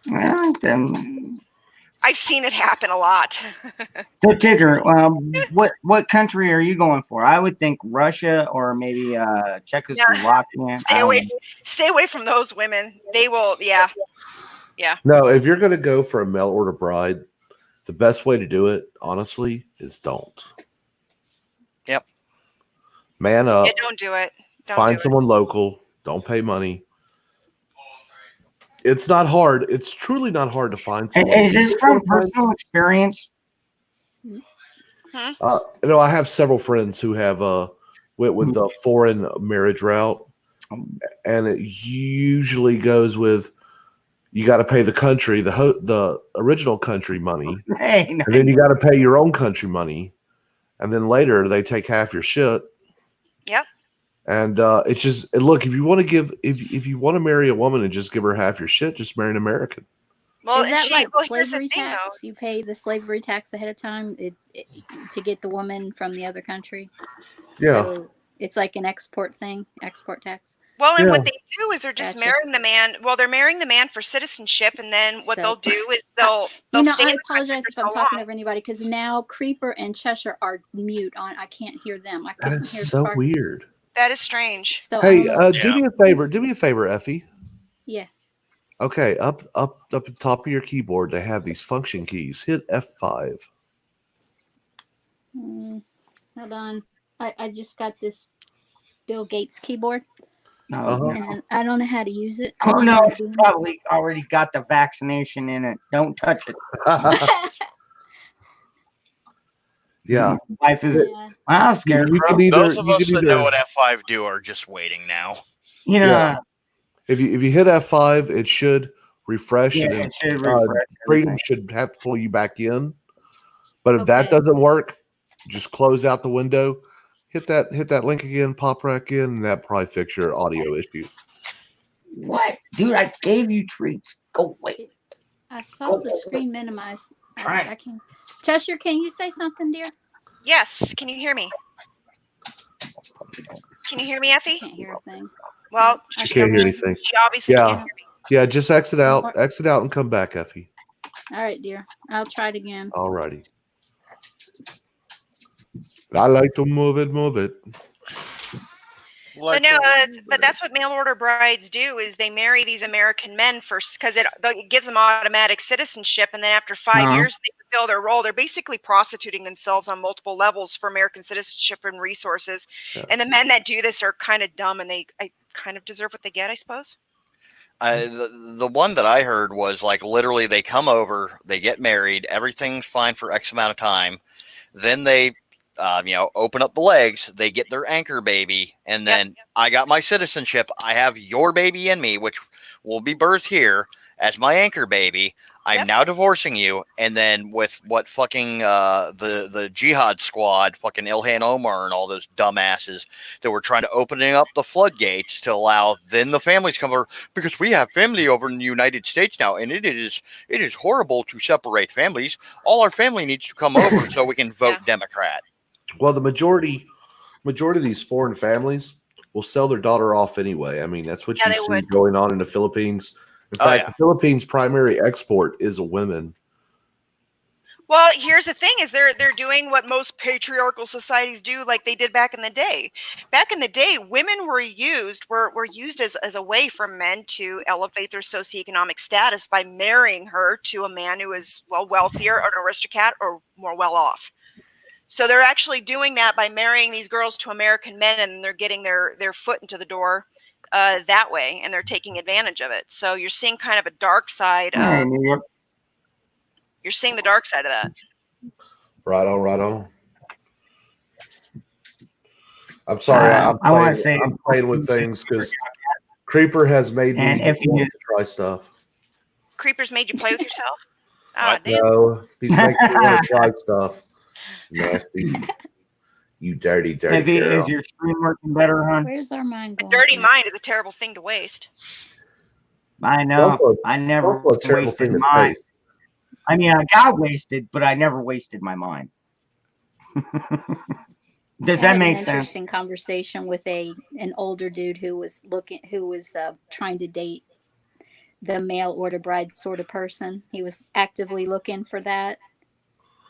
Well, then... I've seen it happen a lot. So Tigger, what country are you going for? I would think Russia or maybe Czechoslovakia. Yeah. Stay away from those women. They will, yeah. No, if you're going to go for a mail order bride, the best way to do it, honestly, is don't. Yep. Man up. Yeah, don't do it. Find someone local. Don't pay money. It's not hard. It's truly not hard to find someone. Is this from personal experience? I have several friends who have went with the foreign marriage route, and it usually goes with you got to pay the country, the original country money, and then you got to pay your own country money, and then later they take half your shit. Yep. And it's just look, if you want to marry a woman and just give her half your shit, just marry an American. Well, is that like slavery tax? You pay the slavery tax ahead of time to get the woman from the other country. Yeah. So it's like an export tax. Well, and what they do is they're just marrying the man. Well, they're marrying the man for citizenship, and then what they'll do is they'll stay I apologize if I'm talking over anybody because now Creeper and Cheshire are mute on. I can't hear them. That is so weird. That is strange. So, hey, do me a favor. Do me a favor, Effie. Yeah. Okay, up at the top of your keyboard, they have these function keys. Hit F5. Hold on. I just got this Bill Gates keyboard. And I don't know how to use it. Oh no, it's probably already got the vaccination in it. Don't touch it. Yeah. Life is I'm scared. Those of us that know what F5 do are just waiting now. You know. Yeah. If you hit F5, it should refresh. Yeah, and it should refresh. Freedom should have to pull you back in. But if that doesn't work, just close out the window, hit that link again, pop back in, and that probably fix your audio issue. What? Dude, I gave you treats. Go away. I saw the screen minimized. I can. Cheshire, can you say something, dear? Yes. Can you hear me? Can you hear me, Effie? I can't hear a thing. Well, she can't hear anything. She obviously can't hear me. Yeah, just exit out and come back, Effie. All right, dear. I'll try it again. All righty. I like to move it. But no, but that's what mail order brides do is they marry these American men first because it gives them automatic citizenship, and then after 5 years they fulfill their role. They're basically prostituting themselves on multiple levels for American citizenship and resources. Yeah. And the men that do this are kind of dumb, and they kind of deserve what they get, I suppose. The one that I heard was like literally they come over, they get married, everything's fine for X amount of time, then they open up the legs, they get their anchor baby, and then I got my citizenship. I have your baby in me, which will be birthed here as my anchor baby. I'm now divorcing you, and then with what fucking the jihad squad, fucking Ilhan Omar and all those dumbasses that were trying to opening up the floodgates to allow then the families come over, because we have family over in the United States now, and it is horrible to separate families. All our family needs to come over so we can vote Democrat. Well, the majority of these foreign families will sell their daughter off anyway. I mean, that's what you see going on in the Philippines. In fact, the Philippines' primary export is women. Well, here's the thing: is they're doing what most patriarchal societies do, like they did back in the day. Back in the day, women were used as a way for men to elevate their socioeconomic status by marrying her to a man who is wealthier, or an aristocrat, or more well off. So they're actually doing that by marrying these girls to American men, and they're getting their foot into the door that way, and they're taking advantage of it. So you're seeing kind of a dark side of. You're seeing the dark side of that. Right on. I'm sorry, I'm playing with things because Creeper has made me want to try stuff. Creeper's made you play with yourself? Oh, no, he's making me want to try stuff. Nasty. You dirty girl. Is your screen working better, hon? Where's our mind going? A dirty mind is a terrible thing to waste. I know. I never wasted mine. I mean, I got wasted, but I never wasted my mind. Does that make sense? An interesting conversation with an older dude who was trying to date the mail order bride sort of person. He was actively looking for that,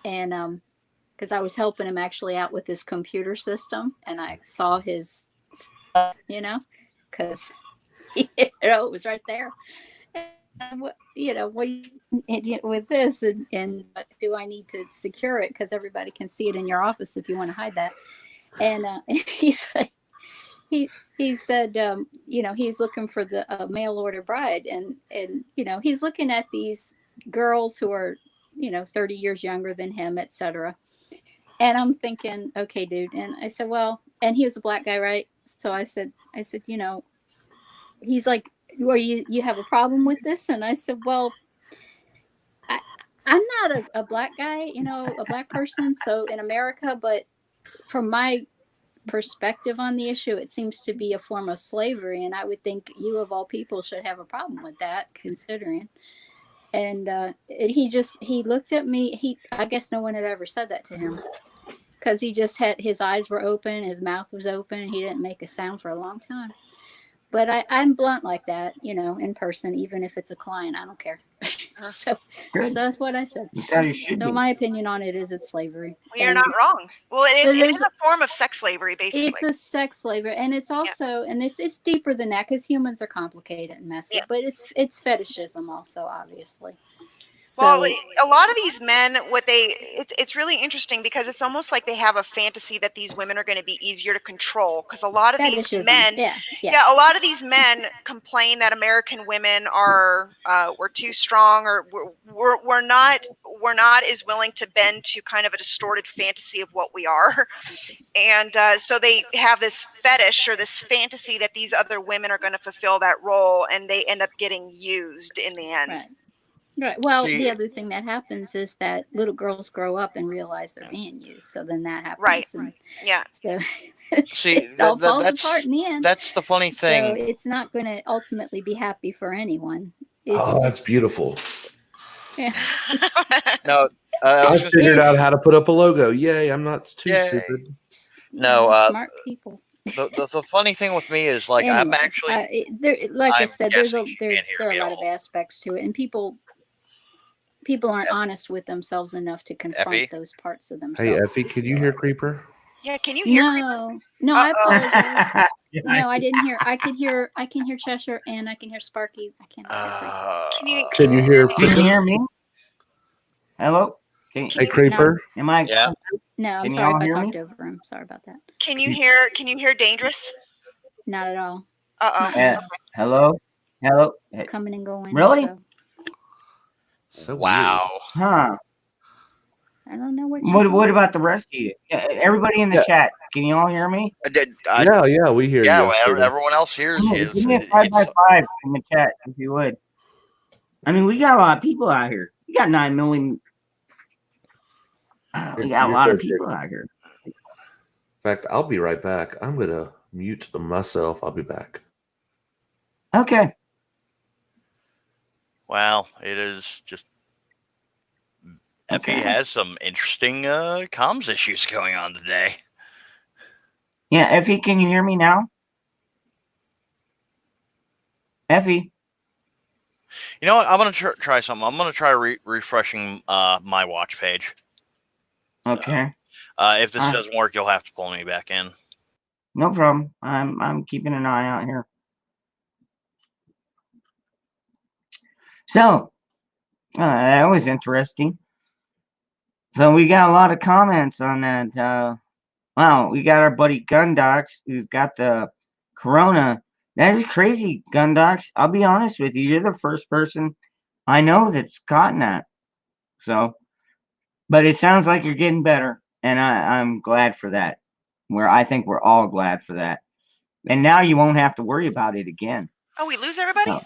and because I was helping him actually out with his computer system, and I saw his stuff, because it was right there. And what with this, and do I need to secure it because everybody can see it in your office if you want to hide that? And he's like, he said, he's looking for the mail order bride, and he's looking at these girls who are 30 years younger than him, etc. And I'm thinking, okay, dude. And I said, well, and he was a black guy, right? So I said, he's like, well, you have a problem with this? And I said, well, I'm not a black guy, a black person. So in America, but from my perspective on the issue, it seems to be a form of slavery. And I would think you of all people should have a problem with that, considering. And he looked at me. I guess no one had ever said that to him, because he just had, his eyes were open, his mouth was open, and he didn't make a sound for a long time. But I'm blunt like that, in person, even if it's a client, I don't care. So that's what I said. So my opinion on it is it's slavery. Well, you're not wrong. Well, it is a form of sex slavery, basically. It's a sex slavery, and it's also, and it's deeper than that, because humans are complicated and messy. But it's fetishism also, obviously. So, well, a lot of these men, it's really interesting, because it's almost like they have a fantasy that these women are going to be easier to control, because a lot of these men, a lot of these men complain that American women are we're too strong, or we're not as willing to bend to kind of a distorted fantasy of what we are, and so they have this fetish or this fantasy that these other women are going to fulfill that role, and they end up getting used in the end. Right. Well, the other thing that happens is that little girls grow up and realize they're being used. So then that happens. Right. And so it all falls apart in the end. That's the funny thing. So it's not going to ultimately be happy for anyone. That's beautiful. Yeah. No, I figured out how to put up a logo. Yay! I'm not too stupid. No, smart people. The funny thing with me is, like, anyway, I'm actually I said, there are a lot of aspects to it, and people aren't honest with themselves enough to confront those parts of themselves. Hey, Effie, can you hear Creeper? Yeah, can you hear Creeper? No, I apologize. No, I didn't hear. I can hear Cheshire, and I can hear Sparky. I can't hear Creeper. Can you hear? Can you hear me? Hello? Hey, Creeper. No. Am I? Yeah. No, I'm sorry if I talked over him. Sorry about that. Can you hear Dangerous? Not at all. Uh-oh. Hello? Hello. It's coming and going. Really? So wow. weird. Huh. I don't know what. What about the rest of you? Everybody in the chat, can you all hear me? Yeah, we hear you. Everyone else hears you. Give me a 5x5 in the chat if you would. I mean, we got a lot of people out here. We got 9 million. We got a lot of people out here. In fact, I'll be right back. I'm gonna mute myself. I'll be back. Okay. Well, it is just Effie has some interesting comms issues going on today. Yeah, Effie, can you hear me now? Effie. You know what? I'm going to try something. I'm going to try refreshing my watch page. Okay. So, if this doesn't work, you'll have to pull me back in. No problem. I'm keeping an eye out here. So, that was interesting. So we got a lot of comments on that. Wow, we got our buddy Gundox who's got the corona. That is crazy, Gundox. I'll be honest with you. You're the first person I know that's gotten that. So, but it sounds like you're getting better, and I'm glad for that. I think we're all glad for that. And now you won't have to worry about it again. Oh, we lose everybody? Oh.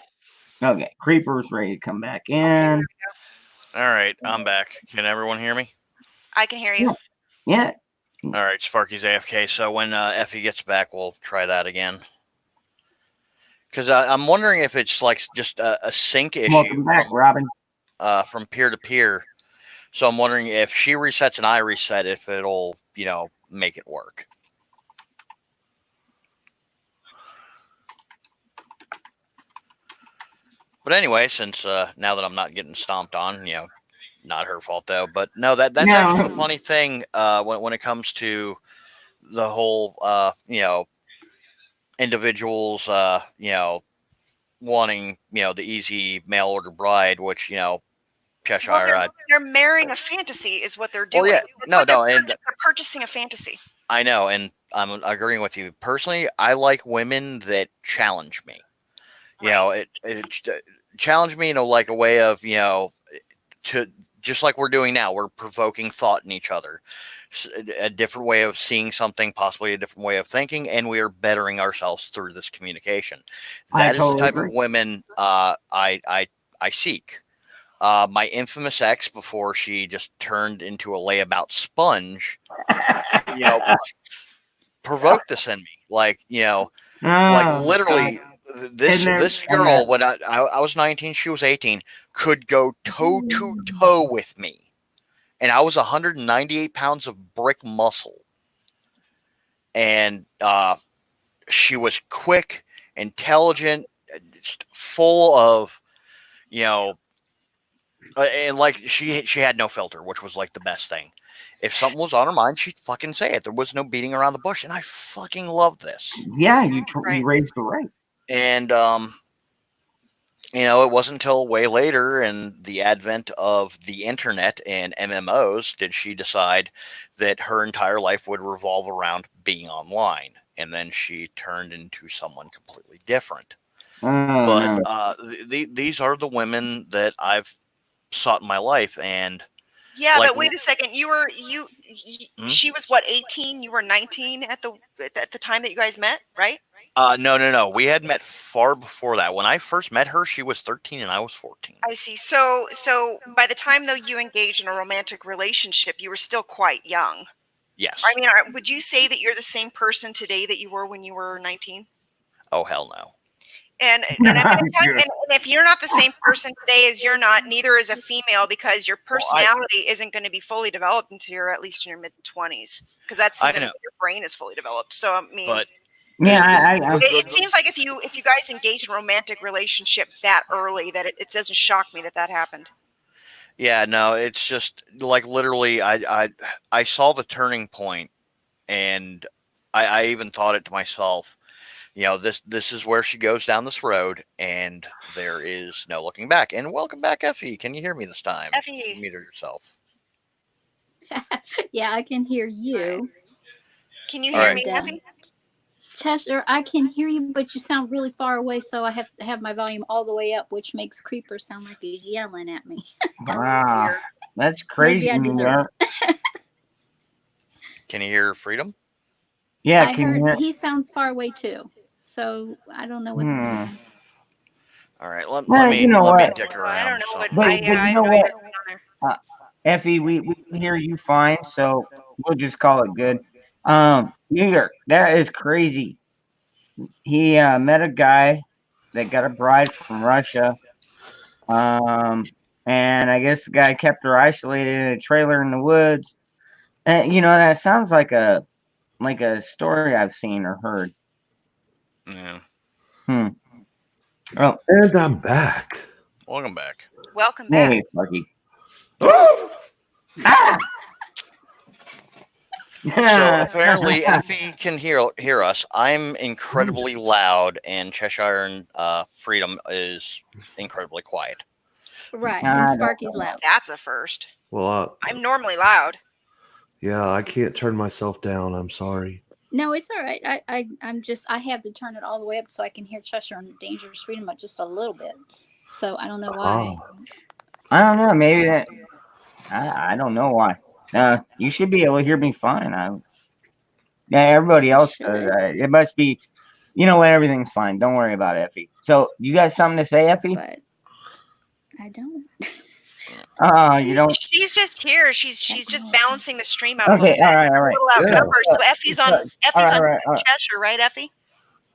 Okay, Creeper's ready to come back in. Okay, all right, I'm back. Can everyone hear me? I can hear you. Yeah. All right, Sparky's AFK. So when Effie gets back, we'll try that again. Because I'm wondering if it's like just a sync issue. Welcome back, Robin. From peer to peer. So I'm wondering if she resets and I reset, if it'll, make it work. But anyway, since now that I'm not getting stomped on, not her fault though. But no, that's actually a funny thing when it comes to the whole, individuals, wanting, the easy mail order bride, which, Cheshire. Well, they're marrying a fantasy, is what they're doing. Well, yeah, and they're purchasing a fantasy. I know, and I'm agreeing with you personally. I like women that challenge me. Right. It challenge me, like a way of, to just like we're doing now. We're provoking thought in each other, a different way of seeing something, possibly a different way of thinking, and we are bettering ourselves through this communication. That is the type of women I seek. My infamous ex, before she just turned into a layabout sponge, provoked this in me. Like literally, this girl, when I was 19, she was 18, could go toe to toe with me, and I was 198 pounds of brick muscle, and she was quick, intelligent, just full of, and like she had no filter, which was like the best thing. If something was on her mind, she'd fucking say it. There was no beating around the bush, and I fucking loved this. Yeah, you raised the right. And it wasn't until way later, in the advent of the internet and MMOs, did she decide that her entire life would revolve around being online, and then she turned into someone completely different. But these are the women that I've sought in my life. And but wait a second, she was what, 18? You were 19 at the time that you guys met, right? No, we had met far before that. When I first met her, she was 13 and I was 14. I see. So by the time though you engaged in a romantic relationship, you were still quite young. Yes. I mean, would you say that you're the same person today that you were when you were 19? Oh, hell no. And if you're not the same person today as you're not, neither is a female, because your personality isn't going to be fully developed until you're at least in your mid-20s, because that's when your brain is fully developed. So I mean, it seems like if you guys engage in a romantic relationship that early, that it doesn't shock me that happened. Yeah, no, it's just like literally, I saw the turning point, and I even thought it to myself. This is where she goes down this road, and there is no looking back. And welcome back, Effie. Can you hear me this time? Effie, you muted yourself. Yeah, I can hear you. Can you hear me, Effie? Cheshire, I can hear you, but you sound really far away, so I have to have my volume all the way up, which makes Creeper sound like he's yelling at me. Wow, that's crazy. Maybe I deserve it. Can you hear Freedom? Yeah, I heard he sounds far away too, so I don't know what's going on. All right, let me dick around. I don't know what. But you know what, Effie, we hear you fine, so we'll just call it good. New York, that is crazy. He met a guy that got a bride from Russia. And I guess the guy kept her isolated in a trailer in the woods. And that sounds like a story I've seen or heard. Yeah. Oh, and I'm back. Welcome back. Welcome back. Hey, Sparky. So apparently Effie can hear us. I'm incredibly loud, and Cheshire and Freedom is incredibly quiet. Right, and Sparky's loud. That's a first. Well, I'm normally loud. Yeah, I can't turn myself down. I'm sorry. No, it's all right. I have to turn it all the way up so I can hear Cheshire and Dangerous Freedom just a little bit. So I don't know why. I don't know. Maybe that. I don't know why. You should be able to hear me fine. Everybody else does. It must be. You know what? Everything's fine. Don't worry about it, Effie. So you got something to say, Effie? But I don't. You don't. She's just here. She's just balancing the stream out. Okay. All right. Yeah. So Effie's on Cheshire, right, Effie?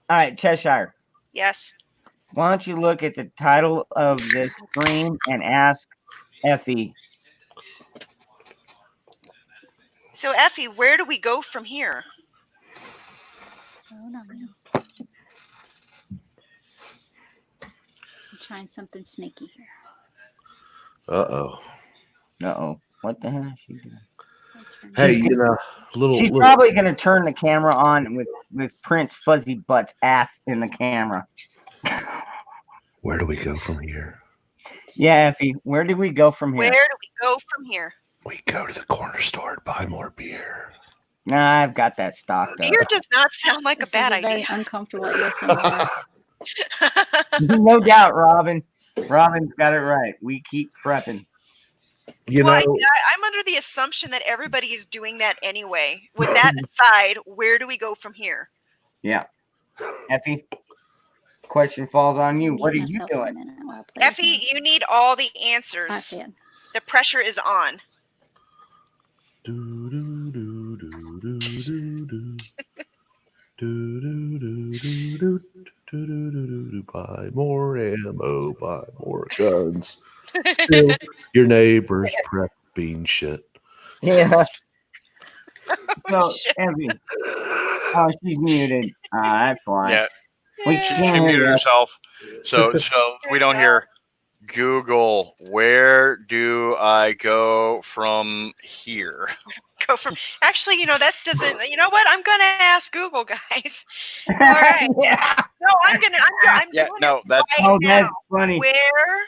All right, Cheshire. Yes. Why don't you look at the title of the stream and ask Effie? So Effie, where do we go from here? Hold on. I'm trying something sneaky here. Uh-oh. What the hell is she doing? Hey, she's probably going to turn the camera on with Prince Fuzzy Butt's ass in the camera. Where do we go from here? Yeah, Effie, where do we go from here? Where do we go from here? We go to the corner store and buy more beer. Nah, I've got that stocked up. Beer does not sound like a bad idea. Very uncomfortable listening. No doubt, Robin. Robin's got it right. We keep prepping. I'm under the assumption that everybody is doing that anyway. With that aside, where do we go from here? Yeah. Effie, question falls on you. What are you doing? Effie, you need all the answers. The pressure is on. Buy more ammo, buy more guns. Still, your neighbor's prepping shit. Yeah. So, Effie. Oh, she's muted. That's why. Yeah. She muted herself. So we don't hear Google. Where do I go from here? Actually, that doesn't. You know what? I'm gonna ask Google, guys. All right. Yeah. No, I'm doing that's funny. Where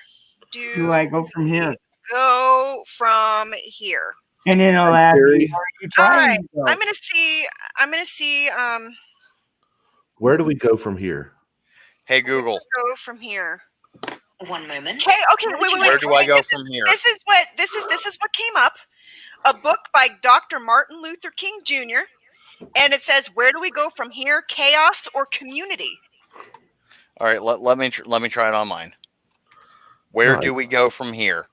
do I go from here? Go from here. And then I'll ask you, all right. I'm gonna see. Where do we go from here? Hey Google. Go from here. 1 moment. Okay, wait. Where do I go from here? This is what came up. A book by Dr. Martin Luther King Jr. And it says, "Where do we go from here? Chaos or community?" All right, let me try it on mine. Where do we go from here?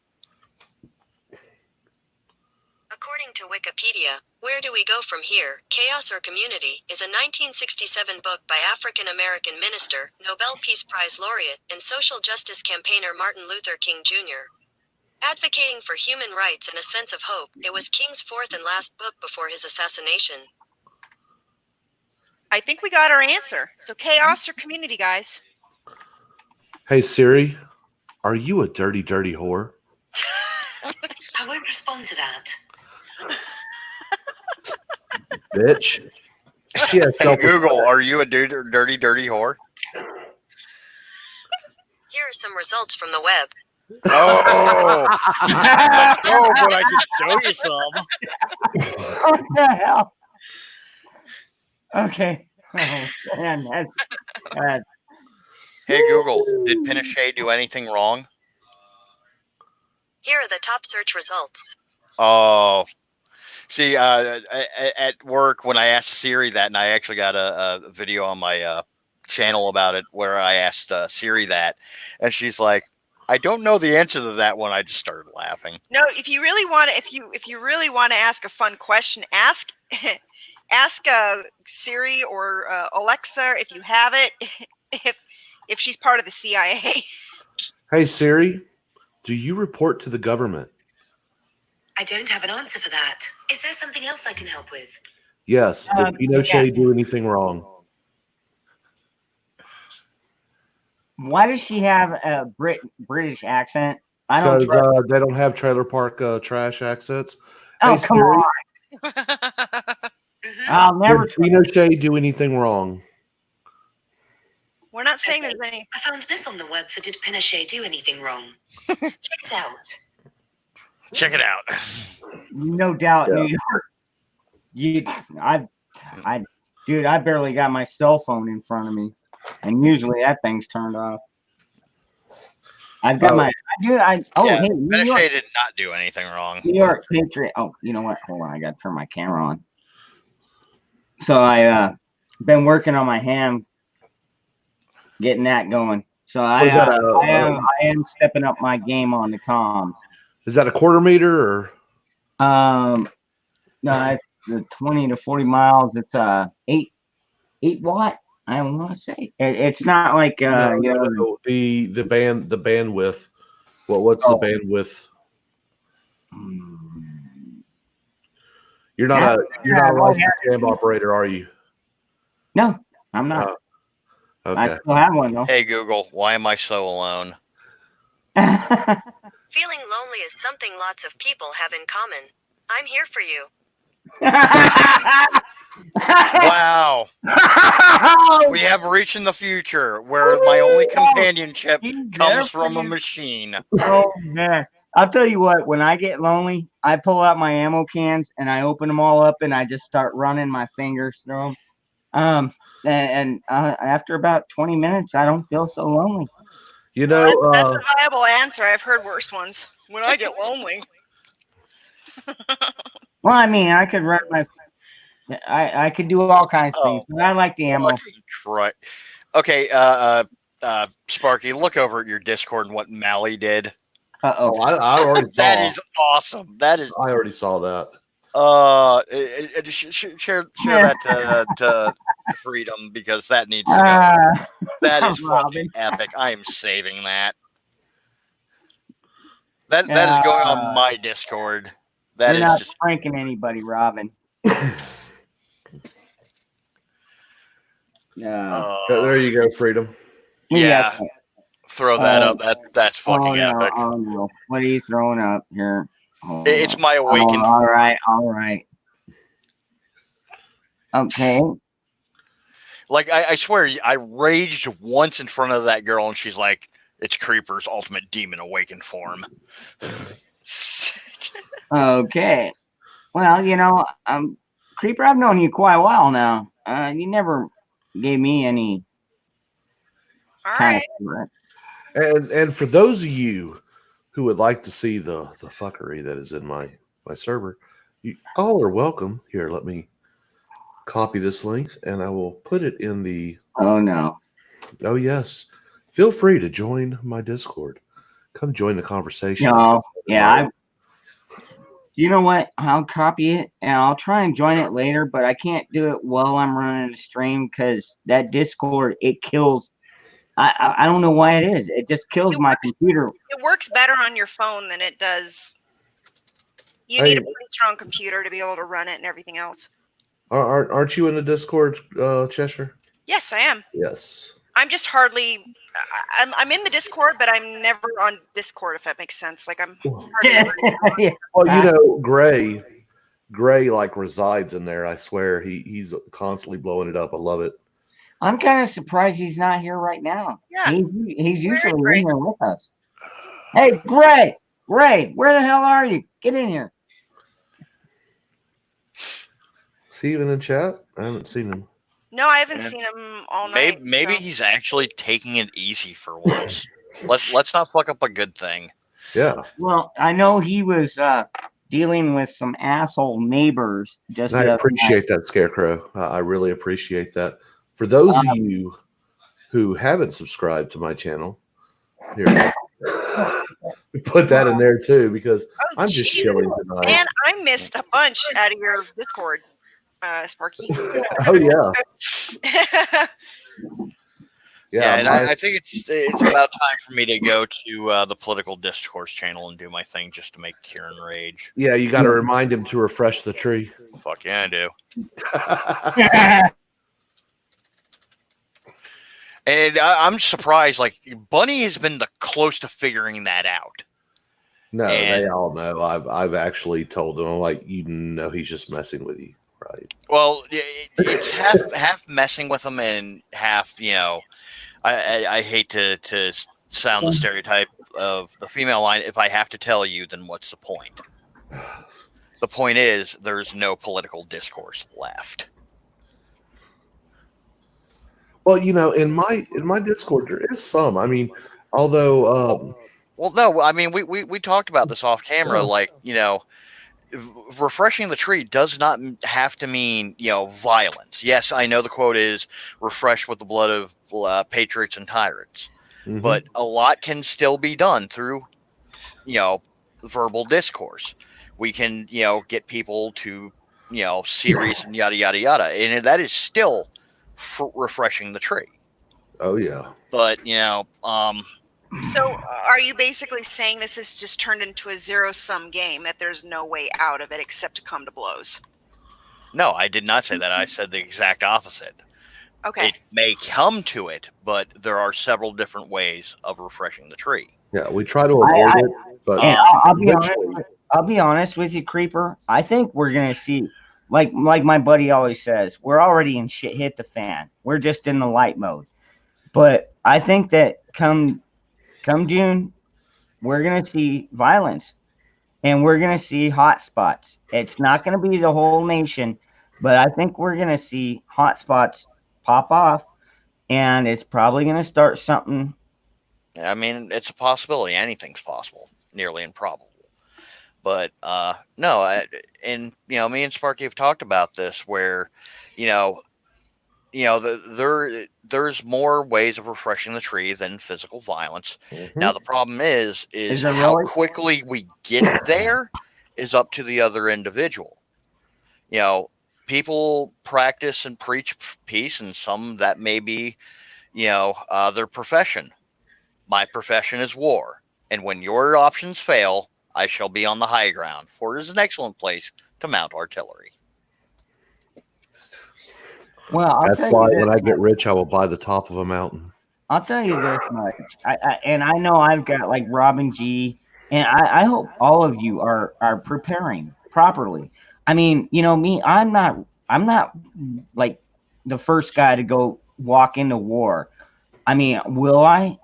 According to Wikipedia, Where Do We Go From Here? Chaos or Community is a 1967 book by African-American minister, Nobel Peace Prize laureate, and social justice campaigner Martin Luther King Jr. Advocating for human rights and a sense of hope, it was King's fourth and last book before his assassination. I think we got our answer. So chaos or community, guys? Hey Siri, are you a dirty, dirty whore? I won't respond to that. Bitch. Hey Google, are you a dirty, dirty whore? Here are some results from the web. Oh, but I can show you some. What the hell? Okay. Oh man, that's Hey Google, did Pinochet do anything wrong? Here are the top search results. Oh, see, at work when I asked Siri that, and I actually got a video on my channel about it where I asked Siri that, and she's like, "I don't know the answer to that one." I just started laughing. No, if you really want to, if you really want to ask a fun question, ask ask Siri or Alexa if you have it, if she's part of the CIA. Hey Siri, do you report to the government? I don't have an answer for that. Is there something else I can help with? Yes. Did Pinochet do anything wrong? why does she have a British accent? I don't. Because they don't have trailer park trash accents. Oh, Hey, come Siri, on! I'll never. Did Pinochet do anything wrong? We're not saying there's any. I found this on the web for Did Pinochet Do Anything Wrong? Check it out. Check it out. No doubt, Yeah. New York. Dude, I barely got my cell phone in front of me, and usually that thing's turned off. I've got my. Yeah, hey, New Pinochet York, did not do anything wrong. New York Patriot. Oh, you know what? Hold on, I got to turn my camera on. So I been working on my ham, getting that going. So I am stepping up my game on the comms. Is that a quarter meter or? No, it's the 20 to 40 miles. It's 8 watt. I want to say it's not like No, the bandwidth. What's the bandwidth? You're not a licensed ham operator, are you? No, I'm not. Okay. I still have one though. Hey Google, why am I so alone? Feeling lonely is something lots of people have in common. I'm here for you. Wow. We have reached in the future where my only companionship comes from a machine. Oh man. I'll tell you what, when I get lonely, I pull out my ammo cans and I open them all up and I just start running my fingers through them. And after about 20 minutes, I don't feel so lonely. You know, that's a viable answer. I've heard worse ones. When I get lonely. Well, I mean, I could run I could do all kinds of things, but I like the ammo. Right. Okay, Sparky, look over at your Discord and what Mally did. I already saw that is awesome. That is. I already saw that. Share that to Freedom because that needs to go. That is fucking epic. I am saving that. That is going on my Discord. That You're is not just pranking anybody, Robin. There you go, Freedom. Yeah. Throw that up. That's fucking epic. Oh no! What are you throwing up here? It's my awakening. All right. Okay. Like I swear, I raged once in front of that girl, and she's like, "It's Creeper's ultimate demon awakened form." Okay. Well, Creeper, I've known you quite a while now. You never gave me any kind of threat. And for those of you who would like to see the fuckery that is in my server, you all are welcome. Here, let me copy this link and I will put it in the. Oh no. Oh yes. Feel free to join my Discord. Come join the conversation. No, yeah. You know what? I'll copy it and I'll try and join it later, but I can't do it while I'm running the stream because that Discord, it kills. I don't know why it is. It just kills my computer. It works better on your phone than it does. You need a pretty strong computer to be able to run it and everything else. Aren't you in the Discord, Cheshire? Yes, I am. Yes. I'm just hardly. I'm in the Discord, but I'm never on Discord. If that makes sense. Like I'm. Yeah. Well, Gray like resides in there. I swear he's constantly blowing it up. I love it. I'm kind of surprised he's not here right now. Yeah. He's usually in here with us. Hey, Gray, where the hell are you? Get in here. See you in the chat? I haven't seen him. No, I haven't seen him all night. Maybe he's actually taking it easy for once. Let's not fuck up a good thing. Yeah. Well, I know he was dealing with some asshole neighbors. I appreciate that, Scarecrow. I really appreciate that. For those of you who haven't subscribed to my channel, here, put that in there too, because I'm just chilling tonight. And I missed a bunch out of your Discord, Sparky. Oh yeah. Yeah, and I think it's about time for me to go to the political discourse channel and do my thing just to make Kieran rage. Yeah, you got to remind him to refresh the tree. Fuck yeah, I do. And I'm surprised. Like Bunny has been the close to figuring that out. No, they all know. I've actually told them, I'm like, he's just messing with you, right? Well, it's half messing with them and half, I hate to sound the stereotype of the female line. If I have to tell you, then what's the point? The point is there's no political discourse left. Well, in my Discord there is some. I mean, although well, no, I mean we talked about this off camera. Like, refreshing the tree does not have to mean violence. Yes, I know the quote is refreshed with the blood of patriots and tyrants, but a lot can still be done through verbal discourse. We can get people to series and yada yada yada, and that is still refreshing the tree. Oh yeah. But so are you basically saying this has just turned into a zero-sum game, that there's no way out of it except to come to blows? No, I did not say that. I said the exact opposite. Okay. It may come to it, but there are several different ways of refreshing the tree. Yeah, we try to avoid it, but I'll be honest with you, Creeper. I think we're gonna see, like my buddy always says, we're already in shit hit the fan. We're just in the light mode. But I think that come June, we're gonna see violence, and we're gonna see hot spots. It's not gonna be the whole nation, but I think we're gonna see hot spots pop off, and it's probably gonna start something. I mean, it's a possibility. Anything's possible. Nearly improbable. But no, and me and Sparky have talked about this, where there's more ways of refreshing the tree than physical violence. Now the problem is how quickly we get there is up to the other individual. People practice and preach peace, and some that may be their profession. My profession is war, and when your options fail, I shall be on the high ground, for it is an excellent place to mount artillery. Well, that's why when I get rich, I will buy the top of a mountain. I'll tell you this much, and I know I've got like Robin G, and I hope all of you are preparing properly. I mean, me, I'm not like the first guy to go walk into war. I mean, will I?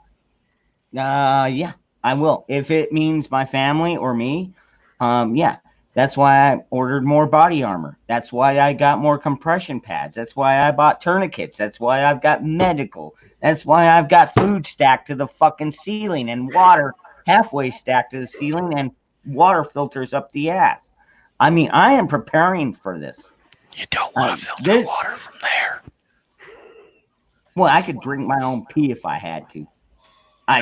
Yeah, I will. If it means my family or me, yeah. That's why I ordered more body armor. That's why I got more compression pads. That's why I bought tourniquets. That's why I've got medical. That's why I've got food stacked to the fucking ceiling and water halfway stacked to the ceiling and water filters up the ass. I mean, I am preparing for this. You don't want to filter water from there. Well, I could drink my own pee if I had to. I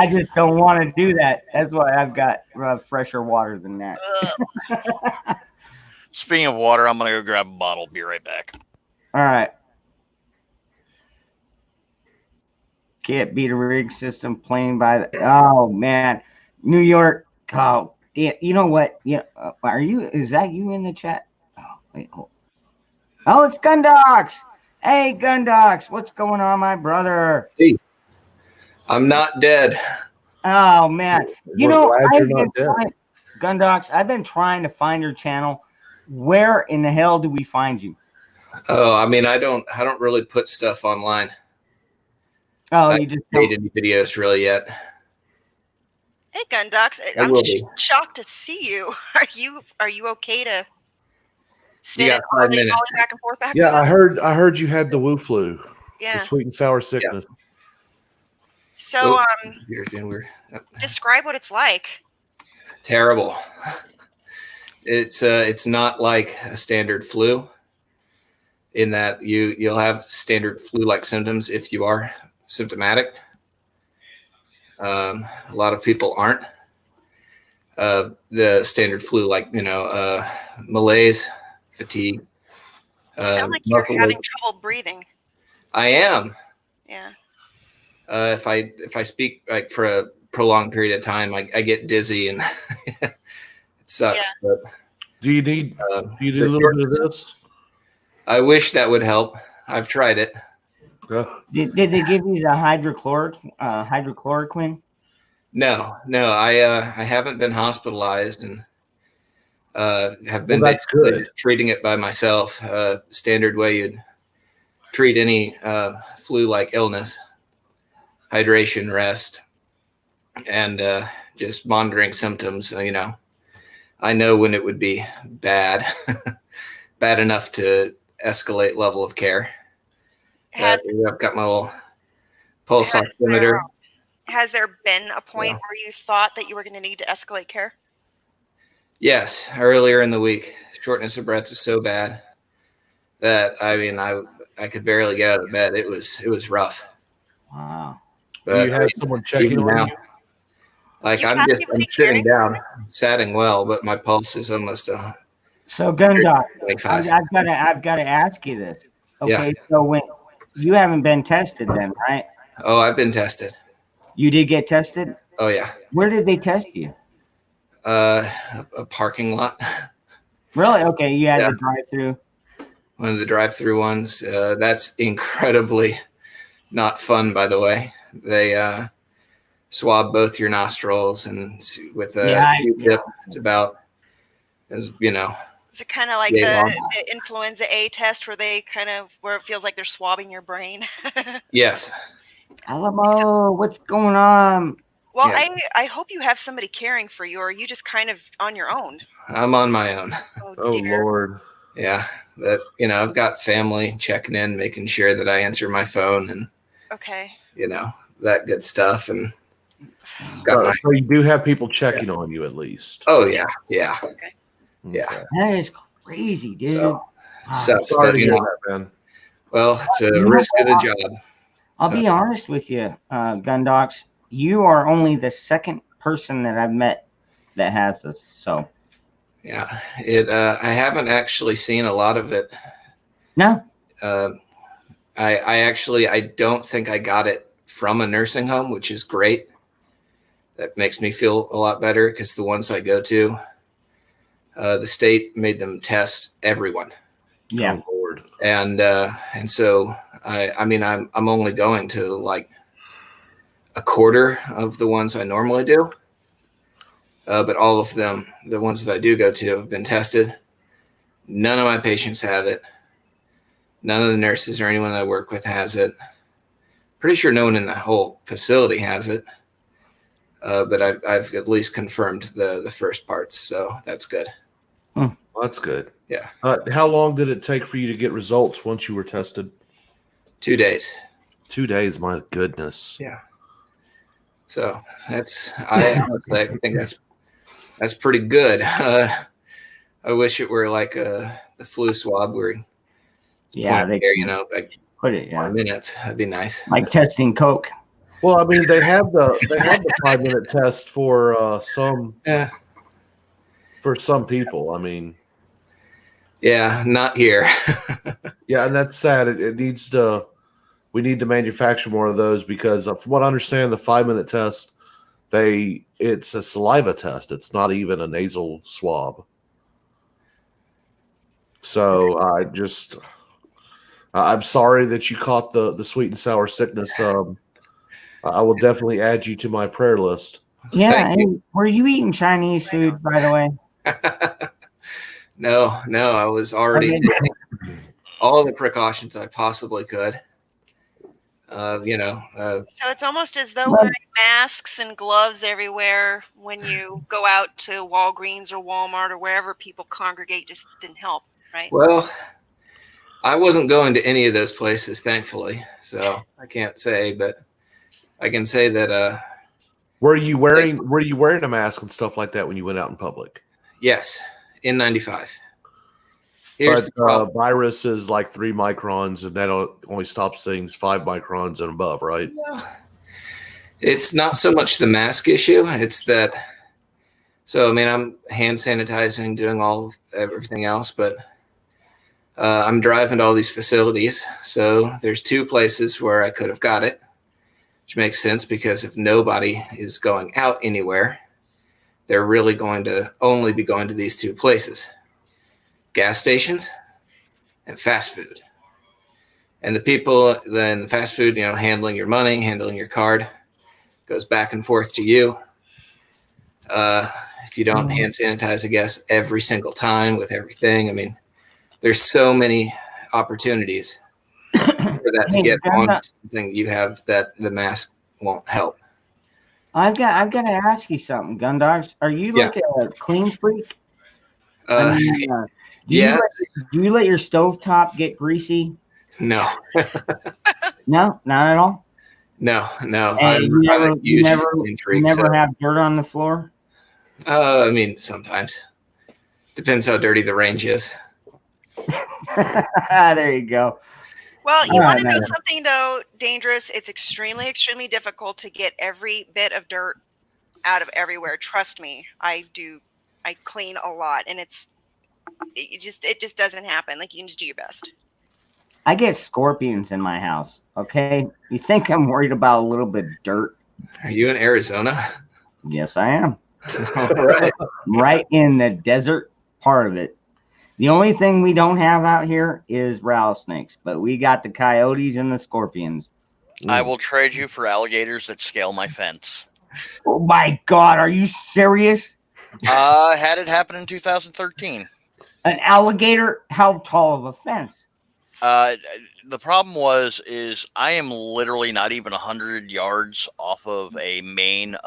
just don't want to do that. That's why I've got fresher water than that. Speaking of water, I'm going to go grab a bottle. Be right back. All right. Can't beat a rig system playing by the... Oh, man. New York. Oh, you know what? Yeah, is that you in the chat? Oh, wait, hold. Oh, it's Gundox. Hey, Gundox, what's going on, my brother? Hey, I'm not dead. Oh, man. Gundox, I've been trying to find your channel. Where in the hell do we find you? Oh, I mean, I don't really put stuff online. Oh, you just made any videos really yet. Hey, Gundox, I'm shocked to see you. Are you okay to Standing got 5 minutes. ollie back and forth, back Yeah, and forth. I heard you had the Wu flu, Yeah. the sweet and sour sickness. So, Computer's being weird. describe what it's like. Terrible. It's not like a standard flu in that you'll have standard flu-like symptoms if you are symptomatic. A lot of people aren't. The standard flu, like malaise, fatigue. You sound like you're having trouble breathing. I am. Yeah. If I speak like for a prolonged period of time, I get dizzy and it sucks. Yeah. But Do you need a little bit of this? I wish that would help. I've tried it. Did they give you the hydrochloroquine? No. I haven't been hospitalized and have been basically treating it by myself. Standard way you'd treat any flu-like illness: hydration, rest, and just monitoring symptoms. I know when it would be bad, bad enough to escalate level of care. I've got my little pulse oximeter. Has there been a point where you thought that you were going to need to escalate care? Yes, earlier in the week, shortness of breath was so bad that I could barely get out of bed. It was rough. Wow. But do you have someone checking on you? Like I'm sitting down, sitting well, but my pulse is almost So, Gun Doc, 25. I've got to ask you this. Okay, Yeah. so when you haven't been tested, then, right? Oh, I've been tested. You did get tested? Oh yeah. Where did they test you? A parking lot. Really? Okay, you had the drive-through. One of the drive-through ones. That's incredibly not fun, by the way. They swab both your nostrils and with a Q-tip. It's about Is it kind of like the influenza A test where it feels like they're swabbing your brain? Yes. Alamo, what's going on? Well, yeah. I hope you have somebody caring for you, or are you just kind of on your own? I'm on my own. Oh Lord. Yeah, but I've got family checking in, making sure that I answer my phone and that good stuff. And so you do have people checking on you at least. Oh yeah. Okay. Yeah. That is crazy, dude. So, it sucks, sorry to hear that, man. Well, it's a risk of the job. I'll be honest with you, Gun Docs. You are only the second person that I've met that has this. So, yeah, I haven't actually seen a lot of it. No. I don't think I got it from a nursing home, which is great. That makes me feel a lot better because the ones I go to, the state made them test everyone. Yeah. Oh, Lord. And so I'm only going to like a quarter of the ones I normally do. But all of them, the ones that I do go to, have been tested. None of my patients have it. None of the nurses or anyone I work with has it. Pretty sure no one in the whole facility has it. But I've at least confirmed the first parts, so that's good. Well, that's good. Yeah. How long did it take for you to get results once you were tested? 2 days. 2 days, my goodness. Yeah. So I honestly think that's pretty good. I wish it were like the flu swab where like put it 20 minutes. That'd be nice. Like testing Coke. Well, I mean, they have the 5-minute test for some people. I mean, yeah, not here. Yeah, and that's sad. It needs to. We need to manufacture more of those because, from what I understand, the 5-minute test, it's a saliva test. It's not even a nasal swab. So I'm sorry that you caught the sweet and sour sickness. I will definitely add you to my prayer list. Yeah, and were you eating Chinese food, by the way? No, I was already taking all the precautions I possibly could. So it's almost as though wearing masks and gloves everywhere when you go out to Walgreens or Walmart or wherever people congregate just didn't help. right? Well, I wasn't going to any of those places, thankfully, so I can't say, but I can say that. Were you wearing a mask and stuff like that when you went out in public? Yes, N95. Here's the virus is like 3 microns, and that only stops things 5 microns and above, right? Yeah. It's not so much the mask issue. It's that. So, I mean, I'm hand sanitizing, doing everything else, but I'm driving to all these facilities. So there's 2 places where I could have got it, which makes sense because if nobody is going out anywhere, they're really going to only be going to these 2 places: gas stations and fast food. And the people then fast food, handling your money, handling your card, goes back and forth to you. If you don't hand sanitize, I guess, every single time with everything, I mean, there's so many opportunities for that to get on something you have that the mask won't help. I've got to ask you something, Gundogs. Are you like a clean freak? Do you let your stovetop get greasy? No. No, not at all. No. And you never have dirt on the floor? I mean, sometimes. Depends how dirty the range is. There you go. Well, you want to know something, though, dangerous? It's extremely, extremely difficult to get every bit of dirt out of everywhere. Trust me, I do. I clean a lot, and it just doesn't happen. Like, you can just do your best. I get scorpions in my house, okay? You think I'm worried about a little bit of dirt? Are you in Arizona? Yes, I am. All right. Right in the desert part of it. The only thing we don't have out here is rattlesnakes, but we got the coyotes and the scorpions. I will trade you for alligators that scale my fence. Oh my God, are you serious? Had it happen in 2013. An alligator? How tall of a fence? The problem is I am literally not even 100 yards off of a main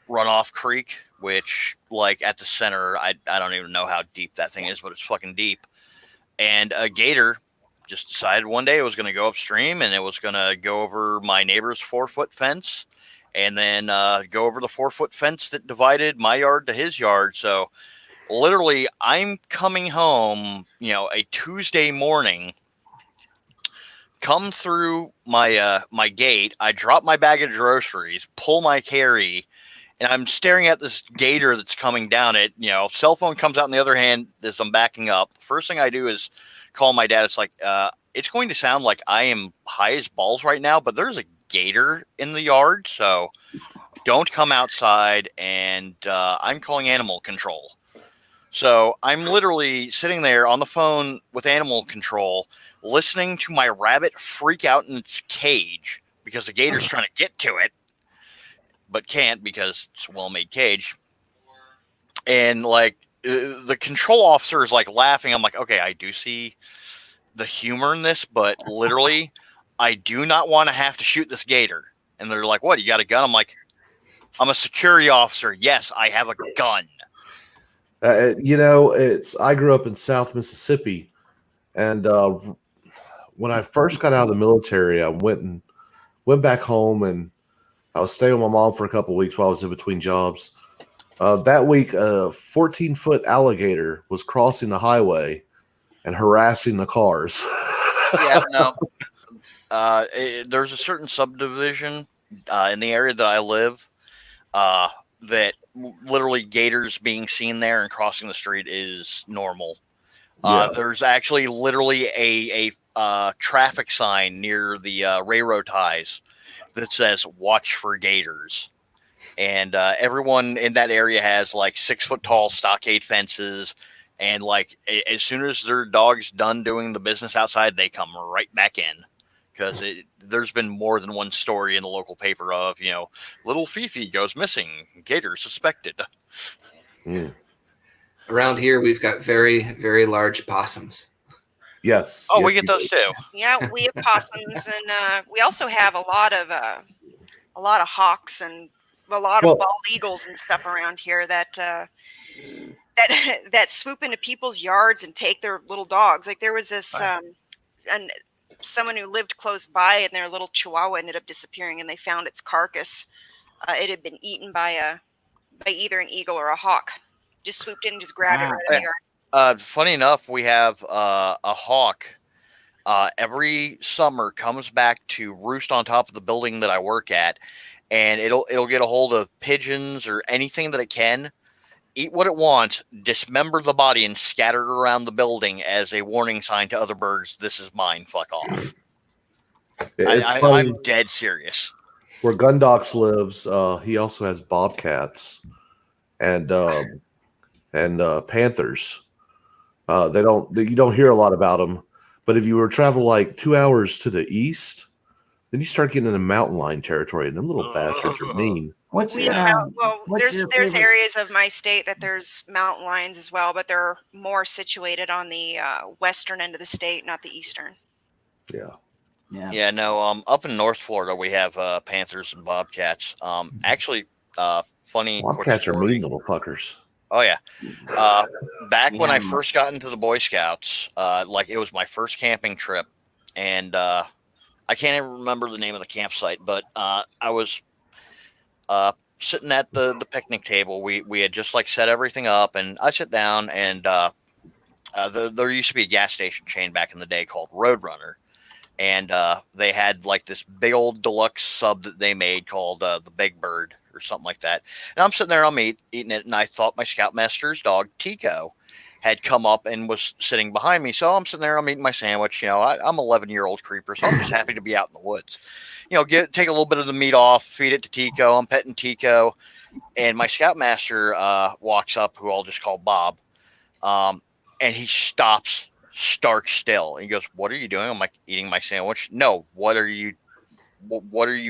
runoff creek, which, like, at the center, I don't even know how deep that thing is, but it's fucking deep. And a gator just decided one day it was going to go upstream, and it was going to go over my neighbor's 4-foot fence, and then go over the 4-foot fence that divided my yard to his yard. So literally, I'm coming home, a Tuesday morning, come through my gate, I drop my bag of groceries, pull my carry, and I'm staring at this gator that's coming down it. Cell phone comes out on the other hand as I'm backing up. First thing I do is call my dad. It's like, it's going to sound like I am high as balls right now, but there's a gator in the yard, so don't come outside, and I'm calling animal control. So I'm literally sitting there on the phone with animal control, listening to my rabbit freak out in its cage because the gator's trying to get to it, but can't because it's a well-made cage. And like the control officer is like laughing. I'm like, okay, I do see the humor in this, but literally I do not want to have to shoot this gator. And they're like, what, you got a gun? I'm like, I'm a security officer. Yes, I have a gun. I grew up in South Mississippi, and when I first got out of the military, I went back home, and I was staying with my mom for a couple of weeks while I was in between jobs. That week, a 14-foot alligator was crossing the highway and harassing the cars. Yeah, no. There's a certain subdivision in the area that I live that literally gators being seen there and crossing the street is normal. There's actually literally a traffic sign near the railroad ties that says "Watch for gators," and everyone in that area has like 6-foot tall stockade fences, and like as soon as their dog's done doing the business outside, they come right back in. Because there's been more than one story in the local paper of, little Fifi goes missing, gator suspected. Around here, we've got very, very large possums. Yes. Oh, we get those too. Yeah, we have possums, and we also have a lot of hawks and a lot of bald eagles and stuff around here that that swoop into people's yards and take their little dogs. Like there was this and someone who lived close by, and their little chihuahua ended up disappearing, and they found its carcass. It had been eaten by either an eagle or a hawk. Just swooped in and just grabbed it right in the yard. Funny enough, we have a hawk every summer comes back to roost on top of the building that I work at, and it'll get a hold of pigeons or anything that it can, eat what it wants, dismember the body, and scatter it around the building as a warning sign to other birds. This is mine. Fuck off. I'm dead serious. Where Gundox lives, he also has bobcats and panthers. You don't hear a lot about them, but if you were to travel like 2 hours to the east, then you start getting into mountain lion territory, and them little bastards are mean. There's areas of my state that there's mountain lions as well, but they're more situated on the western end of the state, not the eastern. Yeah. No. Up in North Florida, we have panthers and bobcats. Actually, funny. Bobcats are mean little fuckers. Oh yeah. Back when I first got into the Boy Scouts, like it was my first camping trip, and I can't even remember the name of the campsite, but I was sitting at the picnic table. We had just like set everything up, and I sit down, and there used to be a gas station chain back in the day called Roadrunner, and they had like this big old deluxe sub that they made called the Big Bird or something like that. And I'm sitting there, I'm eating it, and I thought my Scoutmaster's dog Tico had come up and was sitting behind me. So I'm sitting there, I'm eating my sandwich. You know, I'm 11-year-old creeper, so I'm just happy to be out in the woods. You know, take a little bit of the meat off, feed it to Tico. I'm petting Tico, and my Scoutmaster walks up, who I'll just call Bob, and he stops stark still. He goes, "What are you doing?" I'm like, "Eating my sandwich." "No, what are you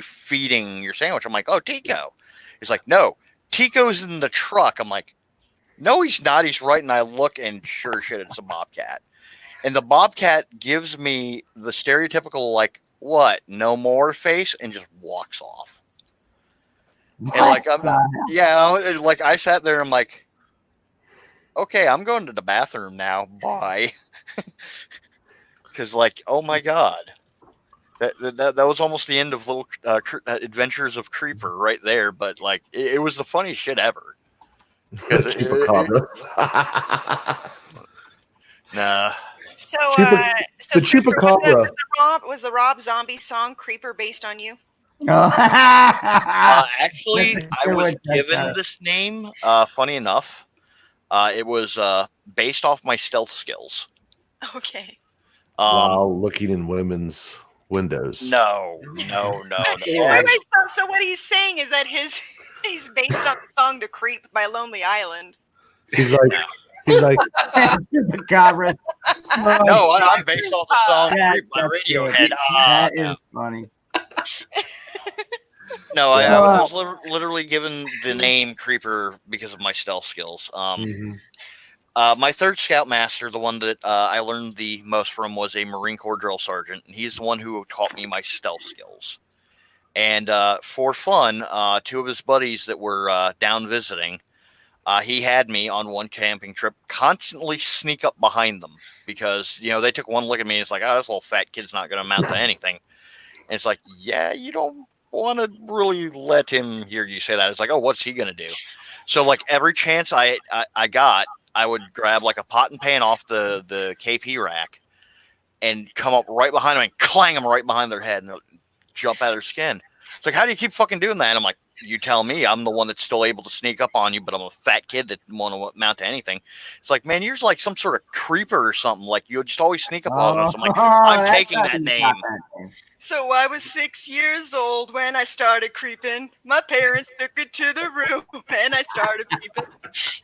feeding your sandwich?" I'm like, "Oh, Tico." He's like, "No, Tico's in the truck." I'm like, "No, he's not. He's right." And I look, and sure shit, it's a bobcat. And the bobcat gives me the stereotypical, like, "What? No more" face, and just walks off. And like, like I sat there, I'm like, okay, I'm going to the bathroom now. Bye. Because like, oh my God. That was almost the end of little Adventures of Creeper right there. But like, it was the funniest shit ever. Chupacabras. Nah. So, the Chupacabra. Was the Rob Zombie song "Creeper" based on you? Actually, I was given this name. Funny enough, it was based off my stealth skills. Okay. While looking in women's windows. No. Wait, so what he's saying is that he's based on the song "The Creep" by Lonely Island. He's like Chupacabra. No, I'm based off the song "Creep" by Radiohead. That is funny. No, I was literally given the name Creeper because of my stealth skills. My third Scoutmaster, the one that I learned the most from, was a Marine Corps drill sergeant, and he's the one who taught me my stealth skills. And for fun, two of his buddies that were down visiting, he had me on one camping trip constantly sneak up behind them because, you know, they took one look at me and it's like, "Oh, this little fat kid's not going to amount to anything." And it's like, yeah, you don't want to really let him hear you say that. It's like, oh, what's he going to do? So like every chance I got, I would grab like a pot and pan off the KP rack and come up right behind them and clang them right behind their head and they'll jump out of their skin. It's like, how do you keep fucking doing that? And I'm like, you tell me. I'm the one that's still able to sneak up on you, but I'm a fat kid that won't amount to anything. It's like, man, you're like some sort of creeper or something. Like you just always sneak up on us. I'm like, I'm taking that name. So I was 6 years old when I started creeping. My parents took me to the room and I started peeping.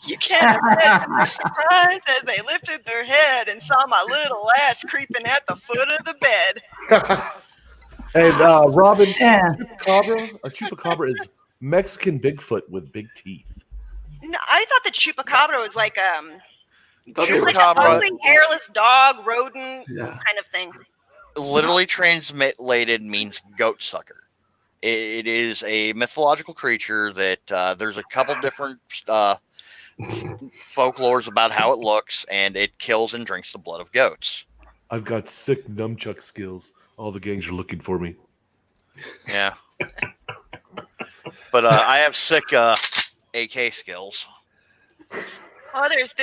You can't imagine their surprise as they lifted their head and saw my little ass creeping at the foot of the bed. And Robin, a Chupacabra is Mexican Bigfoot with big teeth. No, I thought the Chupacabra was like an ugly hairless dog, rodent kind of thing. Literally translated means goat sucker. It is a mythological creature that there's a couple different folklore is about how it looks, and it kills and drinks the blood of goats. I've got sick nunchuck skills. All the gangs are looking for me. Yeah. But I have sick AK skills. Oh, there's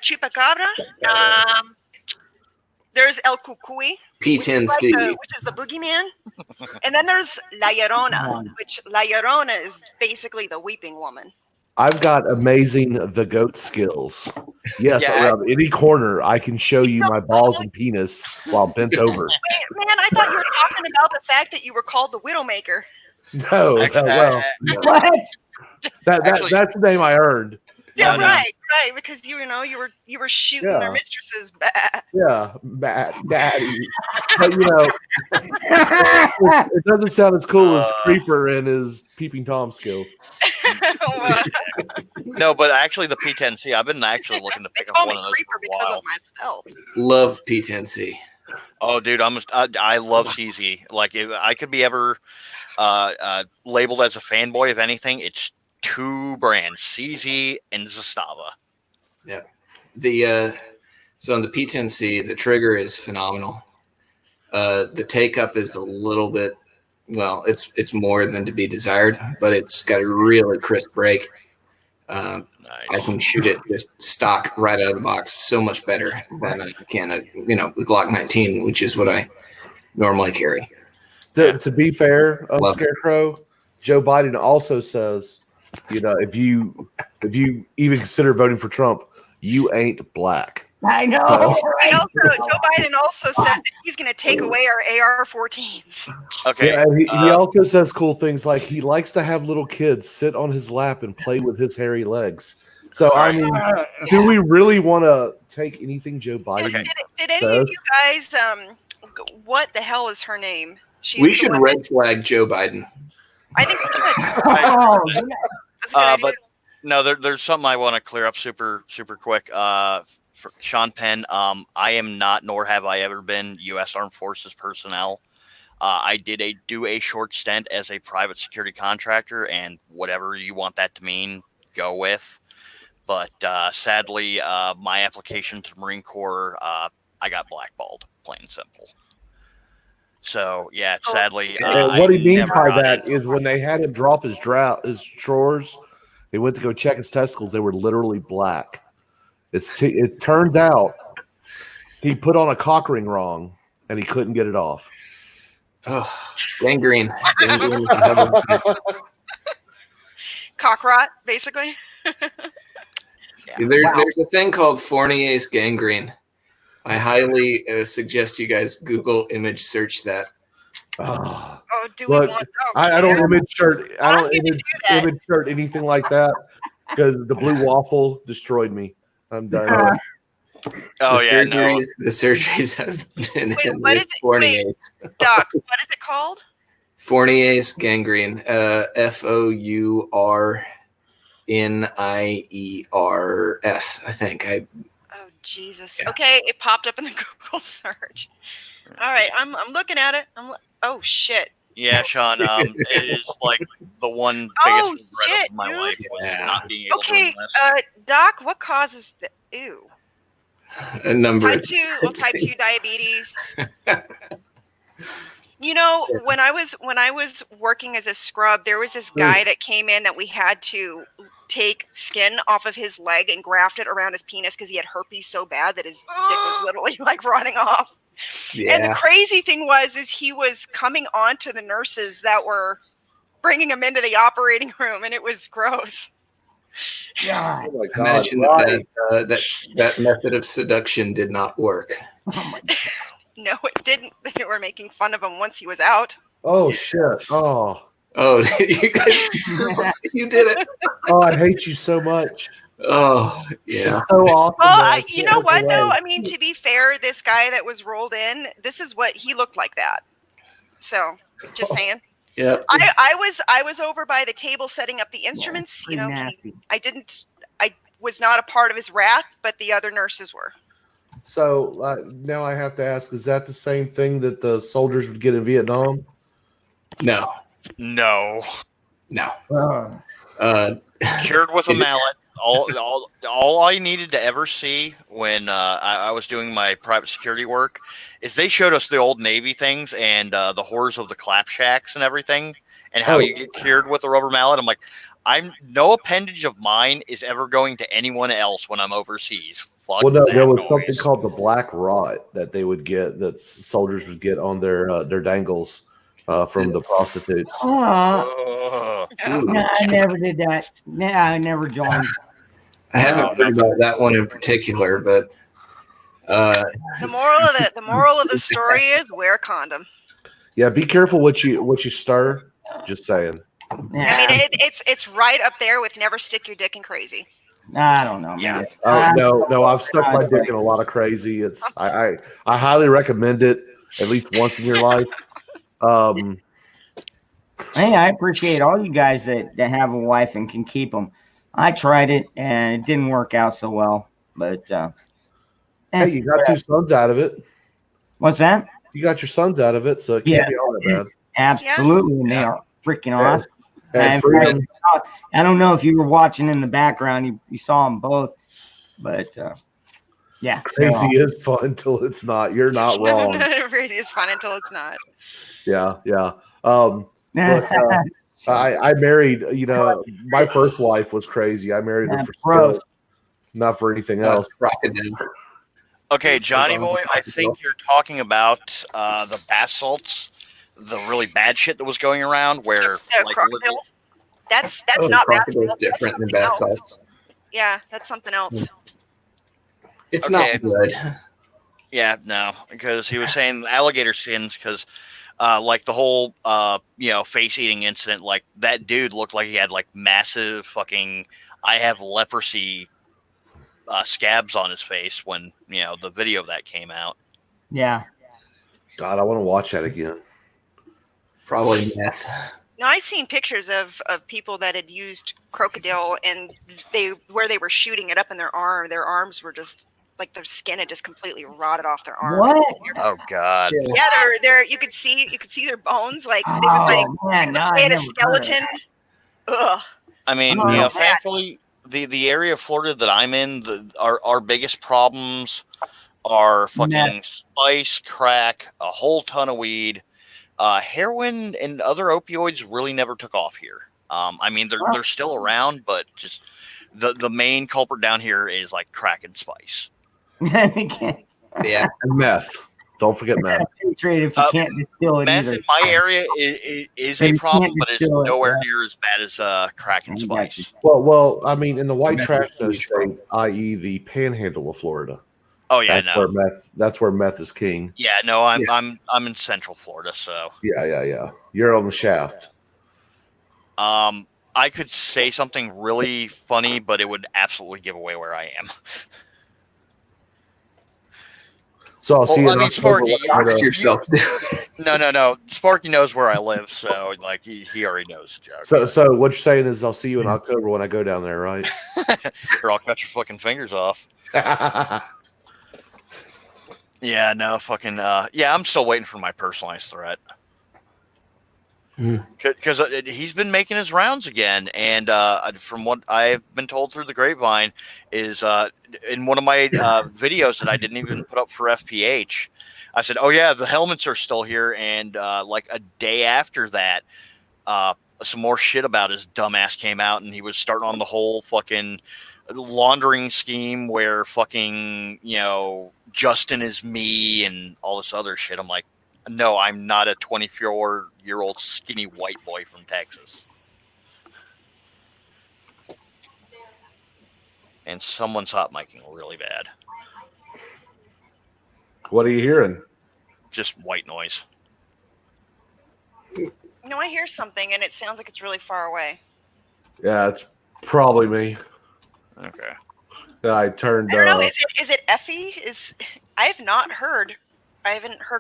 Chupacabra. There's El Cucuy, P10C, which is the boogeyman. And then there's La Llorona, which La Llorona is basically the weeping woman. I've got amazing the goat skills. Yes, Yeah. around any corner, I can show you my balls and penis while bent over. Wait, man, I thought you were talking about the fact that you were called the Widowmaker. No, What? That's the name I earned. Yeah, right, because you were shooting their mistresses. Yeah, daddy. But it doesn't sound as cool as Creeper and his peeping Tom skills. No, but actually the P10C, I've been actually looking to pick up one of those for a because while. of myself. love P10C. Oh, dude, I love CZ. Like, if I could be ever labeled as a fanboy of anything, it's two brands, CZ and Zastava. Yeah. So on the P10C, the trigger is phenomenal. The take up is a little bit, well, it's more than to be desired, but it's got a really crisp break. Nice. I can shoot it just stock right out of the box so much better than I can the Glock 19, which is what I normally carry. To be fair, Scarecrow, Joe Biden also says, if you even consider voting for Trump, you ain't black. I know. Joe Biden also says that he's going to take away our AR-14s. Okay. Yeah, and he also says cool things like he likes to have little kids sit on his lap and play with his hairy legs. So, I mean, do we really want to take anything Joe Biden Did any says? of you guys, what the hell is her name? We should red flag Joe Biden. I think we should. That's a good idea. But no, there's something I want to clear up super quick. For Sean Penn, I am not, nor have I ever been, U.S. Armed Forces personnel. I did do a short stint as a private security contractor, and whatever you want that to mean, go with. But sadly, my application to the Marine Corps, I got blackballed, plain and simple. So yeah, sadly. What he means by that is when they had him drop his drawers, they went to go check his testicles. They were literally black. It turned out he put on a cock ring wrong, and he couldn't get it off. Oh, gangrene. Cock rot, basically. There's a thing called Fournier's gangrene. I highly suggest you guys Google image search that. Oh, do Look, we want? I don't image shirt. I don't image shirt anything like that because the blue waffle destroyed me. I'm done. Oh yeah, no. The surgeries have been in what with is it? Fournier's. Doc, what is it called? Fournier's gangrene. FOURNIERS. I think. Oh Jesus. Yeah. Okay, it popped up in the Google search. All right, I'm looking at it. Oh shit. Yeah, Sean. It is like the one biggest regret of my life was not being able to enlist. Doc, what causes the ew? A number type 2 diabetes. When I was working as a scrub, there was this guy that came in that we had to take skin off of his leg and graft it around his penis because he had herpes so bad that his dick was literally like rotting off. Yeah. And the crazy thing is he was coming on to the nurses that were bringing him into the operating room, and it was gross. Yeah. Oh my God. Imagine that method of seduction did not work. Oh my God. No, it didn't. They were making fun of him once he was out. Oh shit! Oh, you guys, you did it. Oh, I hate you so much. Oh, yeah. It's so awesome. Well, you know what though? I mean, to be fair, this guy that was rolled in, this is what he looked like that. So, just saying. Yeah. I was over by the table setting up the instruments. I was not a part of his wrath, but the other nurses were. So now I have to ask: is that the same thing that the soldiers would get in Vietnam? No. No. Cured with a mallet. all I needed to ever see when I was doing my private security work is they showed us the old Navy things and the horrors of the clap shacks and everything, and how you get cured with a rubber mallet. I'm like, no appendage of mine is ever going to anyone else when I'm overseas. Fuck well, no, there was noise. something called the black rot that they would get, that soldiers would get on their dangles from the prostitutes. No, I never did that. No, I never joined. I haven't heard about that one in particular, but the moral of the story is wear a condom. Yeah, be careful what you stir. Just saying. Yeah. I mean, it's right up there with never stick your dick in crazy. I don't know, man. No, I've stuck my dick in a lot of crazy. It's I highly recommend it at least once in your life. Hey, I appreciate all you guys that have a wife and can keep them. I tried it and it didn't work out so well, but hey, you got 2 sons out of it. What's that? You got your sons out of it, so it can't be all that bad. Absolutely, and they are freaking awesome. And I don't know if you were watching in the background, you saw them both, but yeah. Crazy is fun until it's not. You're not wrong. Crazy is fun until it's not. Yeah. But, I married, my first wife was crazy. I married her for skill, not for anything else. Okay, Johnny boy, I think you're talking about the bath salts, the really bad shit that was going around where that's not bath salts. Different than bath salts. Yeah, that's something else. It's not good. Yeah, no, because he was saying alligator skins, because like the whole face eating incident, like that dude looked like he had like massive fucking I have leprosy scabs on his face when the video of that came out. Yeah. God, I want to watch that again. Probably meth. No, I've seen pictures of people that had used crocodile and where they were shooting it up in their arm. Their arms were just like their skin had just completely rotted off their arms. What? Oh God. Yeah, they're you could see their bones. Like it was like they had a skeleton. Ugh. I mean, thankfully the area of Florida that I'm in, our biggest problems are fucking spice, crack, a whole ton of weed. Heroin and other opioids really never took off here. I mean, they're still around, but just the main culprit down here is like crack and spice. Yeah, and meth. Don't forget meth. If you can't distill it meth either. in my area is a problem, but it's nowhere near as bad as crack and spice. Well, I mean, in the white trash state, i.e., the panhandle of Florida. Oh yeah, that's where meth is king. Yeah, no, I'm in Central Florida, so yeah. You're on the shaft. I could say something really funny, but it would absolutely give away where I am. So I'll see you. I mean, Sparky, yourself. No. Sparky knows where I live, so like he already knows the joke. So what you're saying is I'll see you in October when I go down there, right? Or I'll cut your fucking fingers off. Yeah, no, fucking, I'm still waiting for my personalized threat. Because he's been making his rounds again, and from what I've been told through the grapevine is in one of my videos that I didn't even put up for FPH, I said, oh yeah, the helmets are still here, and like a day after that, some more shit about his dumbass came out, and he was starting on the whole fucking laundering scheme where fucking Justin is me and all this other shit. I'm like, no, I'm not a 24-year-old skinny white boy from Texas. And someone's hot micing really bad. What are you hearing? Just white noise. No, I hear something and it sounds like it's really far away. Yeah, it's probably me. Okay. I turned. I don't know. Is it Effie? I haven't heard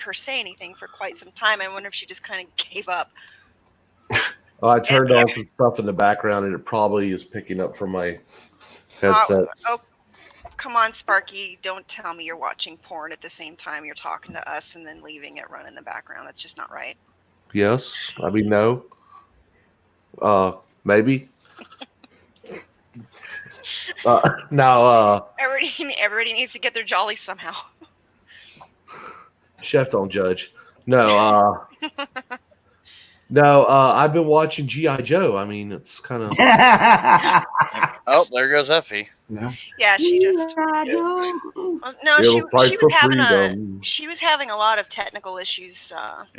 her say anything for quite some time. I wonder if she just kind of gave up. I turned on some stuff in the background, and it probably is picking up from my headsets. Oh, come on, Sparky! Don't tell me you're watching porn at the same time you're talking to us, and then leaving it run in the background. That's just not right. Yes, I mean no. Maybe. Now, everybody needs to get their jollies somehow. Chef don't judge. No, I've been watching G.I. Joe. I mean, it's kind of. Oh, there goes Effie. No. Yeah, she just. No, she was having a lot of technical issues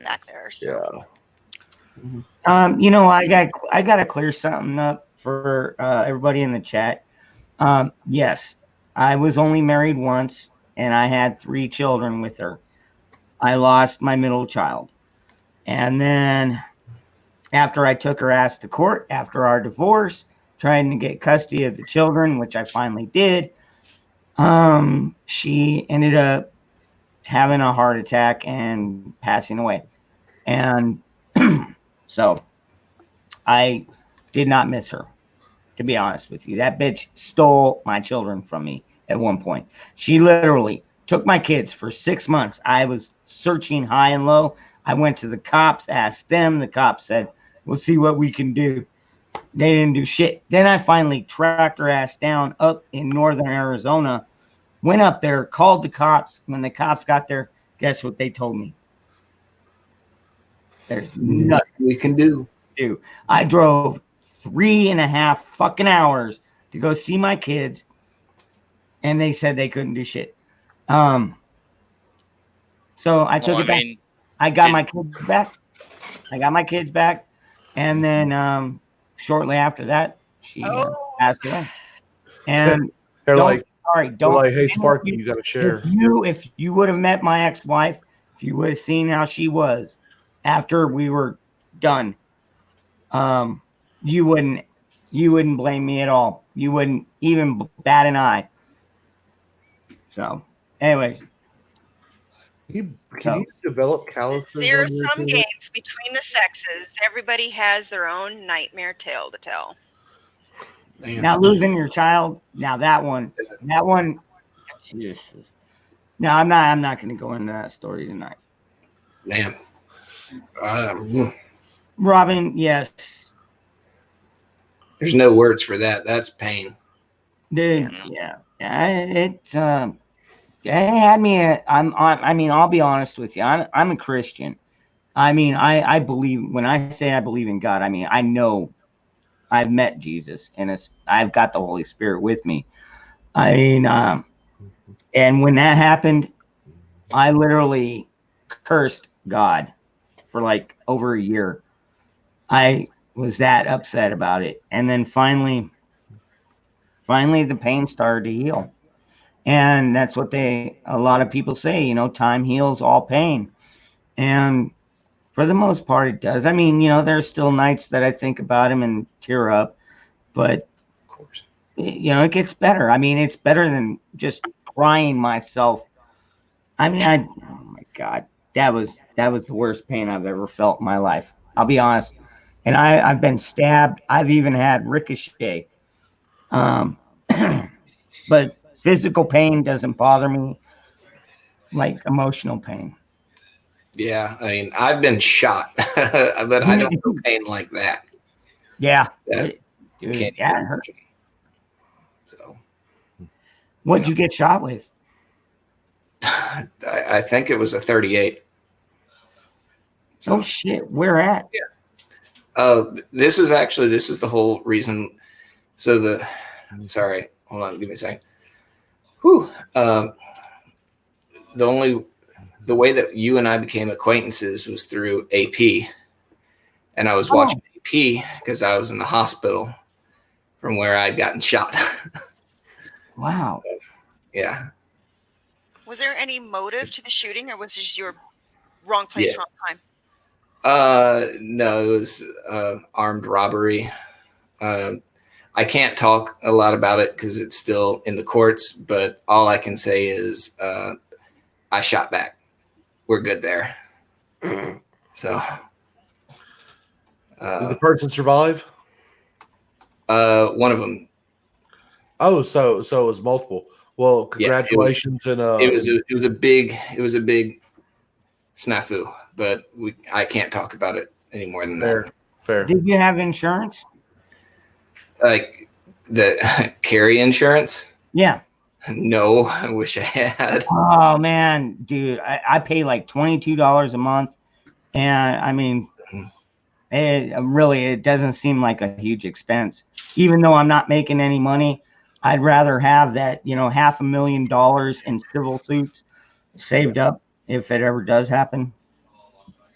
back there. So. Yeah. You know, I got to clear something up for everybody in the chat. Yes, I was only married once, and I had 3 children with her. I lost my middle child, and then after I took her ass to court after our divorce, trying to get custody of the children, which I finally did, she ended up having a heart attack and passing away. And so I did not miss her, to be honest with you. That bitch stole my children from me at one point. She literally took my kids for 6 months. I was searching high and low. I went to the cops, asked them. The cops said, we'll see what we can do. They didn't do shit. Then I finally tracked her ass down up in northern Arizona, went up there, called the cops. When the cops got there, guess what they told me? There's nothing we can do. I drove 3.5 fucking hours to go see my kids, and they said they couldn't do shit. So I took it back. I got my kids back. And then shortly after that, she passed away. And don't. Hey, Sparky, you got to share. If you would have met my ex-wife, if you would have seen how she was after we were done, you wouldn't blame me at all. You wouldn't even bat an eye. So, anyways. Can you develop calluses? There are some games between the sexes. Everybody has their own nightmare tale to tell. Damn. Now losing your child. Now that one. Jesus. No, I'm not going to go into that story tonight. Damn. Robin, yes. There's no words for that. That's pain. Dude, yeah. It had me. I mean, I'll be honest with you. I'm a Christian. I mean, I believe, when I say I believe in God, I mean, I know I've met Jesus and I've got the Holy Spirit with me. I mean, and when that happened, I literally cursed God for like over a year. I was that upset about it. And then finally the pain started to heal. And that's what a lot of people say, you know, time heals all pain. And for the most part, it does. I mean, you know, there's still nights that I think about him and tear up, but of course, you know, it gets better. I mean, it's better than just crying myself. I mean, oh my God, that was the worst pain I've ever felt in my life. I'll be honest. And I've been stabbed. I've even had ricochet. But physical pain doesn't bother me like emotional pain. Yeah, I mean, I've been shot, but I don't feel pain like that. Yeah, dude, it hurt. So, what'd you get shot with? I think it was a 38. So. Oh shit! Where at? Yeah. This is the whole reason. So sorry, hold on, give me a second. Whew. The way that you and I became acquaintances was through AP, and I was watching AP because I was in the hospital from where I'd gotten shot. Wow. So, yeah. Was there any motive to the shooting, or was it just your wrong place, wrong time? No, it was armed robbery. I can't talk a lot about it because it's still in the courts, but all I can say is I shot back. We're good there. So, did the person survive? One of them. Oh, so it was multiple. Well, congratulations! It was a big snafu, but I can't talk about it any more than that. Fair. Did you have insurance? Like The carry insurance? Yeah. No, I wish I had. Oh man, dude, I pay like $22 a month, and I mean, it doesn't seem like a huge expense. Even though I'm not making any money, I'd rather have that, $500,000 in civil suits saved up if it ever does happen.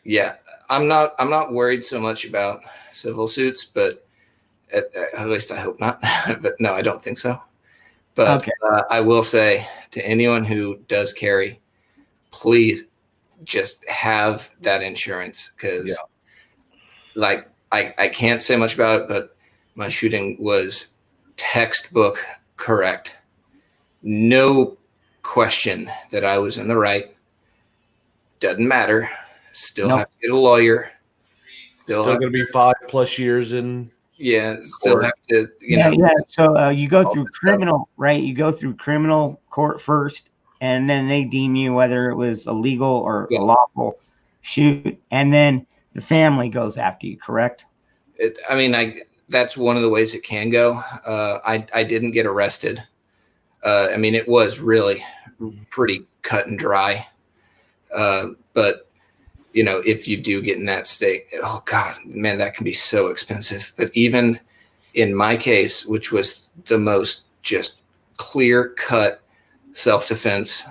Yeah, I'm not worried so much about civil suits, but at least I hope not. But no, I don't think so. But okay. I will say to anyone who does carry, please just have that insurance, because like I can't say much about it, but my shooting was textbook correct. No question that I was in the right. Doesn't matter. Still have to get a lawyer. Still going to be 5+ years in. Yeah, still have to, Yeah. So you go through criminal, right? You go through criminal court first, and then they deem you whether it was a legal or a lawful shoot, and then the family goes after you, correct? That's one of the ways it can go. I didn't get arrested. It was really pretty cut and dry. But if you do get in that state, oh God, man, that can be so expensive. But even in my case, which was the most just clear cut self-defense,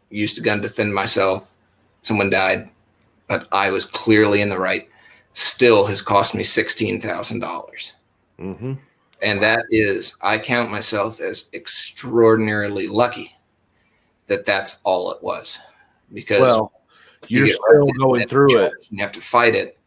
used a gun to defend myself, someone died, but I was clearly in the right, still has cost me $16,000. Mm-hmm. And that is, I count myself as extraordinarily lucky that that's all it was, because you're still going through it. You have to fight it.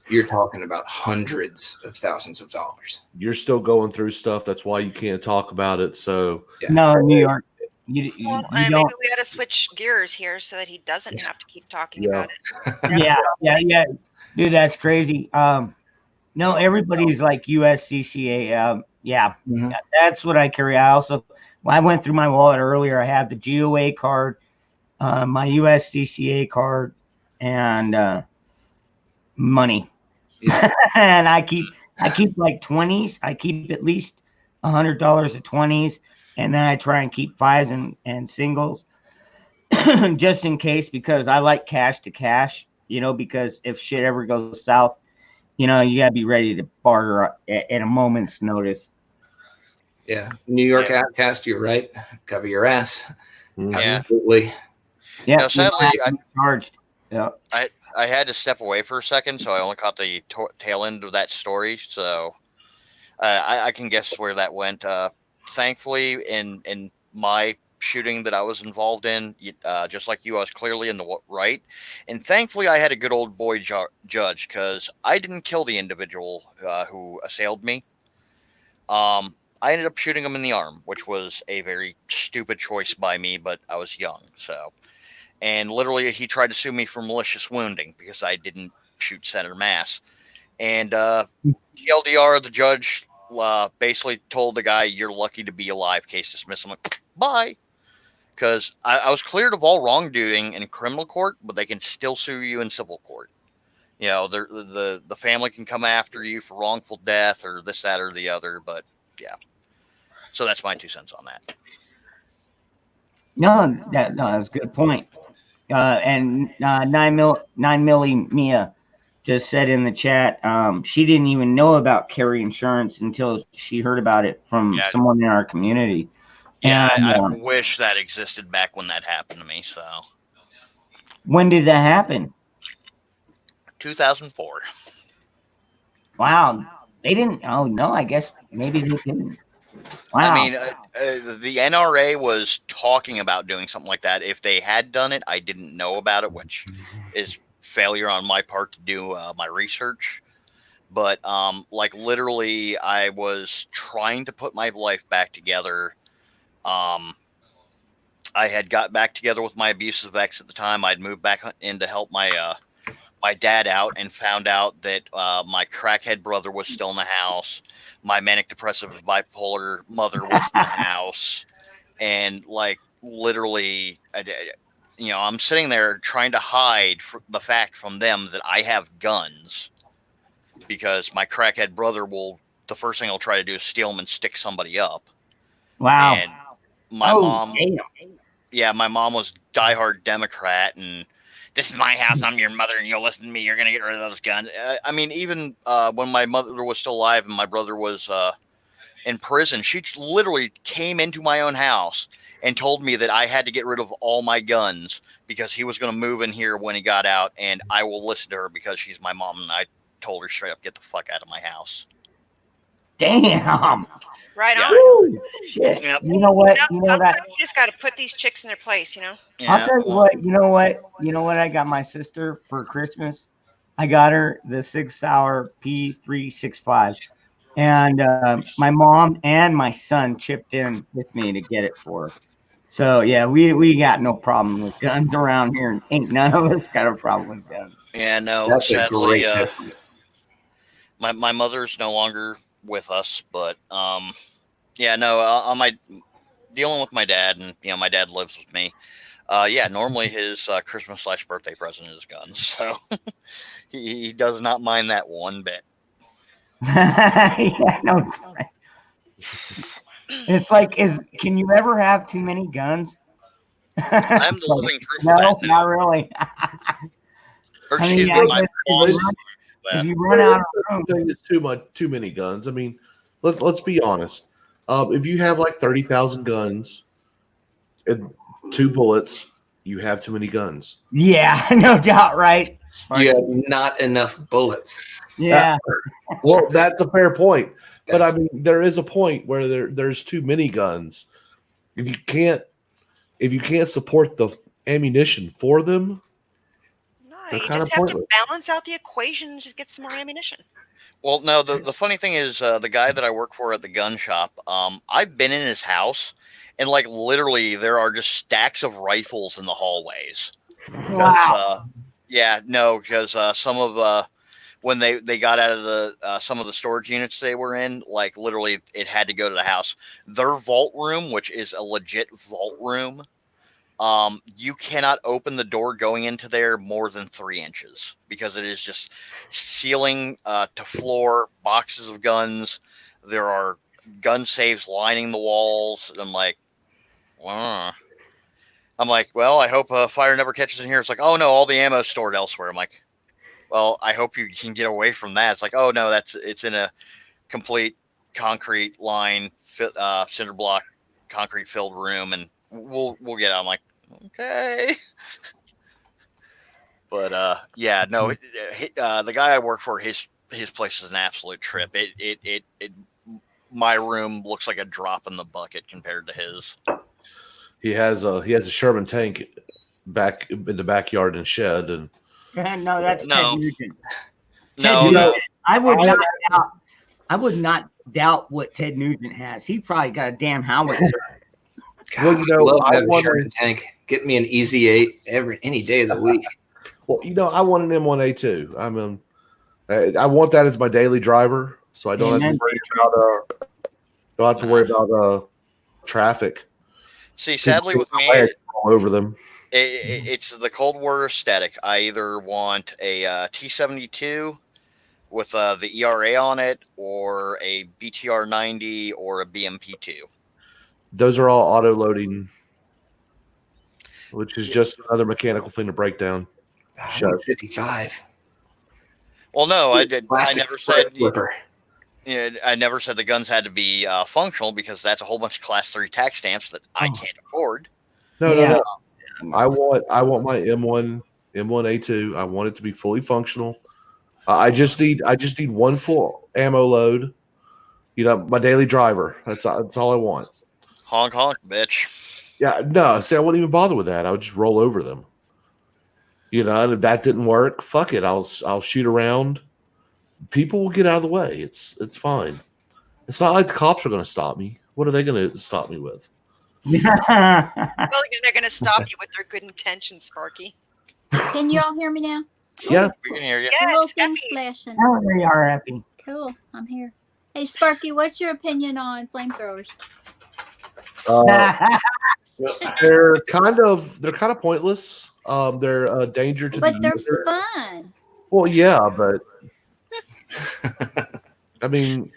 You're talking about hundreds of thousands of dollars. You're still going through stuff. That's why you can't talk about it. So no, New York. Maybe we got to switch gears here so that he doesn't have to keep talking about it. Yeah. Dude, that's crazy. No, everybody's like USCCA. That's what I carry. I went through my wallet earlier. I have the GOA card, my USCCA card, and money. Yeah. And I keep like 20s. I keep at least $100 of 20s, and then I try and keep 5s and singles just in case, because I like cash to cash, because if shit ever goes south, you gotta be ready to barter at a moment's notice. Yeah. New York outcast, you're right. Cover your ass. Yeah. Absolutely. Yeah. Now, sadly, I'm charged. Yeah. I had to step away for a second, so I only caught the tail end of that story. So I can guess where that went. Thankfully, in my shooting that I was involved in, just like you, I was clearly in the right. And thankfully, I had a good old boy judge, because I didn't kill the individual who assailed me. I ended up shooting him in the arm, which was a very stupid choice by me, but I was young, so. And literally, he tried to sue me for malicious wounding because I didn't shoot center mass. And TLDR, the judge basically told the guy, "You're lucky to be alive. Case dismissed." I'm like, bye. Because I was cleared of all wrongdoing in criminal court, but they can still sue you in civil court. The family can come after you for wrongful death or this, that, or the other. But yeah, so that's my 2 cents on that. No, that's a good point. And 9 Mia just said in the chat, she didn't even know about carry insurance until she heard about it from someone in our community. Yeah, and, I wish that existed back when that happened to me. So, when did that happen? 2004. Wow, they didn't. Oh no, I guess maybe they didn't. Wow. I mean, the NRA was talking about doing something like that. If they had done it, I didn't know about it, which is failure on my part to do my research. But literally, I was trying to put my life back together. I had got back together with my abusive ex at the time. I'd moved back in to help my dad out, and found out that my crackhead brother was still in the house. My manic depressive bipolar mother was in the house. And literally, I'm sitting there trying to hide the fact from them that I have guns, because my crackhead brother will the first thing he'll try to do is steal them and stick somebody up. Wow. And my mom, my mom was diehard Democrat, and this is my house, I'm your mother, and you'll listen to me, you're going to get rid of those guns. I mean, even when my mother was still alive and my brother was in prison, she literally came into my own house and told me that I had to get rid of all my guns because he was going to move in here when he got out, and I will listen to her because she's my mom, and I told her straight up, get the fuck out of my house. Damn. Right on. Woo, shit. Yep. You know what? You know sometimes that. you just got to put these chicks in their place, I'll tell you what. You know what? You know what? I got my sister for Christmas. I got her the 6 Sauer P365, and my mom and my son chipped in with me to get it for her. So yeah, we got no problem with guns around here. Ain't none of us got a problem with guns. Yeah, no. That's sadly, my mother's no longer with us, but yeah, no. On my dealing with my dad, and my dad lives with me. Yeah, normally his Christmas/birthday present is guns, so he does not mind that one bit. Yeah, no. It's like, can you ever have too many guns? I'm the living proof of no, that. No, not really. If you run out of room, it's too many guns. I mean, let's be honest. If you have like 30,000 guns and 2 bullets, you have too many guns. Yeah, no doubt, right? You have not enough bullets. Yeah. Well, that's a fair point. But I mean, there is a point where there's too many guns. If you can't support the ammunition for them, you just have to balance out the equation and just get some more ammunition. Well, no, the funny thing is, the guy that I work for at the gun shop, I've been in his house, and like literally there are just stacks of rifles in the hallways. Wow. Yeah, no, because some of when they got out of the some of the storage units they were in, like literally it had to go to the house. Their vault room, which is a legit vault room, you cannot open the door going into there more than 3 inches because it is just ceiling to floor, boxes of guns. There are gun safes lining the walls. And I'm like, well, I hope fire never catches in here. It's like, oh no, all the ammo's stored elsewhere. I'm like, well, I hope you can get away from that. It's like, oh no, it's in a complete concrete line, cinder block, concrete filled room, and we'll get out. I'm like, okay. But yeah, no, the guy I work for, his place is an absolute trip. It my room looks like a drop in the bucket compared to his. He has a Sherman tank back in the backyard and shed, and no, that's Ted Nugent. No. I would not doubt what Ted Nugent has. He probably got a damn howitzer. God, well, I love a Sherman tank. Get me an Easy 8 any day of the week. Well, I want an M1A2. I want that as my daily driver, so I don't have to worry about traffic. See, sadly with me, all over them. It's the Cold War aesthetic. I either want a T-72 with the ERA on it, or a BTR 90, or a BMP2. Those are all auto loading, which is just another mechanical thing to break down. 55. Well, no, I never said. I never said the guns had to be functional, because that's a whole bunch of Class 3 tax stamps that I can't afford. No. I want my M1A2. I want it to be fully functional. I just need one full ammo load. My daily driver. That's all I want. Honk honk, bitch. Yeah, no. See, I wouldn't even bother with that. I would just roll over them. And if that didn't work, fuck it. I'll shoot around. People will get out of the way. It's fine. It's not like the cops are going to stop me. What are they going to stop me with? Well, they're going to stop you with their good intentions, Sparky. Can you all hear me now? Yeah, we can hear you. Little things flashing. Oh, they are happy. Cool. I'm here. Hey, Sparky, what's your opinion on flamethrowers? They're kind of pointless. They're a danger to the user. But they're fun. Well, yeah, but I mean,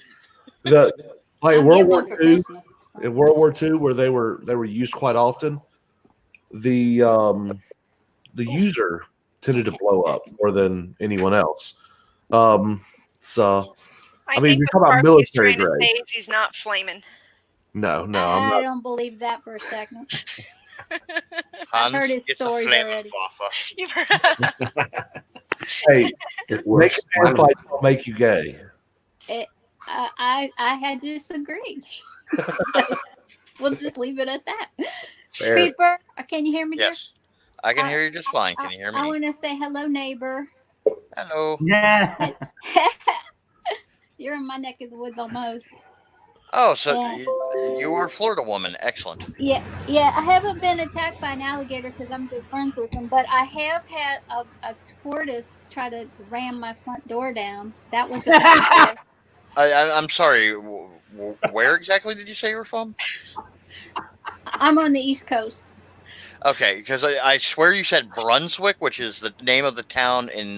The like I'll World get War one for II, Christmas. in World War II, where they were used quite often, the user tended to blow up more than anyone else. So I mean, think you're what talking about Sparky is military trying to grade. say is he's not flaming. No, I'm I not. don't believe that for a second. I've Hans heard his gets a stories flaming already. waffle. You've heard. Hey, It was making man fights don't make you gay. I had to disagree. So we'll just leave it at that. Fair. Creeper, can you hear me, dear? Yes, I can hear you just fine. Can you hear me? I want to say hello, neighbor. Hello. Yeah. You're in my neck of the woods almost. Oh, so Yeah. you are a Florida woman. Excellent. Yeah. I haven't been attacked by an alligator because I'm good friends with them, but I have had a tortoise try to ram my front door down. That was a fun day. I'm sorry. Where exactly did you say you were from? I'm on the East Coast. Okay, because I swear you said Brunswick, which is the name of the town in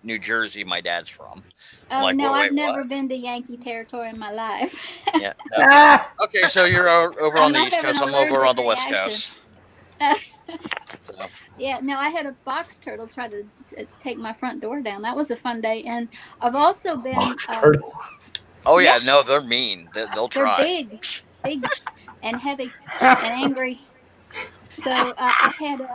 New Jersey my dad's from. Oh, like, no, wait, I've never what? been to Yankee territory in my life. Yeah. No. Okay, so you're over on the I'm East having Coast. an I'm over on the allergic West reaction. Coast. So. Yeah, no, I had a box turtle try to take my front door down. That was a fun day. And I've also been. Box turtle. Oh, yeah, no, they're mean. They'll try. They're big and heavy and angry. So I had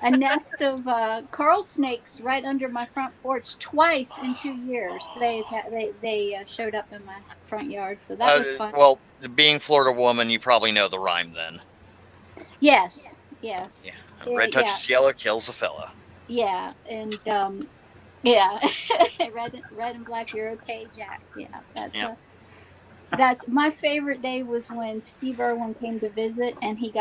a nest of coral snakes right under my front porch twice in 2 years. They showed up in my front yard, so that was fun. Well, being Florida woman, you probably know the rhyme then. Yes. Yeah. Red touches yellow, kills a fella. Yeah, and red and black, you're okay, Jack. Yeah, that's my favorite day was when Steve Irwin came to visit and he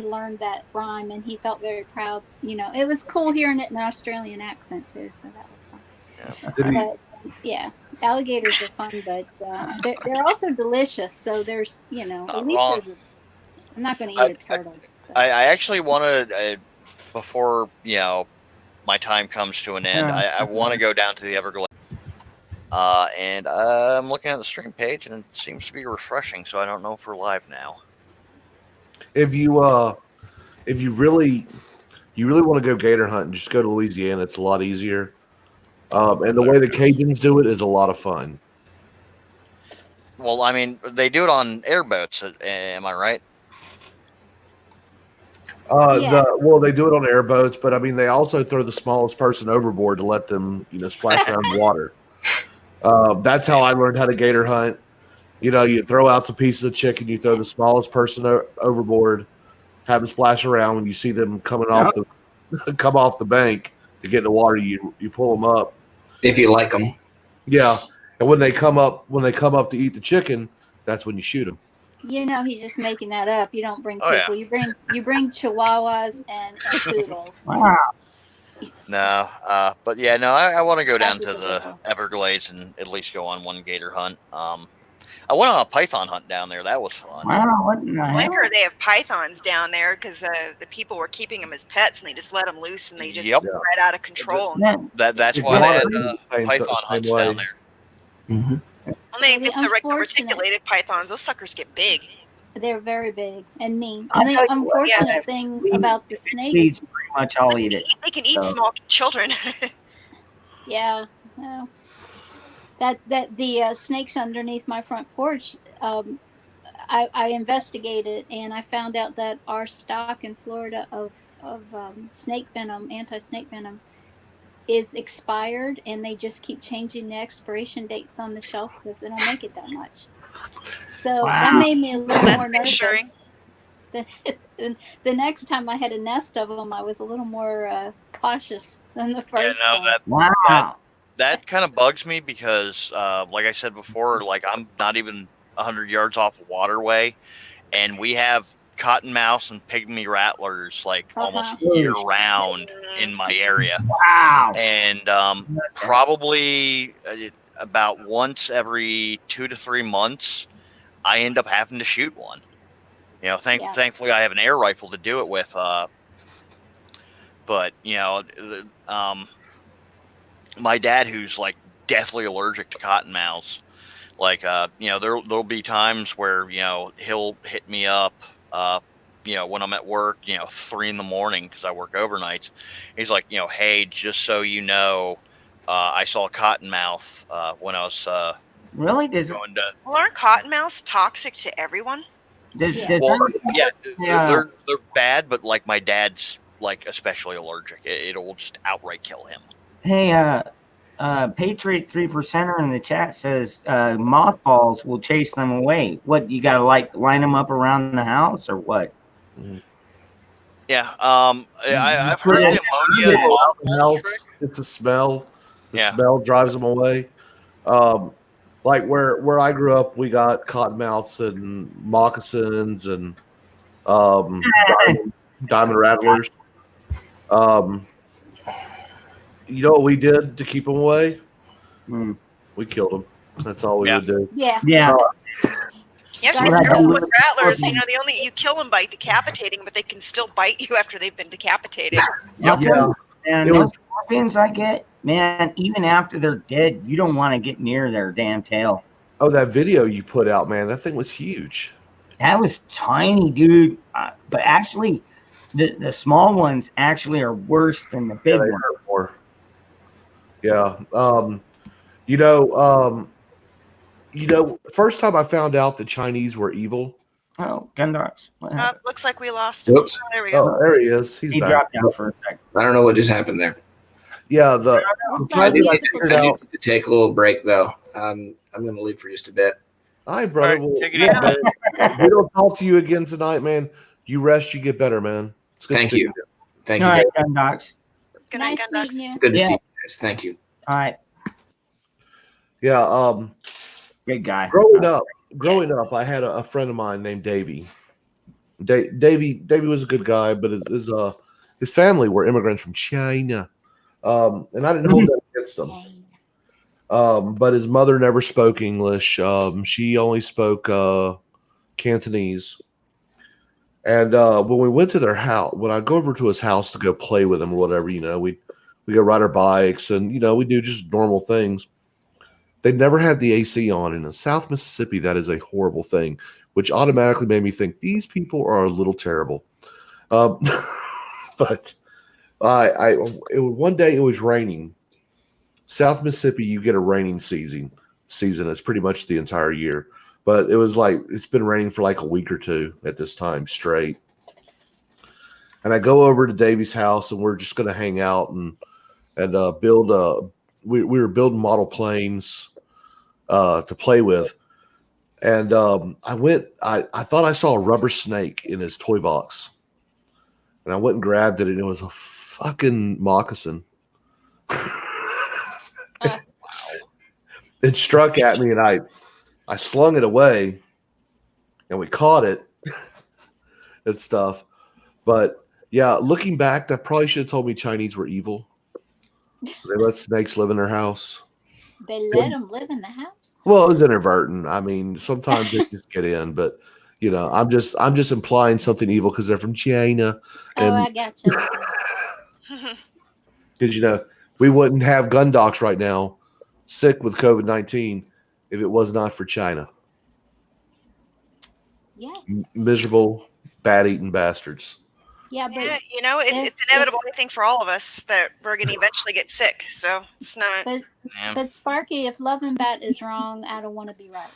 learned that rhyme and he felt very proud. You know, it was cool hearing it in an Australian accent too, so that was fun. Yeah. But yeah, alligators are fun, but they're also delicious. So there's, at least I'm not going to eat a turtle. I actually want to, before my time comes to an end, I want to go down to the Everglades. And I'm looking at the stream page, and it seems to be refreshing. So I don't know if we're live now. If you really want to go gator hunting, just go to Louisiana. It's a lot easier. And the way the Cajuns do it is a lot of fun. Well, I mean, they do it on airboats. Am I right? They do it on airboats, but I mean, they also throw the smallest person overboard to let them, splash around the water. That's how I learned how to gator hunt. You throw out some pieces of chicken, you throw the smallest person overboard, have them splash around. When you see them come off the bank to get in the water, you pull them up. If you like them. Yeah, and when they come up to eat the chicken, that's when you shoot them. He's just making that up. You don't bring people. Yeah. You bring chihuahuas and poodles. Wow. No, but yeah, no, I want to go down to the Everglades and at least go on one gator hunt. I went on a python hunt down there. That was fun. Wow, what in the I heck? heard they have pythons down there because the people were keeping them as pets and they just let them loose and they just get right out of control. That's why they had python hunts down there. Mm-hmm. Well, they get the reticulated pythons. Those suckers get big. They're very big and mean. And the unfortunate thing about the snakes, pretty much all eat it. They can eat small children. Yeah. No. That the snakes underneath my front porch, I investigated and I found out that our stock in Florida of snake venom, anti-snake venom, is expired, and they just keep changing the expiration dates on the shelf because they don't make it that much. So that made me a little more nervous. The next time I had a nest of them, I was a little more cautious than the first time. That kind of bugs me because, like I said before, like I'm not even 100 yards off a waterway, and we have cottonmouth and pygmy rattlers like almost year round in my area. Wow! And probably about once every 2 to 3 months, I end up having to shoot one. Thankfully I have an air rifle to do it with. But my dad, who's like deathly allergic to cottonmouths, Like, there'll be times where, he'll hit me up, when I'm at work, 3 a.m, because I work overnights. He's like, hey, just so you know, I saw Cottonmouth when I was really going to. Well, aren't cottonmouths toxic to everyone? They're bad, but like my dad's like especially allergic. It'll just outright kill him. Hey, Patriot 3%er in the chat says mothballs will chase them away. What, you gotta line them up around the house or what? Yeah, I've heard the ammonia mothballs trick. It's a smell. The smell drives them away. Like where I grew up, we got cottonmouths and moccasins and diamond rattlers. You know what we did to keep them away? We killed them. That's all we would do. Yeah. You have to be careful with rattlers. You kill them by decapitating, but they can still bite you after they've been decapitated. And those scorpions I get, man, even after they're dead, you don't want to get near their damn tail. Oh, that video you put out, man, that thing was huge. That was tiny, dude. But actually, the small ones actually are worse than the big ones. More. Yeah. First time I found out the Chinese were evil. Oh, Gundox. Looks like we lost him. Oops. Oh, there we go. Oh, there he is. He dropped out for a second. I don't know what just happened there. Yeah, I do need to take a little break though. I'm going to leave for just a bit. All right, brother. We don't talk to you again tonight, man. You rest, you get better, man. It's good Thank to see you. Thank you. All right, Gundox. Good night, nice meeting you. Good to see you guys. Thank you. All right. Yeah. Good guy. Growing up, I had a friend of mine named Davey. Davey was a good guy, but his family were immigrants from China, and I didn't hold that against them. But his mother never spoke English. She only spoke Cantonese. And when we went to their house, when I go over to his house to go play with him or whatever, we go ride our bikes and we do just normal things. They never had the AC on, and in South Mississippi, that is a horrible thing, which automatically made me think these people are a little terrible. But one day it was raining. South Mississippi, you get a raining season. It's pretty much the entire year. But it was like it's been raining for like a week or two at this time straight. And I go over to Davey's house, and we're just going to hang out and build. We were building model planes to play with, and I thought I saw a rubber snake in his toy box, and I went and grabbed it, and it was a fucking moccasin. It struck at me, and I slung it away, and we caught it and stuff. But yeah, looking back, that probably should have told me Chinese were evil. They let snakes live in their house. They let them live in the house? Well, it was inadvertent. I mean, sometimes they just get in, but I'm just implying something evil because they're from China. And, I got you. Because we wouldn't have gun docs right now, sick with COVID-19, if it was not for China. Yeah. Miserable, bad-eating bastards. Yeah, but it's inevitable, I think, for all of us that we're going to eventually get sick. So it's not. But Sparky, if Love and Bat is wrong, I don't want to be right.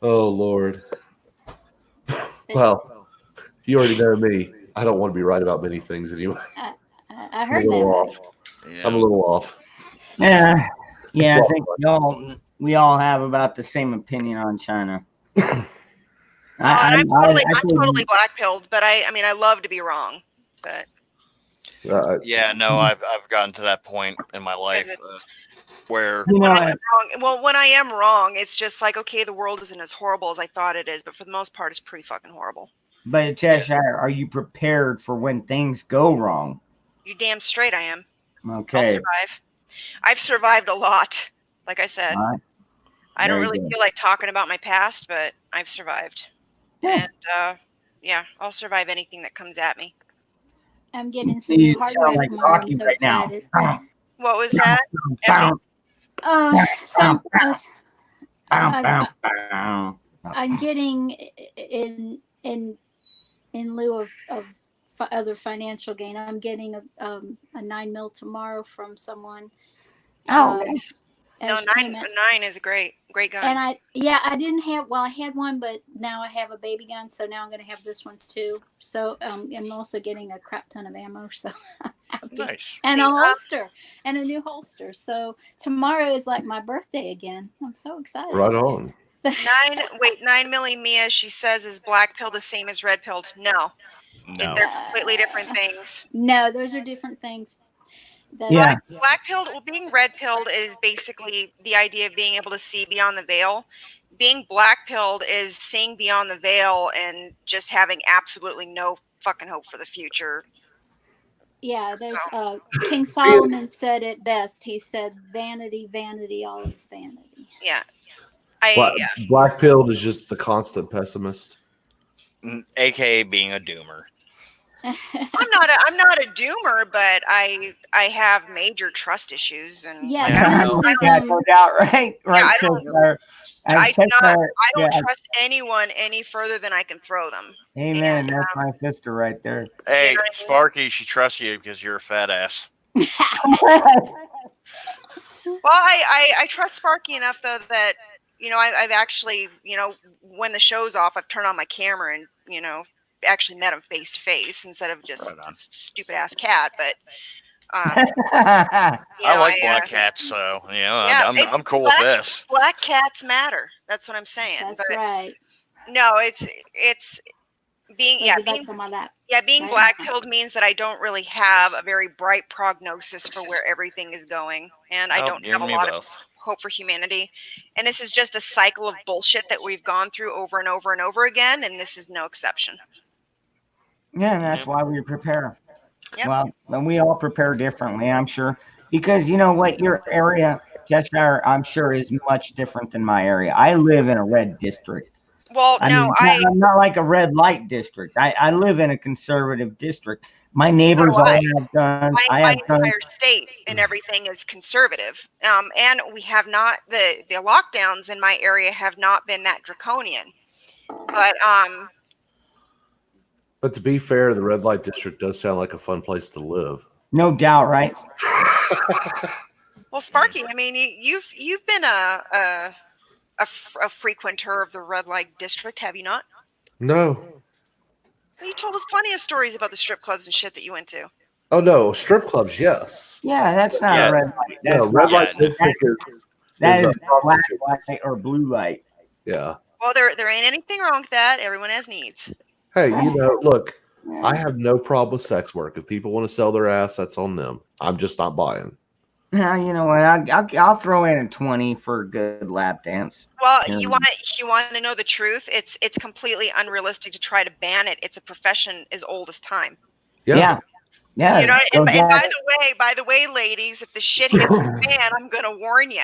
Oh Lord. Well, you already know me. I don't want to be right about many things anyway. I heard that. I'm a little off. Yeah. I think we all have about the same opinion on China. I'm totally black-pilled, but I love to be wrong, but I've gotten to that point in my life where when I am wrong. Well, when I am wrong, it's just like, okay, the world isn't as horrible as I thought it is, but for the most part, it's pretty fucking horrible. But Cheshire, are you prepared for when things go wrong? You damn straight I am. Okay. I'll survive. I've survived a lot, like I said. Right. I don't really feel like talking about my past, but I've survived. Yeah. And I'll survive anything that comes at me. I'm getting some new hardware tomorrow. I'm so excited. What was that? So Bow. I'm getting in lieu of other financial gain. I'm getting a 9 mil tomorrow from someone. Oh, no, nine is a great gun. And I didn't have. Well, I had one, but now I have a baby gun, so now I'm going to have this one too. So I'm also getting a crap ton of ammo. So I'm happy. Nice. And a holster and a new holster. So tomorrow is like my birthday again. I'm so excited. Right on. 9 milli Mia, she says, is black pill the same as red pill? No. They're completely different things. No, those are different things. Yeah. Black pilled, well, being red pilled is basically the idea of being able to see beyond the veil. Being black pilled is seeing beyond the veil and just having absolutely no fucking hope for the future. Yeah, there's King Solomon said it best. He said, "Vanity, vanity, all is vanity." Yeah. Black pilled is just the constant pessimist, aka being a doomer. I'm not a doomer, but I have major trust issues, and no doubt, right? I don't trust anyone any further than I can throw them. Amen. And, that's my sister right there. Hey, you know Sparky, she trusts you because you're a fat ass. Well, I trust Sparky enough though that I've actually when the show's off, I've turned on my camera and actually met him face to face instead of just stupid ass cat. But I like black cats, so I'm cool with this. Black cats matter. That's what I'm saying. That's right. No, it's being being black pilled means that I don't really have a very bright prognosis for where everything is going, and I don't have a lot of hope for humanity. And this is just a cycle of bullshit that we've gone through over and over and over again, and this is no exception. Yeah, and that's why we prepare. Yep. Well, and we all prepare differently, I'm sure, because you know what, your area, Cheshire, I'm sure is much different than my area. I live in a red district. Well, I'm not like a red light district. I live in a conservative district. My neighbors all have guns. My entire state and everything is conservative. And we have not, the lockdowns in my area have not been that draconian. But to be fair, the red light district does sound like a fun place to live. No doubt, right? Well, Sparky, I mean, you've been a frequenter of the red light district, have you not? No. You told us plenty of stories about the strip clubs and shit that you went to. Oh no, strip clubs, yes. Yeah, that's not a red light. No, red light district is black light or blue light. Yeah. Well, there ain't anything wrong with that. Everyone has needs. Hey, look, I have no problem with sex work. If people want to sell their ass, that's on them. I'm just not buying. No, you know what? I'll throw in a 20 for a good lap dance. Well, you want to know the truth? It's completely unrealistic to try to ban it. It's a profession as old as time. Yeah. You know, and by the way, ladies, if the shit hits the fan, I'm gonna warn you.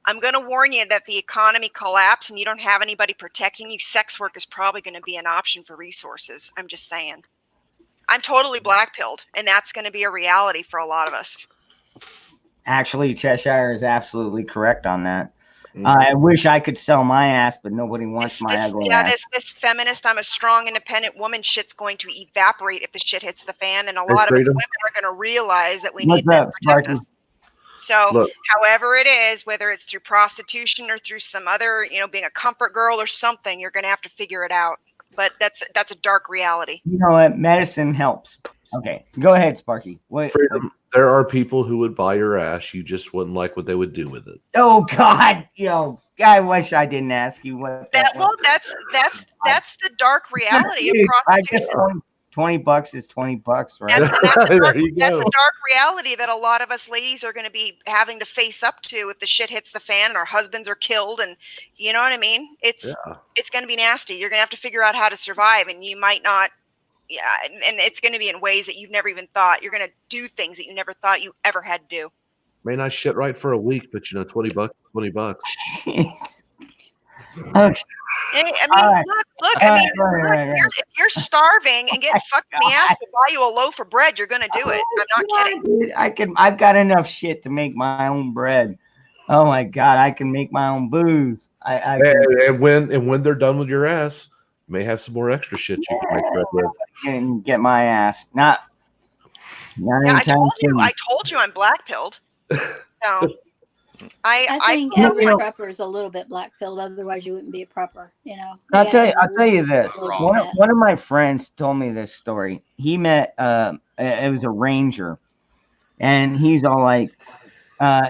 I'm gonna warn you that the economy collapsed and you don't have anybody protecting you. Sex work is probably going to be an option for resources. I'm just saying. I'm totally black-pilled, and that's going to be a reality for a lot of us. Actually, Cheshire is absolutely correct on that. I wish I could sell my ass, but nobody wants my ugly ass. This feminist, I'm a strong, independent woman shit's going to evaporate if the shit hits the fan, and a lot of women are going to realize that we need to protect us. So, however it is, whether it's through prostitution or through some other, being a comfort girl or something, you're going to have to figure it out. But that's a dark reality. You know what? Medicine helps. Okay, go ahead, Sparky. Freedom. There are people who would buy your ass. You just wouldn't like what they would do with it. Oh God, I wish I didn't ask you what. That's the dark reality of prostitution. $20 is $20, right? That's a dark reality that a lot of us ladies are going to be having to face up to if the shit hits the fan and our husbands are killed, and you know what I mean? It's going to be nasty. You're going to have to figure out how to survive, and you might not. Yeah, and it's going to be in ways that you've never even thought. You're going to do things that you never thought you ever had to do. May not shit right for a week, but $20. Okay. If you're starving and getting fucked in the ass to buy you a loaf of bread, you're gonna do it. I'm not kidding. Dude, I've got enough shit to make my own bread. Oh my God, I can make my own booze. I and when they're done with your ass, you may have some more extra shit you can make bread with. can get my ass. Not Yeah, anytime soon. I told you I'm black pilled. So I think every prepper is a little bit black pilled. Otherwise, you wouldn't be a prepper. You know. I'll tell you this. One of my friends told me this story. He met it was a ranger, and he's all like,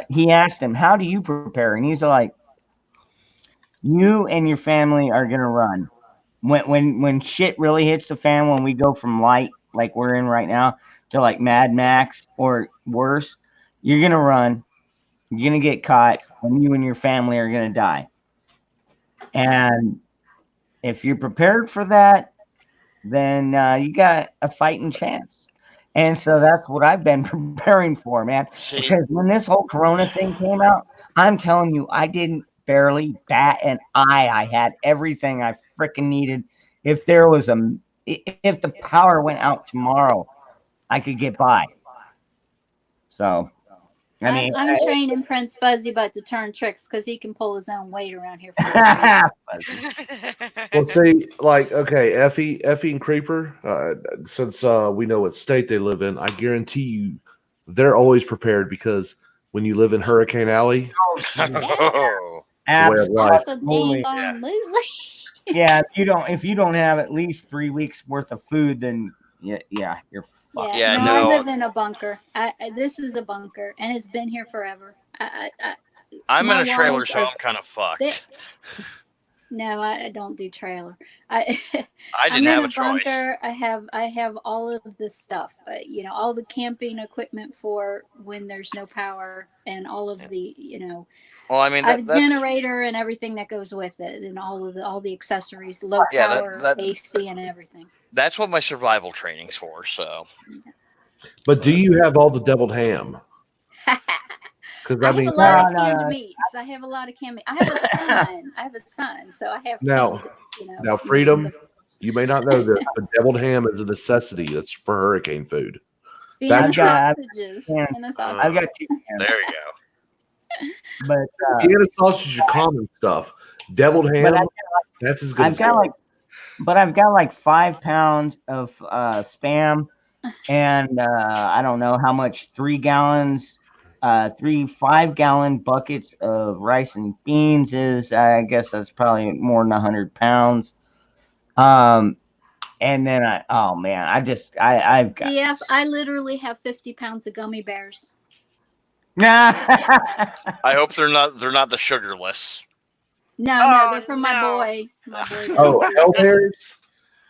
he asked him, "How do you prepare?" And he's like, "You and your family are gonna run. When shit really hits the fan, when we go from light like we're in right now to like Mad Max or worse, you're gonna run. You're gonna get caught, and you and your family are gonna die. And if you're prepared for that, then you got a fighting chance." And so that's what I've been preparing for, man. Because when this whole Corona thing came out, I'm telling you, I didn't barely bat an eye. I had everything I freaking needed. If the power went out tomorrow, I could get by. So, I mean, I'm training Prince Fuzzy Butt to turn tricks because he can pull his own weight around here. Well, see, like, okay, Effie and Creeper, since we know what state they live in, I guarantee you they're always prepared because when you live in Hurricane Alley, absolutely. Yeah, if you don't have at least 3 weeks worth of food, then yeah, you're fucked. Yeah, no, I live in a bunker. This is a bunker, and it's been here forever. I'm in a trailer, so I'm kind of fucked. No, I don't do trailer. I didn't have a choice. Bunker. I have all of this stuff. You know, all the camping equipment for when there's no power, and all of the Well, I mean, I have a generator and everything that goes with it, and all the accessories, low power, AC, and everything. That's what my survival training's for. So, but do you have all the deviled ham? Because I have a lot of canned meats. I have a lot of canned meats. I have a son. So I have now. Freedom. You may not know this, but deviled ham is a necessity. It's for hurricane food. Vienna sausages. I've got 2 cans. There you go. But Vienna sausage are common stuff. Deviled ham, that's as good as I've got like 5 pounds of Spam, and I don't know how much 3 gallons. 3 5-gallon buckets of rice and beans is, I guess that's probably more than 100 pounds. And then I've got. DF, I literally have 50 pounds of gummy bears. I hope they're not the sugarless. No, they're from my boy. Elberries.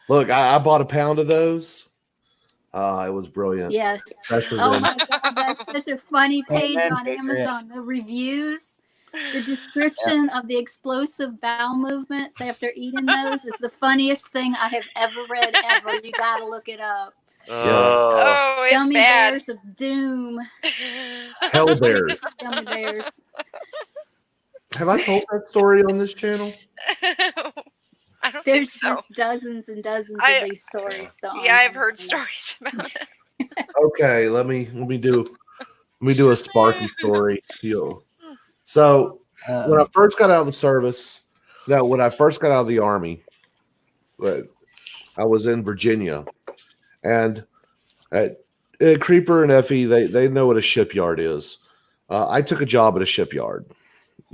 Look, I bought a pound of those. It was brilliant. Yeah. Oh my God, that's such a funny page on Amazon. The reviews, the description of the explosive bowel movements after eating those is the funniest thing I have ever read ever. You gotta look it up. Oh, it's Gummy bad. bears of doom. Hell bears. Gummy bears. Have I told that story on this channel? There's just dozens and dozens of these stories. Yeah, I've heard stories about it. Okay, let me do a Sparky story. So when I first got out of the service, when I first got out of the Army, I was in Virginia, and Creeper and Effie, they know what a shipyard is. I took a job at a shipyard.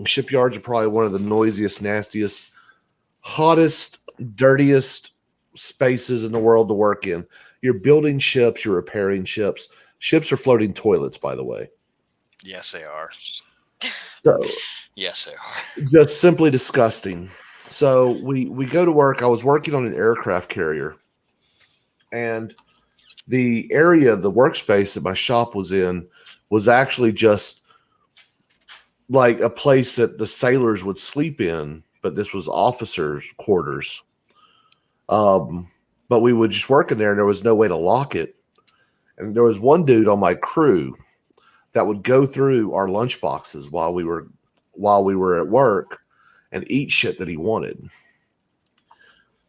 Shipyards are probably one of the noisiest, nastiest, hottest, dirtiest spaces in the world to work in. You're building ships, you're repairing ships. Ships are floating toilets, by the way. Yes, they are. So, yes, they are. Just simply disgusting. So we go to work. I was working on an aircraft carrier, and the area, the workspace that my shop was in, was actually just like a place that the sailors would sleep in, but this was officers' quarters. But we would just work in there, and there was no way to lock it. And there was one dude on my crew that would go through our lunch boxes while we were at work and eat shit that he wanted.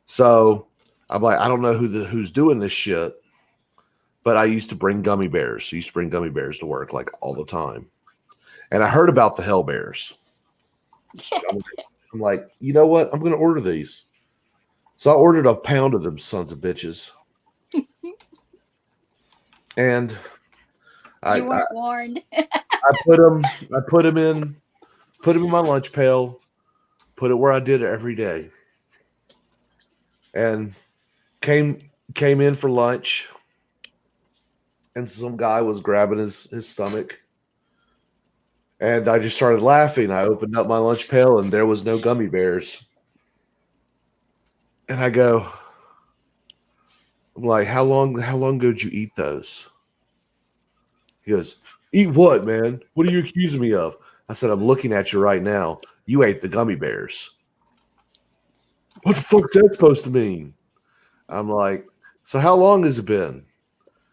So I'm like, I don't know who's doing this shit, but I used to bring gummy bears. I used to bring gummy bears to work like all the time. And I heard about the Hell Bears. I'm like, you know what? I'm going to order these. So I ordered a pound of them sons of bitches. And you weren't warned. I put them in my lunch pail, put it where I did it every day. And came in for lunch. And some guy was grabbing his stomach. And I just started laughing. I opened up my lunch pail and there was no gummy bears. And I'm like, how long ago did you eat those? He goes, eat what, man? What are you accusing me of? I said, I'm looking at you right now. You ate the gummy bears. What the fuck's that supposed to mean? I'm like, so how long has it been?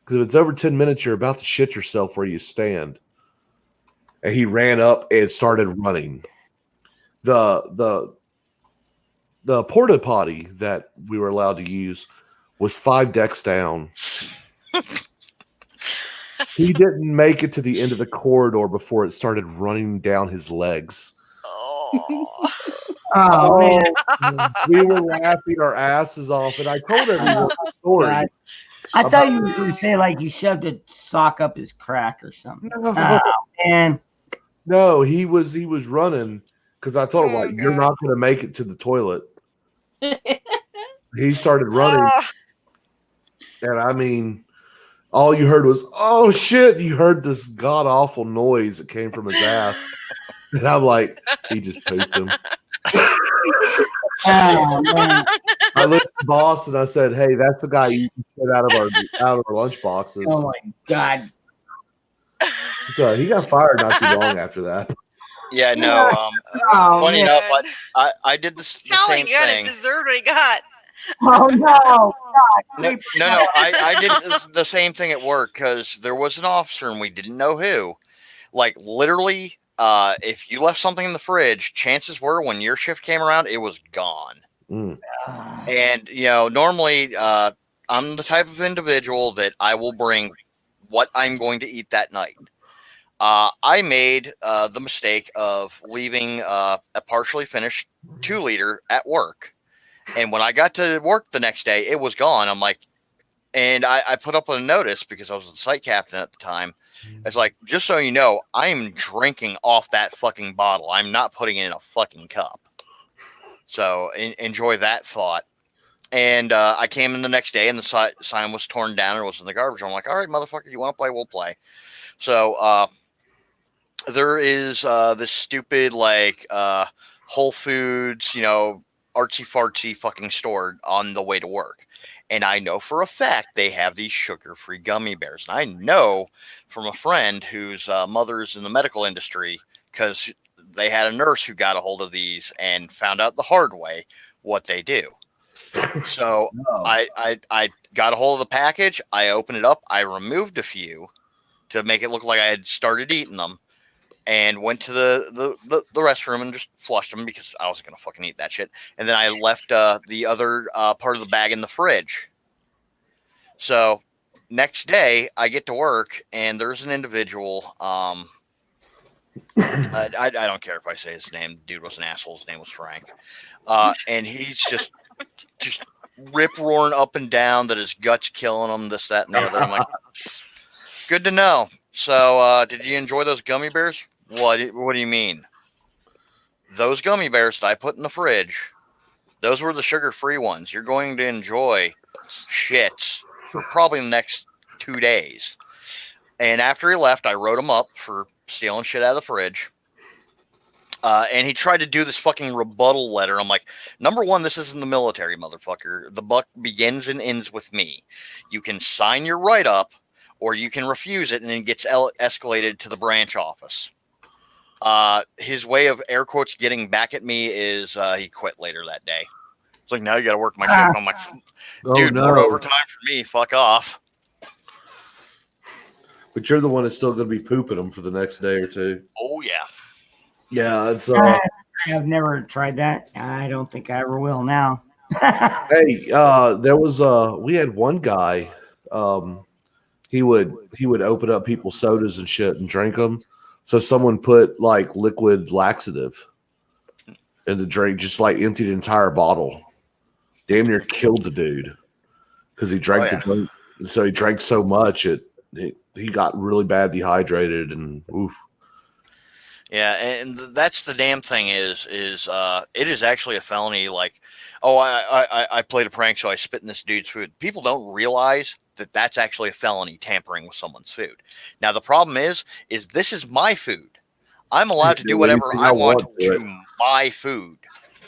Because if it's over 10 minutes, you're about to shit yourself where you stand. And he ran up and started running. The porta potty that we were allowed to use was 5 decks down. He didn't make it to the end of the corridor before it started running down his legs. Oh, Man. We were laughing our asses off, and I told everyone the story. God. I thought you were going to say like you shoved a sock up his crack or something. No. Man. No, he was running because I told him, like, you're not going to make it to the toilet. He started running. And I mean, all you heard was, oh shit. You heard this god awful noise that came from his ass. And I'm like, he just pooped him. Man. I looked at the boss and I said, hey, that's the guy eating shit out of our lunch boxes. Oh my God. So he got fired not too long after that. Yeah, no. Funny enough, I did the same thing. He deserved what he got. Oh no! No. I did the same thing at work because there was an officer and we didn't know who. Like literally, if you left something in the fridge, chances were when your shift came around, it was gone. Mm. And normally, I'm the type of individual that I will bring what I'm going to eat that night. I made the mistake of leaving a partially finished 2-liter at work. And when I got to work the next day, it was gone. I'm like, and I put up a notice because I was the site captain at the time. It's like, just so you know, I'm drinking off that fucking bottle. I'm not putting it in a fucking cup. So enjoy that thought. And I came in the next day and the sign was torn down and was in the garbage. I'm like, all right, motherfucker, you want to play? We'll play. So there is this stupid Whole Foods, artsy fartsy fucking store on the way to work. And I know for a fact they have these sugar-free gummy bears. And I know from a friend whose mother's in the medical industry because they had a nurse who got a hold of these and found out the hard way what they do. So I got a hold of the package. I opened it up. I removed a few to make it look like I had started eating them. And went to the restroom and just flushed them because I wasn't going to fucking eat that shit. And then I left the other part of the bag in the fridge. So next day I get to work and there's an individual. I don't care if I say his name. Dude was an asshole. His name was Frank. And he's just rip roaring up and down that his gut's killing him, this, that, and the other. I'm like, good to know. So did you enjoy those gummy bears? What do you mean? Those gummy bears that I put in the fridge, those were the sugar-free ones. You're going to enjoy shits for probably the next 2 days. And after he left, I wrote him up for stealing shit out of the fridge. And he tried to do this fucking rebuttal letter. I'm like, number one, this isn't the military, motherfucker. The buck begins and ends with me. You can sign your write-up, or you can refuse it, and it gets escalated to the branch office. His way of air quotes getting back at me is he quit later that day. It's like, now you got to work my shift. I'm like, dude, more overtime for me. Fuck off. But you're the one that's still going to be pooping them for the next day or two. Oh yeah. Yeah, it's. I've never tried that. I don't think I ever will now. Hey, there was we had one guy. He would open up people's sodas and shit and drink them. So someone put like liquid laxative in the drink, just like emptied an entire bottle. Damn near killed the dude because he drank the drink. So he drank so much he got really bad dehydrated and oof. Yeah, and that's the damn thing is it is actually a felony. Like, oh, I played a prank, so I spit in this dude's food. People don't realize that that's actually a felony, tampering with someone's food. Now the problem is this is my food. I'm allowed to do whatever I want to my food.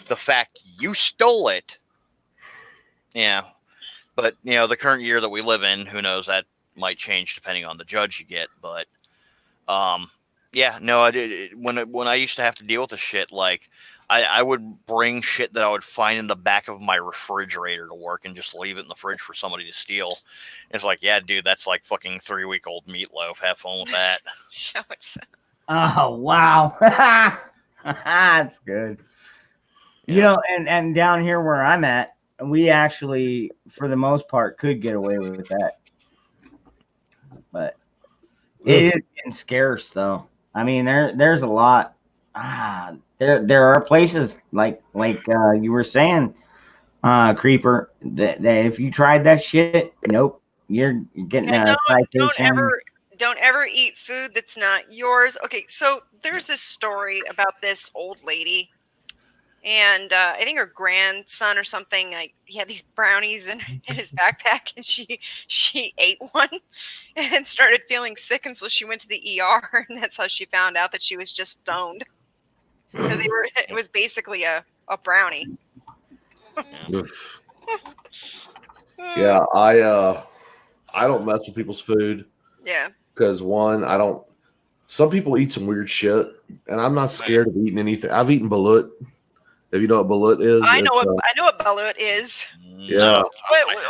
The fact you stole it, yeah. But the current year that we live in, who knows? That might change depending on the judge you get. But yeah, no, I did. When I used to have to deal with this shit, like I would bring shit that I would find in the back of my refrigerator to work and just leave it in the fridge for somebody to steal. And it's like, yeah, dude, that's like fucking 3-week-old meatloaf. Have fun with that. Oh, wow. That's good. And down here where I'm at, we actually, for the most part, could get away with that. But it is getting scarce, though. I mean, there's a lot. There are places like you were saying, Creeper, that if you tried that shit, nope, you're getting a citation. Don't ever eat food that's not yours. Okay, so there's this story about this old lady, and I think her grandson or something, he had these brownies in his backpack, and she ate one and started feeling sick, and so she went to the ER, and that's how she found out that she was just stoned. Because it was basically a brownie. Yeah, I don't mess with people's food. Yeah. Because some people eat some weird shit, and I'm not scared of eating anything. I've eaten balut. If you know what balut is. I know what balut is. Yeah.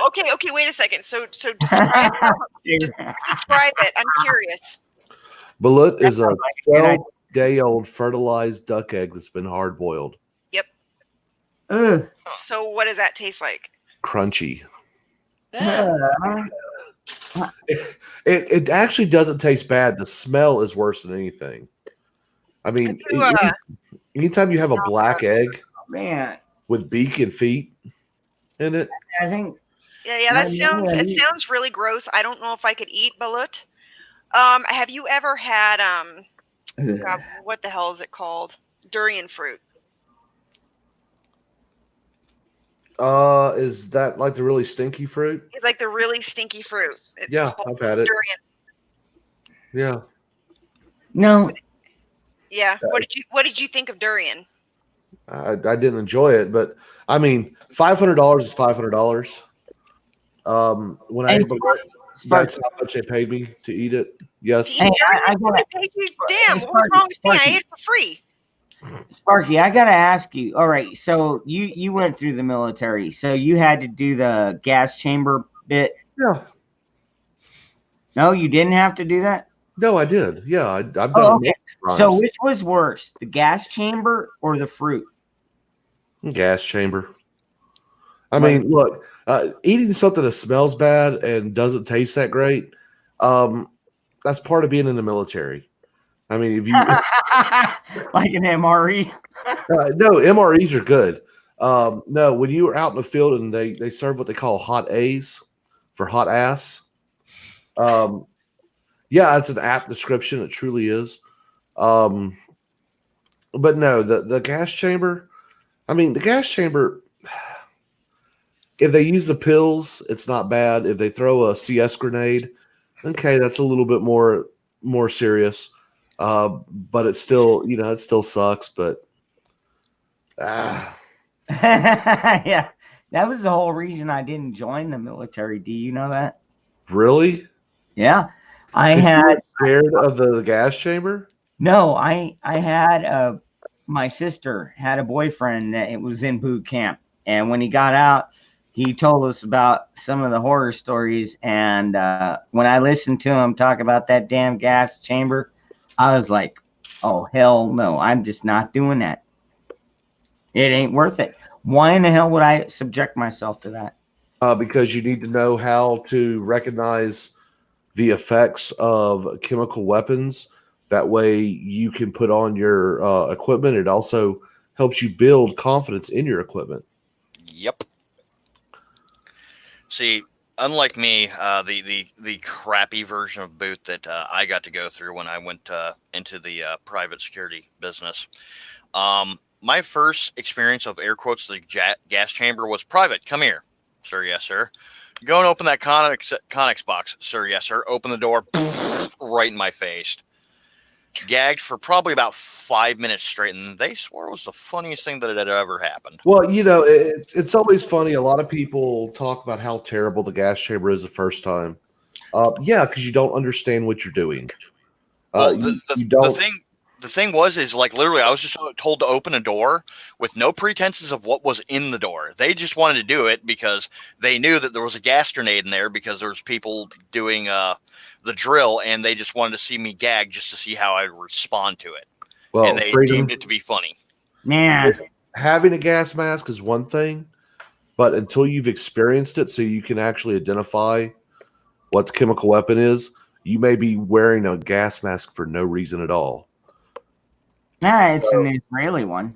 Okay, wait a second. So describe describe it. I'm curious. Balut is a 12-day-old fertilized duck egg that's been hard boiled. Yep. So what does that taste like? Crunchy. It actually doesn't taste bad. The smell is worse than anything. I mean, anytime you have a black egg, man, with beak and feet in it, I think. Yeah, that sounds really gross. I don't know if I could eat balut. Have you ever had God, what the hell is it called? Durian fruit. Is that like the really stinky fruit? It's like the really stinky fruit. Yeah, I've had it. Durian. Yeah. No. Yeah. What did you think of durian? I didn't enjoy it, but I mean, $500 is $500. When I ate that's how much they paid me to eat it. Yes. Hey, I paid you. Damn, what's wrong with me? I ate it for free. Sparky, I gotta ask you. All right, so you went through the military, so you had to do the gas chamber bit. Yeah. No, you didn't have to do that. No, I did. Yeah, I've done. Okay. So which was worse, the gas chamber or the fruit? Gas chamber. I mean, look, eating something that smells bad and doesn't taste that great, that's part of being in the military. I mean, if you like an MRE. No, MREs are good. No, when you are out in the field and they serve what they call hot A's for hot ass. Yeah, it's an apt description. It truly is. But no, the gas chamber. I mean, the gas chamber. If they use the pills, it's not bad. If they throw a CS grenade, okay, that's a little bit more serious. But it's still, it still sucks. But yeah, that was the whole reason I didn't join the military. Do you know that? Really? Yeah, I you had were scared of the gas chamber. No, I had my sister had a boyfriend that it was in boot camp, and when he got out, he told us about some of the horror stories. And when I listened to him talk about that damn gas chamber, I was like, oh, hell no, I'm just not doing that. It ain't worth it. Why in the hell would I subject myself to that? Because you need to know how to recognize the effects of chemical weapons That way you can put on your equipment. It also helps you build confidence in your equipment. Yep. See, unlike me, the crappy version of boot that I got to go through when I went into the private security business, my first experience of air quotes the gas chamber was private. Come here, sir. Yes, sir. Go and open that Connex box, sir. Yes, sir. Open the door, right in my face. Gagged for probably about 5 minutes straight, and they swore it was the funniest thing that had ever happened. Well, you know, it's always funny. A lot of people talk about how terrible the gas chamber is the first time. Yeah, because you don't understand what you're doing. Well, the thing was like literally I was just told to open a door with no pretenses of what was in the door. They just wanted to do it because they knew that there was a gas grenade in there because there was people doing the drill, and they just wanted to see me gag just to see how I would respond to it. Well, and they deemed it to be funny. Man, having a gas mask is one thing, but until you've experienced it so you can actually identify what the chemical weapon is, you may be wearing a gas mask for no reason at all. Nah, it's an Israeli one.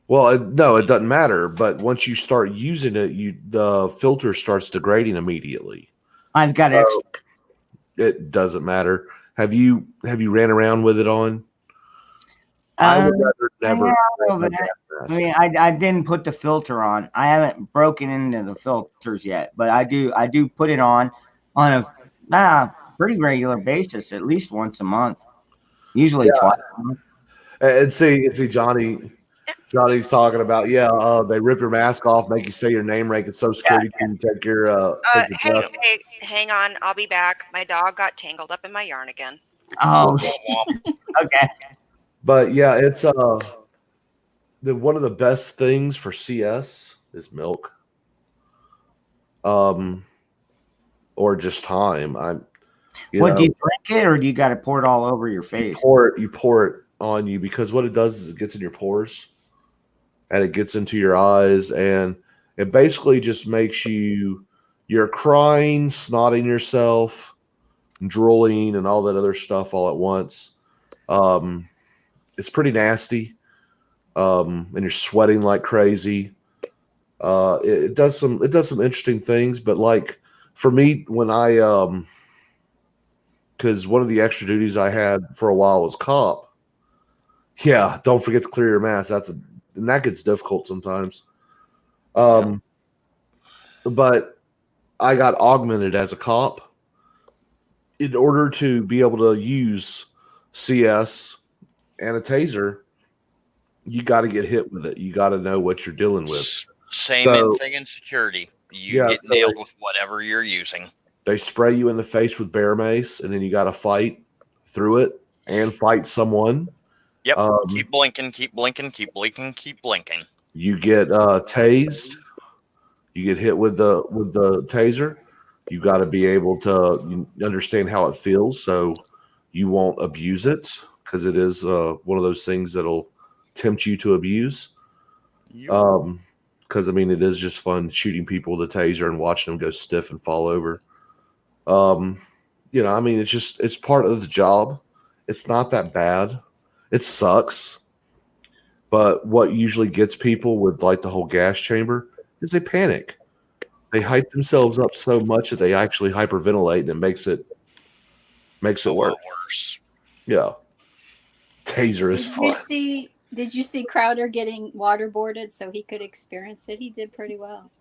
Well, no, it doesn't matter. But once you start using it, the filter starts degrading immediately. I've got extra. It doesn't matter. Have you ran around with it on? I would rather never. I didn't put the filter on. I haven't broken into the filters yet, but I do put it on a pretty regular basis, at least once a month, usually twice a month. And see, Johnny's talking about, they rip your mask off, make you say your name rank, and Social Security can take your. Hey, hang on, I'll be back. My dog got tangled up in my yarn again. Oh, okay. But yeah, it's one of the best things for CS is milk, or just time. Do you drink it, or do you got to pour it all over your face? You pour it on you, because what it does is it gets in your pores and it gets into your eyes, and it basically just makes you're crying, snotting yourself, drooling, and all that other stuff all at once. It's pretty nasty, and you're sweating like crazy. It does some interesting things, but like for me, when because one of the extra duties I had for a while was cop. Yeah, don't forget to clear your mask. And that gets difficult sometimes. But I got augmented as a cop. In order to be able to use CS and a taser, you got to get hit with it. You got to know what you're dealing with. Same thing in security. You get nailed with whatever you're using. They spray you in the face with bear mace, and then you got to fight through it and fight someone. Yep. Keep blinking, keep blinking, keep blinking, keep blinking. You get tased. You get hit with the taser. You got to be able to understand how it feels, so you won't abuse it, because it is one of those things that'll tempt you to abuse. Yep. Because it is just fun shooting people with a taser and watching them go stiff and fall over. It's part of the job. It's not that bad. It sucks. But what usually gets people with like the whole gas chamber is they panic. They hype themselves up so much that they actually hyperventilate, and it makes it worse. Yeah. Taser is fun. Did you see Crowder getting waterboarded so he could experience it? He did pretty well.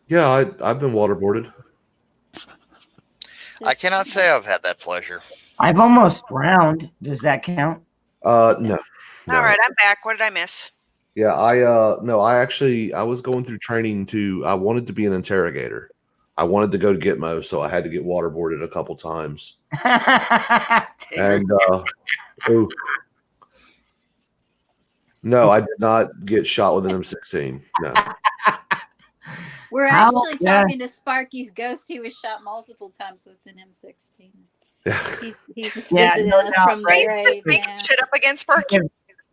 Yeah, I've been waterboarded. I cannot say I've had that pleasure. I've almost drowned. Does that count? No. All right, I'm back. What did I miss? Yeah, I was going through training I wanted to be an interrogator. I wanted to go to Gitmo, so I had to get waterboarded a couple times. And no, I did not get shot with an M16. No. We're actually talking to Sparky's ghost. He was shot multiple times with an M16. He's just visiting us from the grave. Making shit up against Sparky.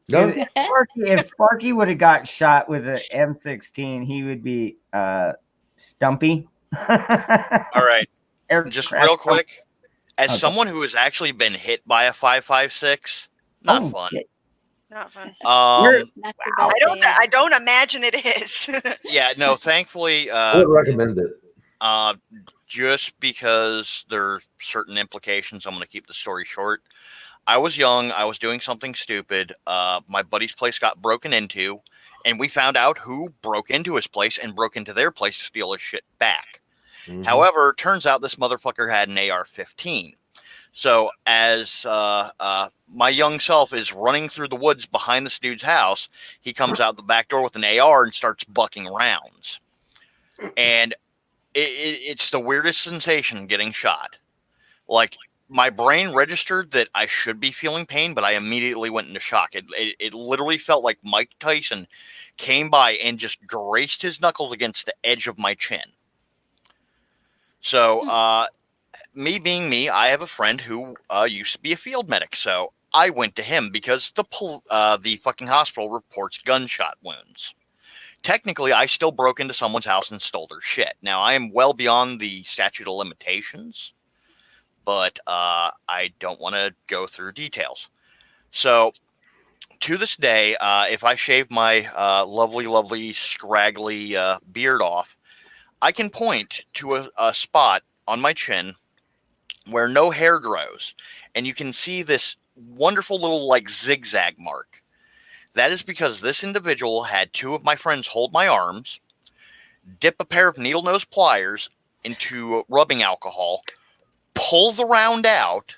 If Sparky would have got shot with an M16, he would be Stumpy. All right. Just real quick, as someone who has actually been hit by a 5.56, Not fun. Yeah. Not fun. Not the best day I ever. don't imagine it is. Yeah, no, thankfully, I would recommend it. just because there are certain implications, I'm going to keep the story short. I was young. I was doing something stupid. My buddy's place got broken into, and we found out who broke into his place and broke into their place to steal his shit back. Mhm. However, turns out this motherfucker had an AR-15. So as my young self is running through the woods behind this dude's house, he comes out the back door with an AR and starts bucking rounds. And it's the weirdest sensation getting shot. Like, my brain registered that I should be feeling pain, but I immediately went into shock. It literally felt like Mike Tyson came by and just graced his knuckles against the edge of my chin. So, me being me, I have a friend who used to be a field medic. So I went to him because the fucking hospital reports gunshot wounds. Technically, I still broke into someone's house and stole their shit. Now, I am well beyond the statute of limitations, but I don't want to go through details. So, to this day, if I shave my lovely, scraggly beard off, I can point to a spot on my chin where no hair grows, and you can see this wonderful little like zigzag mark. That is because this individual had two of my friends hold my arms, dip a pair of needle nose pliers into rubbing alcohol, pull the round out,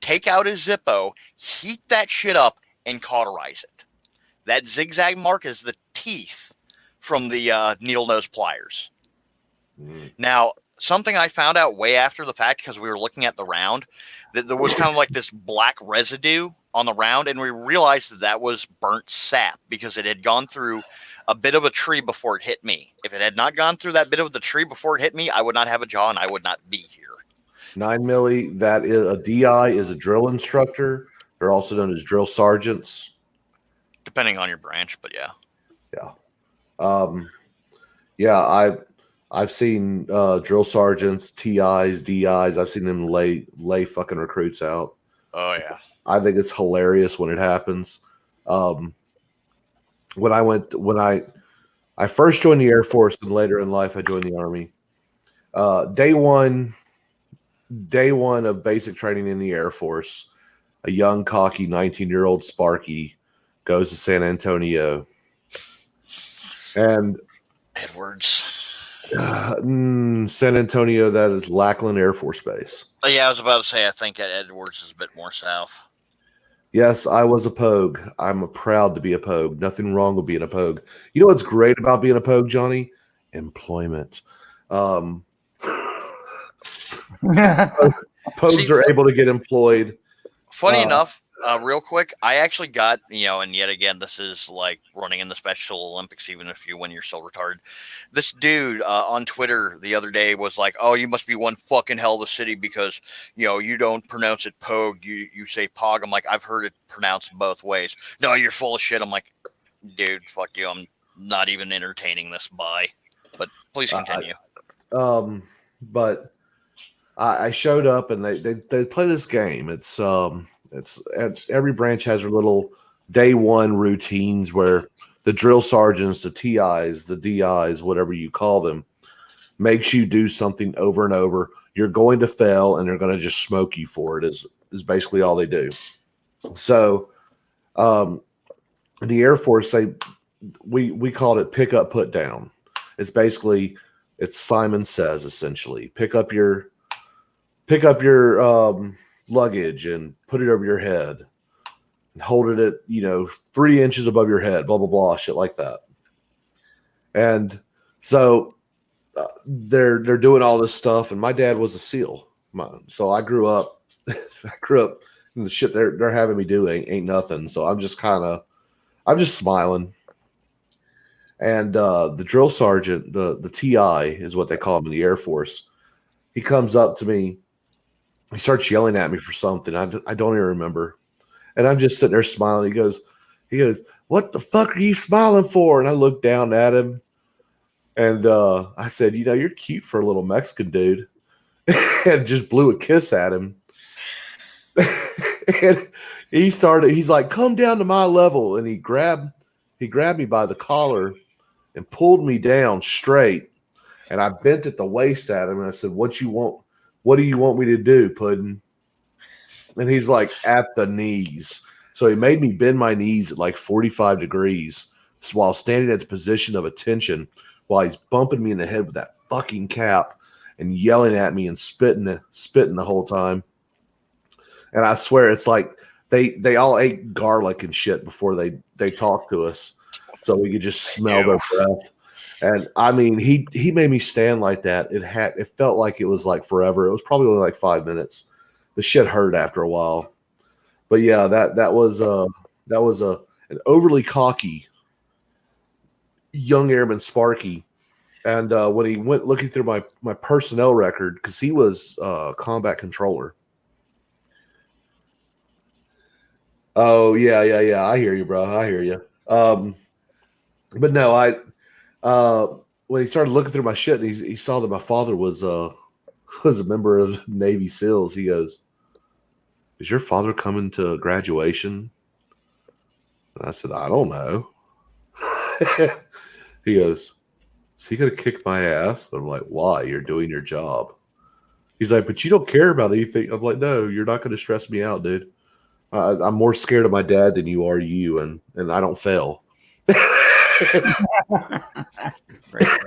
take out his Zippo, heat that shit up, and cauterize it. That zigzag mark is the teeth from the needle nose pliers. Now, something I found out way after the fact, because we were looking at the round, that there was kind of like this black residue on the round, and we realized that was burnt sap because it had gone through a bit of a tree before it hit me. If it had not gone through that bit of the tree before it hit me, I would not have a jaw and I would not be here. 9 milli, that is a DI, is a drill instructor. They're also known as drill sergeants. Depending on your branch, but yeah. Yeah. I've seen drill sergeants, TIs, DIs. I've seen them lay fucking recruits out. Oh yeah. I think it's hilarious when it happens. When I first joined the Air Force and later in life I joined the Army. Day one of basic training in the Air Force, a young, cocky 19-year-old Sparky goes to San Antonio. And Edwards. San Antonio, that is Lackland Air Force Base. Oh, yeah, I was about to say, I think Edwards is a bit more south. Yes, I was a pogue. I'm proud to be a pogue. Nothing wrong with being a pogue. You know what's great about being a pogue, Johnny? Employment. Pogues are able to get employed. Funny enough, real quick, I actually got, and yet again, this is like running in the Special Olympics, even if you win, you're still retarded. This dude on Twitter the other day was like, oh, you must be one fucking hell of a city because, you don't pronounce it pogue, you say pog. I'm like, I've heard it pronounced both ways. No, you're full of shit. I'm like, dude, fuck you. I'm not even entertaining this. Bye. But please continue. But I showed up and they play this game. It's every branch has their little day one routines where the drill sergeants, the TIs, the DIs, whatever you call them, makes you do something over and over. You're going to fail and they're going to just smoke you for it is basically all they do. So the Air Force, we called it pick up, put down. It's basically, it's Simon Says, essentially. Pick up your luggage and put it over your head and hold it at 3 inches above your head, blah blah blah, shit like that. And so they're doing all this stuff, and my dad was a SEAL, so I grew up and the shit they're having me do ain't nothing. So I'm just smiling. And the drill sergeant, the TI is what they call him in the Air Force, he comes up to me. He starts yelling at me for something. I don't even remember. And I'm just sitting there smiling. He goes, what the fuck are you smiling for? And I looked down at him and I said, you're cute for a little Mexican dude. And just blew a kiss at him. And he's like, come down to my level. And he grabbed me by the collar and pulled me down straight. And I bent at the waist at him and I said, what do you want me to do, Puddin'? And he's like, at the knees. So he made me bend my knees at like 45 degrees while standing at the position of attention while he's bumping me in the head with that fucking cap and yelling at me and spitting the whole time. And I swear it's like they all ate garlic and shit before they talked to us, so we could just smell their breath. And I mean, he made me stand like that. It felt like it was like forever. It was probably only like 5 minutes. The shit hurt after a while. But yeah, that was an overly cocky young airman Sparky. And when he went looking through my personnel record, because he was a combat controller. Oh yeah. I hear you, bro. I hear you. But no, when he started looking through my shit, and he saw that my father was a member of Navy SEALs. He goes, "Is your father coming to graduation?" And I said, "I don't know." He goes, "Is he gonna kick my ass?" I'm like, "Why? You're doing your job." He's like, "But you don't care about anything." I'm like, "No, you're not gonna stress me out, dude. I'm more scared of my dad than you are you, and I don't fail."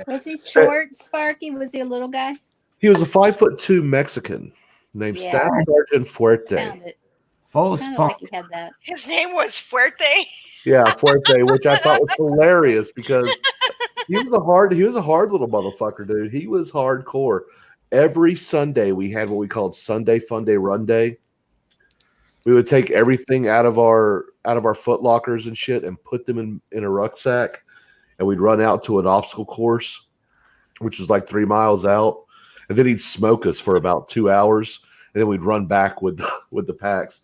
Was he short, Sparky? Was he a little guy? He was a 5'2" Mexican named Staff Sergeant Fuerte. Found it. Full Sounded like he had that. His name was Fuerte. Yeah, Fuerte, which I thought was hilarious because he was a hard little motherfucker, dude. He was hardcore. Every Sunday we had what we called Sunday Fun Day Run Day. We would take everything out of our foot lockers and shit and put them in a rucksack, and we'd run out to an obstacle course, which was like 3 miles out, and then he'd smoke us for about 2 hours, and then we'd run back with the packs.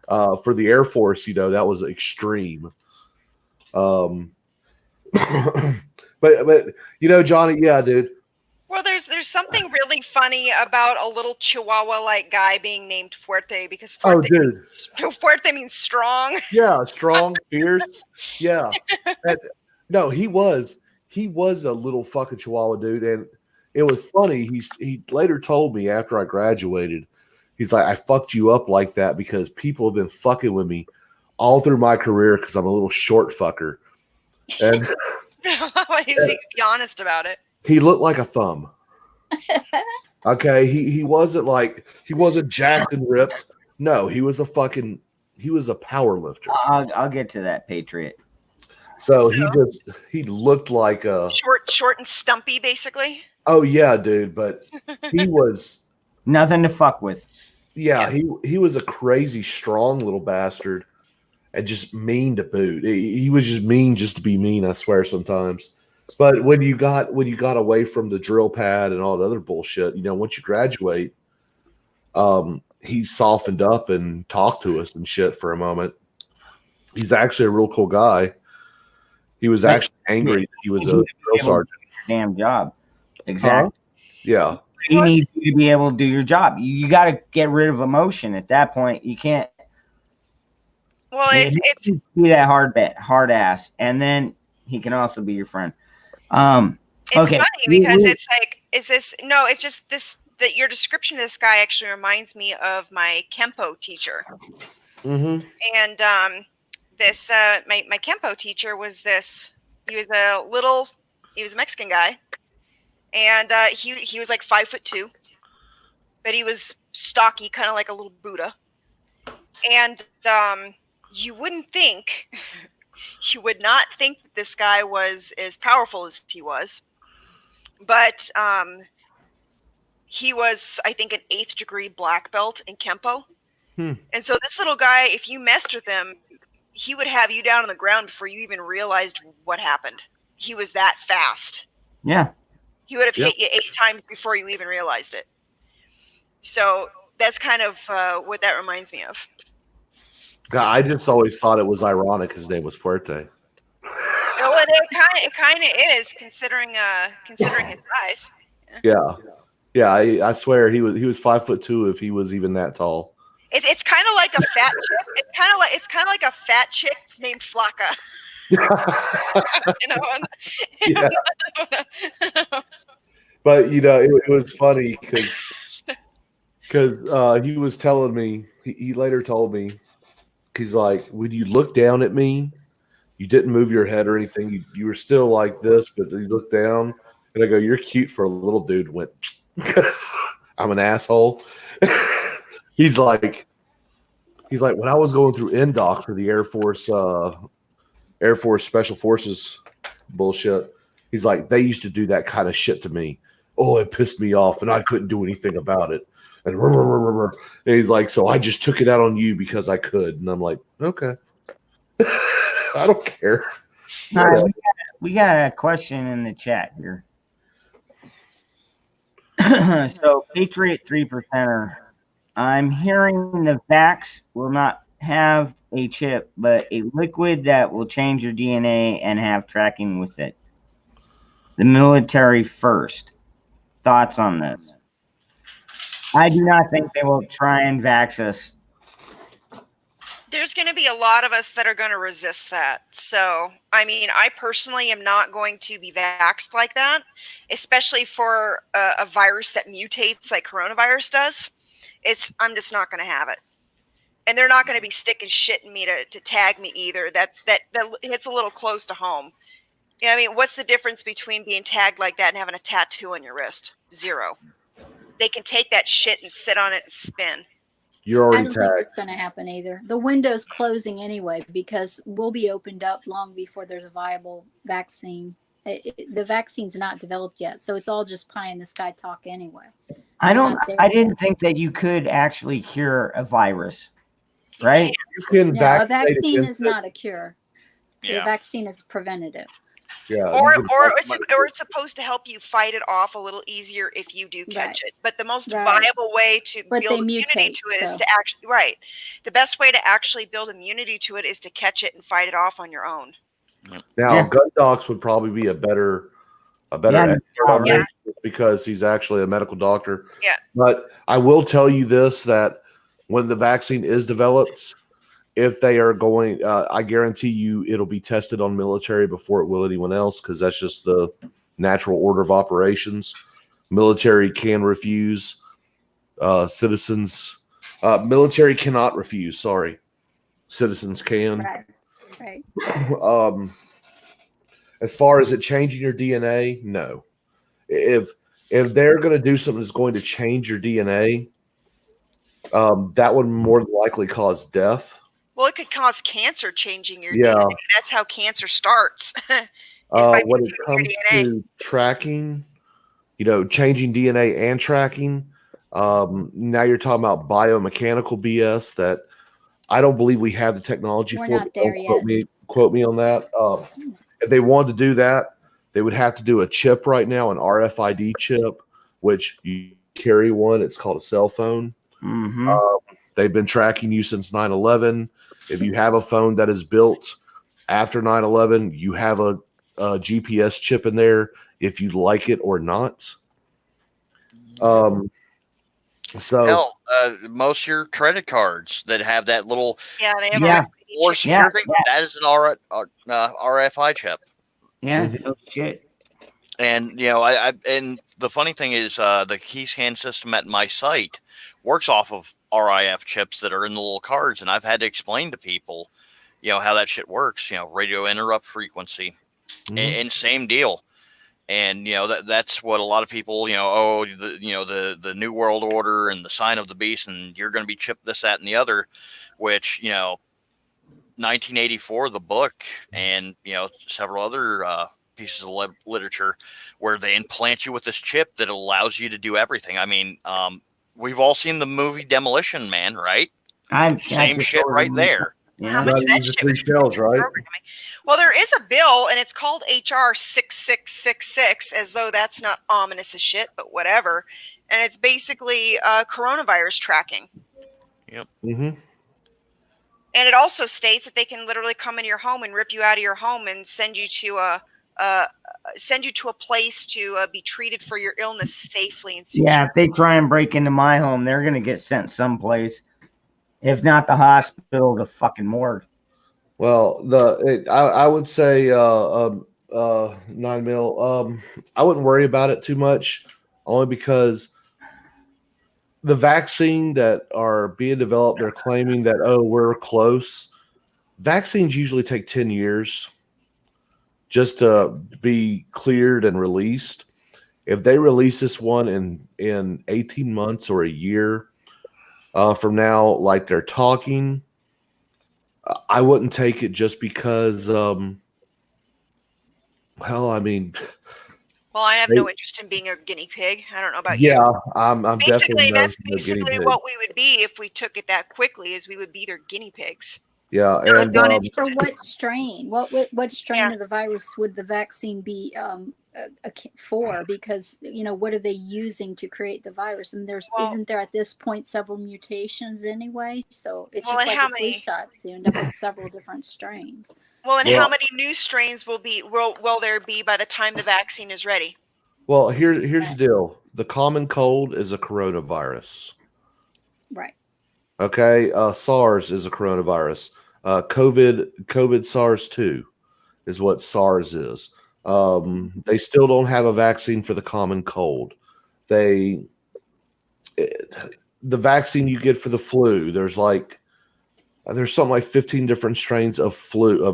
For the Air Force, that was extreme. But Johnny, yeah, dude. Well, there's something really funny about a little Chihuahua-like guy being named Fuerte because Fuerte means strong. Yeah, strong, fierce. Yeah. No, he was a little fucking Chihuahua, dude, and it was funny. He later told me after I graduated, he's like, "I fucked you up like that because people have been fucking with me all through my career because I'm a little short fucker." And Be honest about it. He looked like a thumb. Okay, he wasn't jacked and ripped. No, he was a power lifter. I'll get to that, Patriot. So he looked like a short and stumpy, basically. Oh yeah, dude, but he was nothing to fuck with. Yeah, he was a crazy strong little bastard and just mean to boot. He was just mean just to be mean, I swear sometimes. But when you got away from the drill pad and all the other bullshit, once you graduate, he softened up and talked to us and shit for a moment. He's actually a real cool guy. He was actually angry that he was a drill sergeant. Damn job. Exactly. Yeah. He needs you to be able to do your job. You got to get rid of emotion at that point. You can't. Well, it's be that hard ass, and then he can also be your friend. It's funny because it's like, it's just this, that your description of this guy actually reminds me of my Kempo teacher. Mm-hmm. And my Kempo teacher was he was a Mexican guy, and he was like 5'2", but he was stocky, kind of like a little Buddha. And you would not think that this guy was as powerful as he was, but he was, I think, an 8th degree black belt in Kempo. And so this little guy, if you messed with him, he would have you down on the ground before you even realized what happened. He was that fast. Yeah. He would have hit you 8 times before you even realized it. So that's kind of what that reminds me of. I just always thought it was ironic his name was Fuerte. Well, it kind of is, considering his size. Yeah. I swear he was 5'2" if he was even that tall. It's kind of like a fat chick. It's kind of like a fat chick named Flocka. Yeah. But it was funny because he was telling me. He later told me, he's like, when you look down at me, you didn't move your head or anything. You were still like this, but you look down, and I go, "You're cute for a little dude." Went because I'm an asshole. He's like, when I was going through NDOC for the Air Force Special Forces bullshit, he's like, they used to do that kind of shit to me. Oh, it pissed me off, and I couldn't do anything about it. And he's like, so I just took it out on you because I could. And I'm like, okay. I don't care. All right, we got a question in the chat here. So, Patriot 3%er, I'm hearing the vax will not have a chip, but a liquid that will change your DNA and have tracking with it. The military first. Thoughts on this? I do not think they will try and vax us. There's going to be a lot of us that are going to resist that. So, I mean, I personally am not going to be vaxxed like that, especially for a virus that mutates like coronavirus does. I'm just not going to have it. And they're not going to be sticking shit in me to tag me either. That hits a little close to home. You know, I mean, what's the difference between being tagged like that and having a tattoo on your wrist? Zero. They can take that shit and sit on it and spin. You're already I don't tagged. think it's going to happen either. The window's closing anyway because we'll be opened up long before there's a viable vaccine. The vaccine's not developed yet, so it's all just pie in the sky talk anyway. I didn't think that you could actually cure a virus, right? You can a vaccine is not a cure. Yeah. The vaccine is preventative. Yeah, or it's supposed to help you fight it off a little easier if you do catch it. But the most viable way to build immunity to it is to actually the best way to actually build immunity to it is to catch it and fight it off on your own. Now, Gun Docs would probably be a better expert on this because he's actually a medical doctor. Yeah. But I will tell you this, that when the vaccine is developed, if they are going, I guarantee you it'll be tested on military before it will anyone else, because that's just the natural order of operations. Military can refuse. Citizens, military cannot refuse. Sorry, citizens can. Right. As far as it changing your DNA, no. If they're going to do something that's going to change your DNA, that would more than likely cause death. Well, it could cause cancer changing your DNA. That's how cancer starts. When it comes to tracking, changing DNA and tracking, now you're talking about biomechanical BS that I don't believe we have the technology for. Not there yet. Quote me on that. If they wanted to do that, they would have to do a chip right now, an RFID chip, which you carry one. It's called a cell phone. Mm-hmm. They've been tracking you since 9/11. If you have a phone that is built after 9/11, you have a GPS chip in there if you like it or not. So hell, most of your credit cards that have that little they have more secure thing, that is an RFI chip. Yeah, no shit. And and the funny thing is, the key scan system at my site works off of RIF chips that are in the little cards, and I've had to explain to people, how that shit works. Radio interrupt frequency, and same deal. And that's what a lot of people, the New World Order and the sign of the beast, and you're going to be chipped this, that, and the other, which 1984, the book, and several other pieces of literature where they implant you with this chip that allows you to do everything. I mean, we've all seen the movie Demolition Man, right? Same shit right there. How much of that shit was shells, right? Well, there is a bill, and it's called HR 6666, as though that's not ominous as shit, but whatever. And it's basically coronavirus tracking. Yep. Mm-hmm. And it also states that they can literally come in your home and rip you out of your home and send you to a place to be treated for your illness safely and secure. Yeah, if they try and break into my home, they're gonna get sent someplace. If not the hospital, the fucking morgue. Well, I would say 9 mil. I wouldn't worry about it too much, only because the vaccine that are being developed, they're claiming that, oh, we're close. Vaccines usually take 10 years just to be cleared and released. If they release this one in 18 months or a year from now, like they're talking, I wouldn't take it just because, I mean, well, I have no interest in being a guinea pig. I don't know about you. Yeah, I'm basically definitely that's basically what we would be if we took it that quickly. Is we would be their guinea pigs. Yeah, and for what strain? What strain of the virus would the vaccine be for? Because what are they using to create the virus? And isn't there at this point several mutations anyway? So it's just like a flu shot. So you end up with several different strains. Well, and how many new strains will there be by the time the vaccine is ready? Well, here's the deal. The common cold is a coronavirus. Right. Okay. SARS is a coronavirus. COVID SARS-2 is what SARS is. They still don't have a vaccine for the common cold. The vaccine you get for the flu, there's something like 15 different strains of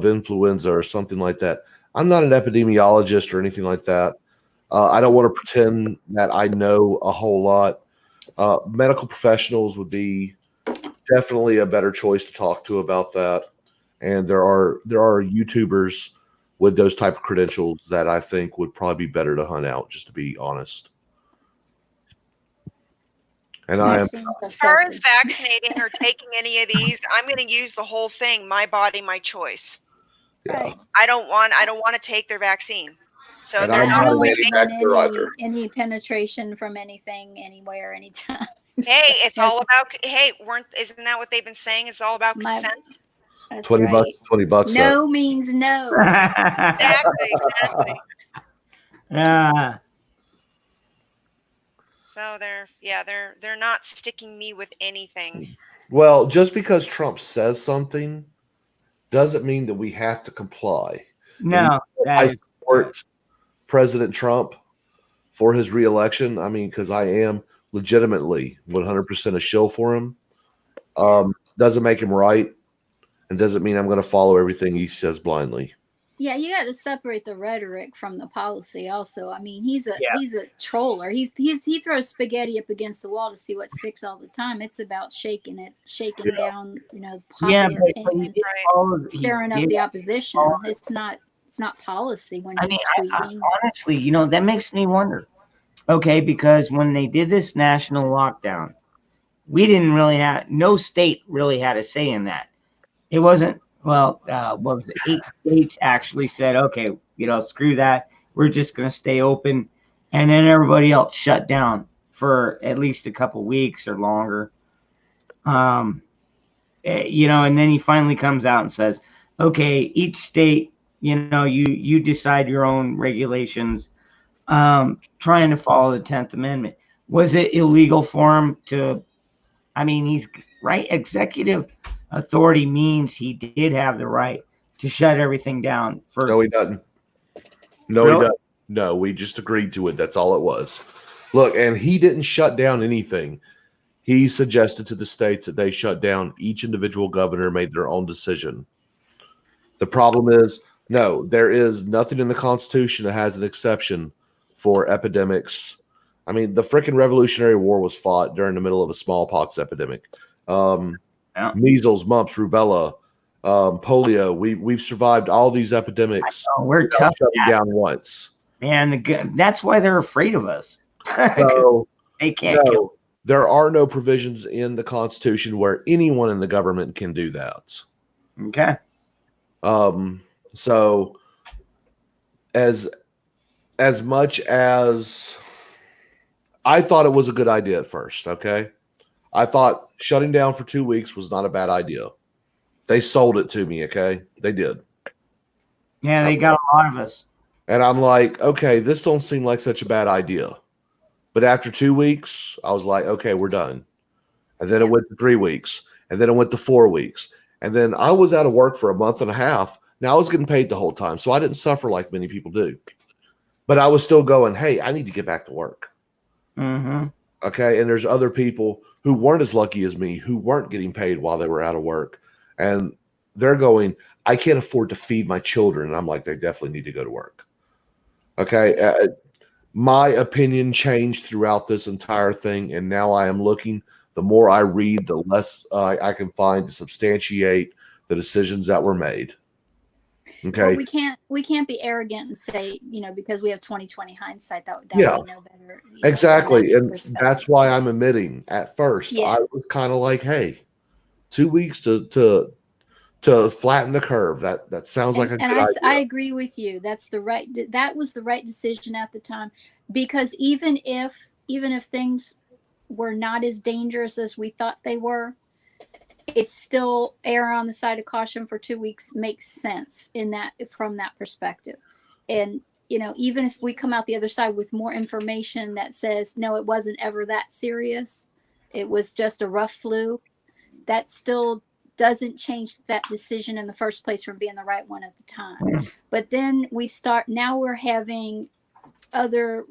influenza or something like that. I'm not an epidemiologist or anything like that. I don't want to pretend that I know a whole lot. Medical professionals would be definitely a better choice to talk to about that. And there are YouTubers with those type of credentials that I think would probably be better to hunt out, just to be honest. And as far as vaccinating or taking any of these, I'm going to use the whole thing. My body, my choice. Yeah. I don't want to take their vaccine. So I don't want any penetration from anything, anywhere, anytime. Hey, it's all about. Hey, isn't that what they've been saying? It's all about consent. That's $20. No means no. Exactly. Yeah. So they're not sticking me with anything. Well, just because Trump says something doesn't mean that we have to comply. No, I support President Trump for his reelection. I mean, because I am legitimately 100% a shill for him. Doesn't make him right, and doesn't mean I'm going to follow everything he says blindly. Yeah, you got to separate the rhetoric from the policy. Also, I mean, he's a troller. He throws spaghetti up against the wall to see what sticks all the time. It's about shaking down, popular opinion, stirring up the opposition. It's not policy when he's tweeting. Honestly, that makes me wonder. Okay, because when they did this national lockdown, we didn't really no state really had a say in that. It wasn't. Well, what was it? 8 states actually said, okay, screw that. We're just going to stay open. And then everybody else shut down for at least a couple weeks or longer. And then he finally comes out and says, okay, each state, you decide your own regulations, trying to follow the 10th Amendment. Was it illegal for him to, he's right, executive authority means he did have the right to shut everything down. No, he doesn't. No, really? He doesn't. No, we just agreed to it. That's all it was. Look, and he didn't shut down anything. He suggested to the states that they shut down. Each individual governor made their own decision. The problem is, no, there is nothing in the Constitution that has an exception for epidemics. I mean, the freaking Revolutionary War was fought during the middle of a smallpox epidemic. Measles, mumps, rubella, polio. We've survived all these epidemics. We're tough down once. Man, that's why they're afraid of us. So they can't kill. There are no provisions in the Constitution where anyone in the government can do that. Okay. So as much as I thought it was a good idea at first, okay? I thought shutting down for 2 weeks was not a bad idea. They sold it to me, okay? They did. Yeah, they got a lot of us. And I'm like, okay, this don't seem like such a bad idea. But after 2 weeks, I was like, okay, we're done. And then it went to 3 weeks. and then it went to 4 weeks. And then I was out of work for a month and a half. Now I was getting paid the whole time. So I didn't suffer like many people do. But I was still going, hey, I need to get back to work. Mm-hmm. Okay. And there's other people who weren't as lucky as me, who weren't getting paid while they were out of work. And they're going, I can't afford to feed my children. And I'm like, they definitely need to go to work. Okay. My opinion changed throughout this entire thing. And now I am looking, the more I read, the less I can find to substantiate the decisions that were made. Okay. Well, we can't be arrogant and say, because we have 20/20 hindsight that yeah, we know better. Exactly. And that's why I'm admitting at first, I was kind of like, hey, 2 weeks to flatten the curve. That sounds like a good idea. I agree with you. That was the right decision at the time, because even if things were not as dangerous as we thought they were, it's still err on the side of caution for 2 weeks makes sense from that perspective. And even if we come out the other side with more information that says, no, it wasn't ever that serious, it was just a rough flu, that still doesn't change that decision in the first place from being the right one at the time. But then now we're having other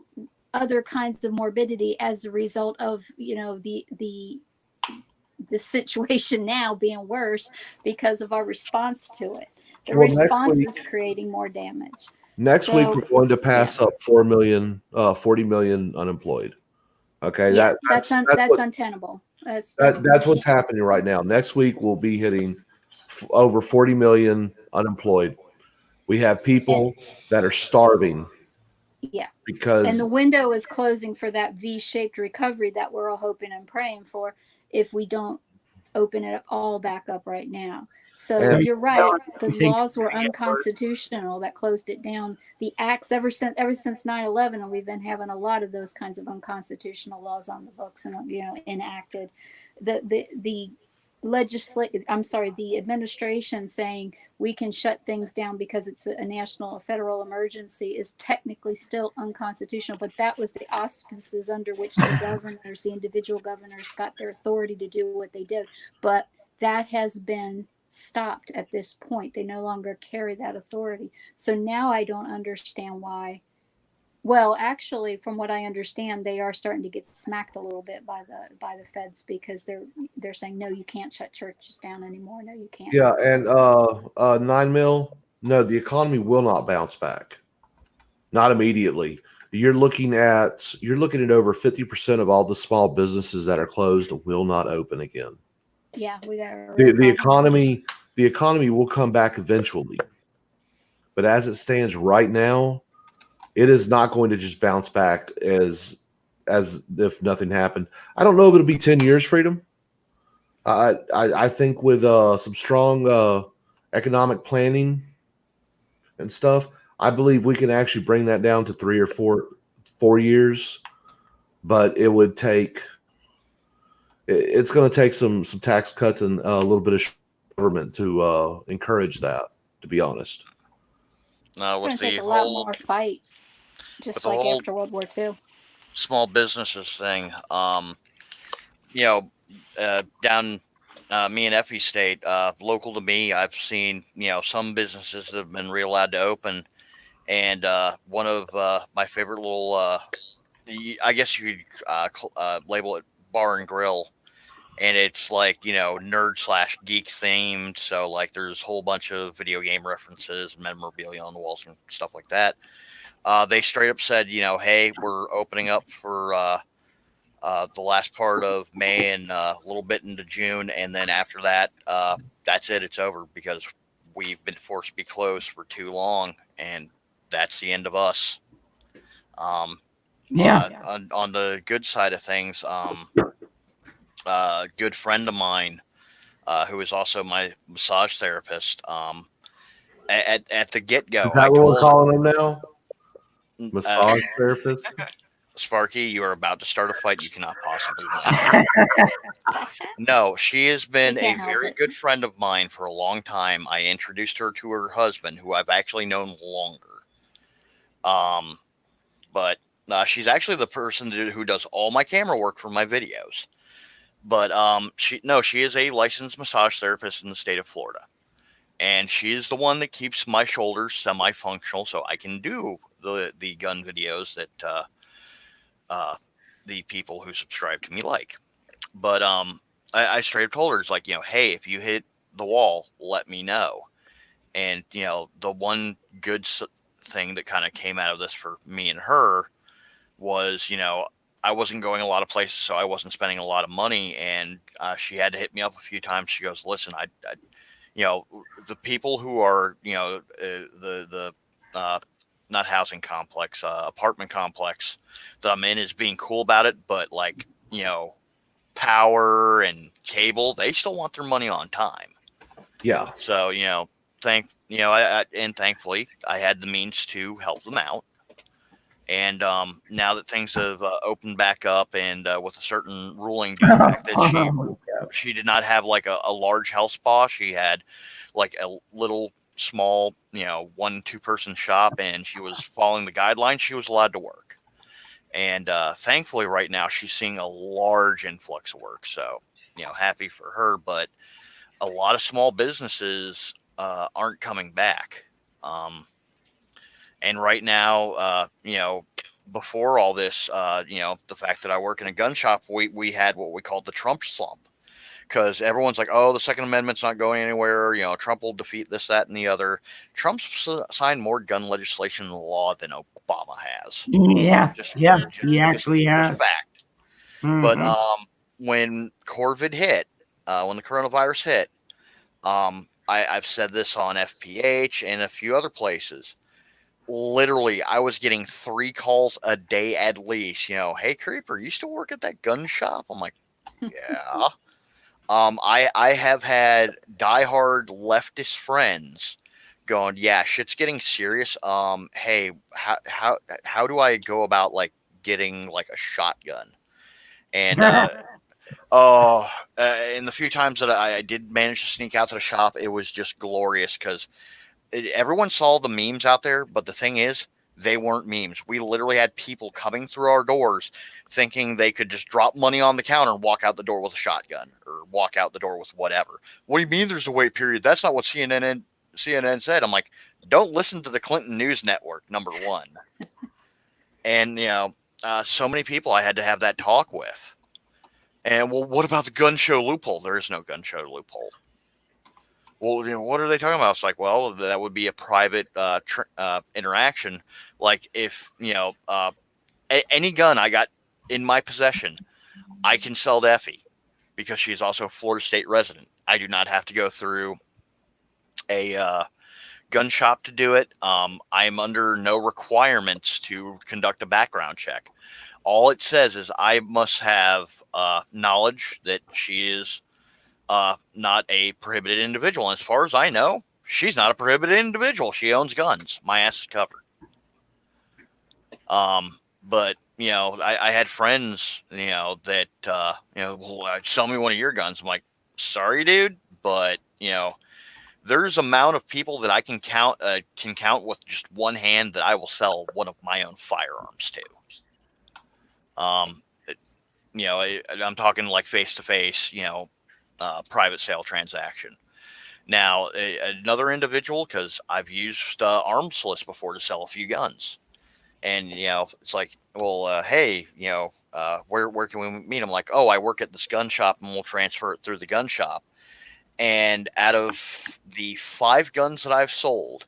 kinds of morbidity as a result of, the situation now being worse because of our response to it. The response is creating more damage. Next week, we're going to pass up 40 million unemployed. Okay. That's untenable. That's what's happening right now. Next week, we'll be hitting over 40 million unemployed. We have people that are starving. Yeah. And the window is closing for that V-shaped recovery that we're all hoping and praying for if we don't open it all back up right now. So you're right. The laws were unconstitutional that closed it down. The acts ever since 9/11, and we've been having a lot of those kinds of unconstitutional laws on the books and enacted. The administration saying we can shut things down because it's a federal emergency is technically still unconstitutional, but that was the auspices under which the individual governors got their authority to do what they did. But that has been stopped at this point. They no longer carry that authority. So now I don't understand why. Well, actually, from what I understand, they are starting to get smacked a little bit by the feds, because they're saying, no, you can't shut churches down anymore. No, you can't. Yeah, and 9 mil. No, the economy will not bounce back. Not immediately. You're looking at over 50% of all the small businesses that are closed will not open again. Yeah, we got the economy. The economy will come back eventually, but as it stands right now, it is not going to just bounce back as if nothing happened. I don't know if it'll be 10 years, Freedom. I think with some strong economic planning and stuff, I believe we can actually bring that down to 3 or 4 years. But it would take. It's going to take some tax cuts and a little bit of government to encourage that. To be honest, it's going to take a lot more fight. Just like after World War II. Small businesses thing. Down me and Effie State, local to me, I've seen, some businesses that have been allowed to open. And one of my favorite little, I guess you could label it bar and grill. And it's like, nerd/geek themed. So like there's a whole bunch of video game references, memorabilia on the walls and stuff like that. They straight up said, hey, we're opening up for the last part of May and a little bit into June. And then after that, that's it. It's over because we've been forced to be closed for too long. And that's the end of us. On the good side of things, a good friend of mine who is also my massage therapist, at the get-go. Is that what we're calling him now? Massage therapist? Sparky, you are about to start a fight you cannot possibly win. No, she has been a very good friend of mine for a long time. I introduced her to her husband, who I've actually known longer. But she's actually the person who does all my camera work for my videos. But she is a licensed massage therapist in the state of Florida, and she is the one that keeps my shoulders semi-functional, so I can do the gun videos that the people who subscribe to me like. But I straight up told her, it's like, hey, if you hit the wall, let me know. And the one good thing that kind of came out of this for me and her was, I wasn't going a lot of places, so I wasn't spending a lot of money. And she had to hit me up a few times. She goes, listen, I the people who are, the not housing complex, apartment complex that I'm in is being cool about it. But like, power and cable, they still want their money on time. Yeah. So, and thankfully I had the means to help them out. And now that things have opened back up, and with a certain ruling due to the fact that she did not have like a large health spa, she had like a little small, 1-2 person shop, and she was following the guidelines, she was allowed to work. And thankfully right now she's seeing a large influx of work. So, happy for her. But a lot of small businesses aren't coming back. And right now, before all this, the fact that I work in a gun shop, we had what we called the Trump slump, because everyone's like, oh, the Second Amendment's not going anywhere. Trump will defeat this, that, and the other. Trump's signed more gun legislation in the law than Obama has. Yeah. He actually has. Fact. Mm-hmm. But when COVID hit, when the coronavirus hit, I've said this on FPH and a few other places. Literally, I was getting 3 calls a day at least. Hey, Creeper, you still work at that gun shop? I'm like, yeah. I have had diehard leftist friends going, yeah, shit's getting serious. Hey, how do I go about like getting like a shotgun? And in the few times that I did manage to sneak out to the shop, it was just glorious, because everyone saw the memes out there, but the thing is, they weren't memes. We literally had people coming through our doors thinking they could just drop money on the counter and walk out the door with a shotgun, or walk out the door with whatever. What do you mean there's a wait period? That's not what CNN said. I'm like, don't listen to the Clinton News Network, number one. And, so many people I had to have that talk with. And, well, what about the gun show loophole? There is no gun show loophole. Well, what are they talking about? It's like, well, that would be a private interaction. Like if, any gun I got in my possession, I can sell to Effie, because she's also a Florida State resident. I do not have to go through a gun shop to do it. I'm under no requirements to conduct a background check. All it says is I must have knowledge that she is not a prohibited individual. And as far as I know, she's not a prohibited individual. She owns guns. My ass is covered. But I had friends, that well, sell me one of your guns. I'm like, sorry, dude, but there's amount of people that I can count with just one hand that I will sell one of my own firearms to. I'm talking like face to face, private sale transaction. Now, another individual, because I've used arms list before to sell a few guns, and it's like, well, hey, where can we meet? I'm like, oh, I work at this gun shop, and we'll transfer it through the gun shop. And out of the 5 guns that I've sold,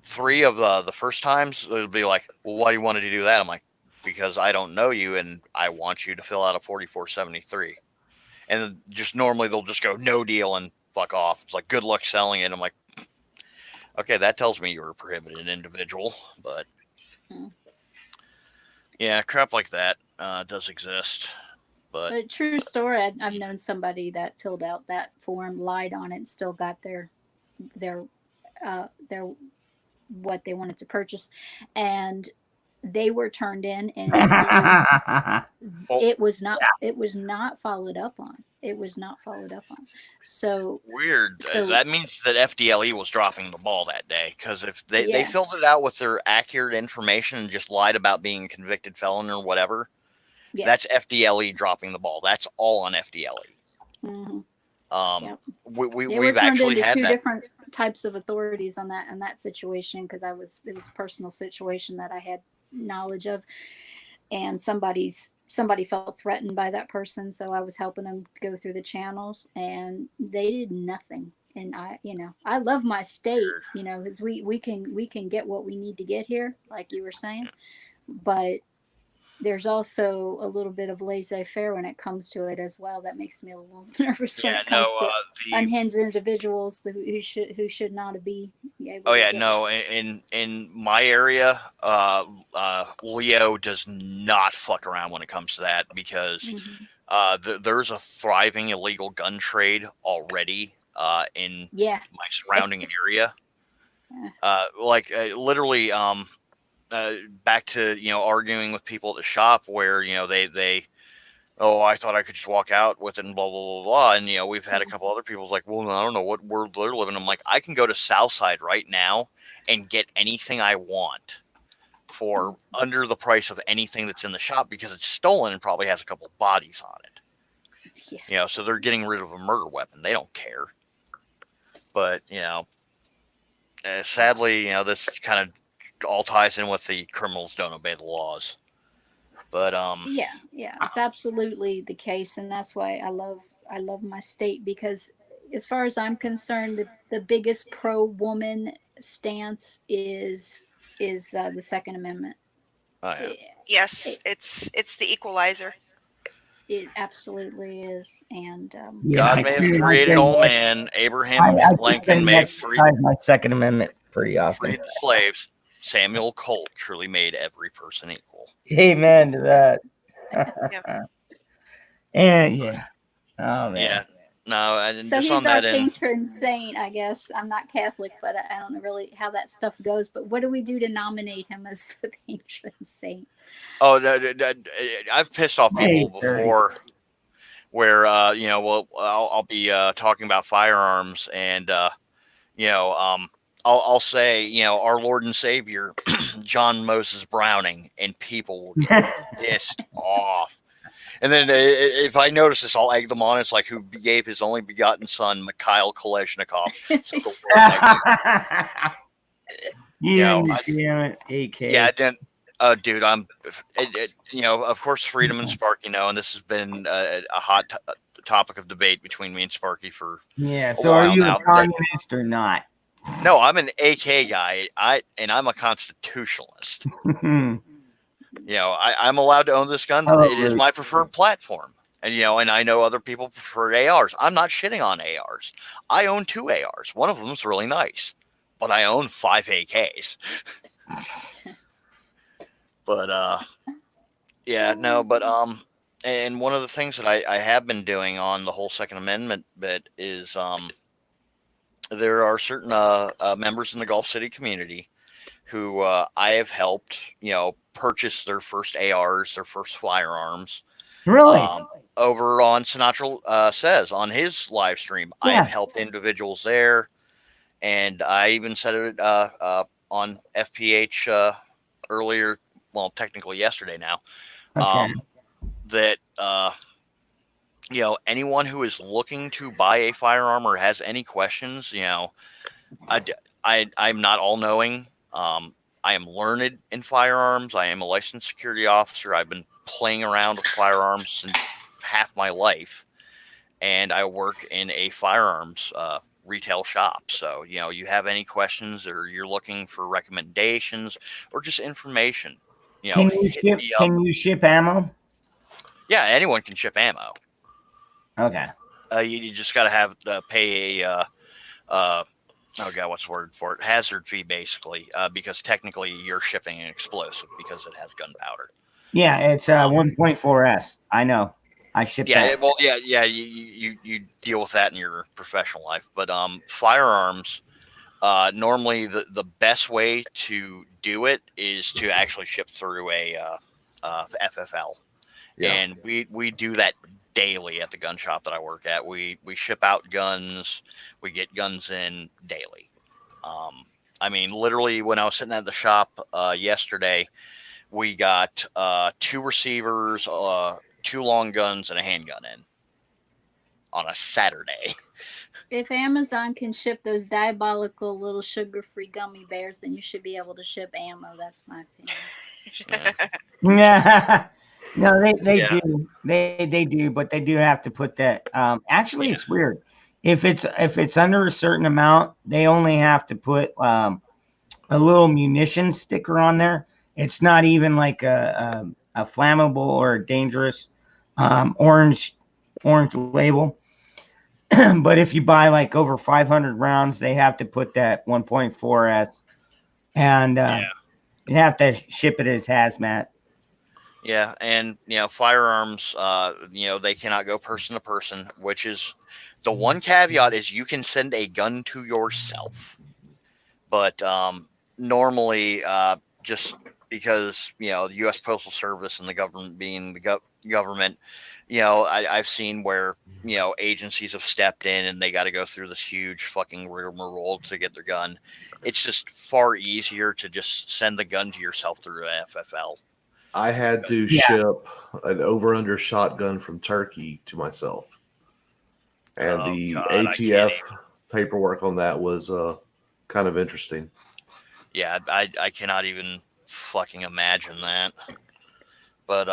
3 of the first times it'll be like, well, why do you want to do that? I'm like, because I don't know you, and I want you to fill out a 4473. And just normally they'll just go no deal and fuck off. It's like, good luck selling it. I'm like, okay, that tells me you're a prohibited individual. But yeah, crap like that does exist. But true story. I've known somebody that filled out that form, lied on it, and still got their what they wanted to purchase, and they were turned in, and it was not followed up on. So weird. That means that FDLE was dropping the ball that day, because if they filled it out with their accurate information and just lied about being a convicted felon or whatever, That's FDLE dropping the ball. That's all on FDLE. We've actually had two that. different types of authorities on that situation, because it was a personal situation that I had knowledge of, and somebody felt threatened by that person, so I was helping them go through the channels, and they did nothing. And I love my state, because we can get what we need to get here, like you were saying, but there's also a little bit of laissez-faire when it comes to it as well. That makes me a little nervous when it comes to unhinged individuals who should not be able in my area, Leo does not fuck around when it comes to that, because there's a thriving illegal gun trade already in my surrounding area. Literally, back to arguing with people at the shop where they I thought I could just walk out with it and blah blah blah blah, and we've had a couple other people like, well, I don't know what world they're living. I'm like, I can go to Southside right now and get anything I want for under the price of anything that's in the shop, because it's stolen and probably has a couple of bodies on it. So they're getting rid of a murder weapon. They don't care. But sadly, this kind of all ties in with the criminals don't obey the laws. But it's absolutely the case, and that's why I love my state, because as far as I'm concerned, the biggest pro-woman stance is the Second Amendment. Yes, it's the equalizer. It absolutely is, and God may have created all man. Abraham Lincoln may have freed my Second Amendment pretty often. Freed the slaves. Samuel Colt truly made every person equal. Amen to that. And oh man. Yeah. No, I didn't. So just he's on our that patron saint, I guess. I'm not Catholic, but I don't know really how that stuff goes. But what do we do to nominate him as the patron saint? Oh, I've pissed off people before, where I'll be talking about firearms, and I'll say, our Lord and Savior, John Moses Browning, and people will get pissed off. And then if I notice this, I'll egg them on. It's like, who gave his only begotten son, Mikhail Kalashnikov. AK. Yeah, then, dude, I'm, of course, Freedom and Sparky know, and this has been a hot topic of debate between me and Sparky for a so while are you now. a communist or not? No, I'm an AK guy. I'm a constitutionalist. I'm allowed to own this gun. It is my preferred platform. And, and I know other people prefer ARs. I'm not shitting on ARs. I own 2 ARs. One of them is really nice, but I own 5 AKs. But, and one of the things that I have been doing on the whole Second Amendment bit is, there are certain members in the Gulf City community who I have helped, purchase their first ARs, their first firearms. Really? Over on Sinatra Says on his live stream. I have helped individuals there, and I even said it on FPH earlier. Well, technically yesterday now. That anyone who is looking to buy a firearm or has any questions, I'm not all knowing. I am learned in firearms. I am a licensed security officer. I've been playing around with firearms since half my life, and I work in a firearms retail shop. So, you have any questions, or you're looking for recommendations or just information, can you ship ammo? Yeah, anyone can ship ammo. Okay. You just got to have pay a what's the word for it? Hazard fee, basically, because technically you're shipping an explosive because it has gunpowder. Yeah, it's 1.4S. I know. I ship that. Well, you deal with that in your professional life, but firearms, normally the best way to do it is to actually ship through a FFL. Yeah. And we do that daily at the gun shop that I work at. We ship out guns. We get guns in daily. Literally when I was sitting at the shop yesterday, we got 2 receivers, 2 long guns, and a handgun in on a Saturday. If Amazon can ship those diabolical little sugar-free gummy bears, then you should be able to ship ammo. That's my opinion. Yeah. No, they Yeah. do. They do, but they do have to put that. Actually, it's weird. If it's under a certain amount, they only have to put a little munition sticker on there. It's not even like a flammable or dangerous orange label. But if you buy like over 500 rounds, they have to put that 1.4S, and you have to ship it as hazmat. Yeah, and firearms, they cannot go person to person, which is the one caveat is you can send a gun to yourself. But normally, just because the U.S. Postal Service and the government being the government, I've seen where agencies have stepped in and they got to go through this huge fucking rigmarole to get their gun. It's just far easier to just send the gun to yourself through an FFL. I had to ship an over-under shotgun from Turkey to myself, and the ATF paperwork on that was kind of interesting. Yeah, I cannot even fucking imagine that. But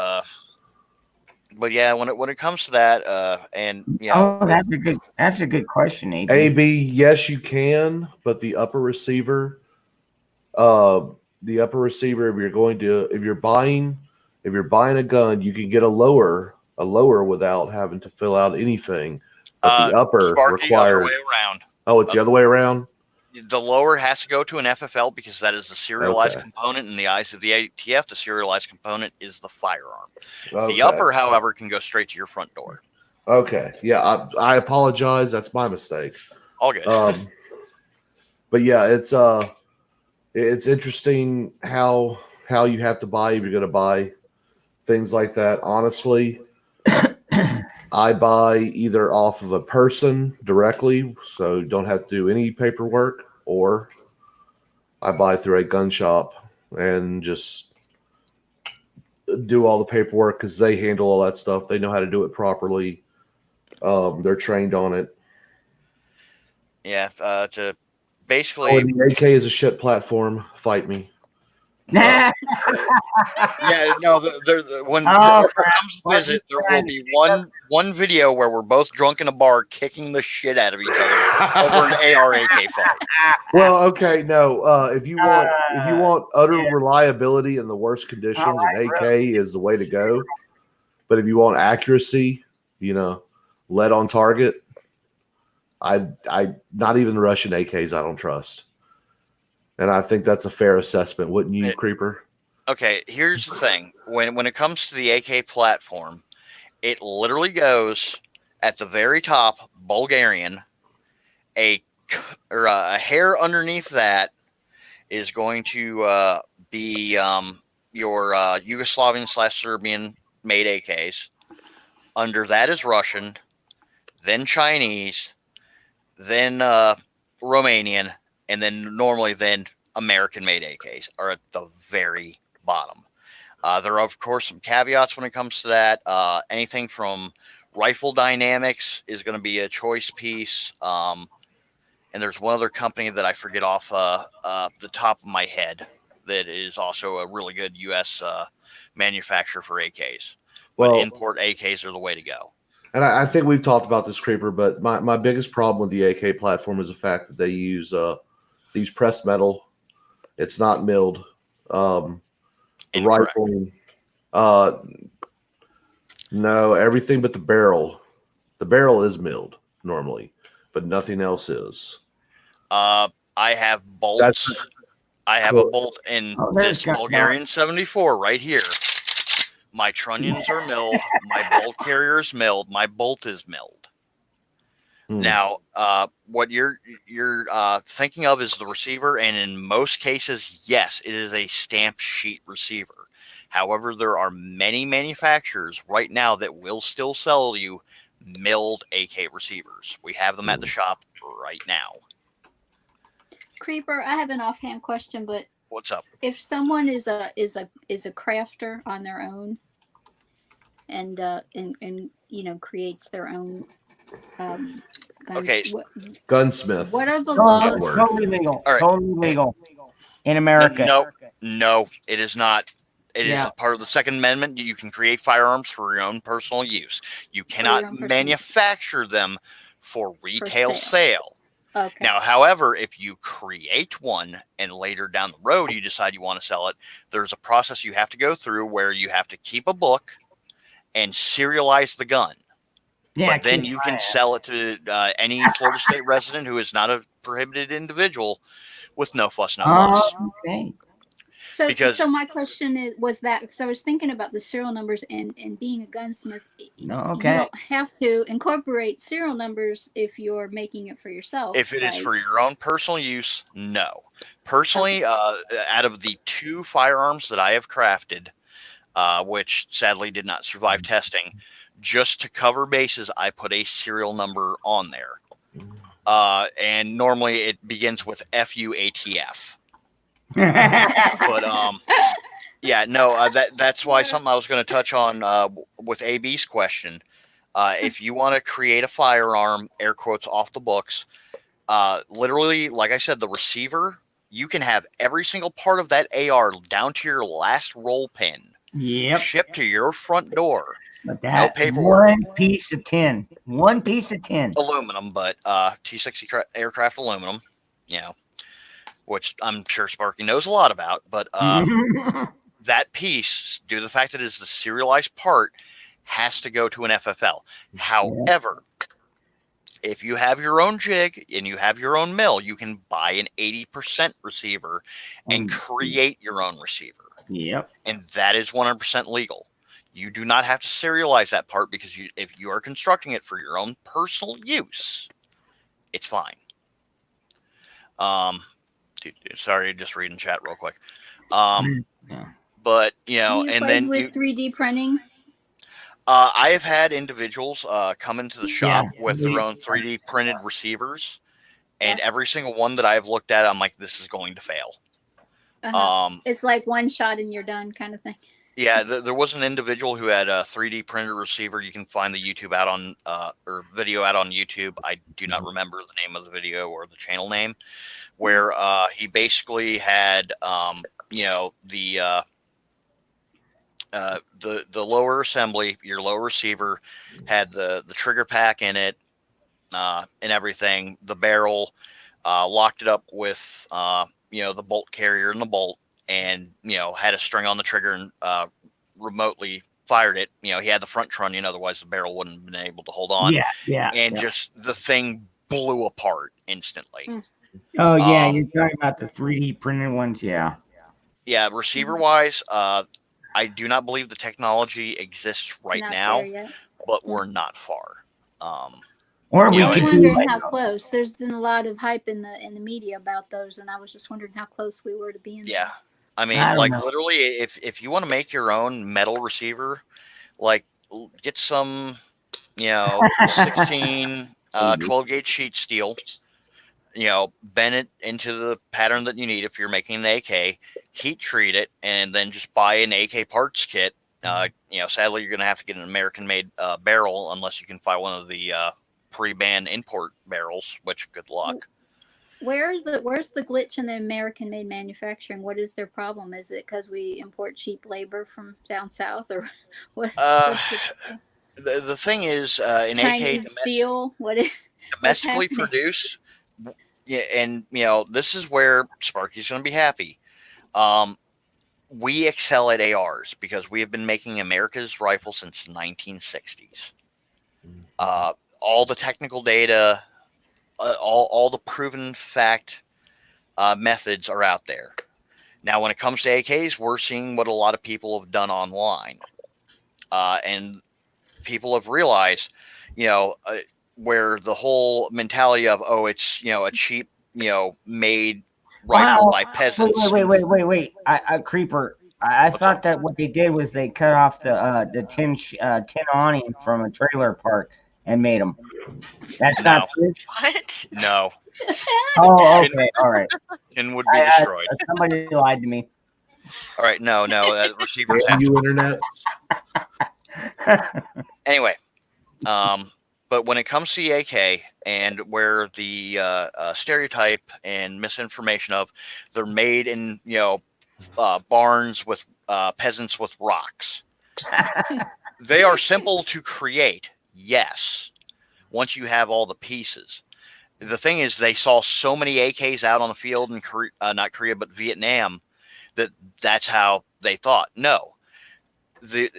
yeah, when it comes to that, and that's a good question, AB. AB, yes, you can, but the upper receiver, if you're buying a gun, you can get a lower without having to fill out anything. But the upper requires the other way around. Oh, it's the other way around? The lower has to go to an FFL because that is the serialized component. In the eyes of the ATF, the serialized component is the firearm. Okay. The upper, however, can go straight to your front door. Okay. Yeah, I apologize. That's my mistake. All good. But yeah, it's interesting how you have to buy if you're going to buy things like that. Honestly, I buy either off of a person directly, so don't have to do any paperwork, or I buy through a gun shop and just do all the paperwork because they handle all that stuff. They know how to do it properly. They're trained on it. Yeah, to basically... the AK is a shit platform. Fight me. Yeah, no. When it comes to visit, there will be one video where we're both drunk in a bar, kicking the shit out of each other over an AR-AK fight. Well, okay, no. If you want utter reliability in the worst conditions, an AK is the way to go. But if you want accuracy, lead on target, I not even Russian AKs I don't trust. And I think that's a fair assessment, wouldn't you, Creeper? Okay, here's the thing. When it comes to the AK platform, it literally goes at the very top, Bulgarian. A hair underneath that is going to be your Yugoslavian/Serbian made AKs. Under that is Russian, then Chinese, then Romanian, and then American-made AKs are at the very bottom. There are, of course, some caveats when it comes to that. Anything from Rifle Dynamics is going to be a choice piece. And there's one other company that I forget off the top of my head that is also a really good U.S. Manufacturer for AKs. But import AKs are the way to go. And I think we've talked about this, Creeper, but my biggest problem with the AK platform is the fact that they use these pressed metal. It's not milled. The rifling, no, everything but the barrel. The barrel is milled normally, but nothing else is. I have bolts. I have a bolt in this Bulgarian 74 right here. My trunnions are milled. My bolt carrier is milled. My bolt is milled. Now, what you're thinking of is the receiver, and in most cases, yes, it is a stamp sheet receiver. However, there are many manufacturers right now that will still sell you milled AK receivers. We have them at the shop right now. Creeper, I have an offhand question, but What's up? If someone is a crafter on their own, and creates their own guns. Okay. Gunsmith. What are the laws? Totally legal. All right. Totally legal in America. No, it is not. It is a part of the Second Amendment. You can create firearms for your own personal use. You cannot manufacture them for retail sale. Okay. Now, however, if you create one and later down the road you decide you want to sell it, there's a process you have to go through where you have to keep a book and serialize the gun. Yeah, but then you can sell it to any Florida State resident who is not a prohibited individual with no fuss, no fuss. Okay. So my question was that because I was thinking about the serial numbers and being a gunsmith. You don't have to incorporate serial numbers if you're making it for yourself. If it is for your own personal use, no. Personally, out of the 2 firearms that I have crafted, which sadly did not survive testing, just to cover bases, I put a serial number on there. And normally it begins with FUATF. But yeah, no, that's why something I was going to touch on with AB's question. If you want to create a firearm, air quotes, off the books, literally, like I said, the receiver, you can have every single part of that AR down to your last roll pin shipped to your front door. But that one piece of tin, aluminum, but T-60 aircraft aluminum, which I'm sure Sparky knows a lot about, but that piece, due to the fact that it is the serialized part, has to go to an FFL. However, if you have your own jig and you have your own mill, you can buy an 80% receiver and create your own receiver. Yep. And that is 100% legal. You do not have to serialize that part because if you are constructing it for your own personal use, it's fine. Sorry, just reading chat real quick. But and then with 3D printing. I have had individuals come into the shop with their own 3D printed receivers, and every single one that I've looked at, I'm like, this is going to fail. It's like one shot and you're done, kind of thing. Yeah, there was an individual who had a 3D printed receiver. You can find the YouTube out on or video out on YouTube. I do not remember the name of the video or the channel name, where he basically had the lower assembly, your lower receiver, had the trigger pack in it and everything. The barrel, locked it up with the bolt carrier and the bolt, and had a string on the trigger and remotely fired it. He had the front trunnion, otherwise the barrel wouldn't have been able to hold on. Just the thing blew apart instantly. Oh yeah, you're talking about the 3D printed ones, yeah. Receiver wise, I do not believe the technology exists right now, but we're not far. Or I was wondering how close. There's been a lot of hype in the media about those, and I was just wondering how close we were to being there. I mean, literally, if you want to make your own metal receiver, get some, 16, 12 gauge sheet steel, bend it into the pattern that you need if you're making an AK, heat treat it, and then just buy an AK parts kit. Sadly, you're going to have to get an American-made barrel unless you can find one of the pre-ban import barrels, which good luck. Where's the glitch in the American-made manufacturing? What is their problem? Is it because we import cheap labor from down south, or what? The thing is, in Chinese AK steel, domestically produced. And this is where Sparky's going to be happy. We excel at ARs because we have been making America's rifle since the 1960s. All the technical data, all the proven fact methods are out there. Now, when it comes to AKs, we're seeing what a lot of people have done online. And people have realized, where the whole mentality of, it's, a cheap, made rifle by peasants. Wait. Creeper. I thought that what they did was they cut off the tin awning from a trailer park and made them. That's not true. What? No. Oh, okay, all right. And would be destroyed. Somebody lied to me. All right, no, receivers have you to. internets. Anyway, but when it comes to the AK and where the stereotype and misinformation of they're made in barns with peasants with rocks, they are simple to create. Yes, once you have all the pieces. The thing is, they saw so many AKs out on the field in Korea, not Korea, but Vietnam, that's how they thought. No, due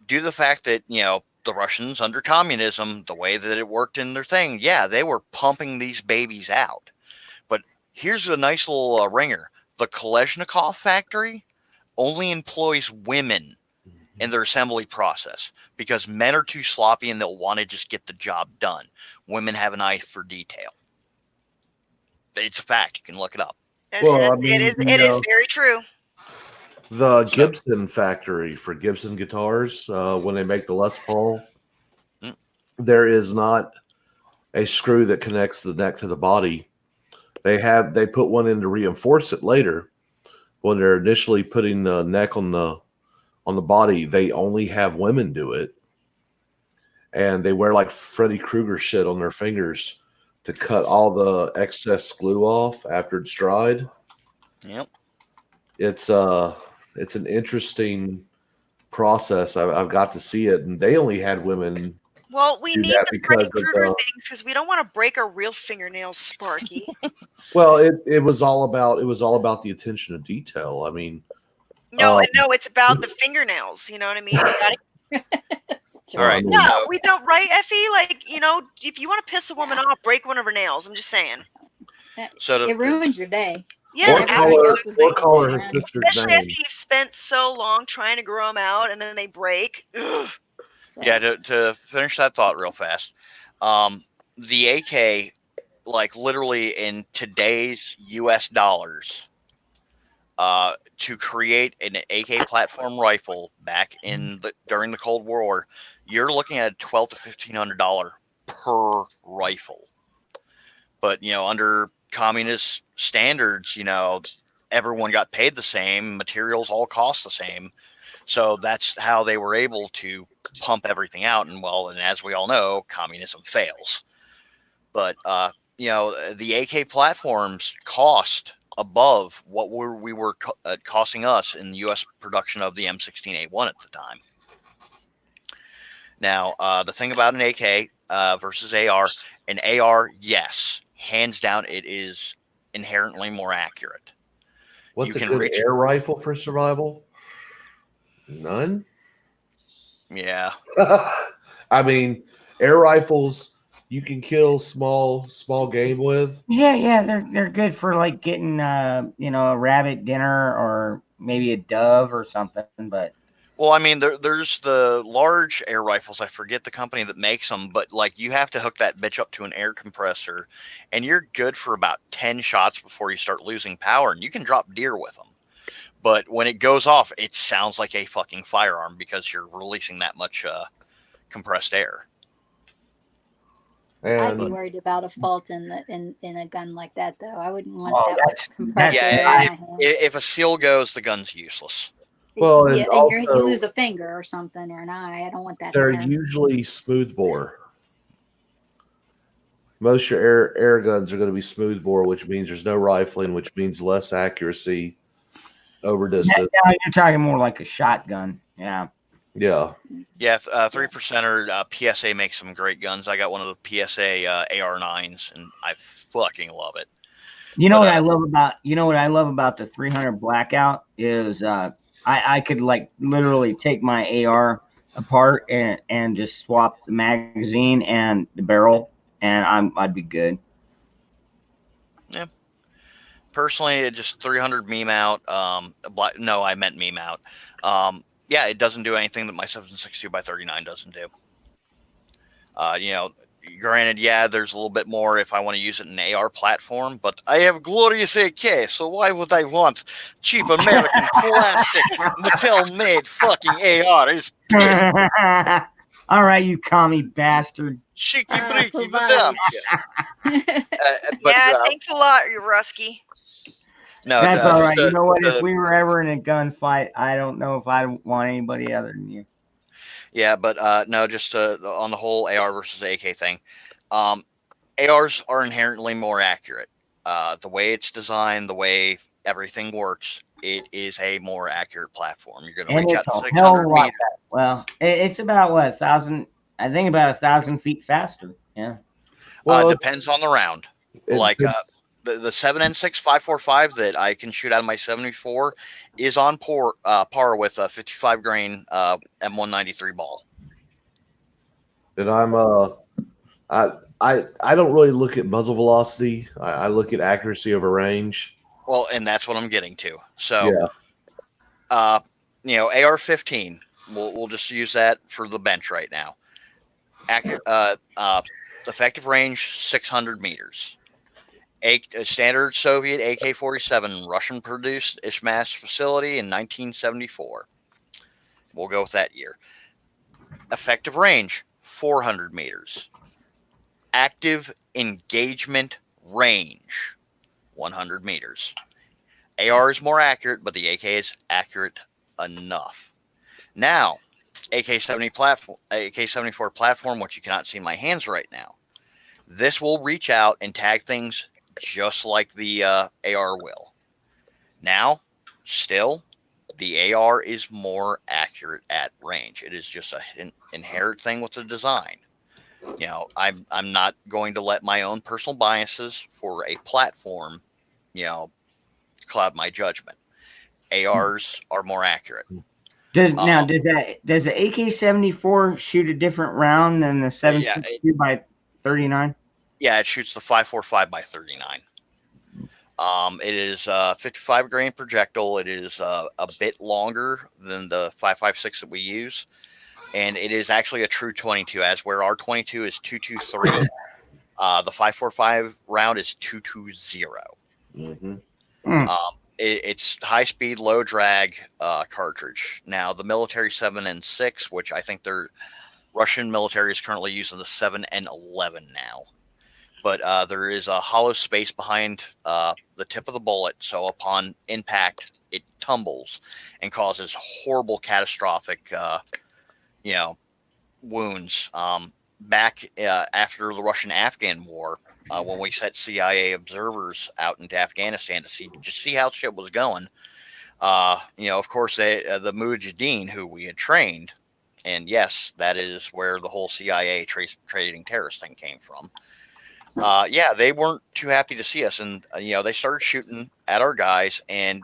to the fact that the Russians under communism, the way that it worked in their thing, yeah, they were pumping these babies out. But here's a nice little ringer: the Kalashnikov factory only employs women in their assembly process because men are too sloppy and they'll want to just get the job done. Women have an eye for detail. It's a fact. You can look it up. Well, it is very true. The Gibson factory for Gibson guitars, when they make the Les Paul, there is not a screw that connects the neck to the body. They put one in to reinforce it later. When they're initially putting the neck on the body, they only have women do it, and they wear like Freddy Krueger shit on their fingers to cut all the excess glue off after it's dried. Yep. It's an interesting process. I've got to see it, and they only had women. Well, we need the Freddy Krueger things because we don't want to break our real fingernails, Sparky. Well, it was all about the attention to detail. I mean, no, it's about the fingernails. You know what I mean? All right. No, we don't, right, Effie? Like, if you want to piss a woman off, break one of her nails. I'm just saying. So it ruins your day. Yeah, or call her sister's especially name. after you've spent so long trying to grow them out and then they break. So. Yeah, to finish that thought real fast, the AK, like literally in today's U.S. dollars, to create an AK platform rifle back during the Cold War, you're looking at $1,200 to $1,500 per rifle. But under communist standards, everyone got paid the same, materials all cost the same. So that's how they were able to pump everything out. And as we all know, communism fails. But, the AK platforms cost above what we were costing us in the U.S. production of the M16A1 at the time. Now, the thing about an AK versus AR, an AR, yes, hands down, it is inherently more accurate. What's a good air rifle for survival? None. Yeah. I mean, air rifles you can kill small game with. Yeah, they're good for like getting a rabbit dinner or maybe a dove or something, but well, I mean, there's the large air rifles. I forget the company that makes them, but like you have to hook that bitch up to an air compressor, and you're good for about 10 shots before you start losing power, and you can drop deer with them. But when it goes off, it sounds like a fucking firearm because you're releasing that much compressed air. I'd be worried about a fault in a gun like that, though. I wouldn't want that much compressed air in my hand. If a seal goes, the gun's useless. Well, and also, you lose a finger or something or an eye. I don't want that. They're usually smoothbore. Most of your air guns are going to be smoothbore, which means there's no rifling, which means less accuracy over distance. Yeah, you're talking more like a shotgun. Yeah. Yeah. Yeah, 3%er PSA makes some great guns. I got one of the PSA AR9s, and I fucking love it. What I love about the 300 Blackout is I could like literally take my AR apart and just swap the magazine and the barrel, and I'd be good. Yeah. Personally, it just 300 meme out. No, I meant meme out. Yeah, it doesn't do anything that my 7.62x39 doesn't do. Granted, yeah, there's a little bit more if I want to use it in an AR platform, but I have glorious AK, so why would I want cheap American plastic Mattel-made fucking AR? It's I All right, you commie bastard. Cheeky breeky, madame. Yeah, thanks a lot, you Rusky. No, that's all right. You know what? If we were ever in a gunfight, I don't know if I want anybody other than you. Yeah, but no, just on the whole AR versus AK thing. ARs are inherently more accurate. The way it's designed, the way everything works, it is a more accurate platform. You're going to reach out to 600 meters. Well, it's about what, 1,000? I think about 1,000 feet faster. Yeah. Well, depends on the round. Like the 7N6 545 that I can shoot out of my 74 is on par with a 55 grain M193 ball. And I don't really look at muzzle velocity. I look at accuracy over range. Well, and that's what I'm getting to. So, AR-15. We'll just use that for the bench right now. Accurate, effective range 600 meters. A standard Soviet AK-47, Russian-produced Ishmash facility in 1974. We'll go with that year. Effective range 400 meters. Active engagement range 100 meters. AR is more accurate, but the AK is accurate enough. Now, AK-74 platform, which you cannot see in my hands right now. This will reach out and tag things just like the AR will. Now, still, the AR is more accurate at range. It is just an inherent thing with the design. You know, I'm not going to let my own personal biases for a platform, cloud my judgment. ARs are more accurate. Does the AK-74 shoot a different round than the 7.62 by 39? Yeah, it shoots the 5.45 by 39. It is a 55 grain projectile. It is a bit longer than the 5.56 that we use, and it is actually a true 22. As where our 22 is 223, the 5.45 round is 220. Mm-hmm. It's high speed, low drag cartridge. Now the military 7N6, which I think their Russian military is currently using the 7N11 now. But there is a hollow space behind the tip of the bullet, so upon impact, it tumbles and causes horrible, catastrophic, wounds. Back after the Russian-Afghan war, when we sent CIA observers out into Afghanistan to see how shit was going, of course, the Mujahideen, who we had trained, and yes, that is where the whole CIA trading terrorist thing came from. They weren't too happy to see us, and they started shooting at our guys, and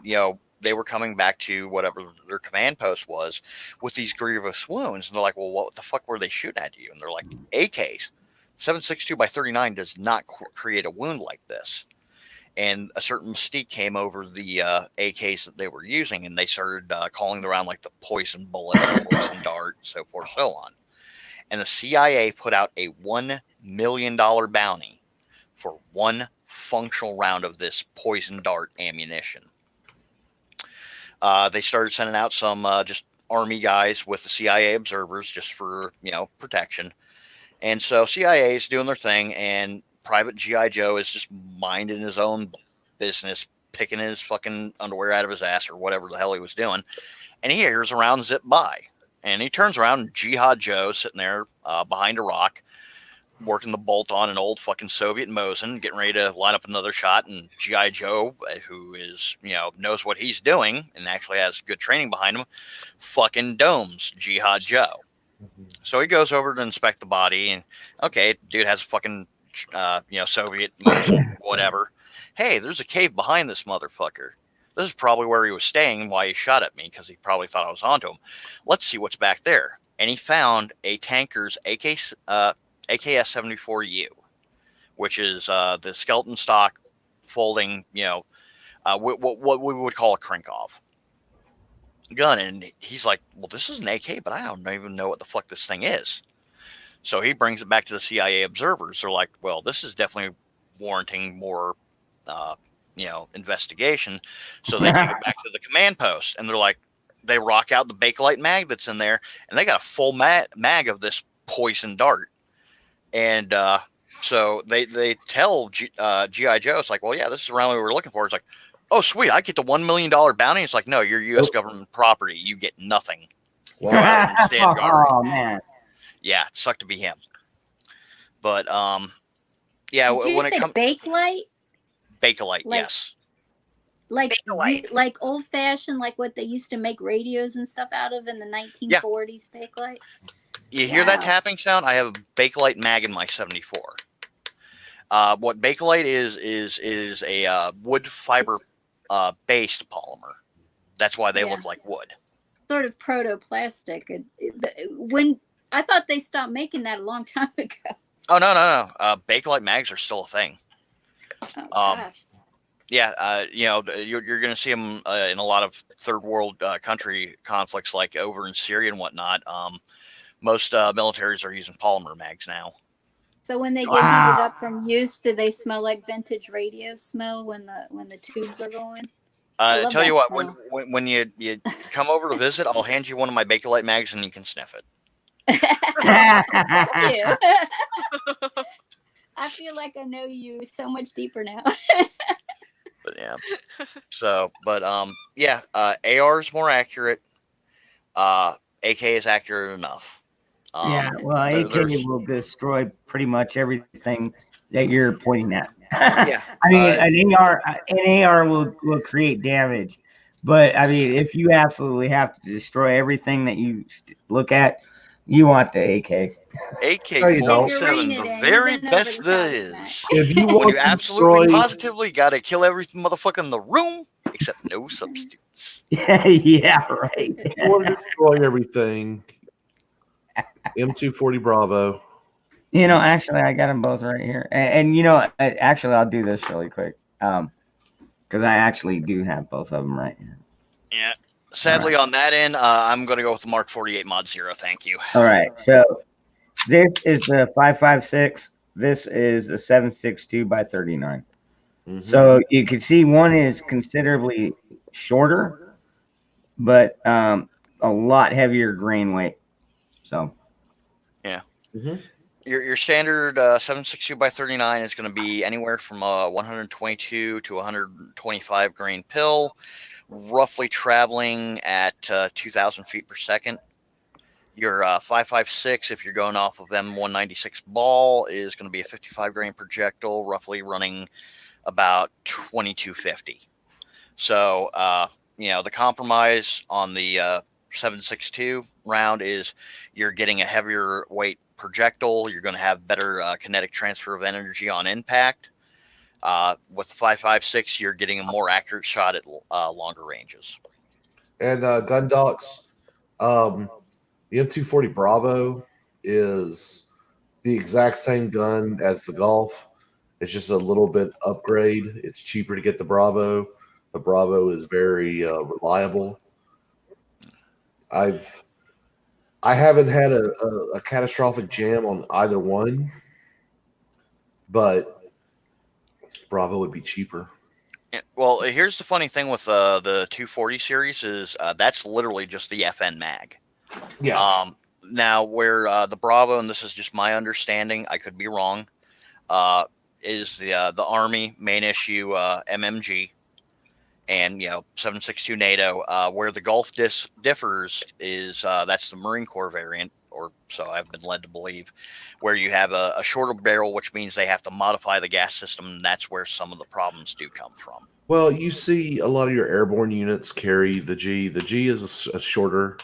they were coming back to whatever their command post was with these grievous wounds, and they're like, well, what the fuck were they shooting at you? And they're like, AKs. 7.62 by 39 does not create a wound like this. And a certain mystique came over the AKs that they were using, and they started calling around like the poison bullet, the poison dart, so forth, so on. And the CIA put out a $1 million bounty for one functional round of this poison dart ammunition. They started sending out some just army guys with the CIA observers just for, protection. And so CIA is doing their thing, and Private G.I. Joe is just minding his own business, picking his fucking underwear out of his ass or whatever the hell he was doing. And he hears a round zip by. And he turns around, and Jihad Joe sitting there behind a rock, working the bolt on an old fucking Soviet Mosin, getting ready to line up another shot. And G.I. Joe, who is, knows what he's doing and actually has good training behind him, fucking domes Jihad Joe. So he goes over to inspect the body, and okay, dude has a fucking, Soviet Mosin, whatever. Hey, there's a cave behind this motherfucker. This is probably where he was staying and why he shot at me, because he probably thought I was onto him. Let's see what's back there. And he found a tanker's AKS-74U, which is the skeleton stock folding, what we would call a Krinkov gun. And he's like, well, this is an AK, but I don't even know what the fuck this thing is. So he brings it back to the CIA observers. They're like, well, this is definitely warranting more investigation. So they take it back to the command post, and they're like, they rock out the Bakelite mag that's in there, and they got a full mag of this poison dart. And so they tell G.I. Joe, it's like, well, yeah, this is around what we were looking for. It's like, oh, sweet, I get the $1 million bounty. It's like, no, you're U.S. government property. You get nothing. Wow. Go out and stand guard. Oh man. Yeah, it sucked to be him. But yeah, Did you when it say comes Bakelite? Bakelite, Like- yes. Like old fashioned, like what they used to make radios and stuff out of in the 1940s. Bakelite. You hear that Wow. tapping sound? I have a Bakelite mag in my 74. What Bakelite is a wood fiber based polymer. That's why they look like wood. Sort of protoplastic. When I thought they stopped making that a long time ago. Oh no. Bakelite mags are still a thing. Oh, gosh. Yeah, you're going to see them in a lot of third world country conflicts, like over in Syria and whatnot. Most militaries are using polymer mags now. So when they get heated up from use, do they smell like vintage radio smell when the tubes are going? I tell you what, when you come over to visit, I'll hand you one of my Bakelite mags and you can sniff it. Thank you. I feel like I know you so much deeper now. But yeah. So, but yeah, AR is more accurate. AK is accurate enough. Yeah, well, AK will destroy pretty much everything that you're pointing at. Yeah, I mean, an AR will create damage, but I mean, if you absolutely have to destroy everything that you look at, you want the AK. AK-47, the very best there is. If you When want you absolutely positively got to kill every motherfucker in the room, except no substitutes. Yeah, right. If you want to destroy everything, M240 Bravo. Actually, I got them both right here, and actually, I'll do this really quick, because I actually do have both of them right here. Yeah. Sadly, on that end, I'm going to go with the Mark 48 Mod 0. Thank you. All right. So this is the 5.56. This is the 7.62 by 39. Mm-hmm. So you can see one is considerably shorter, but a lot heavier grain weight. So. Yeah. Mm-hmm. Your standard 7.62 by 39 is going to be anywhere from 122 to 125 grain pill, roughly traveling at 2,000 feet per second. Your 5.56, if you're going off of M196 ball, is going to be a 55 grain projectile, roughly running about 2250. So, the compromise on the 7.62 round is you're getting a heavier weight projectile. You're going to have better kinetic transfer of energy on impact. With the 5.56, you're getting a more accurate shot at longer ranges. And gun docs, the M240 Bravo is the exact same gun as the Golf. It's just a little bit upgrade. It's cheaper to get the Bravo. The Bravo is very reliable. I haven't had a catastrophic jam on either one, but Bravo would be cheaper. Yeah, well, here's the funny thing with the 240 series is that's literally just the FN mag. Yeah. Now, where the Bravo, and this is just my understanding, I could be wrong, is the Army main issue MMG. And 7.62 NATO, where the Gulf differs is that's the Marine Corps variant, or so I've been led to believe, where you have a shorter barrel, which means they have to modify the gas system. And that's where some of the problems do come from. Well, you see a lot of your airborne units carry the G. The G is a shorter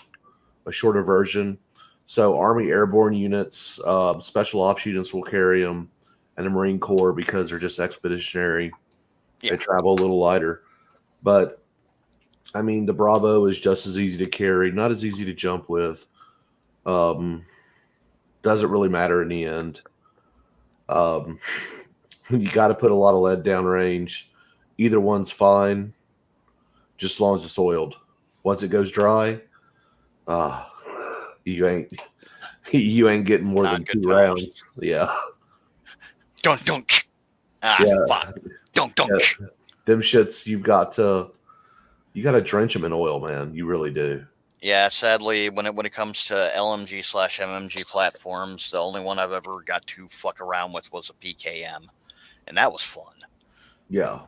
version. So Army airborne units, special ops units will carry them, and the Marine Corps, because they're just expeditionary, they travel a little lighter. But, I mean, the Bravo is just as easy to carry, not as easy to jump with. Doesn't really matter in the end. You got to put a lot of lead downrange. Either one's fine, just as long as it's oiled. Once it goes dry, you ain't getting more than 2 rounds. Yeah. Don't. Fuck. Don't. Yeah. Them shits, you got to drench them in oil, man. You really do. Yeah, sadly, when it comes to LMG/MMG platforms, the only one I've ever got to fuck around with was a PKM, and that was fun. Yeah.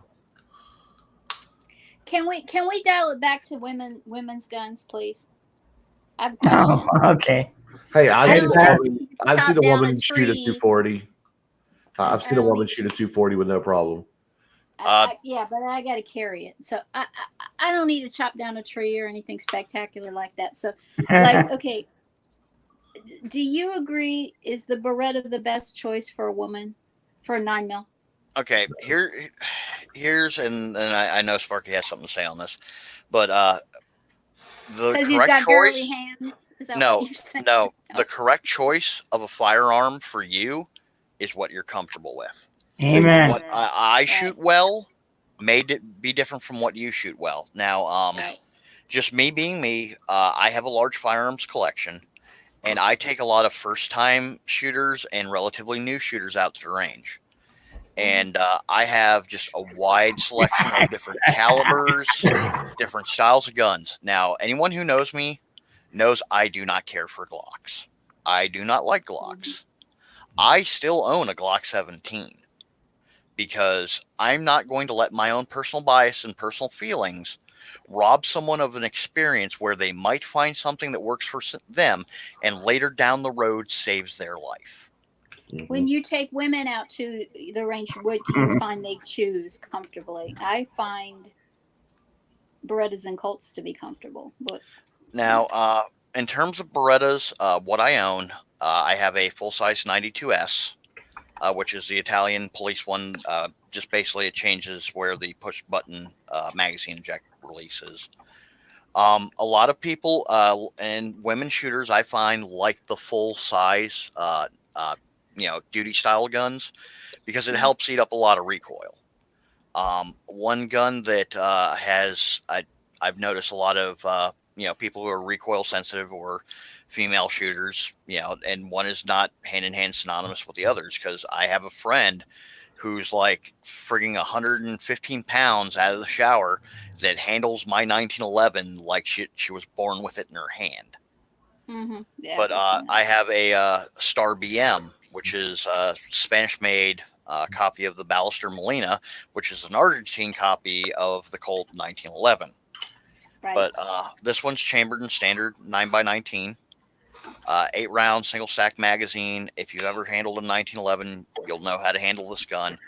Can we dial it back to women's guns, please? I have a question. Oh, okay. Hey, I've seen a woman shoot shoot a 240. I've seen a woman shoot a 240 with no problem. Yeah, but I got to carry it, so I don't need to chop down a tree or anything spectacular like that. So, like, okay, do you agree? Is the Beretta the best choice for a woman for a 9mm? Okay, here's and I know Sparky has something to say on this, but the correct he's got choice. girly hands. Is that what you're saying? No, the correct choice of a firearm for you is what you're comfortable with. Amen. What I shoot well may be different from what you shoot well. Now, just me being me, I have a large firearms collection, and I take a lot of first-time shooters and relatively new shooters out to the range. And I have just a wide selection of different calibers, different styles of guns. Now, anyone who knows me knows I do not care for Glocks. I do not like Glocks. I still own a Glock 17 because I'm not going to let my own personal bias and personal feelings rob someone of an experience where they might find something that works for them and later down the road saves their life. When you take women out to the range, what do you find they choose comfortably? I find Berettas and Colts to be comfortable. But now, in terms of Berettas, what I own, I have a full-size 92S, which is the Italian police one. Just basically it changes where the push-button magazine eject releases. A lot of people and women shooters, I find, like the full-size duty style guns because it helps eat up a lot of recoil. One gun that I've noticed a lot of people who are recoil sensitive or female shooters, and one is not hand in hand synonymous with the others, because I have a friend who's like frigging 115 pounds out of the shower that handles my 1911 like she was born with it in her hand. Yeah, but I have a Star BM, which is a Spanish-made copy of the Ballester Molina, which is an Argentine copy of the Colt 1911. Right. But this one's chambered in standard 9x19, 8-round single stack magazine. If you've ever handled a 1911, you'll know how to handle this gun.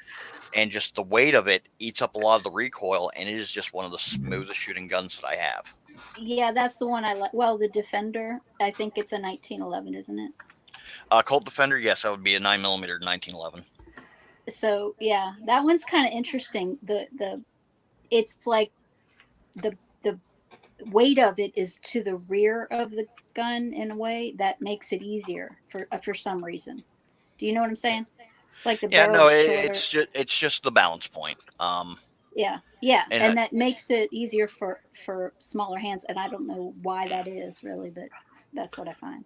And just the weight of it eats up a lot of the recoil, and it is just one of the smoothest shooting guns that I have. Yeah, that's the one I like. Well, the Defender, I think it's a 1911, isn't it? Colt Defender, yes, that would be a 9mm 1911. So yeah, that one's kind of interesting. It's like the weight of it is to the rear of the gun in a way that makes it easier for some reason. Do you know what I'm saying? It's like the it's just the balance point. Yeah, and that makes it easier for smaller hands, and I don't know why that is really, but that's what I find.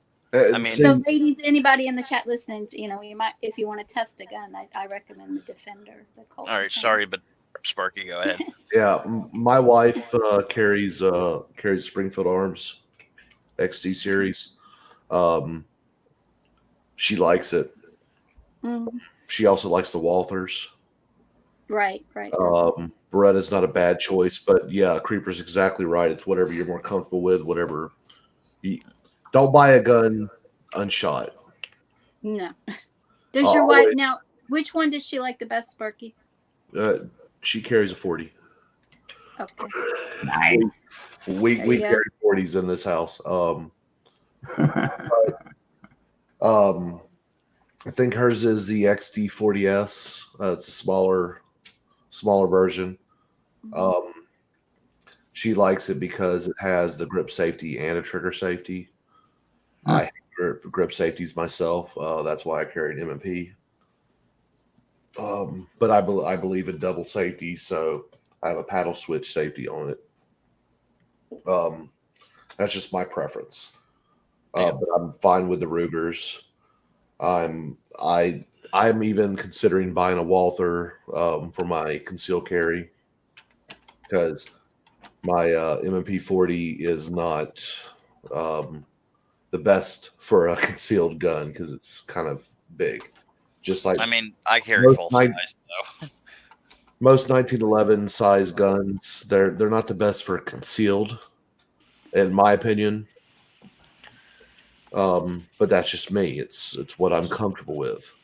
So ladies, anybody in the chat listening, you might, if you want to test a gun, I recommend the Defender, the Colt. All right, Defender. sorry, but Sparky, go ahead. Yeah, my wife carries Springfield Arms XD series. She likes it. She also likes the Walthers. Right. Beretta's not a bad choice, but yeah, Creeper's exactly right. It's whatever you're more comfortable with, whatever. Don't buy a gun unshot. No. Does your wife now? Which one does she like the best, Sparky? She carries a 40. Okay. Nice. We carry 40s in this house. I think hers is the XD40S. It's a smaller version. She likes it because it has the grip safety and a trigger safety. I hate grip safeties myself. That's why I carry an M&P. But I believe in double safety, so I have a paddle switch safety on it. That's just my preference. But I'm fine with the Rugers. I'm even considering buying a Walther for my concealed carry, because my M&P 40 is not the best for a concealed gun because it's kind of big. Just like I mean, I carry full size, so. Most 1911 size guns, they're not the best for concealed, in my opinion. But that's just me. It's what I'm comfortable with.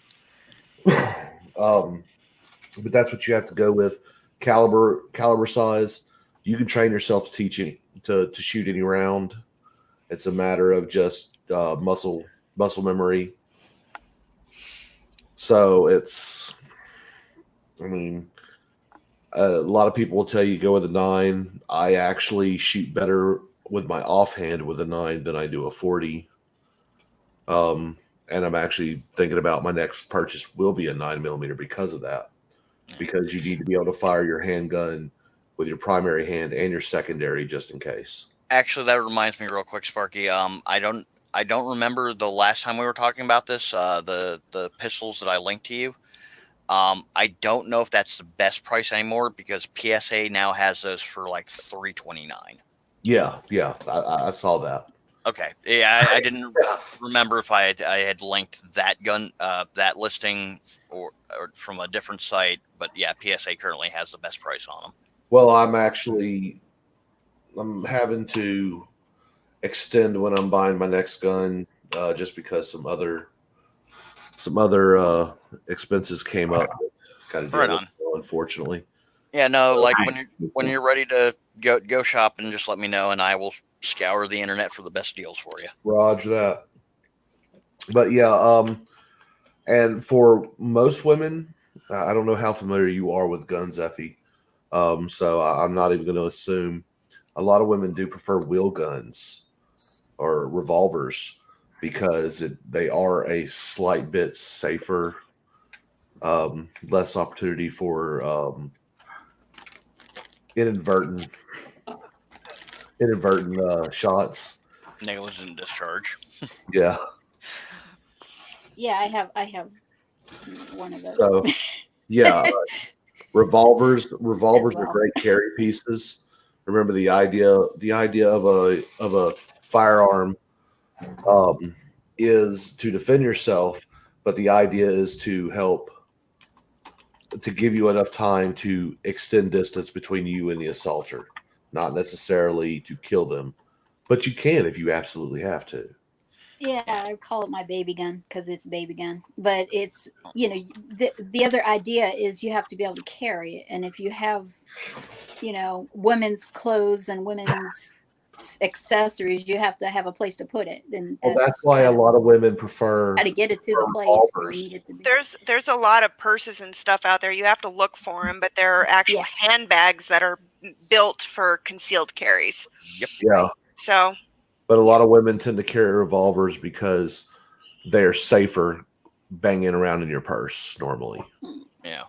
But that's what you have to go with. Caliber size. You can train yourself to teaching to shoot any round. It's a matter of just muscle memory. So it's, I mean, a lot of people will tell you go with a 9. I actually shoot better with my offhand with a 9 than I do a 40. And I'm actually thinking about my next purchase will be a 9mm because of that. Because you need to be able to fire your handgun with your primary hand and your secondary just in case. Actually, that reminds me real quick, Sparky. I don't remember the last time we were talking about this. The pistols that I linked to you. I don't know if that's the best price anymore because PSA now has those for like $329. Yeah, I saw that. Okay, yeah, I didn't remember if I had linked that gun that listing or from a different site, but yeah, PSA currently has the best price on them. Well, I'm having to extend when I'm buying my next gun just because some other expenses came up. Kind of right on. Unfortunately. Yeah, no, like when you're ready to go shopping, just let me know and I will scour the internet for the best deals for you. Roger that. But yeah, and for most women, I don't know how familiar you are with guns, Effie. So I'm not even going to assume. A lot of women do prefer wheel guns or revolvers because they are a slight bit safer, less opportunity for inadvertent shots. Negligent discharge. Yeah. Yeah, I have one of those. So, yeah, revolvers well. are great carry pieces. Remember the idea of a firearm is to defend yourself, but the idea is to help to give you enough time to extend distance between you and the assaulter, not necessarily to kill them, but you can if you absolutely have to. Yeah, I call it my baby gun because it's a baby gun. But it's, the other idea is you have to be able to carry it. And if you have, women's clothes and women's accessories, you have to have a place to put it. And that's why a lot of women prefer how to get it to the place where you need it to be. There's a lot of purses and stuff out there. You have to look for them, but there are actual handbags that are built for concealed carries. Yep. Yeah. So. But a lot of women tend to carry revolvers because they're safer banging around in your purse normally. Yeah.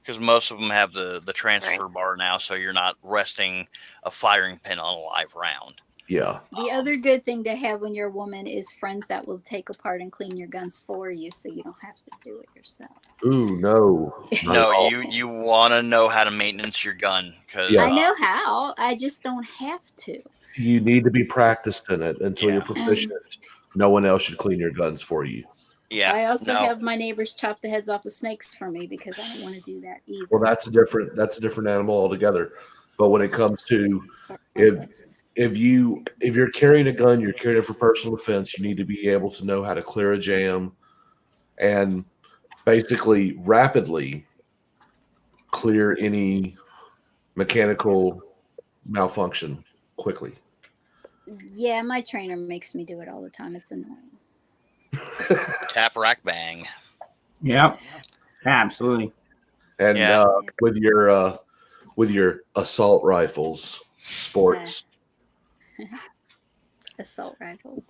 Because most of them have the transfer bar now, so you're not resting a firing pin on a live round. Yeah. The other good thing to have when you're a woman is friends that will take apart and clean your guns for you so you don't have to do it yourself. Ooh, no. No, you want to know how to maintenance your gun. I know how. I just don't have to. You need to be practiced in it until you're proficient. No one else should clean your guns for you. Yeah. I also have my neighbors chop the heads off of snakes for me because I don't want to do that either. Well, that's a different animal altogether. But when it comes to if you're carrying a gun, you're carrying it for personal defense, you need to be able to know how to clear a jam and basically rapidly clear any mechanical malfunction quickly. Yeah, my trainer makes me do it all the time. It's annoying. Tap, rack, bang. Yep, absolutely. And with your assault rifles, sports. Assault rifles.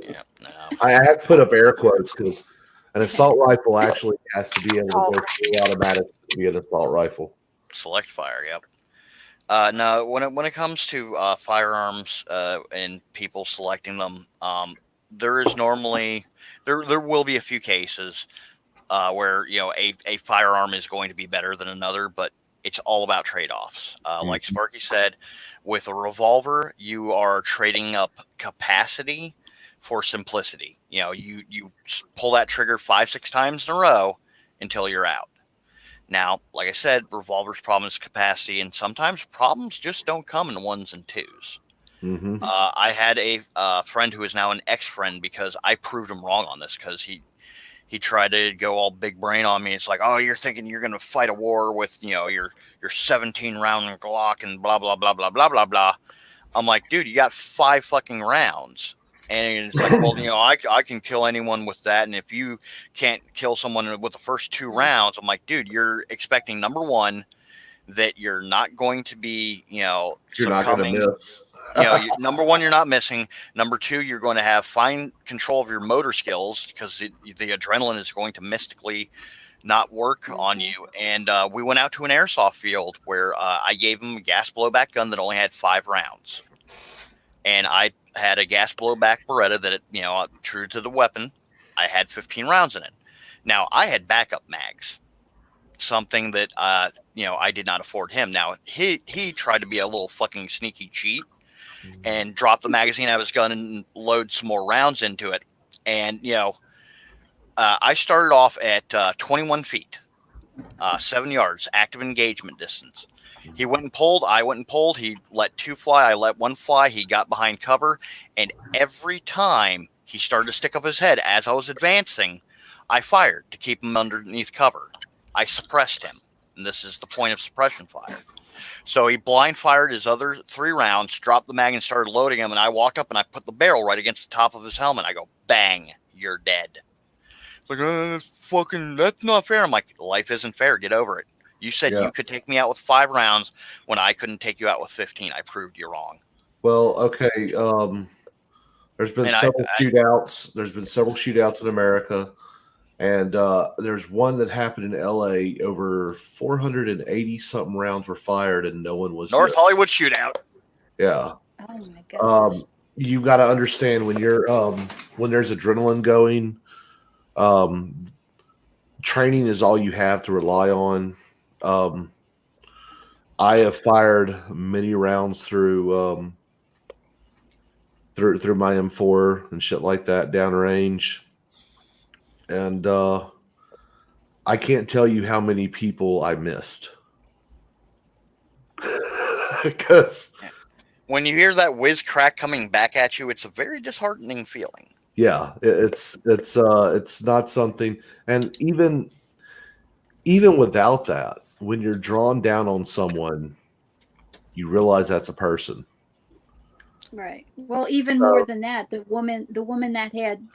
Yeah, no. I have to put up air quotes because an assault rifle actually has to be able to go through automatic to be an assault rifle. Select fire, yep. No, when it comes to firearms and people selecting them, there is normally there will be a few cases where a firearm is going to be better than another, but it's all about trade-offs. Like Sparky said, with a revolver, you are trading up capacity for simplicity. You know, you pull that trigger 5-6 times in a row until you're out. Now, like I said, revolver's problem is capacity, and sometimes problems just don't come in ones and twos. Mm-hmm. I had a friend who is now an ex-friend because I proved him wrong on this, because he tried to go all big brain on me. It's like, oh, you're thinking you're going to fight a war with, you know, your 17 round Glock and blah, blah, blah, blah, blah, blah, blah. I'm like, dude, you got 5 fucking rounds. And it's like, well, you know, I can kill anyone with that. And if you can't kill someone with the first 2 rounds, I'm like, dude, you're expecting, number one, that you're not going to be, you know, you're succumbing. Not going to miss. You know, number one, you're not missing. Number two, you're going to have fine control of your motor skills, because the adrenaline is going to mystically not work on you. And we went out to an airsoft field where I gave him a gas blowback gun that only had 5 rounds. And I had a gas blowback Beretta that, you know, true to the weapon, I had 15 rounds in it. Now, I had backup mags, something that, you know, I did not afford him. Now, he tried to be a little fucking sneaky cheat and drop the magazine out of his gun and load some more rounds into it. And, you know, I started off at 21 feet, 7 yards, active engagement distance. He went and pulled, I went and pulled. He let 2 fly, I let 1 fly. He got behind cover. And every time he started to stick up his head as I was advancing, I fired to keep him underneath cover. I suppressed him. And this is the point of suppression fire. So he blind fired his other 3 rounds, dropped the mag, and started loading him. And I walked up and I put the barrel right against the top of his helmet. I go, bang, you're dead. Like, that's not fair. I'm like, life isn't fair. Get over it. You said you could take me out with 5 rounds when I couldn't take you out with 15. I proved you wrong. Well, okay. There's been several shootouts. There's been several shootouts in America. And there's one that happened in LA. Over 480 something rounds were fired, and no one was North Hollywood shootout. Yeah. Oh my gosh. You've got to understand, when you're when there's adrenaline going, training is all you have to rely on. I have fired many rounds through my M4 and shit like that downrange. And I can't tell you how many people I missed. Because when you hear that whiz crack coming back at you, it's a very disheartening feeling. Yeah, it's not something. And even without that, when you're drawn down on someone, you realize that's a person. Right. Well, even more than that, the woman that had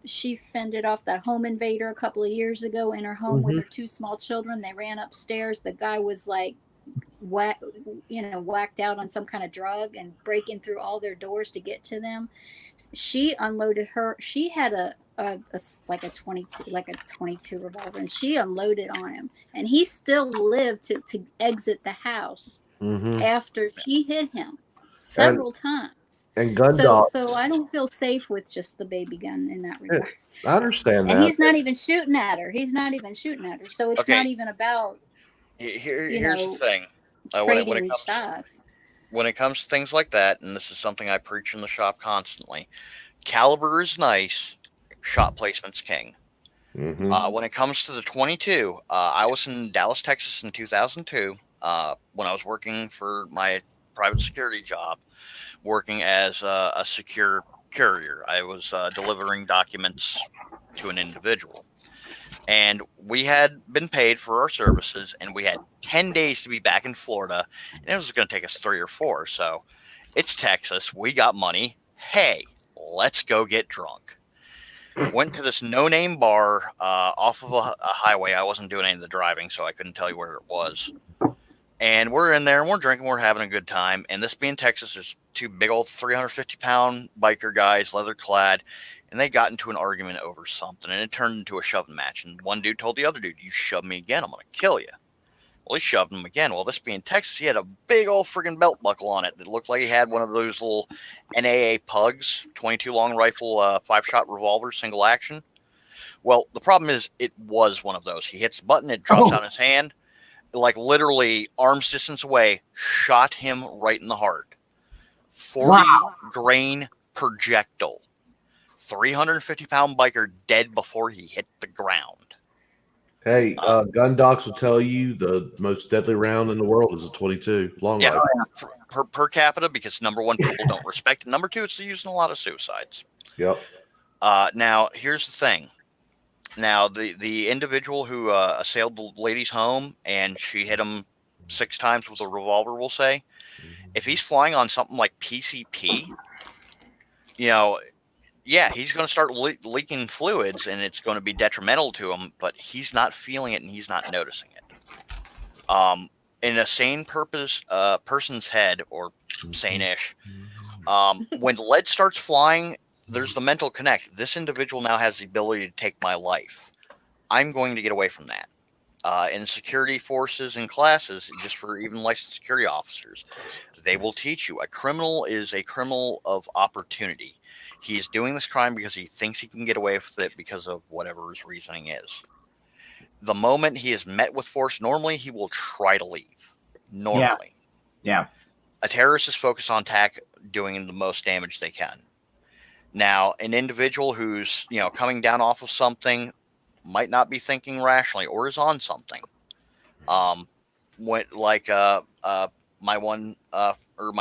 she fended off that home invader a couple of years ago in her home with her 2 small children. They ran upstairs. The guy was like, whacked out on some kind of drug and breaking through all their doors to get to them. She unloaded her. She had a 22 revolver, and she unloaded on him, and he still lived to exit the house after she hit him several times. And gun dogs. So I don't feel safe with just the baby gun in that regard. I understand that. And he's not even shooting at her. So it's not even about. Here's the thing. When it comes to things like that, and this is something I preach in the shop constantly, caliber is nice, shot placement's king. When it comes to the 22, I was in Dallas, Texas in 2002 when I was working for my private security job, working as a secure courier. I was delivering documents to an individual. And we had been paid for our services, and we had 10 days to be back in Florida, and it was going to take us 3 or 4. So it's Texas. We got money. Hey, let's go get drunk. Went to this no-name bar off of a highway. I wasn't doing any of the driving, so I couldn't tell you where it was. And we're in there, and we're drinking, we're having a good time. And this being Texas, there's 2 big old 350-pound biker guys, leather-clad, and they got into an argument over something, and it turned into a shoving match. And one dude told the other dude, "You shove me again, I'm going to kill you." Well, he shoved him again. Well, this being Texas, he had a big old friggin' belt buckle on it that looked like he had one of those little NAA pugs, 22 long rifle, 5-shot revolver, single action. Well, the problem is it was one of those. He hits the button, it drops out in his hand. like literally arm's distance away, shot him right in the heart. 40 Wow. grain projectile. 350-pound biker dead before he hit the ground. Hey, gun docs will tell you the most deadly round in the world is a 22 long rifle. Per capita, because number one, people don't respect it. Number two, it's used in a lot of suicides. Yep. Now, here's the thing. Now, the individual who assailed the lady's home and she hit him 6 times with a revolver, we'll say, if he's flying on something like PCP, you know, yeah, he's going to start leaking fluids, and it's going to be detrimental to him, but he's not feeling it and he's not noticing it. In a sane person's head, or sane-ish, when lead starts flying, there's the mental connect. This individual now has the ability to take my life. I'm going to get away from that. In security forces and classes, just for even licensed security officers, they will teach you a criminal is a criminal of opportunity. He's doing this crime because he thinks he can get away with it because of whatever his reasoning is. The moment he is met with force, normally he will try to leave. Normally. Yeah. A terrorist is focused on doing the most damage they can. Now, an individual who's, coming down off of something might not be thinking rationally or is on something. My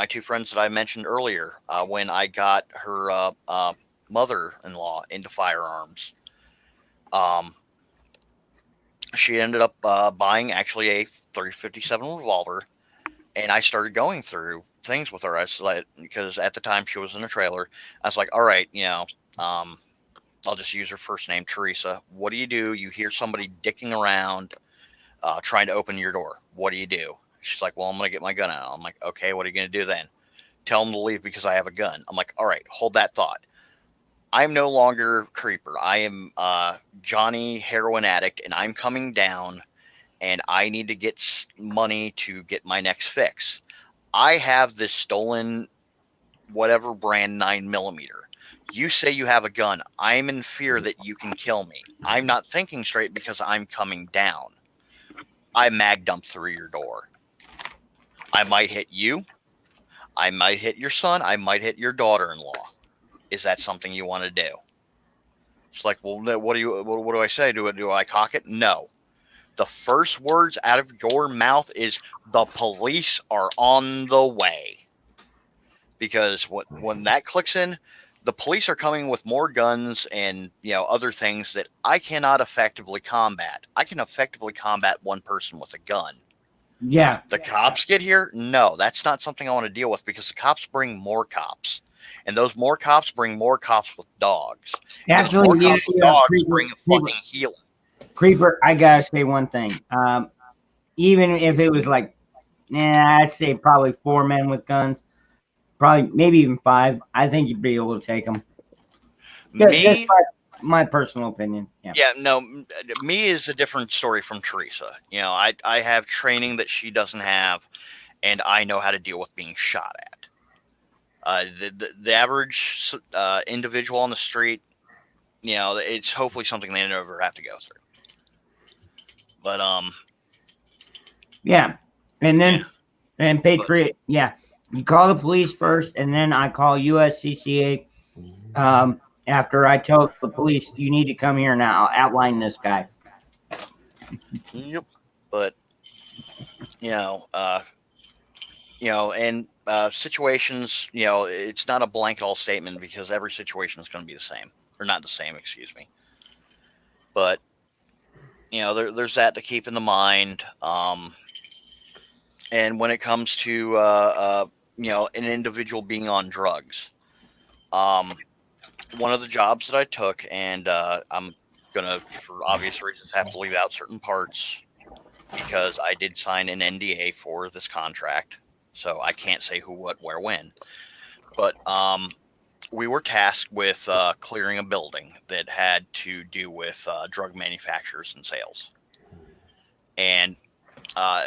2 friends that I mentioned earlier, when I got her mother-in-law into firearms, she ended up buying actually a .357 revolver, and I started going through things with her. I was like, because at the time she was in a trailer, I was like, all right, I'll just use her first name, Teresa. What do? You hear somebody dicking around, trying to open your door. What do you do? She's like, well, I'm going to get my gun out. I'm like, okay, what are you going to do then? Tell them to leave because I have a gun. I'm like, all right, hold that thought. I'm no longer Creeper. I am Johnny heroin addict, and I'm coming down, and I need to get money to get my next fix. I have this stolen whatever brand 9mm. You say you have a gun. I'm in fear that you can kill me. I'm not thinking straight because I'm coming down. I mag dump through your door. I might hit you. I might hit your son. I might hit your daughter-in-law. Is that something you want to do? It's like, well, what do I say? Do I cock it? No. The first words out of your mouth is, the police are on the way. Because when that clicks in, the police are coming with more guns and other things that I cannot effectively combat. I can effectively combat one person with a gun. Yeah. The cops get here? No, that's not something I want to deal with, because the cops bring more cops. And those more cops bring more cops with dogs. Actually, more cops with dogs Creeper, bring fucking healing. Creeper, I gotta say one thing. Even if it was like, I'd say probably 4 men with guns, probably maybe even 5. I think you'd be able to take them. Just my personal opinion. Yeah, no, me is a different story from Teresa. I have training that she doesn't have, and I know how to deal with being shot at. The average individual on the street, it's hopefully something they never have to go through. But yeah, and then Patriot, you call the police first, and then I call USCCA. After I tell the police, you need to come here now, I'll outline this guy. Yep. But and situations, it's not a blanket all statement, because every situation is going to be the same, or not the same, excuse me. But there's that to keep in the mind. And when it comes to an individual being on drugs, one of the jobs that I took, and I'm gonna, for obvious reasons, have to leave out certain parts, because I did sign an NDA for this contract, so I can't say who, what, where, when. But we were tasked with clearing a building that had to do with drug manufacturers and sales. And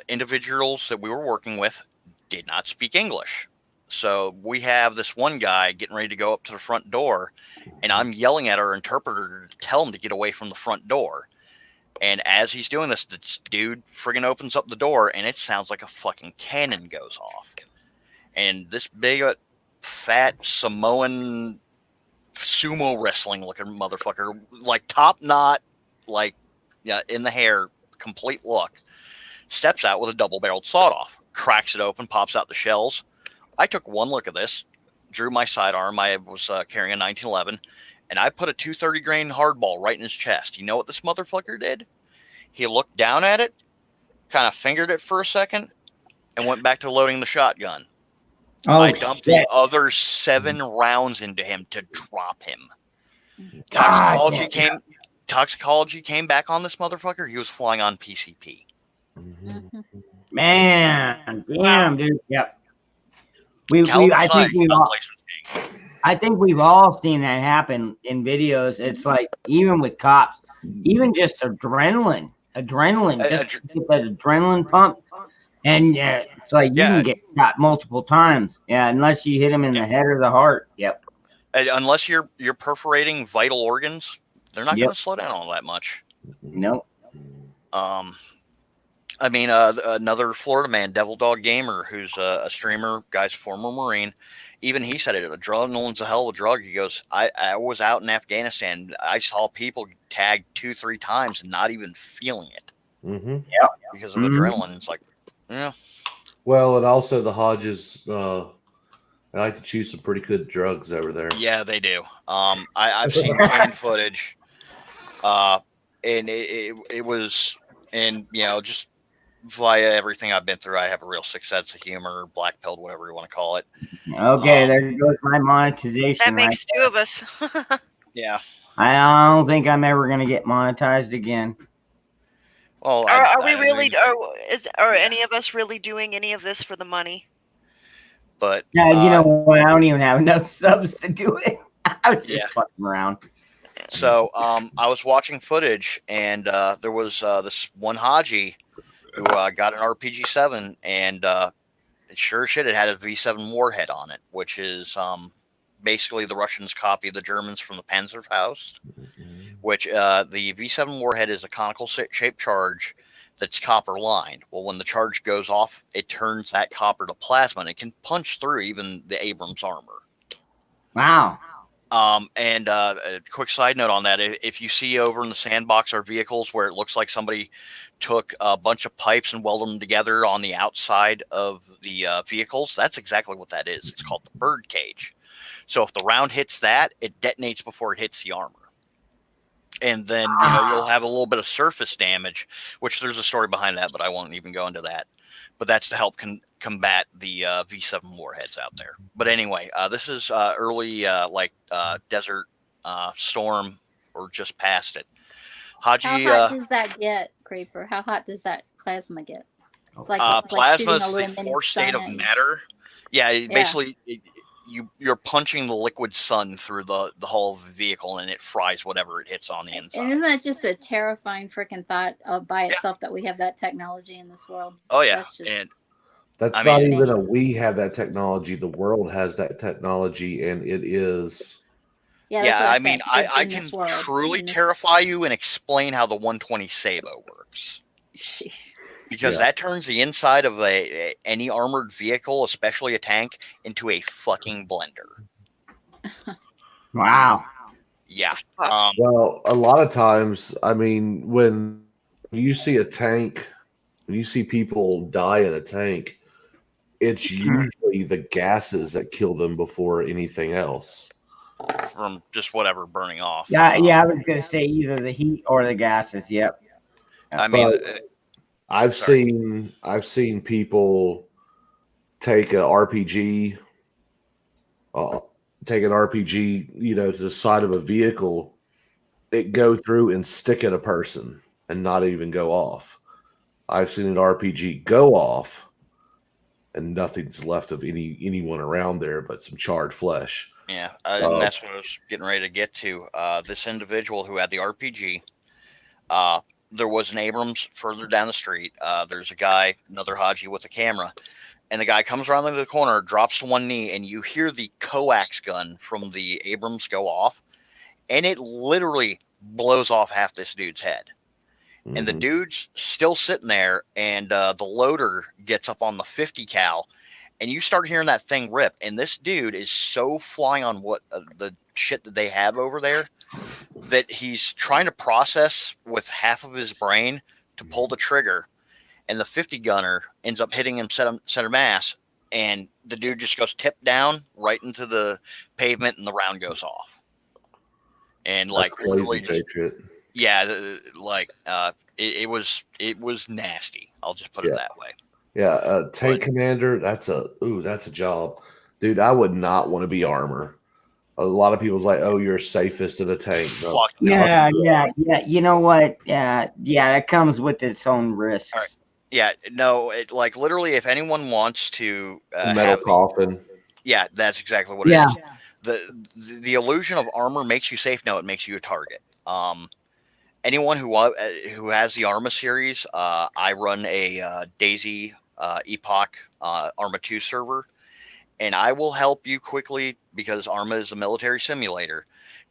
individuals that we were working with did not speak English. So we have this one guy getting ready to go up to the front door, and I'm yelling at our interpreter to tell him to get away from the front door. And as he's doing this dude friggin' opens up the door, and it sounds like a fucking cannon goes off. And this big, fat Samoan sumo wrestling looking motherfucker, like top knot, like in the hair, complete look, steps out with a double-barreled sawed-off, cracks it open, pops out the shells. I took one look at this, drew my sidearm. I was carrying a 1911, and I put a 230 grain hardball right in his chest. You know what this motherfucker did? He looked down at it, kind of fingered it for a second, and went back to loading the shotgun. Oh, I dumped the other 7 rounds into him to drop him. Toxicology came back on this motherfucker. He was flying on PCP. Man, damn, dude. Yep. I think we've all seen that happen in videos. It's like even with cops, even just adrenaline, just get that adrenaline pump, and it's like you can get shot multiple times. Yeah, unless you hit them in the head or the heart. Yep. Unless you're perforating vital organs, they're not going to slow down all that much. Nope. I mean, another Florida man, Devil Dog Gamer, who's a streamer, guy's former Marine, even he said it, adrenaline's a hell of a drug. He goes, I was out in Afghanistan. I saw people tagged 2-3 times and not even feeling it. Yeah. Because of adrenaline. It's like, yeah. Well, and also the Hodges, I like to choose some pretty good drugs over there. Yeah, they do. I've seen pain footage, and it was, and just via everything I've been through, I have a real sick sense of humor, black pilled, whatever you want to call it. Okay, there goes my monetization. That makes 2 of us. Yeah. I don't think I'm ever going to get monetized again. Well, are we really? Are any of us really doing any of this for the money? But yeah, you know what? I don't even have enough subs to do it. I was just fucking around. So I was watching footage, and there was this one Haji who got an RPG-7, and sure as shit, it had a V7 warhead on it, which is basically the Russians copy the Germans from the Panzerfaust, which the V7 warhead is a conical shaped charge that's copper lined. Well, when the charge goes off, it turns that copper to plasma, and it can punch through even the Abrams armor. Wow. And a quick side note on that, if you see over in the sandbox our vehicles where it looks like somebody took a bunch of pipes and welded them together on the outside of the vehicles, that's exactly what that is. It's called the bird cage. So if the round hits that, it detonates before it hits the armor. And then you'll have a little bit of surface damage, which there's a story behind that, but I won't even go into that. But that's to help combat the V7 warheads out there. But anyway, this is early desert storm or just past it. Haji, how hot does that get, Creeper? How hot does that plasma get? It's like plasma is the force state of matter. Yeah, basically you're punching the liquid sun through the hull of the vehicle, and it fries whatever it hits on the inside. And isn't that just a terrifying freaking thought by itself that we have that technology in this world? Oh yeah, that's not even a we have that technology. The world has that technology, and it is. Yeah, I mean, I can truly terrify you and explain how the 120 Sabo works. Because that turns the inside of any armored vehicle, especially a tank, into a fucking blender. Wow. Yeah. Well, a lot of times, I mean, when you see a tank, when you see people die in a tank, it's usually the gases that kill them before anything else. From just whatever burning off. Yeah, I was going to say either the heat or the gases. Yep. I mean, I've seen people take an RPG, to the side of a vehicle, it go through and stick at a person and not even go off. I've seen an RPG go off and nothing's left of anyone around there but some charred flesh. Yeah, and that's what I was getting ready to get to. This individual who had the RPG, there was an Abrams further down the street. There's a guy, another Haji with a camera, and the guy comes around the corner, drops to one knee, and you hear the coax gun from the Abrams go off, and it literally blows off half this dude's head. and the dude's still sitting there, and the loader gets up on the 50 cal, and you start hearing that thing rip, and this dude is so flying on what the shit that they have over there that he's trying to process with half of his brain to pull the trigger, and the 50 gunner ends up hitting him center mass, and the dude just goes tip down right into the pavement, and the round goes off. And That's like crazy, literally just, Patriot. yeah, like it was nasty. I'll just put it that way. Yeah, tank commander, that's a job. Dude, I would not want to be armor. A lot of people's like, oh, you're safest in a tank. No. Fuck no. Yeah. You know what? Yeah, it comes with its own risks. All right. Yeah, no, like literally, if anyone wants to metal coffin. Yeah, that's exactly what it is. The illusion of armor makes you safe. No, it makes you a target. Anyone who has the Arma series, I run a Daisy Epoch Arma 2 server, and I will help you quickly, because Arma is a military simulator,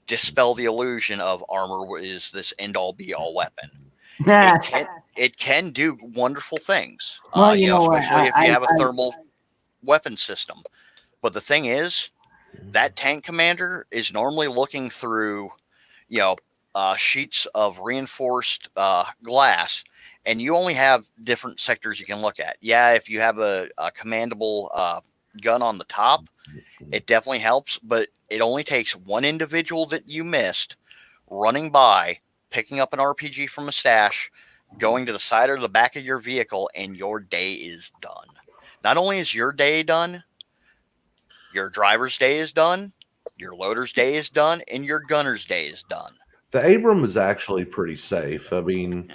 dispel the illusion of armor is this end-all be-all weapon. It can do wonderful things, well, especially if you have a thermal weapon system. But the thing is, that tank commander is normally looking through, sheets of reinforced glass, and you only have different sectors you can look at. Yeah, if you have a commandable gun on the top, it definitely helps, but it only takes one individual that you missed running by, picking up an RPG from a stash, going to the side or the back of your vehicle, and your day is done. Not only is your day done, your driver's day is done, your loader's day is done, and your gunner's day is done. The Abram is actually pretty safe. I mean,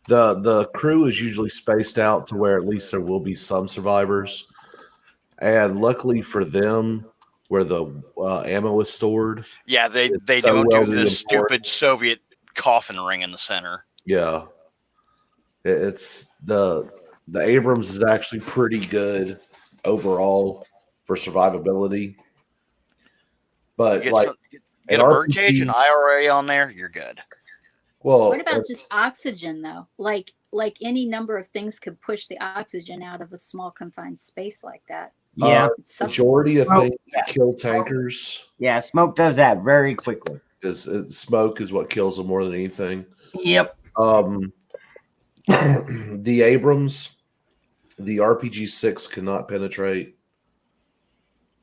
the crew is usually spaced out to where at least there will be some survivors. And luckily for them, where the ammo is stored. Yeah, they don't do this stupid Soviet coffin ring in the center. Yeah. It's the Abrams is actually pretty good overall for survivability. But get a birdcage and IRA on there, you're good. Well, what about just oxygen though? Like any number of things could push the oxygen out of a small confined space like that. Yeah, majority of things kill tankers. Yeah, smoke does that very quickly. Smoke is what kills them more than anything. Yep. The Abrams, the RPG-6 cannot penetrate,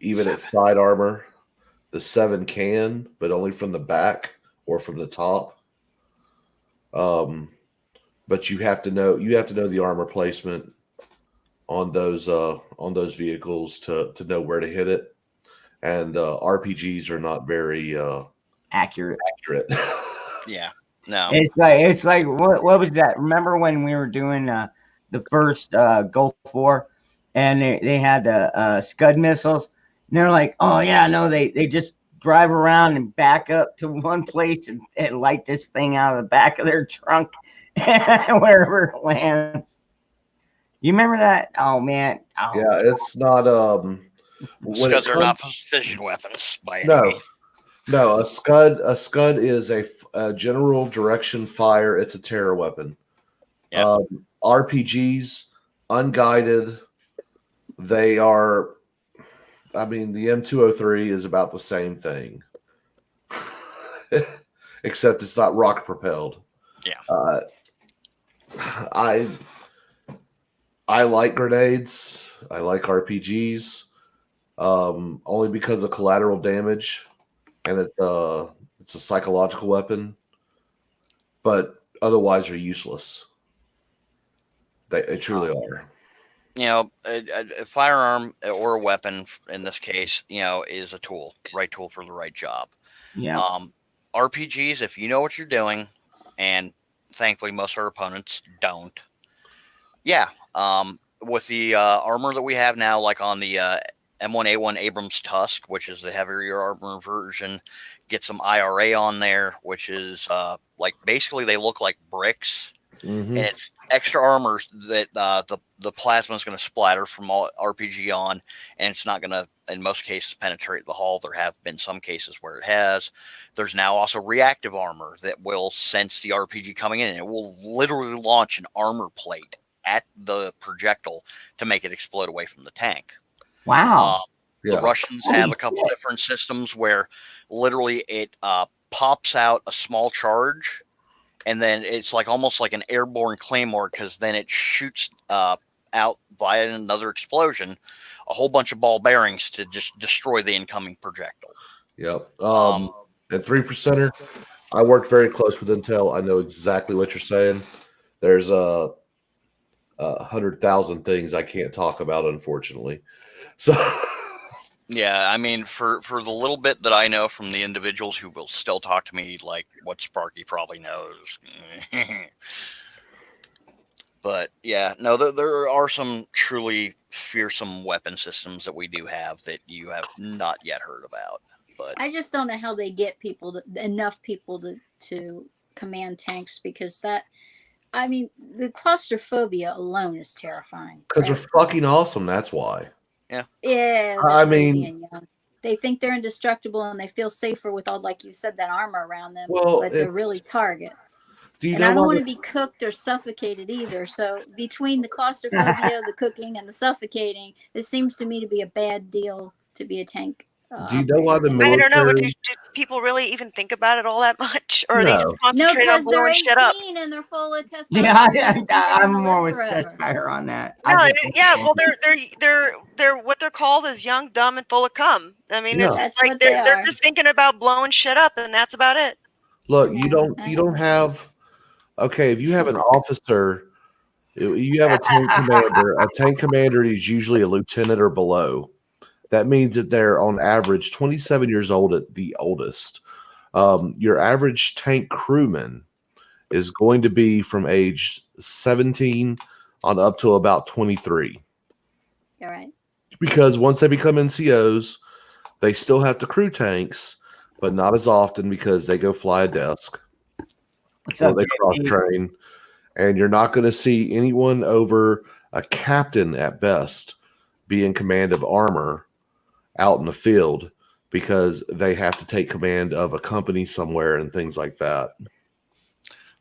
even its side armor. The 7 can, but only from the back or from the top. But you have to know the armor placement on those vehicles to know where to hit it. And RPGs are not very accurate. Yeah. No. It's like what was that? Remember when we were doing the first Gulf War, and they had the Scud missiles, and they're like, oh yeah, no, they just drive around and back up to one place and light this thing out of the back of their trunk wherever it lands. You remember that? Oh man. Oh. Yeah, it's not Scuds are not precision weapons by any means. No, a Scud is a general direction fire. It's a terror weapon. Yep. RPGs, unguided, they are. I mean, the M203 is about the same thing, except it's not rocket propelled. Yeah. I like grenades. I like RPGs, only because of collateral damage, and it's a psychological weapon. But otherwise, they're useless. They truly are. A firearm or a weapon in this case, is a tool, right tool for the right job. Yeah. RPGs, if you know what you're doing, and thankfully most of our opponents don't. Yeah. With the armor that we have now, like on the M1A1 Abrams Tusk, which is the heavier armor version, get some IRA on there, which is basically they look like bricks, mm-hmm. extra armor that the plasma is going to splatter from all RPG on, and it's not going to, in most cases, penetrate the hull. There have been some cases where it has. There's now also reactive armor that will sense the RPG coming in, and it will literally launch an armor plate at the projectile to make it explode away from the tank. Wow. The Russians have a couple different systems where literally it pops out a small charge, and then it's like almost like an airborne claymore, because then it shoots out via another explosion a whole bunch of ball bearings to just destroy the incoming projectile. Yep. At 3%er, I worked very close with Intel. I know exactly what you're saying. There's 100,000 things I can't talk about, unfortunately. So. Yeah, I mean, for the little bit that I know from the individuals who will still talk to me like what Sparky probably knows. But yeah, no, there are some truly fearsome weapon systems that we do have that you have not yet heard about. But I just don't know how they get enough people to command tanks, because that, I mean, the claustrophobia alone is terrifying. Because they're fucking awesome, that's why. Yeah. Yeah. I mean, and young. They think they're indestructible and they feel safer with all, like you said, that armor around them. Well, but they're really targets. And I don't want to be cooked or suffocated either. So between the claustrophobia, the cooking, and the suffocating, this seems to me to be a bad deal to be a tank. Do you know why the military? I don't know. Do people really even think about it all that much, or are they just concentrate on blowing shit up? And they're full of testosterone. Yeah, I'm more with Cheshire on that. No, yeah, well, they're what they're called is young, dumb, and full of cum. I mean, it's like they're just thinking about blowing shit up, and that's about it. Look, you don't have. Okay, if you have an officer, you have a tank commander. A tank commander is usually a lieutenant or below. That means that they're on average 27 years old at the oldest. Your average tank crewman is going to be from age 17 on up to about 23. All right. Because once they become NCOs, they still have to crew tanks, but not as often because they go fly a desk. Or they cross train. And you're not going to see anyone over a captain at best be in command of armor out in the field, because they have to take command of a company somewhere and things like that.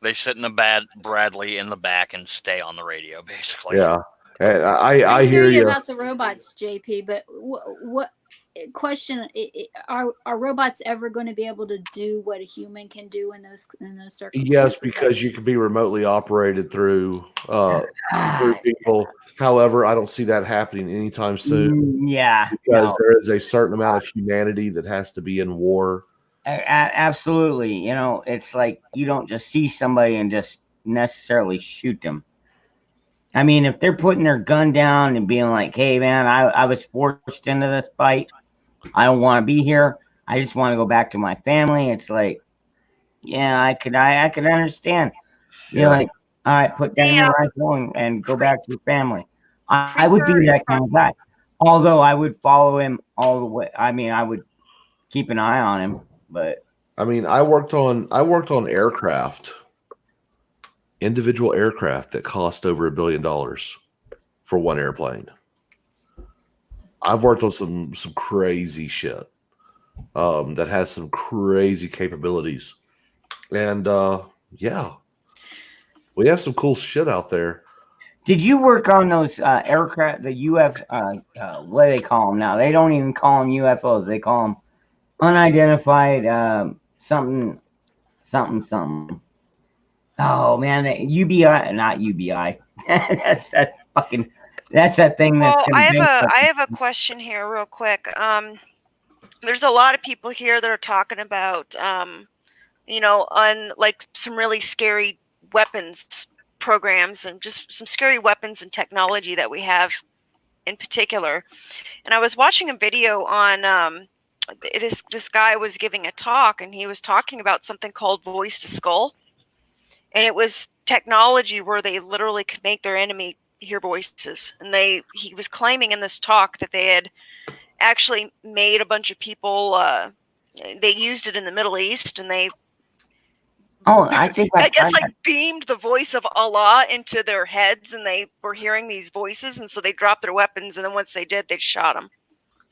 They sit in the Bradley in the back and stay on the radio, basically. Yeah, and I hear you about the robots, JP. But what question? Are robots ever going to be able to do what a human can do in those circumstances? Yes, because you can be remotely operated through people. However, I don't see that happening anytime soon. Yeah, because there is a certain amount of humanity that has to be in war. Absolutely. You know, it's like you don't just see somebody and just necessarily shoot them. I mean, if they're putting their gun down and being like, "Hey, man, I was forced into this fight. I don't want to be here. I just want to go back to my family." It's like, yeah, I could understand. You're like, all right, put down your rifle and go back to your family. I would be that kind of guy. Although I would follow him all the way. I mean, I would keep an eye on him, but I mean, I worked on aircraft, individual aircraft that cost over $1 billion for one airplane. I've worked on some crazy shit that has some crazy capabilities, and yeah, we have some cool shit out there. Did you work on those aircraft, the what do they call them now? They don't even call them UFOs. They call them unidentified something. Oh man, UBI, not UBI. That's that thing that's. Well, I have a question here, real quick. There's a lot of people here that are talking about, on like some really scary weapons programs and just some scary weapons and technology that we have in particular. And I was watching a video on this guy was giving a talk, and he was talking about something called voice to skull. And it was technology where they literally could make their enemy hear voices. And he was claiming in this talk that they had actually made a bunch of people, they used it in the Middle East, and they Oh, I think I guess like beamed the voice of Allah into their heads, and they were hearing these voices, and so they dropped their weapons, and then once they did, they shot them.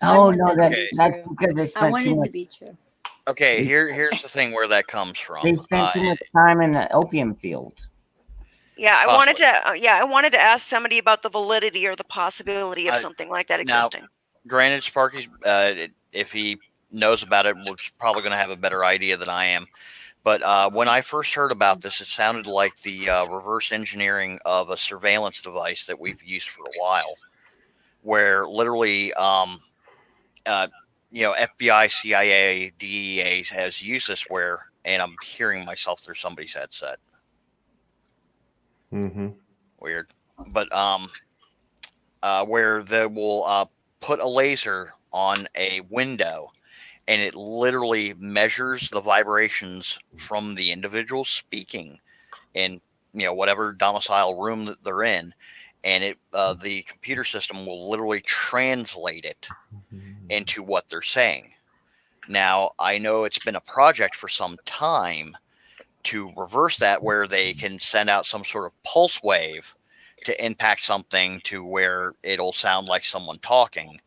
Oh no, that's because they spent I want it to be true. Okay, here's the thing where that comes from. They spent too much time in the opium fields. Yeah, I wanted to ask somebody about the validity or the possibility of something like that existing. Now, granted, Sparky's, if he knows about it, was probably going to have a better idea than I am. But when I first heard about this, it sounded like the reverse engineering of a surveillance device that we've used for a while, where literally, FBI, CIA, DEA has used this where, and I'm hearing myself through somebody's headset. Mm-hmm. Weird, but where they will put a laser on a window, and it literally measures the vibrations from the individual speaking in whatever domicile room that they're in, and it the computer system will literally translate it into what they're saying. Now, I know it's been a project for some time to reverse that, where they can send out some sort of pulse wave to impact something to where it'll sound like someone talking.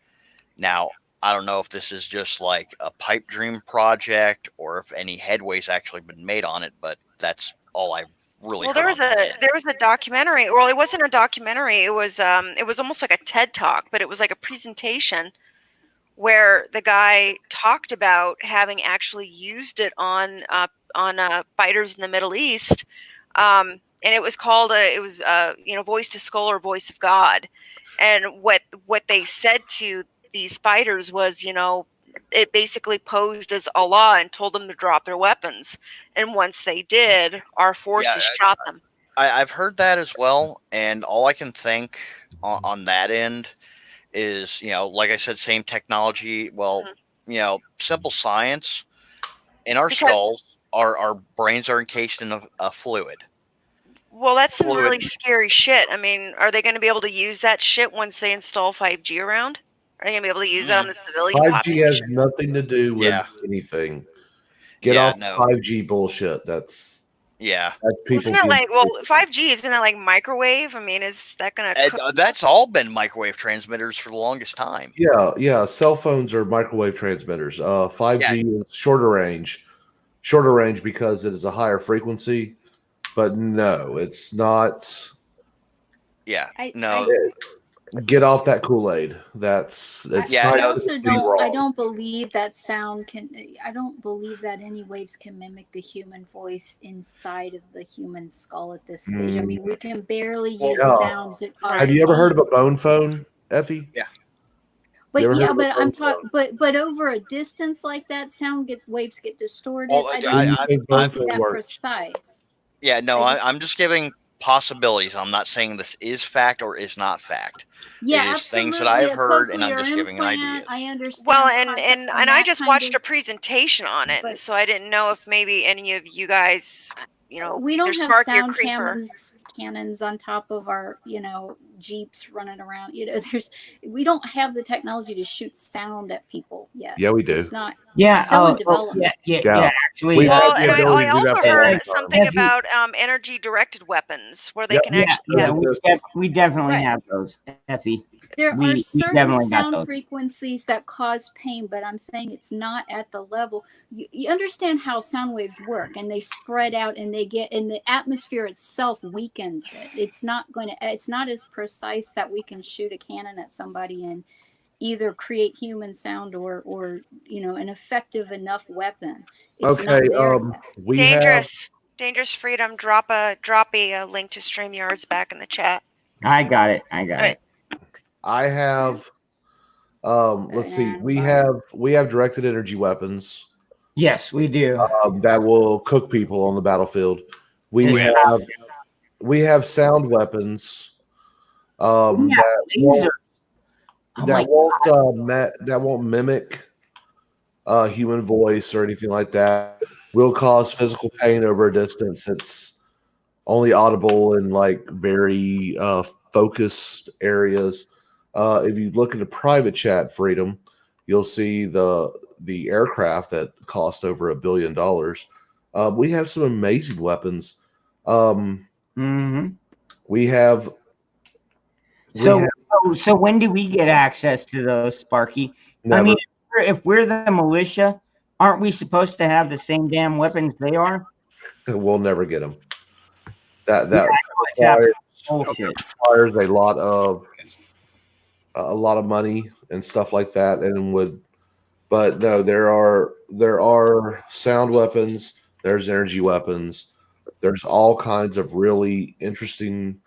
Now, I don't know if this is just like a pipe dream project or if any headway's actually been made on it, but that's all I really heard. Well, there was a documentary. Well, it wasn't a documentary. It was almost like a TED Talk, but it was like a presentation where the guy talked about having actually used it on fighters in the Middle East, and it was called voice to skull or voice of God. And what they said to these fighters was, it basically posed as Allah and told them to drop their weapons. And once they did, our forces shot them. I've heard that as well, and all I can think on that end is, like I said, same technology. Well, simple science. In our skulls, our brains are encased in a fluid. Well, that's some really scary shit. I mean, are they going to be able to use that shit once they install 5G around? Are they going to be able to use that on the civilian 5G population? has nothing to do with anything. Get off 5G bullshit. That's people. Isn't that like 5G? Isn't that like microwave? I mean, is that going to? That's all been microwave transmitters for the longest time. Yeah. Cell phones are microwave transmitters. 5G is shorter range because it is a higher frequency. But no, it's not. Yeah, Get off that Kool-Aid. I don't believe that sound can. I don't believe that any waves can mimic the human voice inside of the human skull at this stage. I mean, we can barely use sound to cause. Have you ever heard of a bone phone, Effie? Yeah. But I'm talking. But over a distance like that, waves get distorted. I don't think that precise. Yeah, no, I'm just giving possibilities. I'm not saying this is fact or is not fact. Yeah, it is absolutely. Things that I have heard, and I'm just giving ideas. I understand. Well, and I just watched a presentation on it, so I didn't know if maybe any of you guys, we don't have sound cannons on top of our, Jeeps running around. We don't have the technology to shoot sound at people yet. Yeah, we do. It's not. Yeah. Still in development. Yeah. Actually, well, and I also heard something about energy directed weapons where they can actually. We definitely have those, Effie. There are certain sound frequencies that cause pain, but I'm saying it's not at the level. You understand how sound waves work, and they spread out, and the atmosphere itself weakens it. It's not as precise that we can shoot a cannon at somebody and either create human sound or an effective enough weapon. It's Dangerous Freedom. Drop a link to StreamYards back in the chat. I got it. I have. Let's see. We have directed energy weapons. Yes, we do. That will cook people on the battlefield. We have sound weapons. That won't mimic human voice or anything like that. Will cause physical pain over a distance. It's only audible in like very focused areas. If you look into private chat, Freedom, you'll see the aircraft that cost over $1 billion. We have some amazing weapons. Mm-hmm. We have. So when do we get access to those, Sparky? Never. I mean, if we're the militia, aren't we supposed to have the same damn weapons they are? We'll never get them. Yeah, requires a lot of money and stuff like that, and but no, there are sound weapons. There's energy weapons. There's all kinds of really interesting,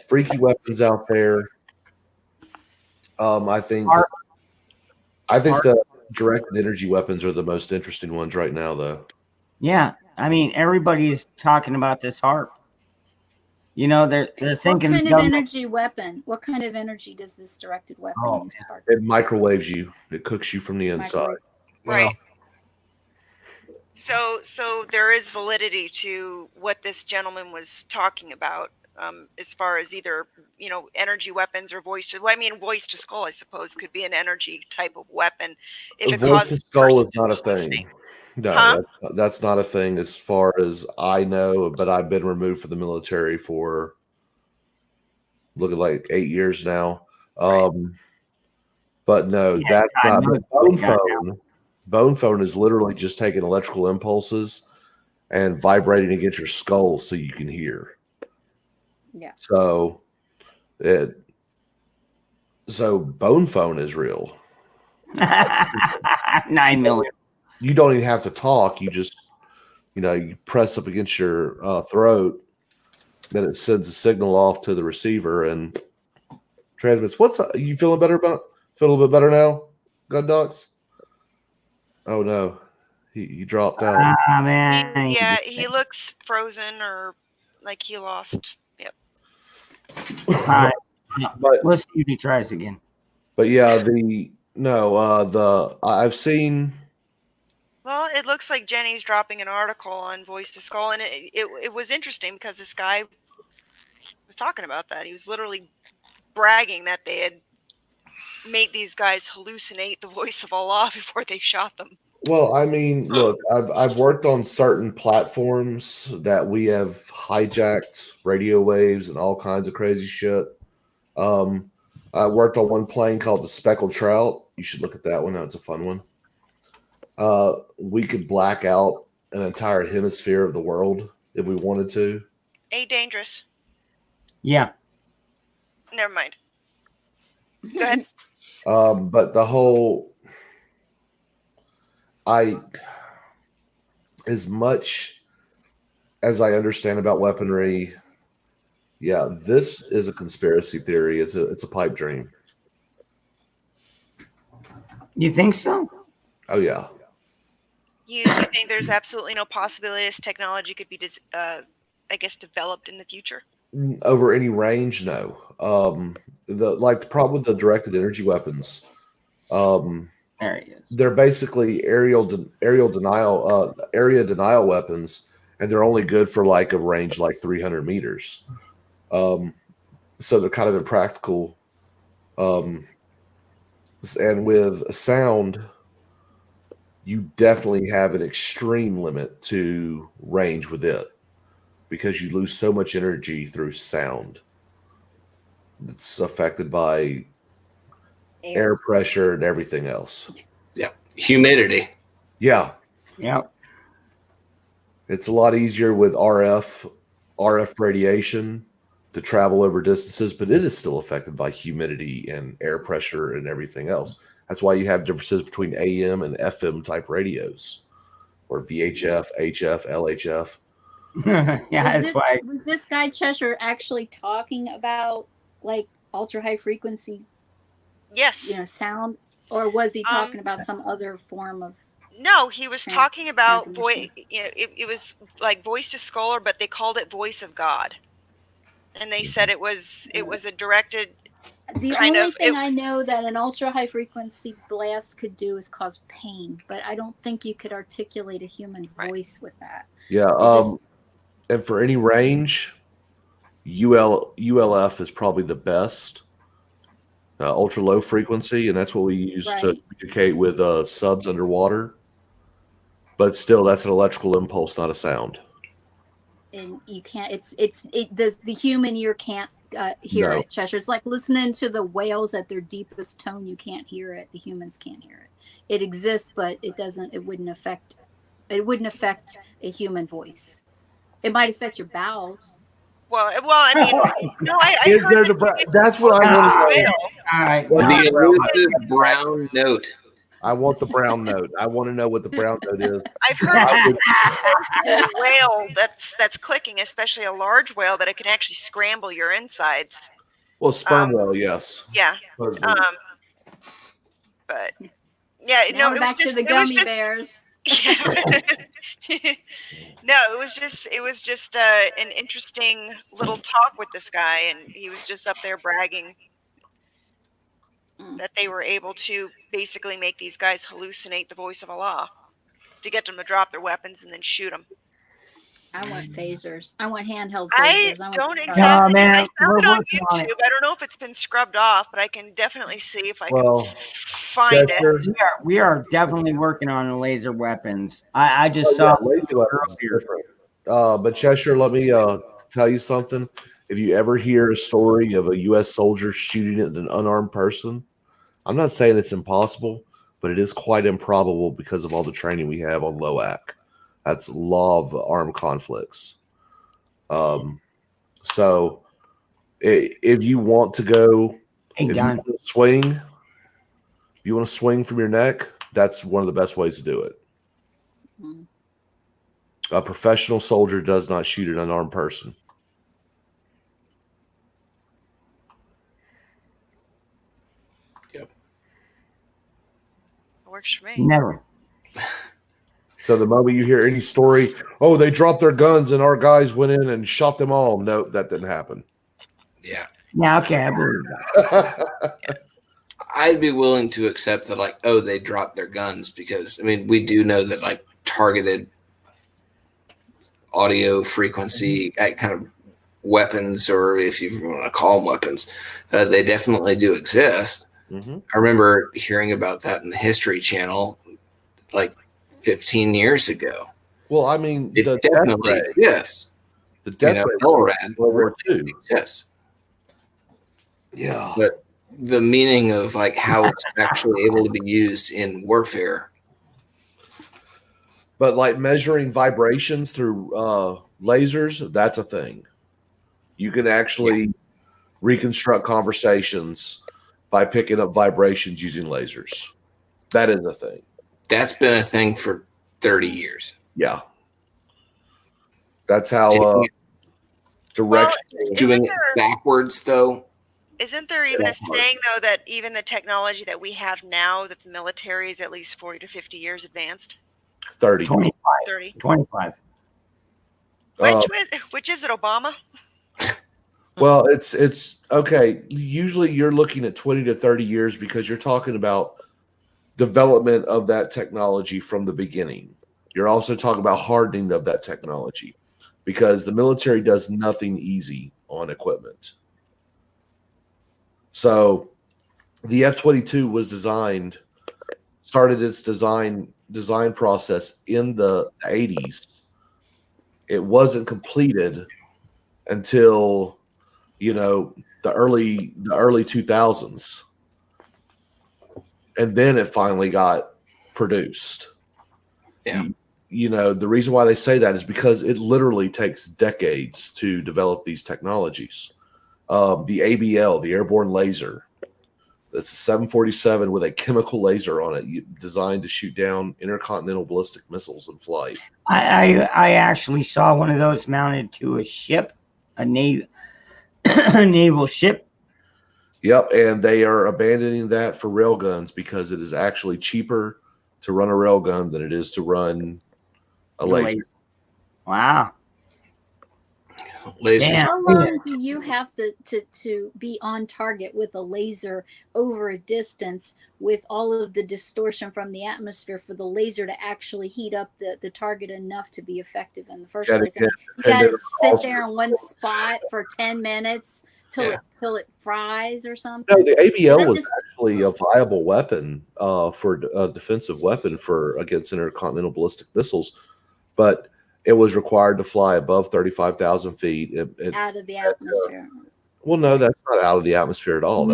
freaky weapons out there. I think the directed energy weapons are the most interesting ones right now, though. Yeah, I mean, everybody's talking about this harp. You know, they're thinking. What kind of energy weapon? What kind of energy does this directed weapon use? It microwaves you. It cooks you from the inside. Right. So there is validity to what this gentleman was talking about, as far as either, you know, energy weapons or voice to skull, I suppose, could be an energy type of weapon. If voice to skull is not a thing. No, that's not a thing as far as I know, but I've been removed from the military for looking like 8 years now. But no, that's not bone phone. Bone phone is literally just taking electrical impulses and vibrating against your skull so you can hear. Yeah. So bone phone is real. 9 million. You don't even have to talk. You just, you press up against your throat, then it sends a signal off to the receiver and transmits. You feeling better feel a little bit better now, Gun Docs? Oh no, he dropped out. Ah, man. He looks frozen or like he lost. Yep. But let's see if he tries again. But yeah, I've seen. Well, it looks like Jenny's dropping an article on Voice to Skull, and it was interesting because this guy was talking about that. He was literally bragging that they had made these guys hallucinate the voice of Allah before they shot them. Well, I mean, look, I've worked on certain platforms that we have hijacked radio waves and all kinds of crazy shit. I worked on one plane called the Speckled Trout. You should look at that one. That's a fun one. We could black out an entire hemisphere of the world if we wanted to. Dangerous. Yeah. Never mind. Go ahead. But the whole, as much as I understand about weaponry, yeah, this is a conspiracy theory. It's a pipe dream. You think so? Oh yeah. You think there's absolutely no possibility this technology could be, developed in the future? Over any range, no. The problem with the directed energy weapons, there he is. They're basically area denial weapons, and they're only good for like a range like 300 meters. So they're kind of impractical. And with sound, you definitely have an extreme limit to range with it because you lose so much energy through sound. It's affected by air pressure and everything else. Yeah. Humidity. Yeah. Yeah. It's a lot easier with RF radiation to travel over distances, but it is still affected by humidity and air pressure and everything else. That's why you have differences between AM and FM type radios, or VHF, HF, LHF. Yeah, was this guy Cheshire actually talking about like ultra high frequency? Yes. Sound, or was he talking about some other form of? No, he was talking about voice. It was like voice to skull, but they called it voice of God, and they said it was a directed. The only thing I know that an ultra high frequency blast could do is cause pain, but I don't think you could articulate a human voice with that. Yeah. And for any range, ULF is probably the best. Ultra low frequency, and that's what we use to communicate with subs underwater. But still, that's an electrical impulse, not a sound. And you can't. The human ear can't hear it. Cheshire. It's like listening to the whales at their deepest tone. You can't hear it. The humans can't hear it. It exists, but it doesn't. It wouldn't affect a human voice. It might affect your bowels. Well, I mean, no, I heard that's what I want to know. All right. The elusive brown note. I want the brown note. I want to know what the brown note is. I've heard a whale that's clicking, especially a large whale, that it can actually scramble your insides. Well, sperm whale, yes. Yeah. But yeah, now no, it back was just, to the gummy bears. Yeah. No, it was just an interesting little talk with this guy, and he was just up there bragging that they were able to basically make these guys hallucinate the voice of Allah to get them to drop their weapons and then shoot them. I want phasers. I want handheld phasers. I don't exactly. No, man, I found it on on YouTube. I don't know if it's been scrubbed off, but I can definitely see if I can find it. We are definitely working on laser weapons. I just saw laser weapons different. But Cheshire, let me tell you something. If you ever hear a story of a U.S. soldier shooting at an unarmed person, I'm not saying it's impossible, but it is quite improbable because of all the training we have on LOAC. That's law of armed conflicts. So if you want to go, if you want to swing from your neck, that's one of the best ways to do it. Mm-hmm. A professional soldier does not shoot an unarmed person. Works for me. Never. So the moment you hear any story, oh, they dropped their guns and our guys went in and shot them all. No, that didn't happen. Yeah. Yeah, okay, I believe that. I'd be willing to accept that, like, oh, they dropped their guns because, I mean, we do know that, like, targeted audio frequency kind of weapons, or if you want to call them weapons, they definitely do exist. Mm-hmm. I remember hearing about that in the History Channel like 15 years ago. Well, I mean, it definitely exists. The death ray, World War II exists. Yeah. But the meaning of like how it's actually able to be used in warfare. But like measuring vibrations through lasers, that's a thing. You can actually reconstruct conversations by picking up vibrations using lasers. That is a thing. That's been a thing for 30 years. Yeah. That's how direction. Doing it backwards, though. Isn't there even a saying, though, that even the technology that we have now, that the military is at least 40 to 50 years advanced? 30. 25. 30. 25. Which is it, Obama? Well, it's okay. Usually you're looking at 20 to 30 years because you're talking about development of that technology from the beginning. You're also talking about hardening of that technology because the military does nothing easy on equipment. So the F-22 was started its design process in the 80s. It wasn't completed until the early 2000s, and then it finally got produced. Yeah. The reason why they say that is because it literally takes decades to develop these technologies. The ABL, the airborne laser, that's a 747 with a chemical laser on it, designed to shoot down intercontinental ballistic missiles in flight. I actually saw one of those mounted to a ship, a naval ship. Yep, and they are abandoning that for railguns because it is actually cheaper to run a railgun than it is to run a laser. Wow. Lasers. How long do you have to be on target with a laser over a distance with all of the distortion from the atmosphere for the laser to actually heat up the target enough to be effective in the first place? You got to sit there in one spot for 10 minutes till it fries or something. No, the ABL was just actually a viable weapon for a defensive weapon for against intercontinental ballistic missiles, but it was required to fly above 35,000 feet out of the atmosphere. Well, no, that's not out of the atmosphere at all.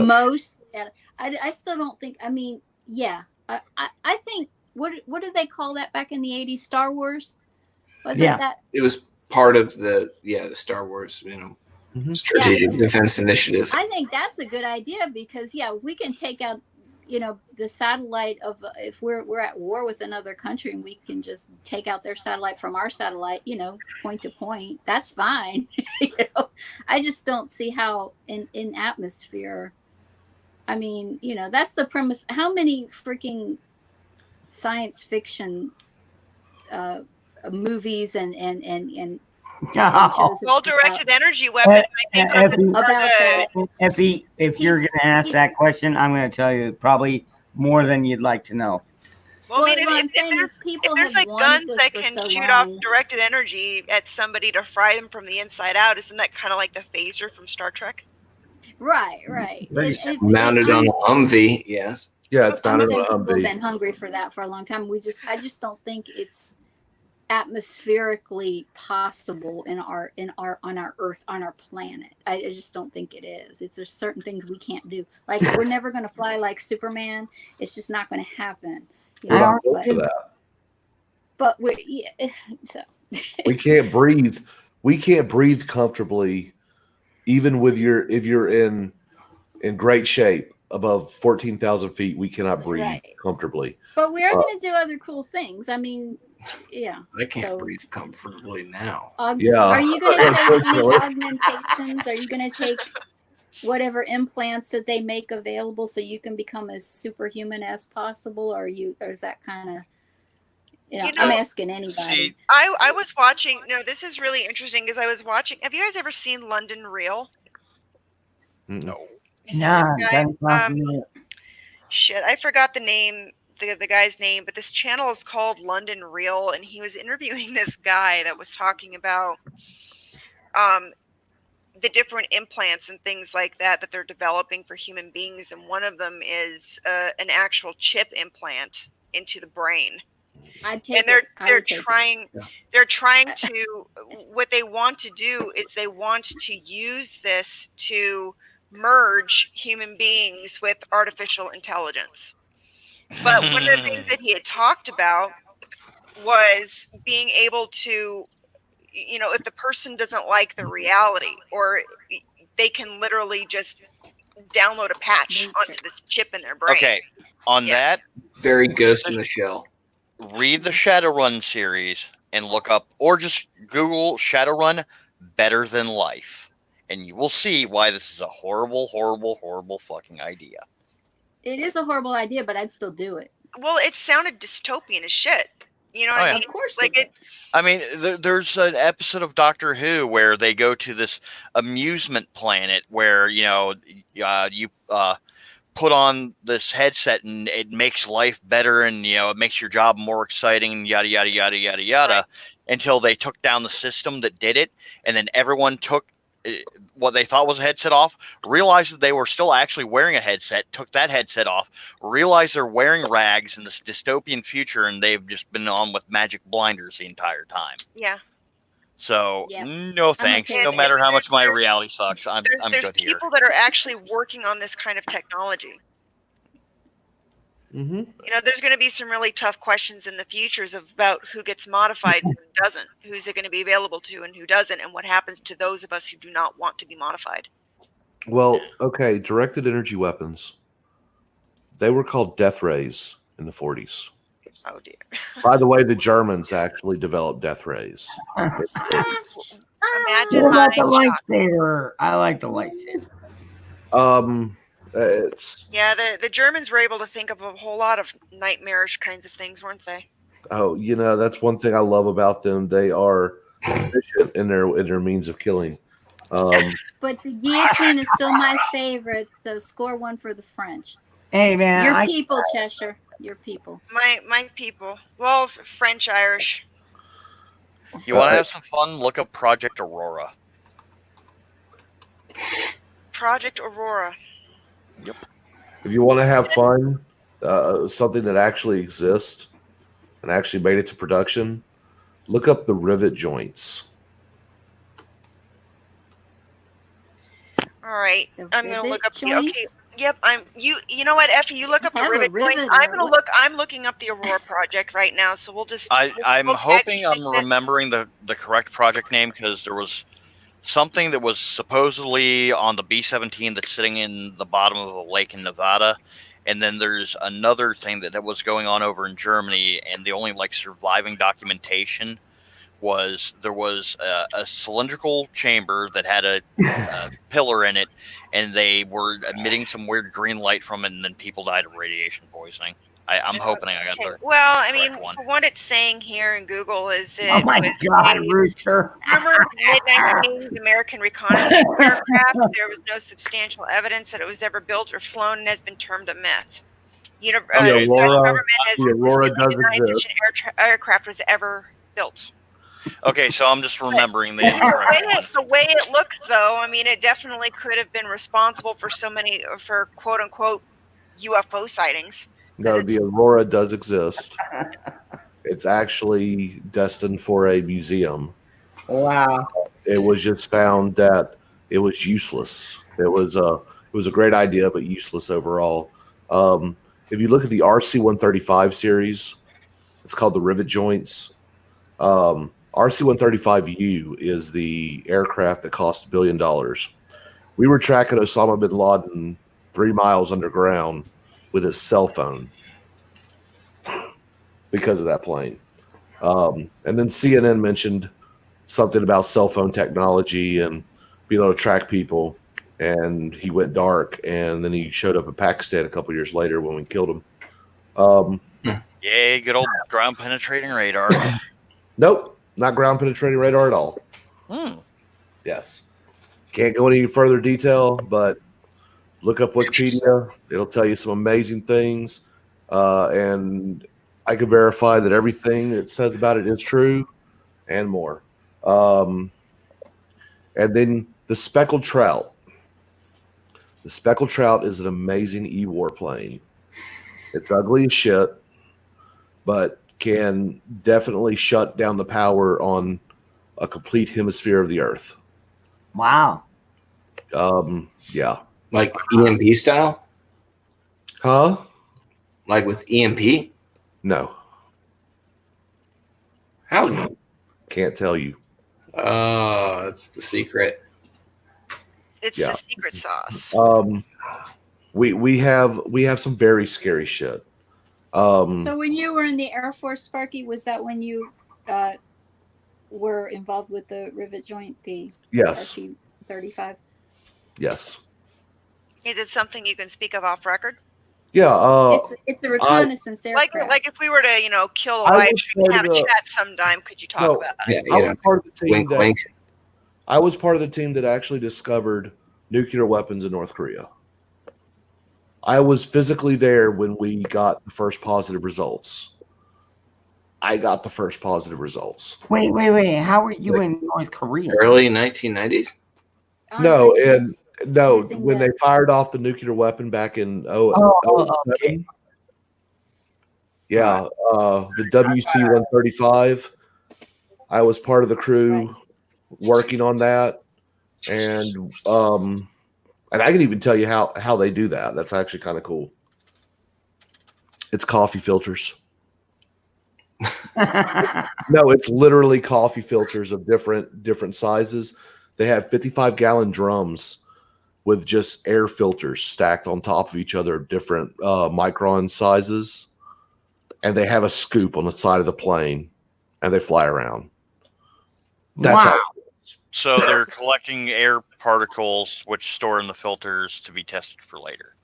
I still don't think. I mean, yeah, I think what did they call that back in the 80s? Star Wars? Was it that? It was part of the Star Wars, strategic defense initiative. I think that's a good idea because we can take out the satellite of if we're at war with another country and we can just take out their satellite from our satellite, point to point. That's fine. I just don't see how in atmosphere. I mean, that's the premise. How many freaking science fiction movies and well-directed energy weapon. I think if you're going to ask that question, I'm going to tell you probably more than you'd like to know. Well, I mean, if there's like guns that can shoot off directed energy at somebody to fry them from the inside out, isn't that kind of like the phaser from Star Trek? Right. Mounted on a Humvee, yes. Yeah, it's mounted on a Humvee. People have been hungry for that for a long time. I just don't think it's atmospherically possible on our Earth, on our planet. I just don't think it is. There's certain things we can't do. Like we're never going to fly like Superman. It's just not going to happen. But we can't breathe. We can't breathe comfortably, even if you're in great shape above 14,000 feet. We cannot breathe comfortably. But we are going to do other cool things. I mean. Yeah, I can't breathe comfortably now. Are you going to take any augmentations? Are you going to take whatever implants that they make available so you can become as superhuman as possible? Or is that kind of, I'm asking anybody. See, I was watching. No, this is really interesting because I was watching. Have you guys ever seen London Real? No. Shit, I forgot the name. The guy's name, but this channel is called London Real, and he was interviewing this guy that was talking about the different implants and things like that they're developing for human beings, and one of them is an actual chip implant into the brain. They're trying to what they want to do is they want to use this to merge human beings with artificial intelligence. But one of the things that he had talked about was being able to, if the person doesn't like the reality, or they can literally just download a patch onto this chip in their brain. Okay, on that. Very Ghost in the Shell. Read the Shadowrun series and look up, or just Google Shadowrun Better Than Life. And you will see why this is a horrible, horrible, horrible fucking idea. It is a horrible idea, but I'd still do it. Well, it sounded dystopian as shit. You know what I mean? Of course, I mean, there's an episode of Doctor Who where they go to this amusement planet where you put on this headset and it makes life better, and it makes your job more exciting, and yada yada yada yada yada. Right. Until they took down the system that did it, and then everyone took what they thought was a headset off, realized that they were still actually wearing a headset, took that headset off, realized they're wearing rags in this dystopian future, and they've just been on with magic blinders the entire time. Yeah. So, no thanks. No matter how much my reality sucks, I'm good here. There's people that are actually working on this kind of technology. Mm-hmm. There's going to be some really tough questions in the futures about who gets modified and who doesn't, who's it going to be available to and who doesn't, and what happens to those of us who do not want to be modified. Well, okay, directed energy weapons. They were called death rays in the 40s. Oh, dear. By the way, the Germans actually developed death rays. Imagine the lightsaber. I like the lightsaber. The Germans were able to think of a whole lot of nightmarish kinds of things, weren't they? Oh, that's one thing I love about them. They are efficient in their means of killing. But the guillotine is still my favorite, so score one for the French. Hey, man. Your people, Cheshire. Your people. My people. Well, French, Irish. You want to have some fun? Look up Project Aurora. Project Aurora. Yep. If you want to have fun, something that actually exists and actually made it to production, look up the rivet joints. All right, I'm going to look up the. Okay, joints? yep. You know what, Effie? You look up the rivet joints. I'm looking up the Aurora Project right now. So we'll just. I'm hoping I'm remembering the correct project name, because there was something that was supposedly on the B-17 that's sitting in the bottom of a lake in Nevada, and then there's another thing that was going on over in Germany, and the only like surviving documentation was there was a cylindrical chamber that had a pillar in it, and they were emitting some weird green light from it, and then people died of radiation poisoning. I'm hoping I got the well, I mean, one. what it's saying here in Google is it Oh my God, Rooster. Rumored mid-1980s American reconnaissance aircraft. There was no substantial evidence that it was ever built or flown, and has been termed a myth. The government has denied such an aircraft was ever built. Okay, so I'm just remembering the way it looks, though. I mean, it definitely could have been responsible for for quote unquote UFO sightings. No, the Aurora does exist. It's actually destined for a museum. Wow. It was just found that it was useless. It was a great idea, but useless overall. If you look at the RC-135 series, it's called the rivet joints. RC-135U is the aircraft that cost $1 billion. We were tracking Osama bin Laden 3 miles underground with his cell phone because of that plane. And then CNN mentioned something about cell phone technology and being able to track people, and he went dark, and then he showed up in Pakistan a couple years later when we killed him. Yay, good old ground penetrating radar. Nope, not ground penetrating radar at all. Yes. Can't go any further detail, but look up Wikipedia. It'll tell you some amazing things. And I can verify that everything it says about it is true and more. And then the speckled trout. The speckled trout is an amazing E-war plane. It's ugly as shit, but can definitely shut down the power on a complete hemisphere of the Earth. Wow. Yeah. Like EMP style? Huh? Like with EMP? No. How? Can't tell you. Oh, that's the secret. It's the secret sauce. We have some very scary shit. So when you were in the Air Force, Sparky, was that when you were involved with the rivet joint, the yes. RC-35? Yes. Is it something you can speak of off record? Yeah. It's a reconnaissance aircraft. Like if we were to kill a live stream and have a chat sometime, could you talk about it? Yeah, I was part of the team I was part of the team that actually discovered nuclear weapons in North Korea. I was physically there when we got the first positive results. I got the first positive results. Wait. How were you in North Korea? Early 1990s? No, when they fired off the nuclear weapon back in 07. Okay. Yeah, the WC-135. I was part of the crew working on that, and I can even tell you how they do that. That's actually kind of cool. It's coffee filters. No, it's literally coffee filters of different sizes. They have 55-gallon drums with just air filters stacked on top of each other, different micron sizes, and they have a scoop on the side of the plane, and they fly around. That's wow. So they're collecting air particles, which store in the filters to be tested for later.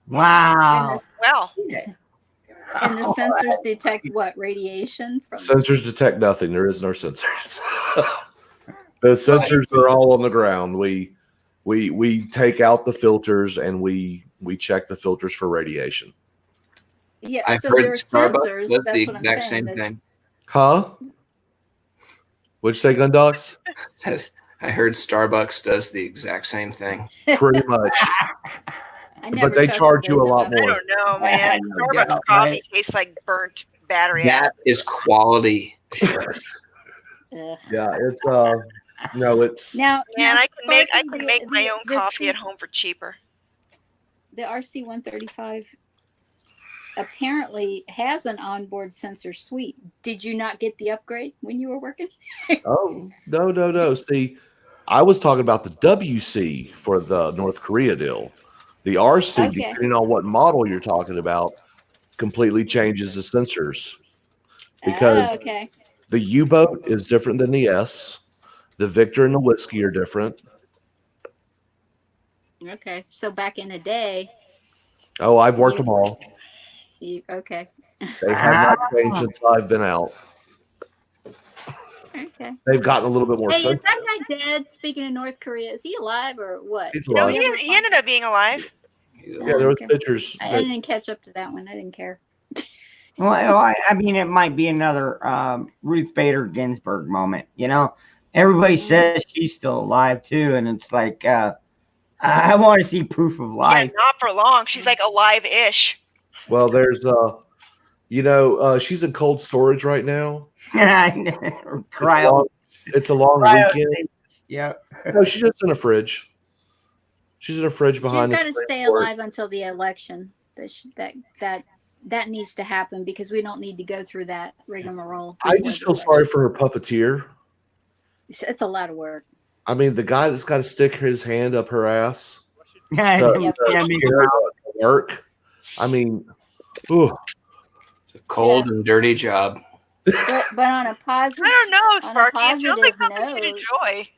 Wow. And the sensors detect what? Radiation? Sensors detect nothing. There is no sensors. The sensors are all on the ground. We take out the filters and we check the filters for radiation. Yeah, I've so heard there are Starbucks sensors. does That's the what I'm exact saying. same thing. Huh? What'd you say, Gundox? I heard Starbucks does the exact same thing. Pretty much. But they charge you a lot more. I don't know, man. Starbucks coffee tastes like burnt battery. That is quality. Yeah, it's no, it's now. Man, I can make my own coffee at home for cheaper. The RC-135 apparently has an onboard sensor suite. Did you not get the upgrade when you were working? Oh, no. See, I was talking about the WC for the North Korea deal. The RC, depending on what model you're talking about, completely changes the sensors. Because the U-boat is different than the S. The Victor and the Whiskey are different. Okay, so back in the day. Oh, I've worked them all. Okay. They have not changed since I've been out. Okay. They've gotten a little bit more. Hey, is that guy dead? Speaking of North Korea, is he alive or what? He's alive. No, he ended up being alive. Yeah, there was pictures. I didn't catch up to that one. I didn't care. Well, I mean, it might be another Ruth Bader Ginsburg moment. You know, everybody says she's still alive too, and it's like I want to see proof of life. Yeah, not for long. She's like alive-ish. Well, there's she's in cold storage right now. It's a long weekend. Yeah. No, she's just in a fridge. She's in a fridge behind. She's got to stay alive until the election. That needs to happen because we don't need to go through that rigmarole. I just feel sorry for her puppeteer. It's a lot of work. I mean, the guy that's got to stick his hand up her ass to work. I mean, ooh. It's a cold and dirty job. But on a positive, I don't know, Sparky. It sounds like something you'd enjoy.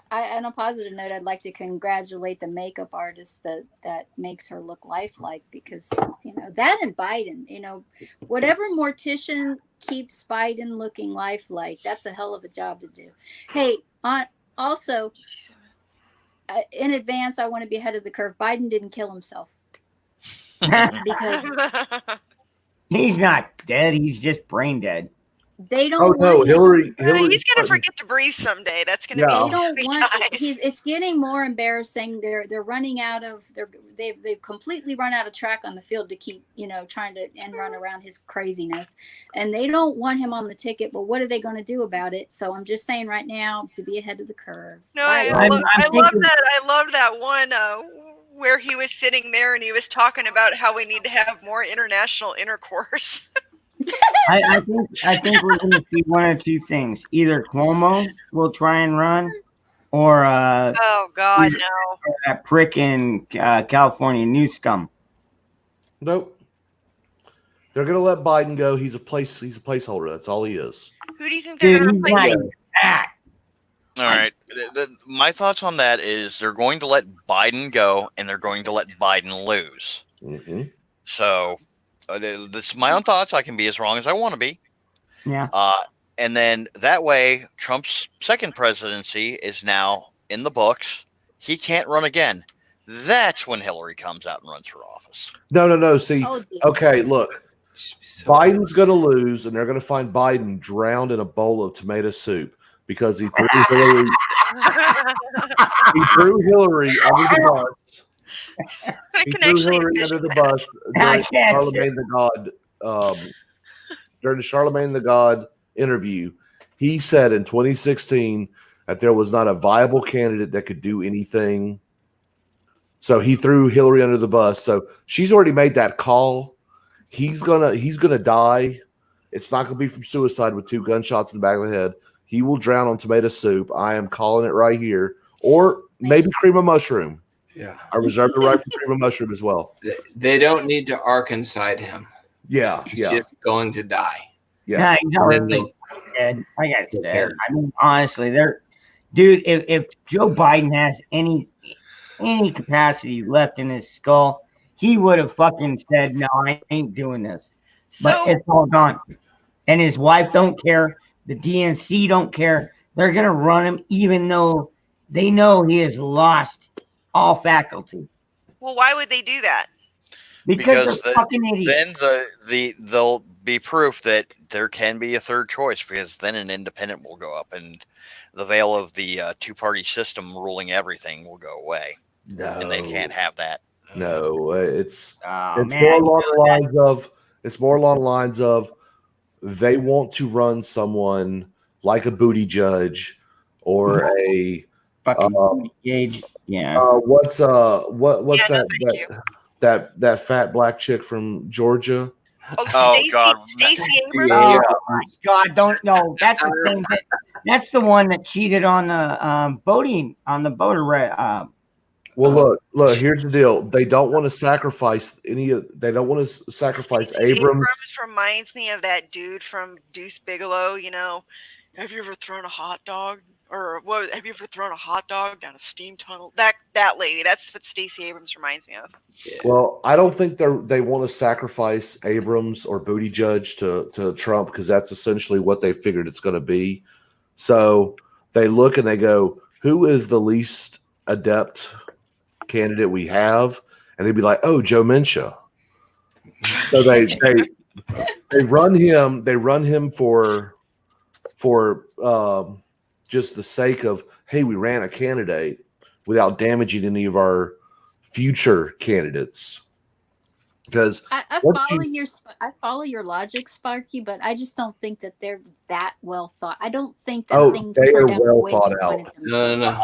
On a positive note, I'd like to congratulate the makeup artist that makes her look lifelike because, that and Biden, whatever mortician keeps Biden looking lifelike, that's a hell of a job to do. Hey, also, in advance, I want to be ahead of the curve. Biden didn't kill himself. Because he's not dead. He's just brain dead. They don't. Hillary. He's gonna forget to breathe someday. That's gonna be. They don't want. It's getting more embarrassing. They're running out of. They've completely run out of track on the field to keep trying to end run around his craziness, and they don't want him on the ticket. But what are they going to do about it? So I'm just saying right now to be ahead of the curve. No, I love that. I love that one. Where he was sitting there and he was talking about how we need to have more international intercourse. I think we're going to see one or two things. Either Cuomo will try and run, or oh God, no, that prick in California, Newscomb. Nope. They're going to let Biden go. He's a placeholder. That's all he is. Who do you think they're going to replace him? All right. My thoughts on that is they're going to let Biden go and they're going to let Biden lose. Mm-hmm. So this my own thoughts. I can be as wrong as I want to be. Yeah. And then that way, Trump's second presidency is now in the books. He can't run again. That's when Hillary comes out and runs for office. No. See, okay, look. Biden's going to lose, and they're going to find Biden drowned in a bowl of tomato soup. Because he threw Hillary, under the bus. He threw Hillary under the bus during the Charlemagne the God interview. He said in 2016 that there was not a viable candidate that could do anything. So he threw Hillary under the bus. So she's already made that call. He's gonna die. It's not gonna be from suicide with 2 gunshots in the back of the head. He will drown on tomato soup. I am calling it right here. Or maybe cream of mushroom. Yeah. I reserve the right for cream of mushroom as well. They don't need to arc inside him. Yeah. He's just going to die. Yeah. He's already dead. Like I said, I mean, honestly, if Joe Biden has any capacity left in his skull, he would have fucking said, no, I ain't doing this. But it's all gone. And his wife don't care. The DNC don't care. They're going to run him even though they know he has lost all faculty. Well, why would they do that? Because they're fucking idiots. Then they'll be proof that there can be a third choice, because then an independent will go up and the veil of the two-party system ruling everything will go away. No, and they can't have that. No, it's man, more along the lines of they want to run someone like a booty judge or a fucking gauge. Yeah. What's that fat black chick from Georgia? Oh, Stacey Abrams. Oh my God! Don't know. That's the thing. That's the one that cheated on the voting on the voter. Well, look. Here's the deal. They don't want to sacrifice any. They don't want to sacrifice Abrams. Abrams reminds me of that dude from Deuce Bigelow. You know, have you ever thrown a hot dog? Or what? Have you ever thrown a hot dog down a steam tunnel? That lady. That's what Stacey Abrams reminds me of. Yeah. Well, I don't think they want to sacrifice Abrams or Buttigieg to Trump, because that's essentially what they figured it's going to be. So they look and they go, who is the least adept candidate we have? And they'd be like, oh, Joe Manchin. So they run him. They run him for just the sake of, hey, we ran a candidate without damaging any of our future candidates. Because I follow your logic, Sparky, but I just don't think that they're that well thought. I don't think that things they are turned out well the way thought they out. wanted them. No.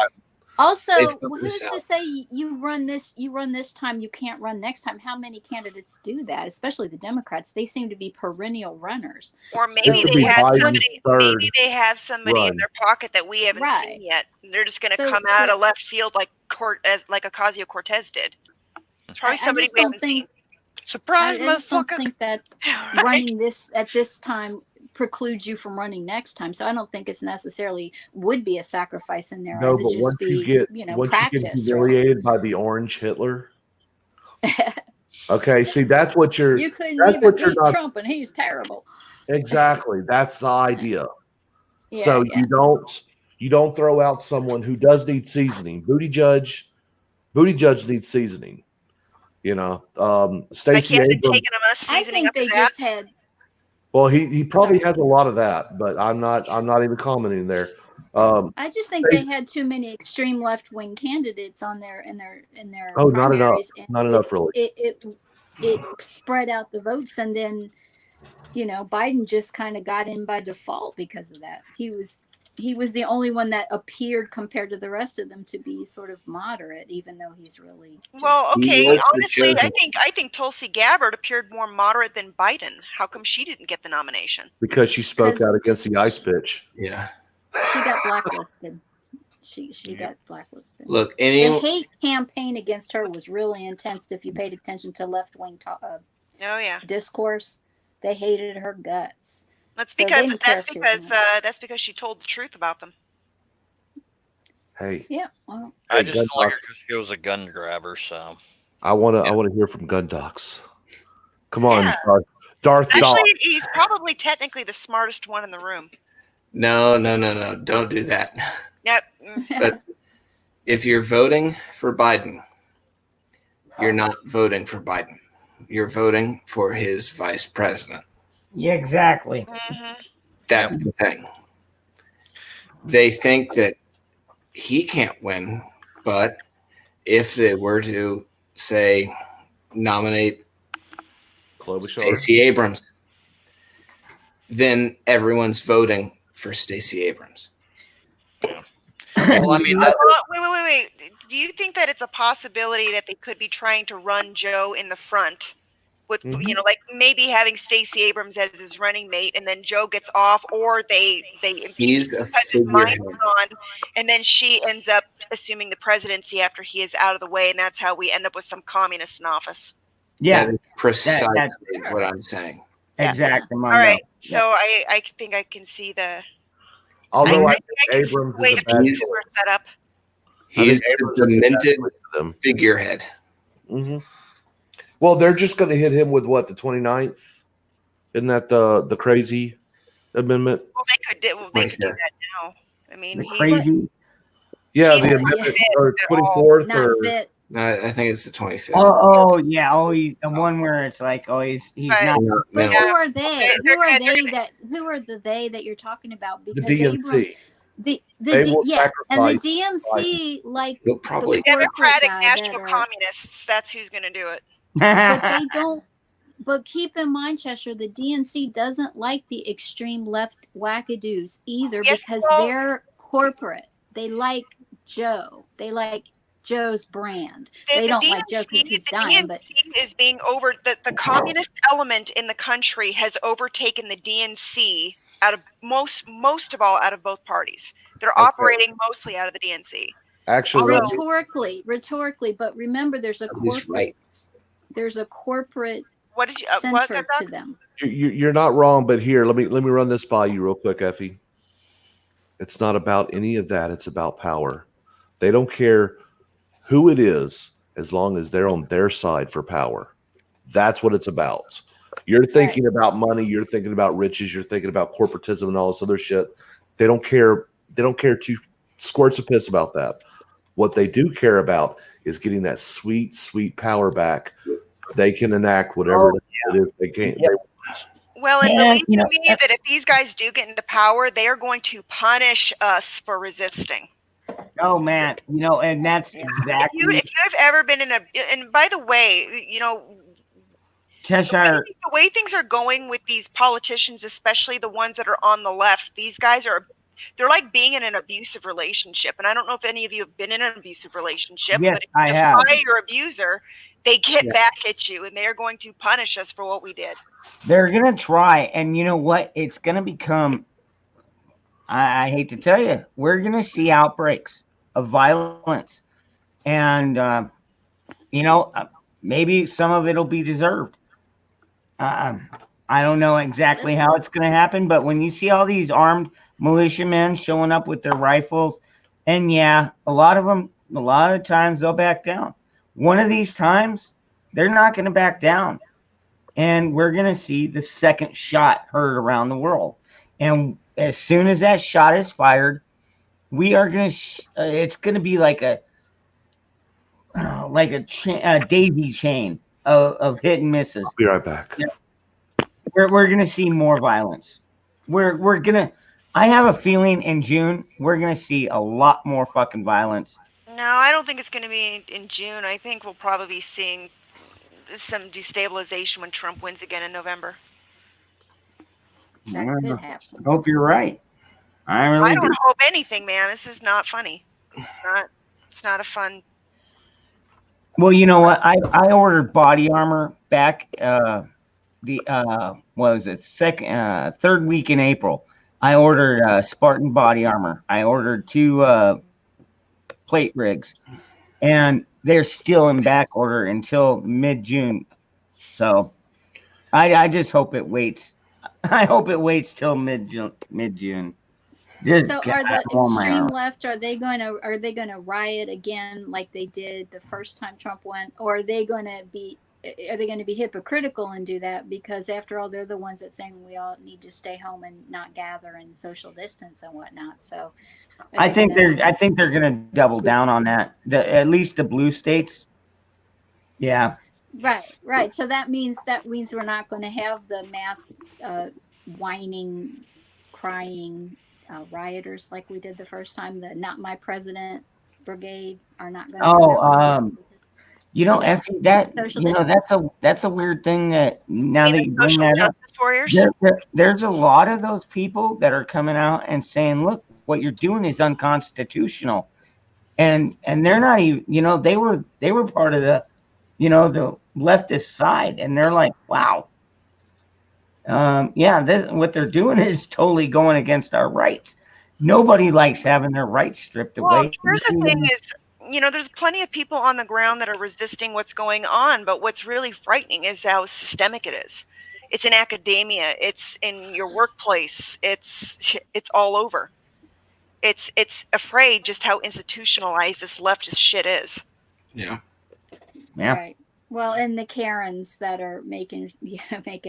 Also, who's to say you run this time, you can't run next time? How many candidates do that? Especially the Democrats. They seem to be perennial runners. Or maybe they have somebody in their pocket that we haven't seen yet. They're just going to come out of left field like Ocasio-Cortez did. It's probably somebody we haven't seen. Surprise, I just don't think that running this at this time precludes you from running next time. So I don't think it's necessarily would be a sacrifice in there. No, but once you get humiliated by the orange Hitler. Okay, see, that's what you're. You couldn't even beat Trump, and he's terrible. Exactly, that's the idea. So you don't throw out someone who does need seasoning. Buttigieg needs seasoning. You know, Stacey Abrams. I think they just had. Well, he probably has a lot of that, but I'm not even commenting there. I just think they had too many extreme left wing candidates on their in their. Oh, not enough, really. It spread out the votes, and then, you know, Biden just kind of got in by default because of that. He was the only one that appeared compared to the rest of them to be sort of moderate, even though he's really. Honestly, I think Tulsi Gabbard appeared more moderate than Biden. How come she didn't get the nomination? Because she spoke out against the ice pitch. Yeah, she got blacklisted. She got blacklisted. Look, the hate campaign against her was really intense. If you paid attention to left wing discourse, they hated her guts. That's because she told the truth about them. Hey. Yeah. Well, I just don't like her because she was a gun grabber. So I want to hear from gun docs. Come on, Darth. Actually, he's probably technically the smartest one in the room. No. Don't do that. Yep. But if you're voting for Biden, you're not voting for Biden. You're voting for his vice president. Yeah, exactly. That's the thing. They think that he can't win, but if they were to, say, nominate Stacey Abrams, then everyone's voting for Stacey Abrams. Well, I mean, wait. Do you think that it's a possibility that they could be trying to run Joe in the front? With you know, like maybe having Stacey Abrams as his running mate, and then Joe gets off, or they impeach him because his mind's on, and then she ends up assuming the presidency after he is out of the way, and that's how we end up with some communist in office. Yeah, that is precisely what I'm saying. Exactly. All right, so I think I can see the. Although I think Abrams is a bad setup. He's a demented figurehead. Mm-hmm. Well, they're just going to hit him with what, the 29th? Isn't that the crazy amendment? Well, they could do that now. I mean, crazy. Yeah, the amendment or 24th or I think it's the 25th. Oh, yeah. Oh, the one where it's like, oh, he's not. But No. who are they? Who are the they that you're talking about? The Because DNC. Abrams, They will and the sacrifice DMC, like They'll probably the corporate Democratic guy National that are, Communists. That's who's going to do it. but they don't. But keep in mind, Cheshire, the DNC doesn't like the extreme left wackadoos either, Yes, because well- they're corporate. They like Joe. They like Joe's brand. They don't like Joe because he's dying. But DNC is being over. The communist element in the country has overtaken the DNC out of most of all out of both parties. They're operating mostly out of the DNC. Actually, rhetorically, but remember, there's a corporate What did you? center to them. you're not wrong, but here, let me run this by you real quick, Effie. It's not about any of that. It's about power. They don't care who it is as long as they're on their side for power. That's what it's about. You're thinking about money. You're thinking about riches. You're thinking about corporatism and all this other shit. They don't care. They don't care two squirts of piss about that. What they do care about is getting that sweet, sweet power back. They can enact whatever it is they can. Yeah. Well, it believes to me that if these guys do get into power, they are going to punish us for resisting. Oh man, and that's exactly. If you have ever been in and by the way, Cheshire, the way things are going with these politicians, especially the ones that are on the left, these guys they're like being in an abusive relationship. And I don't know if any of you have been in an abusive relationship, yes, but if I you have. defy your abuser, they get back at you and they're going to punish us for what we did. They're going to try. And you know what? It's going to become, I hate to tell you, we're going to see outbreaks of violence. And, maybe some of it will be deserved. I don't know exactly how it's going to happen, but when you see all these armed militiamen showing up with their rifles, and a lot of the times they'll back down. One of these times, they're not going to back down. And we're going to see the second shot heard around the world. And as soon as that shot is fired, we are going to, it's going to be like a daisy chain of hit and misses. I'll be right back. We're going to see more violence. We're going to, I have a feeling in June, we're going to see a lot more fucking violence. No, I don't think it's going to be in June. I think we'll probably be seeing some destabilization when Trump wins again in November. That could happen. Hope you're right. I don't hope anything, man. This is not funny. It's not a fun. Well, you know what? I ordered body armor back third week in April. I ordered Spartan body armor. I ordered 2 plate rigs, and they're still in back order until mid-June. So I just hope it waits. I hope it waits till mid-June. So are the extreme left, are they going to riot again like they did the first time Trump went, or are they going to be hypocritical and do that? Because after all, they're the ones that saying we all need to stay home and not gather and social distance and whatnot. So I think they're going to double down on that. At least the blue states. Yeah. Right. So that means we're not going to have the mass whining, crying rioters like we did the first time. The Not My President brigade are not going to. Effie, that's a weird thing that now that you bring that up, there's a lot of those people that are coming out and saying, look, what you're doing is unconstitutional. And they're not even, they were part of the leftist side, and they're like, wow. What they're doing is totally going against our rights. Nobody likes having their rights stripped away. Well, here's the thing is, there's plenty of people on the ground that are resisting what's going on, but what's really frightening is how systemic it is. It's in academia, it's in your workplace, it's all over. It's afraid just how institutionalized this leftist shit is. Yeah. Right. Well, and the Karens that are making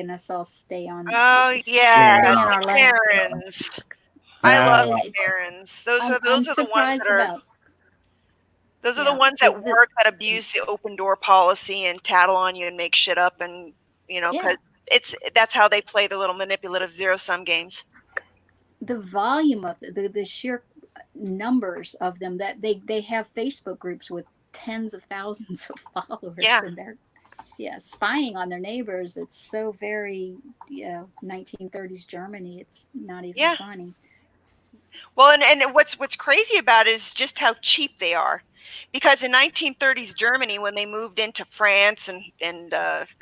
us all stay on. Oh yeah, Karens. I love Karens. Those are the ones that are. Those are the ones that work, that abuse the open door policy and tattle on you and make shit up, and because that's how they play the little manipulative zero-sum games. The volume of the sheer numbers of them, that they have Facebook groups with tens of thousands of followers, and they're spying on their neighbors. It's so very 1930s Germany. It's not even funny. Well, and what's crazy about it is just how cheap they are. Because in 1930s Germany, when they moved into France and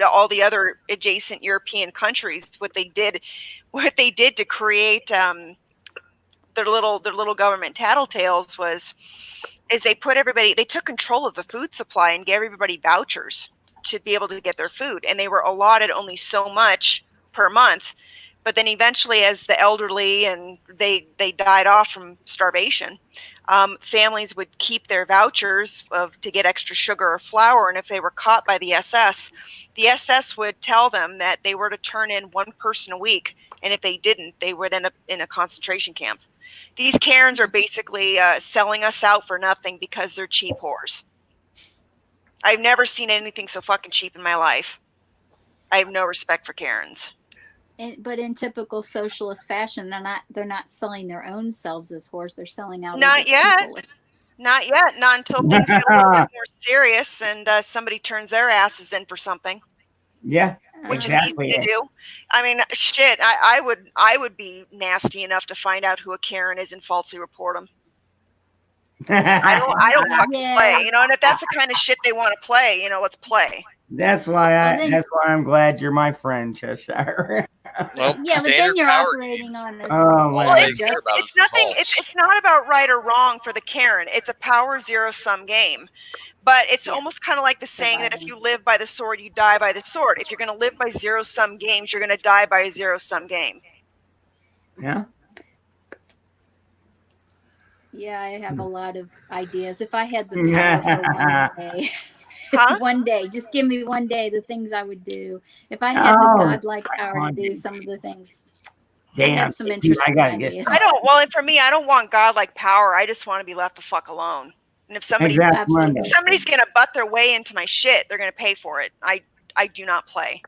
all the other adjacent European countries, what they did to create their little government tattletales is they took control of the food supply and gave everybody vouchers to be able to get their food, and they were allotted only so much per month. But then eventually, as the elderly and they died off from starvation, families would keep their vouchers to get extra sugar or flour. And if they were caught by the SS would tell them that they were to turn in one person a week. And if they didn't, they would end up in a concentration camp. These Karens are basically selling us out for nothing because they're cheap whores. I've never seen anything so fucking cheap in my life. I have no respect for Karens. But in typical socialist fashion, they're not selling their own selves as whores. They're selling out. Not yet. Not yet. Not until things get a little bit more serious and somebody turns their asses in for something. Yeah, which is easy to do. I mean, shit. I would be nasty enough to find out who a Karen is and falsely report them. I don't fucking play. And if that's the kind of shit they want to play, let's play. That's why I'm glad you're my friend, Cheshire. Well, but then you're operating on a. Well, it's nothing. It's not about right or wrong for the Karen. It's a power zero-sum game, but it's almost kind of like the saying that if you live by the sword, you die by the sword. If you're going to live by zero-sum games, you're going to die by a zero-sum game. Yeah. Yeah, I have a lot of ideas. If I had the power for one day. One day, just give me one day the things I would do. If I had the godlike power to do some of the things, I have some interesting ideas. And for me, I don't want godlike power. I just want to be left the fuck alone. And if somebody's going to butt their way into my shit, they're going to pay for it. I do not play.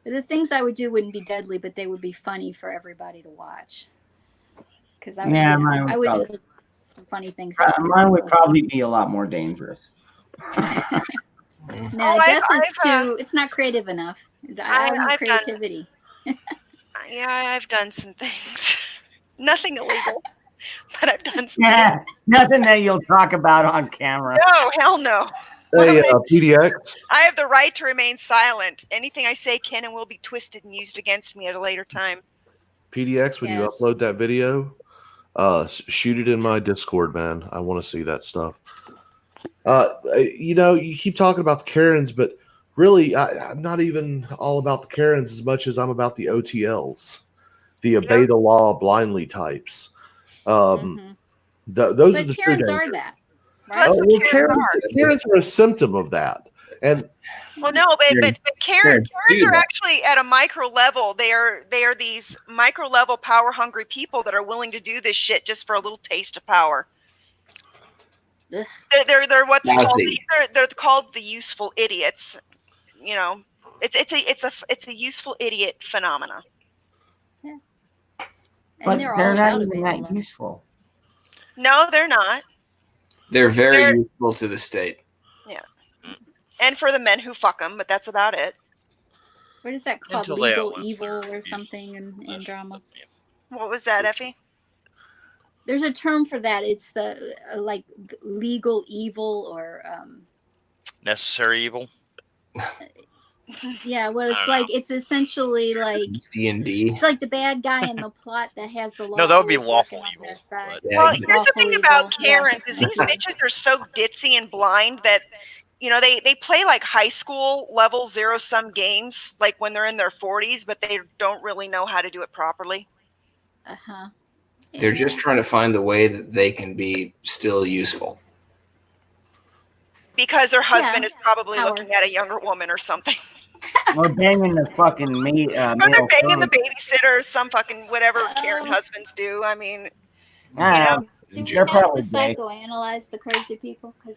The things I would do wouldn't be deadly, but they would be funny for everybody to watch. Because I would do some funny things. Mine would probably be a lot more dangerous. No, death is too. It's not creative enough. I need creativity. I've done some things. Nothing illegal, but I've done some. Nothing that you'll talk about on camera. No, hell no. Hey, PDX. I have the right to remain silent. Anything I say can and will be twisted and used against me at a later time. PDX, when you upload that video, shoot it in my Discord, man. I want to see that stuff. You keep talking about the Karens, but really, I'm not even all about the Karens as much as I'm about the OTLs, the obey the law blindly types. Those are the Karens are that. Right? Karens are a symptom of that. And but Karens are actually at a micro level. They are these micro level power hungry people that are willing to do this shit just for a little taste of power. They're what's called they're called the useful idiots. It's a useful idiot phenomena. Yeah. But they're not even that useful. No, they're not. They're very useful to the state. Yeah, and for the men who fuck them, but that's about it. What is that called? Legal evil or something in drama? What was that, Effie? There's a term for that. It's the like legal evil or necessary evil. Yeah, well, it's essentially like D&D. It's like the bad guy in the plot that has the law. No, that would be lawful evil. Well, here's the thing about Karens is these bitches are so ditzy and blind that they play like high school level zero-sum games like when they're in their 40s, but they don't really know how to do it properly. Uh-huh. They're just trying to find the way that they can be still useful. Because their husband is probably looking at a younger woman or something. Or banging the fucking or they're banging the babysitter or some fucking whatever Karen husbands do. I mean, Do we They're have to probably gay. psychoanalyze the crazy people? Because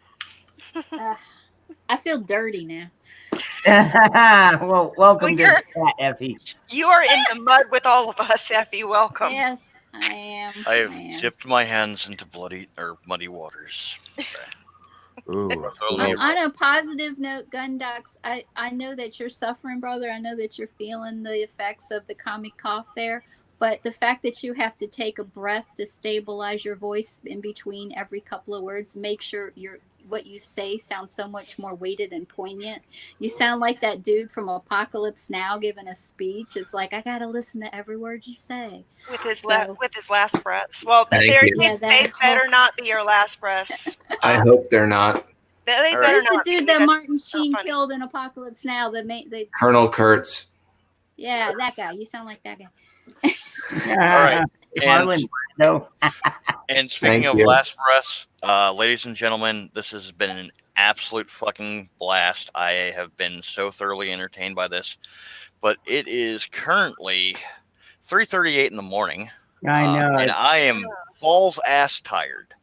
I feel dirty now. Well, welcome to the chat, Effie. You are in the mud with all of us, Effie. Welcome. Yes, I am. I have dipped my hands into muddy waters. Ooh. On a positive note, Gundox, I know that you're suffering, brother. I know that you're feeling the effects of the comic cough there. But the fact that you have to take a breath to stabilize your voice in between every couple of words, make sure what you say sounds so much more weighted and poignant. You sound like that dude from Apocalypse Now giving a speech. It's like, I gotta listen to every word you say. With his last breaths. Well, they better not be your last breaths. I hope they're not. They better Who's not the dude be. that Martin Sheen killed in Apocalypse Now? Colonel Kurtz. Yeah, that guy. You sound like that guy. All right. Marlon, no. And speaking of last breaths, ladies and gentlemen, this has been an absolute fucking blast. I have been so thoroughly entertained by this. But it is currently 3:38 in the morning. I know. And I am balls ass tired.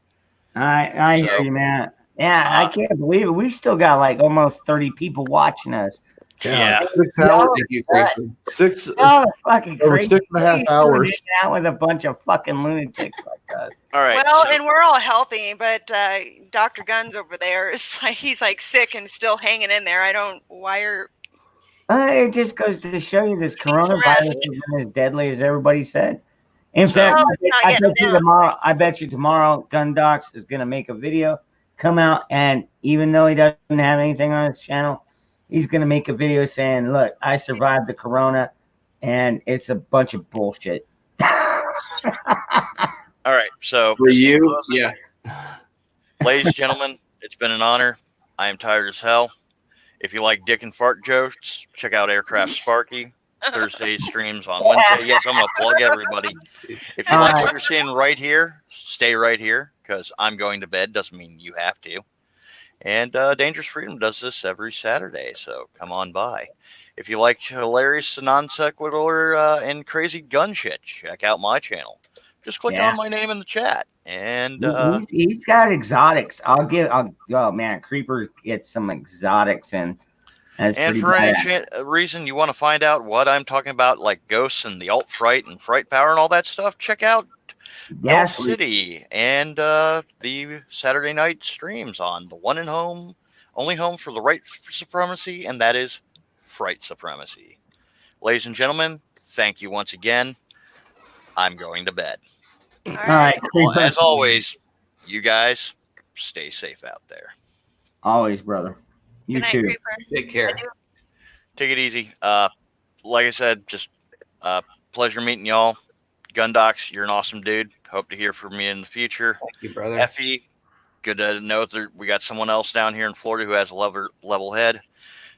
I hear you, man. Yeah, I can't believe it. We still got like almost 30 people watching us. Yeah. Six fucking over crazy. 6.5 hours. Out with a bunch of fucking lunatics like us. All right. Well, and we're all healthy, but Dr. Guns over there is like he's like sick and still hanging in there. I don't. Why are? It just goes to show you this coronavirus isn't as deadly as everybody said. In fact, I bet you tomorrow, Gundox is going to make a video, come out, and even though he doesn't have anything on his channel, he's going to make a video saying, look, I survived the corona, and it's a bunch of bullshit. All right. So, for you, yeah. Ladies and gentlemen, it's been an honor. I am tired as hell. If you like dick and fart jokes, check out Aircraft Sparky. Thursday streams on Wednesday. Yes, I'm going to plug everybody. If you like what you're seeing right here, stay right here because I'm going to bed. Doesn't mean you have to. And Dangerous Freedom does this every Saturday, so come on by. If you like hilarious non sequitur and crazy gun shit, check out my channel. Just click on my name in the chat. And he's got exotics. Oh man, Creeper gets some exotics and for any reason you want to find out what I'm talking about, like ghosts and the alt-fright and fright power and all that stuff, check out Elf City and the Saturday night streams on the one and only home for the right supremacy, and that is Fright Supremacy. Ladies and gentlemen, thank you once again. I'm going to bed. All right. Well, as always, you guys stay safe out there. Always, brother. You too. Creeper. Take care. Take it easy. Like I said, just pleasure meeting y'all. Gundox, you're an awesome dude. Hope to hear from you in the future. Thank you, brother. Effie, good to know that we got someone else down here in Florida who has a level head.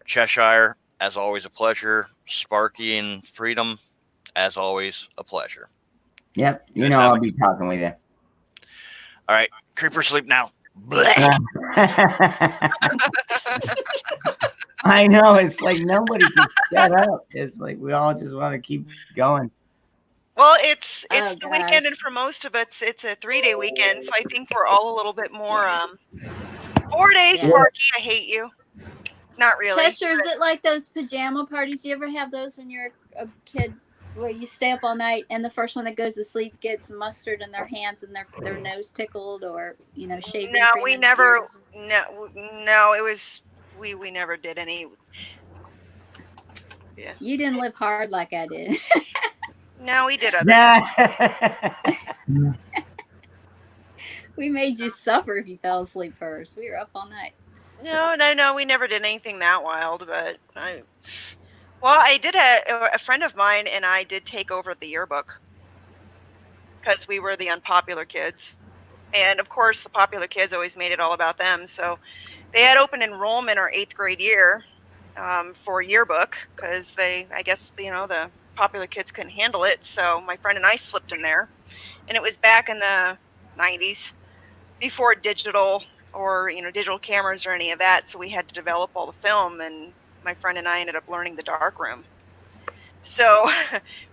Cheshire, as always, a pleasure. Sparky and Freedom, as always, a pleasure. Yep, I'll be talking with you. All right, Creeper, sleep now. I know, it's like nobody can shut up. It's like we all just want to keep going. Well, it's the weekend, and for most of us, it's a 3-day weekend. So I think we're all a little bit more 4 days. Sparky, I hate you. Not really. Cheshire, is it like those pajama parties? Do you ever have those when you're a kid, where you stay up all night and the first one that goes to sleep gets mustard in their hands and their nose tickled, or shaving? No, we never. No, it was we never did any. Yeah. You didn't live hard like I did. No, we did other. We made you suffer if you fell asleep first. We were up all night. No, we never did anything that wild. But I did a friend of mine and I did take over the yearbook because we were the unpopular kids. And of course, the popular kids always made it all about them. So they had open enrollment our 8th grade year for yearbook because the popular kids couldn't handle it. So my friend and I slipped in there, and it was back in the 90s before digital or digital cameras or any of that. So we had to develop all the film, and my friend and I ended up learning the darkroom. So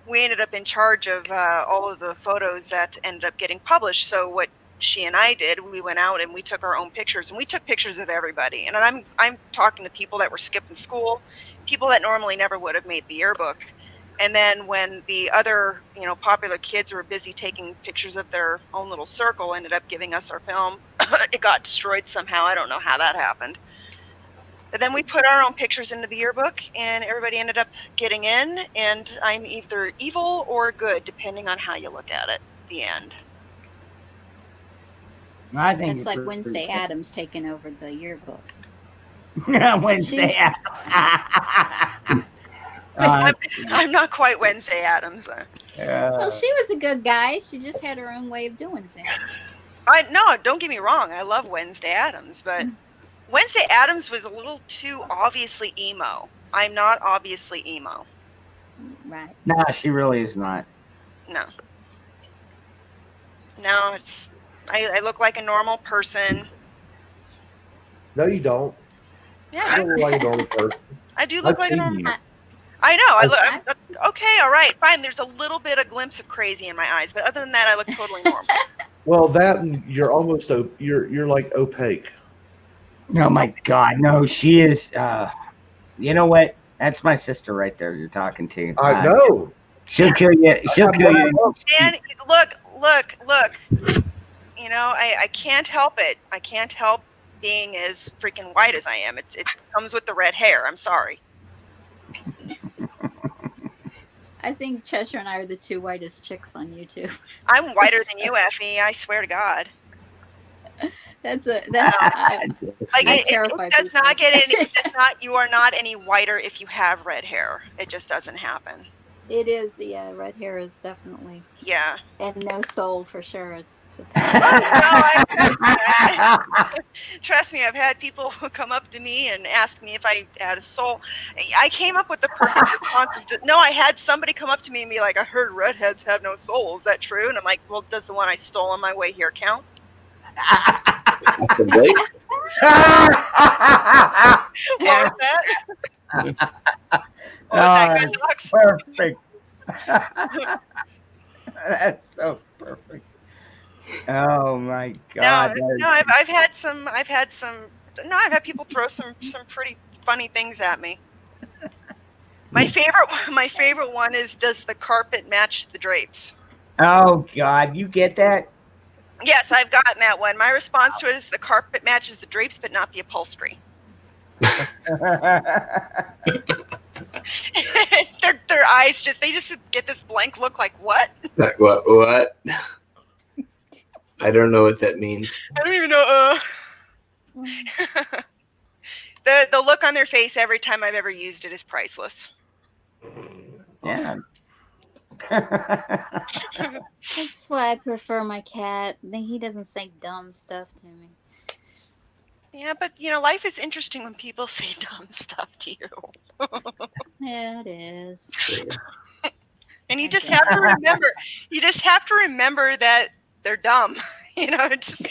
we ended up in charge of all of the photos that ended up getting published. So what she and I did, we went out and we took our own pictures, and we took pictures of everybody. And I'm talking to people that were skipping school, people that normally never would have made the yearbook. And then when the other, popular kids were busy taking pictures of their own little circle, ended up giving us our film, it got destroyed somehow. I don't know how that happened. But then we put our own pictures into the yearbook, and everybody ended up getting in, and I'm either evil or good, depending on how you look at it at the end. I think it's like Wednesday Addams taking over the yearbook. Wednesday Addams. I'm not quite Wednesday Addams. Well, she was a good guy. She just had her own way of doing things. No, don't get me wrong. I love Wednesday Addams, but Wednesday Addams was a little too obviously emo. I'm not obviously emo. Right. No, she really is not. No, it's. I look like a normal person. No, you don't. Yeah, you look like a normal person. I do look like a normal. I know. Okay, all right, fine. There's a little bit of glimpse of crazy in my eyes, but other than that, I look totally normal. Well, that you're almost you're like opaque. Oh my God, no, she is. You know what? That's my sister right there. You're talking to. I know. She'll kill you. She'll kill you. And look. I can't help it. I can't help being as freaking white as I am. It comes with the red hair. I'm sorry. I think Cheshire and I are the two whitest chicks on YouTube. I'm whiter than you, Effie. I swear to God. It does not get any. You are not any whiter if you have red hair. It just doesn't happen. It is, yeah. Red hair is definitely. Yeah. And no soul for sure. It's. Trust me, I've had people come up to me and ask me if I had a soul. I came up with the perfect responses. No, I had somebody come up to me and be like, "I heard redheads have no soul. Is that true?" And I'm like, "Well, does the one I stole on my way here count?" That's a break. What was that? What was that, perfect. That's so perfect. Oh my God! No, I've had people throw some pretty funny things at me. My favorite one is, does the carpet match the drapes? Oh God, you get that? Yes, I've gotten that one. My response to it is, the carpet matches the drapes, but not the upholstery. Their eyes they just get this blank look, like what? What? I don't know what that means. I don't even know. The look on their face every time I've ever used it is priceless. Yeah. That's why I prefer my cat. He doesn't say dumb stuff to me. Yeah, but life is interesting when people say dumb stuff to you. Yeah, it is. And you just have to remember. You just have to remember that they're dumb. Just.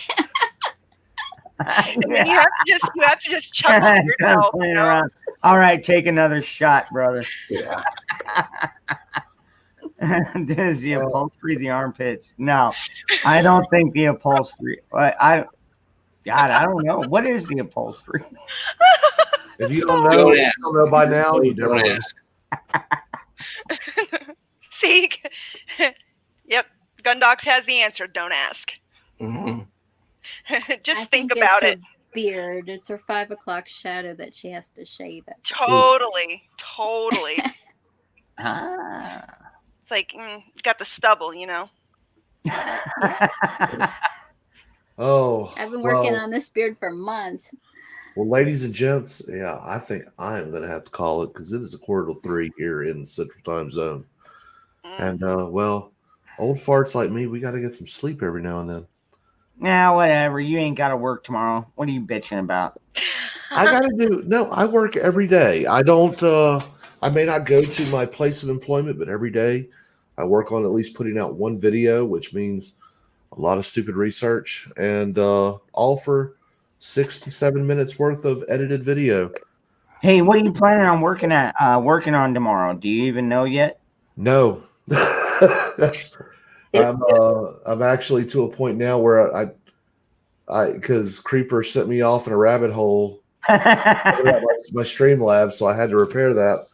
And then you have to just chuckle to yourself. All right, take another shot, brother. Yeah. Does the upholstery the armpits? No, I don't think the upholstery. I don't know. What is the upholstery? If you don't know by now, you don't ask. See? Yep. Gundox has the answer. Don't ask. Mm-hmm. Just think about it. Beard. It's her 5 o'clock shadow that she has to shave it. Totally. It's like, you got the stubble, Oh, I've been working on this beard for months. Well, ladies and gents, yeah, I think I am going to have to call it, because it is 2:45 here in the Central Time Zone. And, old farts like me, we got to get some sleep every now and then. Nah, whatever. You ain't got to work tomorrow. What are you bitching about? I work every day. I don't, I may not go to my place of employment, but every day I work on at least putting out one video, which means a lot of stupid research, and all for 6 to 7 minutes worth of edited video. Hey, what are you planning on working on tomorrow? Do you even know yet? No. I'm actually to a point now where because Creeper sent me off in a rabbit hole about my Streamlabs, so I had to repair that.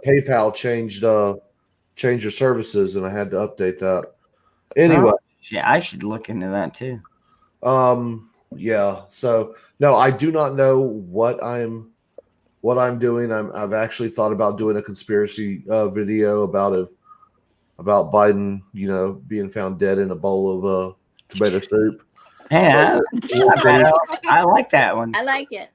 PayPal changed their services, and I had to update that. Anyway, I should look into that too. Yeah. So no, I do not know what I'm doing. I've actually thought about doing a conspiracy video about Biden, being found dead in a bowl of tomato soup. Yeah, I like that one. I like it.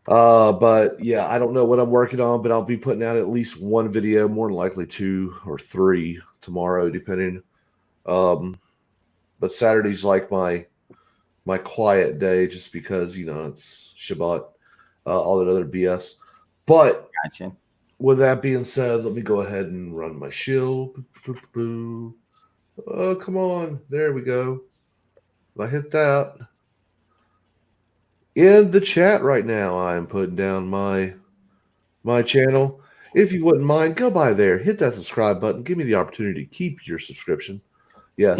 But yeah, I don't know what I'm working on, but I'll be putting out at least one video, more than likely 2 or 3 tomorrow, depending. But Saturday's like my quiet day, just because it's Shabbat, all that other BS. But gotcha. With that being said, let me go ahead and run my shield. Oh, come on. There we go. If I hit that. In the chat right now, I'm putting down my channel. If you wouldn't mind, go by there, hit that subscribe button, give me the opportunity to keep your subscription. Yes,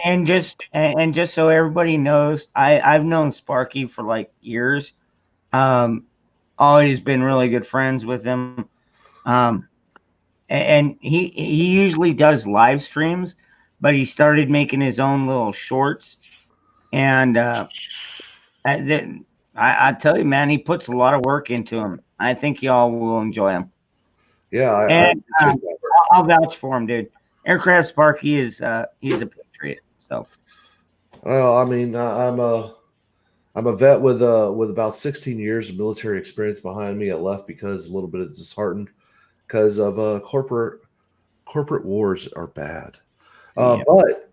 and just so everybody knows, I've known Sparky for like years. Always been really good friends with him. And he usually does live streams, but he started making his own little shorts. And I tell you, man, he puts a lot of work into them. I think y'all will enjoy them. Yeah, I'll vouch for him, dude. Aircraft Sparky is he's a patriot. So, well, I mean, I'm a vet with about 16 years of military experience behind me. I left because a little bit disheartened because of corporate wars are bad. But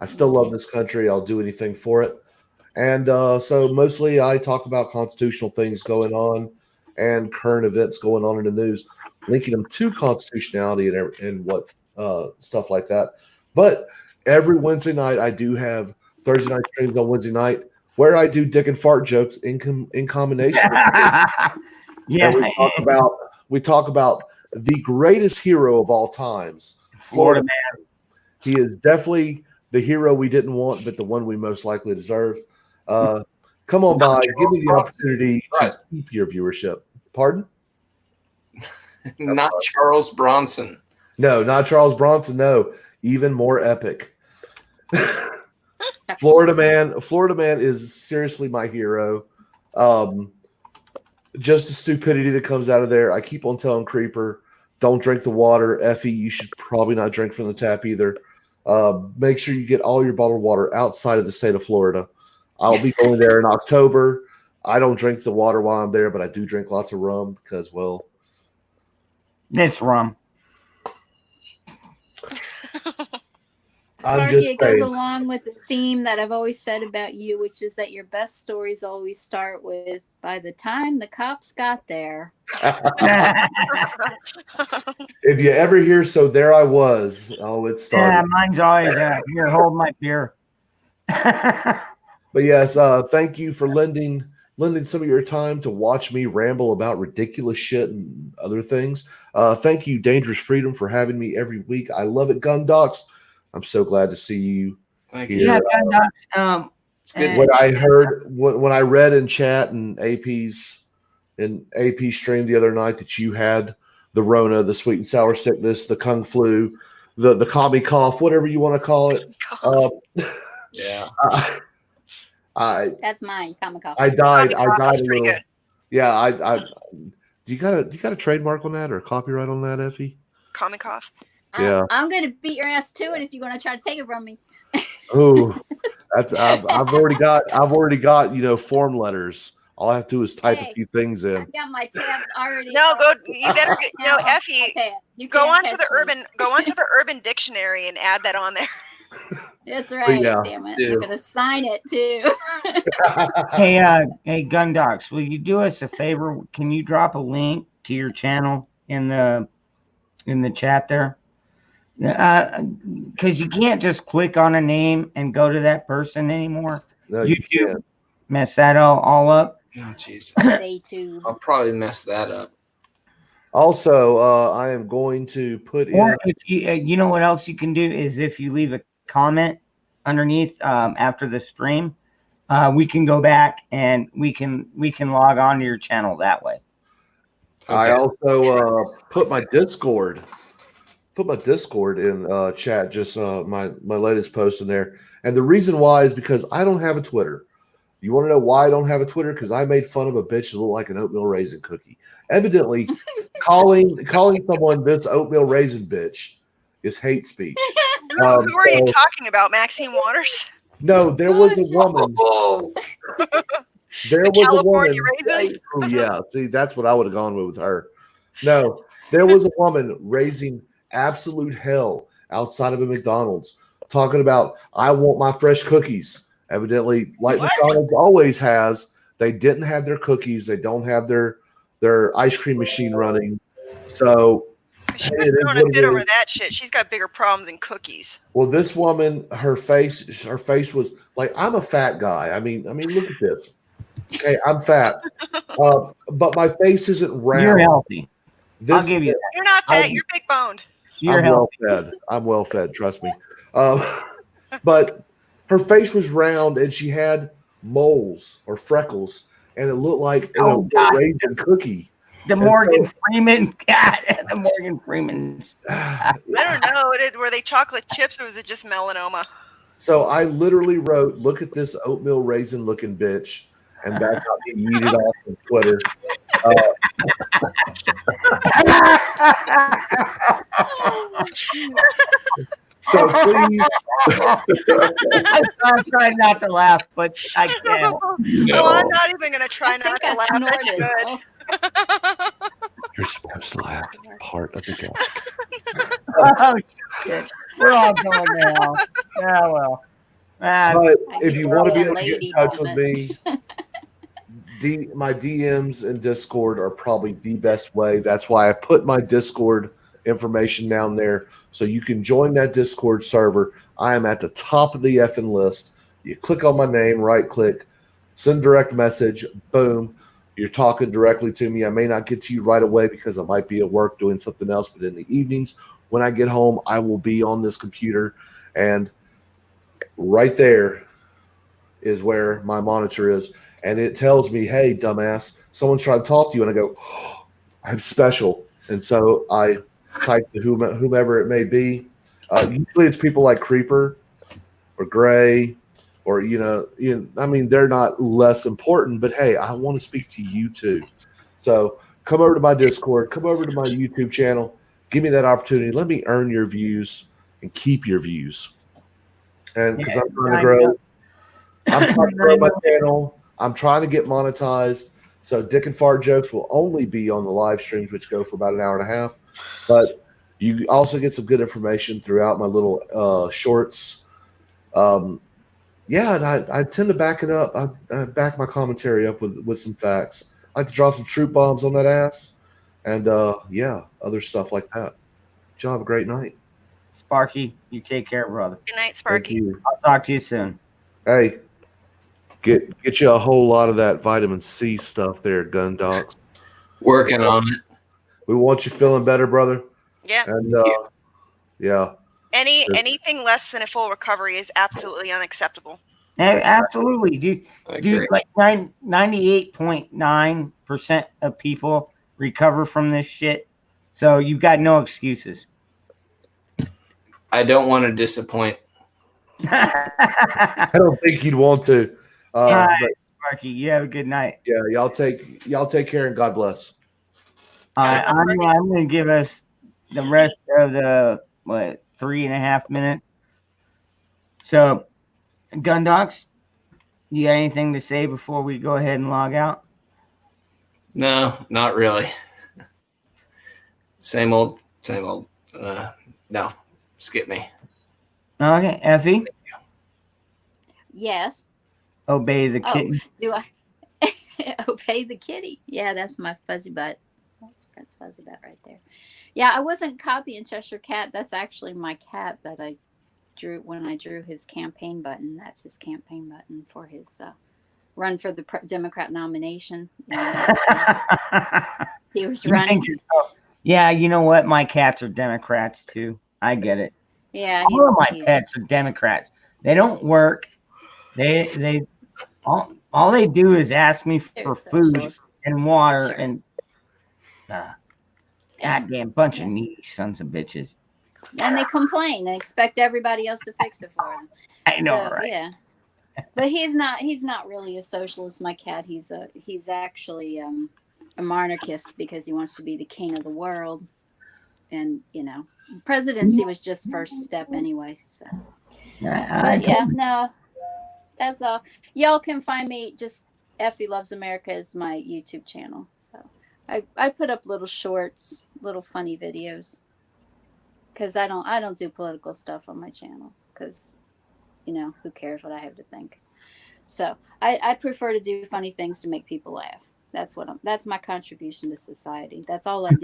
I still love this country. I'll do anything for it. And so mostly I talk about constitutional things going on and current events going on in the news, linking them to constitutionality and what stuff like that. But every Wednesday night, I do have Thursday night streams on Wednesday night where I do dick and fart jokes in combination. Yeah, we talk about the greatest hero of all times, Florida Man. He is definitely the hero we didn't want, but the one we most likely deserve. Come on by, give me the opportunity to keep your viewership. Pardon? Not Charles Bronson. No, not Charles Bronson. No, even more epic. Florida Man is seriously my hero. Just the stupidity that comes out of there. I keep on telling Creeper, don't drink the water. Effie, you should probably not drink from the tap either. Make sure you get all your bottled water outside of the state of Florida. I'll be going there in October. I don't drink the water while I'm there, but I do drink lots of rum because, well, it's rum. Sparky, it goes along with the theme that I've always said about you, which is that your best stories always start with, by the time the cops got there. If you ever hear, so there I was. Oh, it started. Yeah, mine's always here, hold my beer. But yes, thank you for lending some of your time to watch me ramble about ridiculous shit and other things. Thank you, Dangerous Freedom, for having me every week. I love it, Gun Docs. I'm so glad to see you. Thank you. Yeah, Gun Docs. It's good. What I heard, when I read in chat and AP stream the other night that you had the Rona, the sweet and sour sickness, the Kung flu, the commie cough, whatever you want to call it. Yeah. That's mine, commie cough. I died a little. Good. Yeah, do you got a trademark on that or a copyright on that, Effie? Commie cough. Yeah. I'm gonna beat your ass to it if you're gonna try to take it from me. Oh, that's I've already got form letters. All I have to do is type a few things in. I've got my tabs already. No, you better Effie. Okay, go onto the Urban Dictionary and add that on there. That's right. Yeah. Damn it! I'm gonna sign it too. Hey, Gun Docs, will you do us a favor? Can you drop a link to your channel in the chat there? Because you can't just click on a name and go to that person anymore. No, YouTube mess that all up. Oh, jeez. Stay tuned. I'll probably mess that up. Also, I am going to put or if you know what else you can do is if you leave a comment underneath after the stream, we can go back and we can log on to your channel that way. Okay. I also put my Discord in chat, just my latest post in there. And the reason why is because I don't have a Twitter. You want to know why I don't have a Twitter? Because I made fun of a bitch that looked like an oatmeal raisin cookie. Evidently, calling someone this oatmeal raisin bitch is hate speech. Who are you talking about, Maxine Waters? No, there was a woman. There was California a woman. raisin? Oh yeah, see, that's what I would have gone with her. No, there was a woman raising absolute hell outside of a McDonald's, talking about, I want my fresh cookies. Evidently, like what? McDonald's always has, they didn't have their cookies. They don't have their ice cream machine running. So she was throwing a bit over that shit. She's got bigger problems than cookies. Well, this woman, her face was like, I'm a fat guy. I mean, look at this. Okay, I'm fat, but my face isn't round. You're healthy. I'll give you that. You're not fat. You're big boned. You're healthy. I'm well fed. Trust me. But her face was round, and she had moles or freckles, and it looked like a raisin cookie. The Morgan Freeman cat. The Morgan Freeman's. I don't know. Were they chocolate chips, or was it just melanoma? So I literally wrote, "Look at this oatmeal raisin looking bitch," and that got me yeeted off of Twitter. So please. I'm trying not to laugh, but I can't. No, I'm not even going to try not to laugh. That's good. You're supposed to laugh. It's part of the game. Oh, shit. We're all going now. Yeah, well. But if you want to be able to get in touch with me, my DMs and Discord are probably the best way. That's why I put my Discord information down there so you can join that Discord server. I am at the top of the effing list. You click on my name, right click, send direct message, boom. You're talking directly to me. I may not get to you right away because I might be at work doing something else, but in the evenings when I get home, I will be on this computer, and right there is where my monitor is. And it tells me, hey, dumbass, someone's trying to talk to you. And I go, oh, I'm special. And so I type to whomever it may be. Usually it's people like Creeper or Gray or, I mean, they're not less important, but hey, I want to speak to you too. So come over to my Discord, come over to my YouTube channel, give me that opportunity. Let me earn your views and keep your views. And because I'm trying to grow. I'm trying to grow my channel. I'm trying to get monetized. So Dick and Fart jokes will only be on the live streams, which go for about an hour and a half. But you also get some good information throughout my little shorts. And I tend to back it up. I back my commentary up with some facts. I like to drop some truth bombs on that ass. And, other stuff like that. Y'all have a great night. Sparky, you take care, brother. Good night, Sparky. I'll talk to you soon. Hey, get you a whole lot of that vitamin C stuff there, Gun Docs. Working on it. We want you feeling better, brother. Yeah. And yeah. Anything less than a full recovery is absolutely unacceptable. Absolutely, dude. Like 98.9% of people recover from this shit. So you've got no excuses. I don't want to disappoint. I don't think you'd want to. But Sparky, you have a good night. Yeah, y'all take care and God bless. I'm going to give us the rest of the 3.5 minutes. So, Gun Docs, you got anything to say before we go ahead and log out? No, not really. Same old. No, skip me. Okay, Effie? Yes. Obey the kitten. Do I obey the kitty? Yeah, that's my fuzzy butt. That's Prince Fuzzy Butt right there. Yeah, I wasn't copying Cheshire Cat. That's actually my cat that I drew when I drew his campaign button. That's his campaign button for his run for the Democrat nomination. He was running. Yeah, you know what? My cats are Democrats too. I get it. Yeah, All of my pets are Democrats. They don't work. They all they do is ask me for food and water and goddamn bunch of needy sons of bitches. And they complain and expect everybody else to fix it for them. I know, right? Yeah. But he's not really a socialist, my cat. He's actually a monarchist because he wants to be the king of the world. And, presidency was just first step anyway. So but yeah, no. That's all. Y'all can find me, just Effie Loves America is my YouTube channel. So I put up little shorts, little funny videos. Cause I don't do political stuff on my channel. Cause who cares what I have to think. So I prefer to do funny things to make people laugh. That's my contribution to society. That's all I do.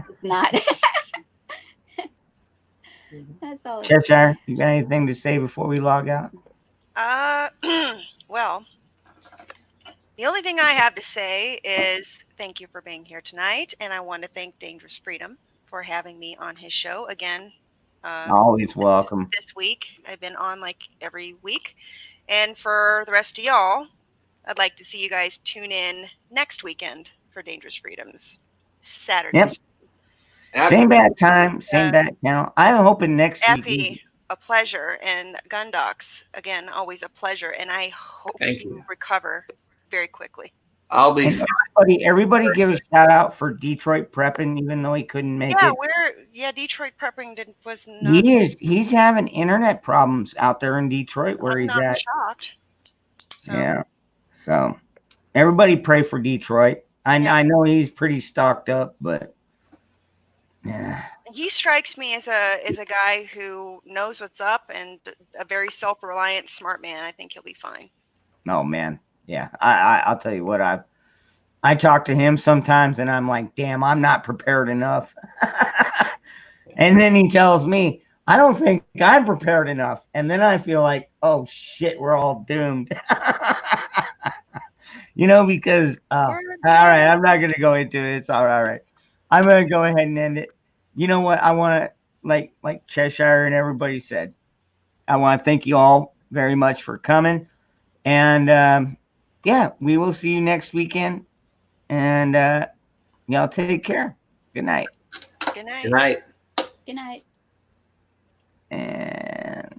It's not. That's all. Cheshire, you got anything to say before we log out? Well, the only thing I have to say is thank you for being here tonight, and I want to thank Dangerous Freedom for having me on his show again. Always welcome. This week, I've been on like every week, and for the rest of y'all, I'd like to see you guys tune in next weekend for Dangerous Freedoms, Saturday. Yep. Same bat time, same bat channel. I'm hoping next week. A pleasure, and Gundox, again, always a pleasure, and I hope you recover very quickly. I'll be. Everybody give a shout out for Detroit Prepping, even though he couldn't make it. Detroit Prepping was not. He's having internet problems out there in Detroit where he's at. Shocked. So. Yeah. So everybody pray for Detroit. I know he's pretty stocked up, but yeah. He strikes me as a guy who knows what's up and a very self-reliant, smart man. I think he'll be fine. Oh man, yeah. I'll tell you what, I talk to him sometimes, and I'm like, damn, I'm not prepared enough. And then he tells me, I don't think I'm prepared enough. And then I feel like, oh shit, we're all doomed. Because all right, I'm not gonna go into it. It's all right. I'm gonna go ahead and end it. You know what? I want to, like Cheshire and everybody said, I want to thank you all very much for coming. And we will see you next weekend. And y'all take care. Good night. Good night. Good night. Good night. And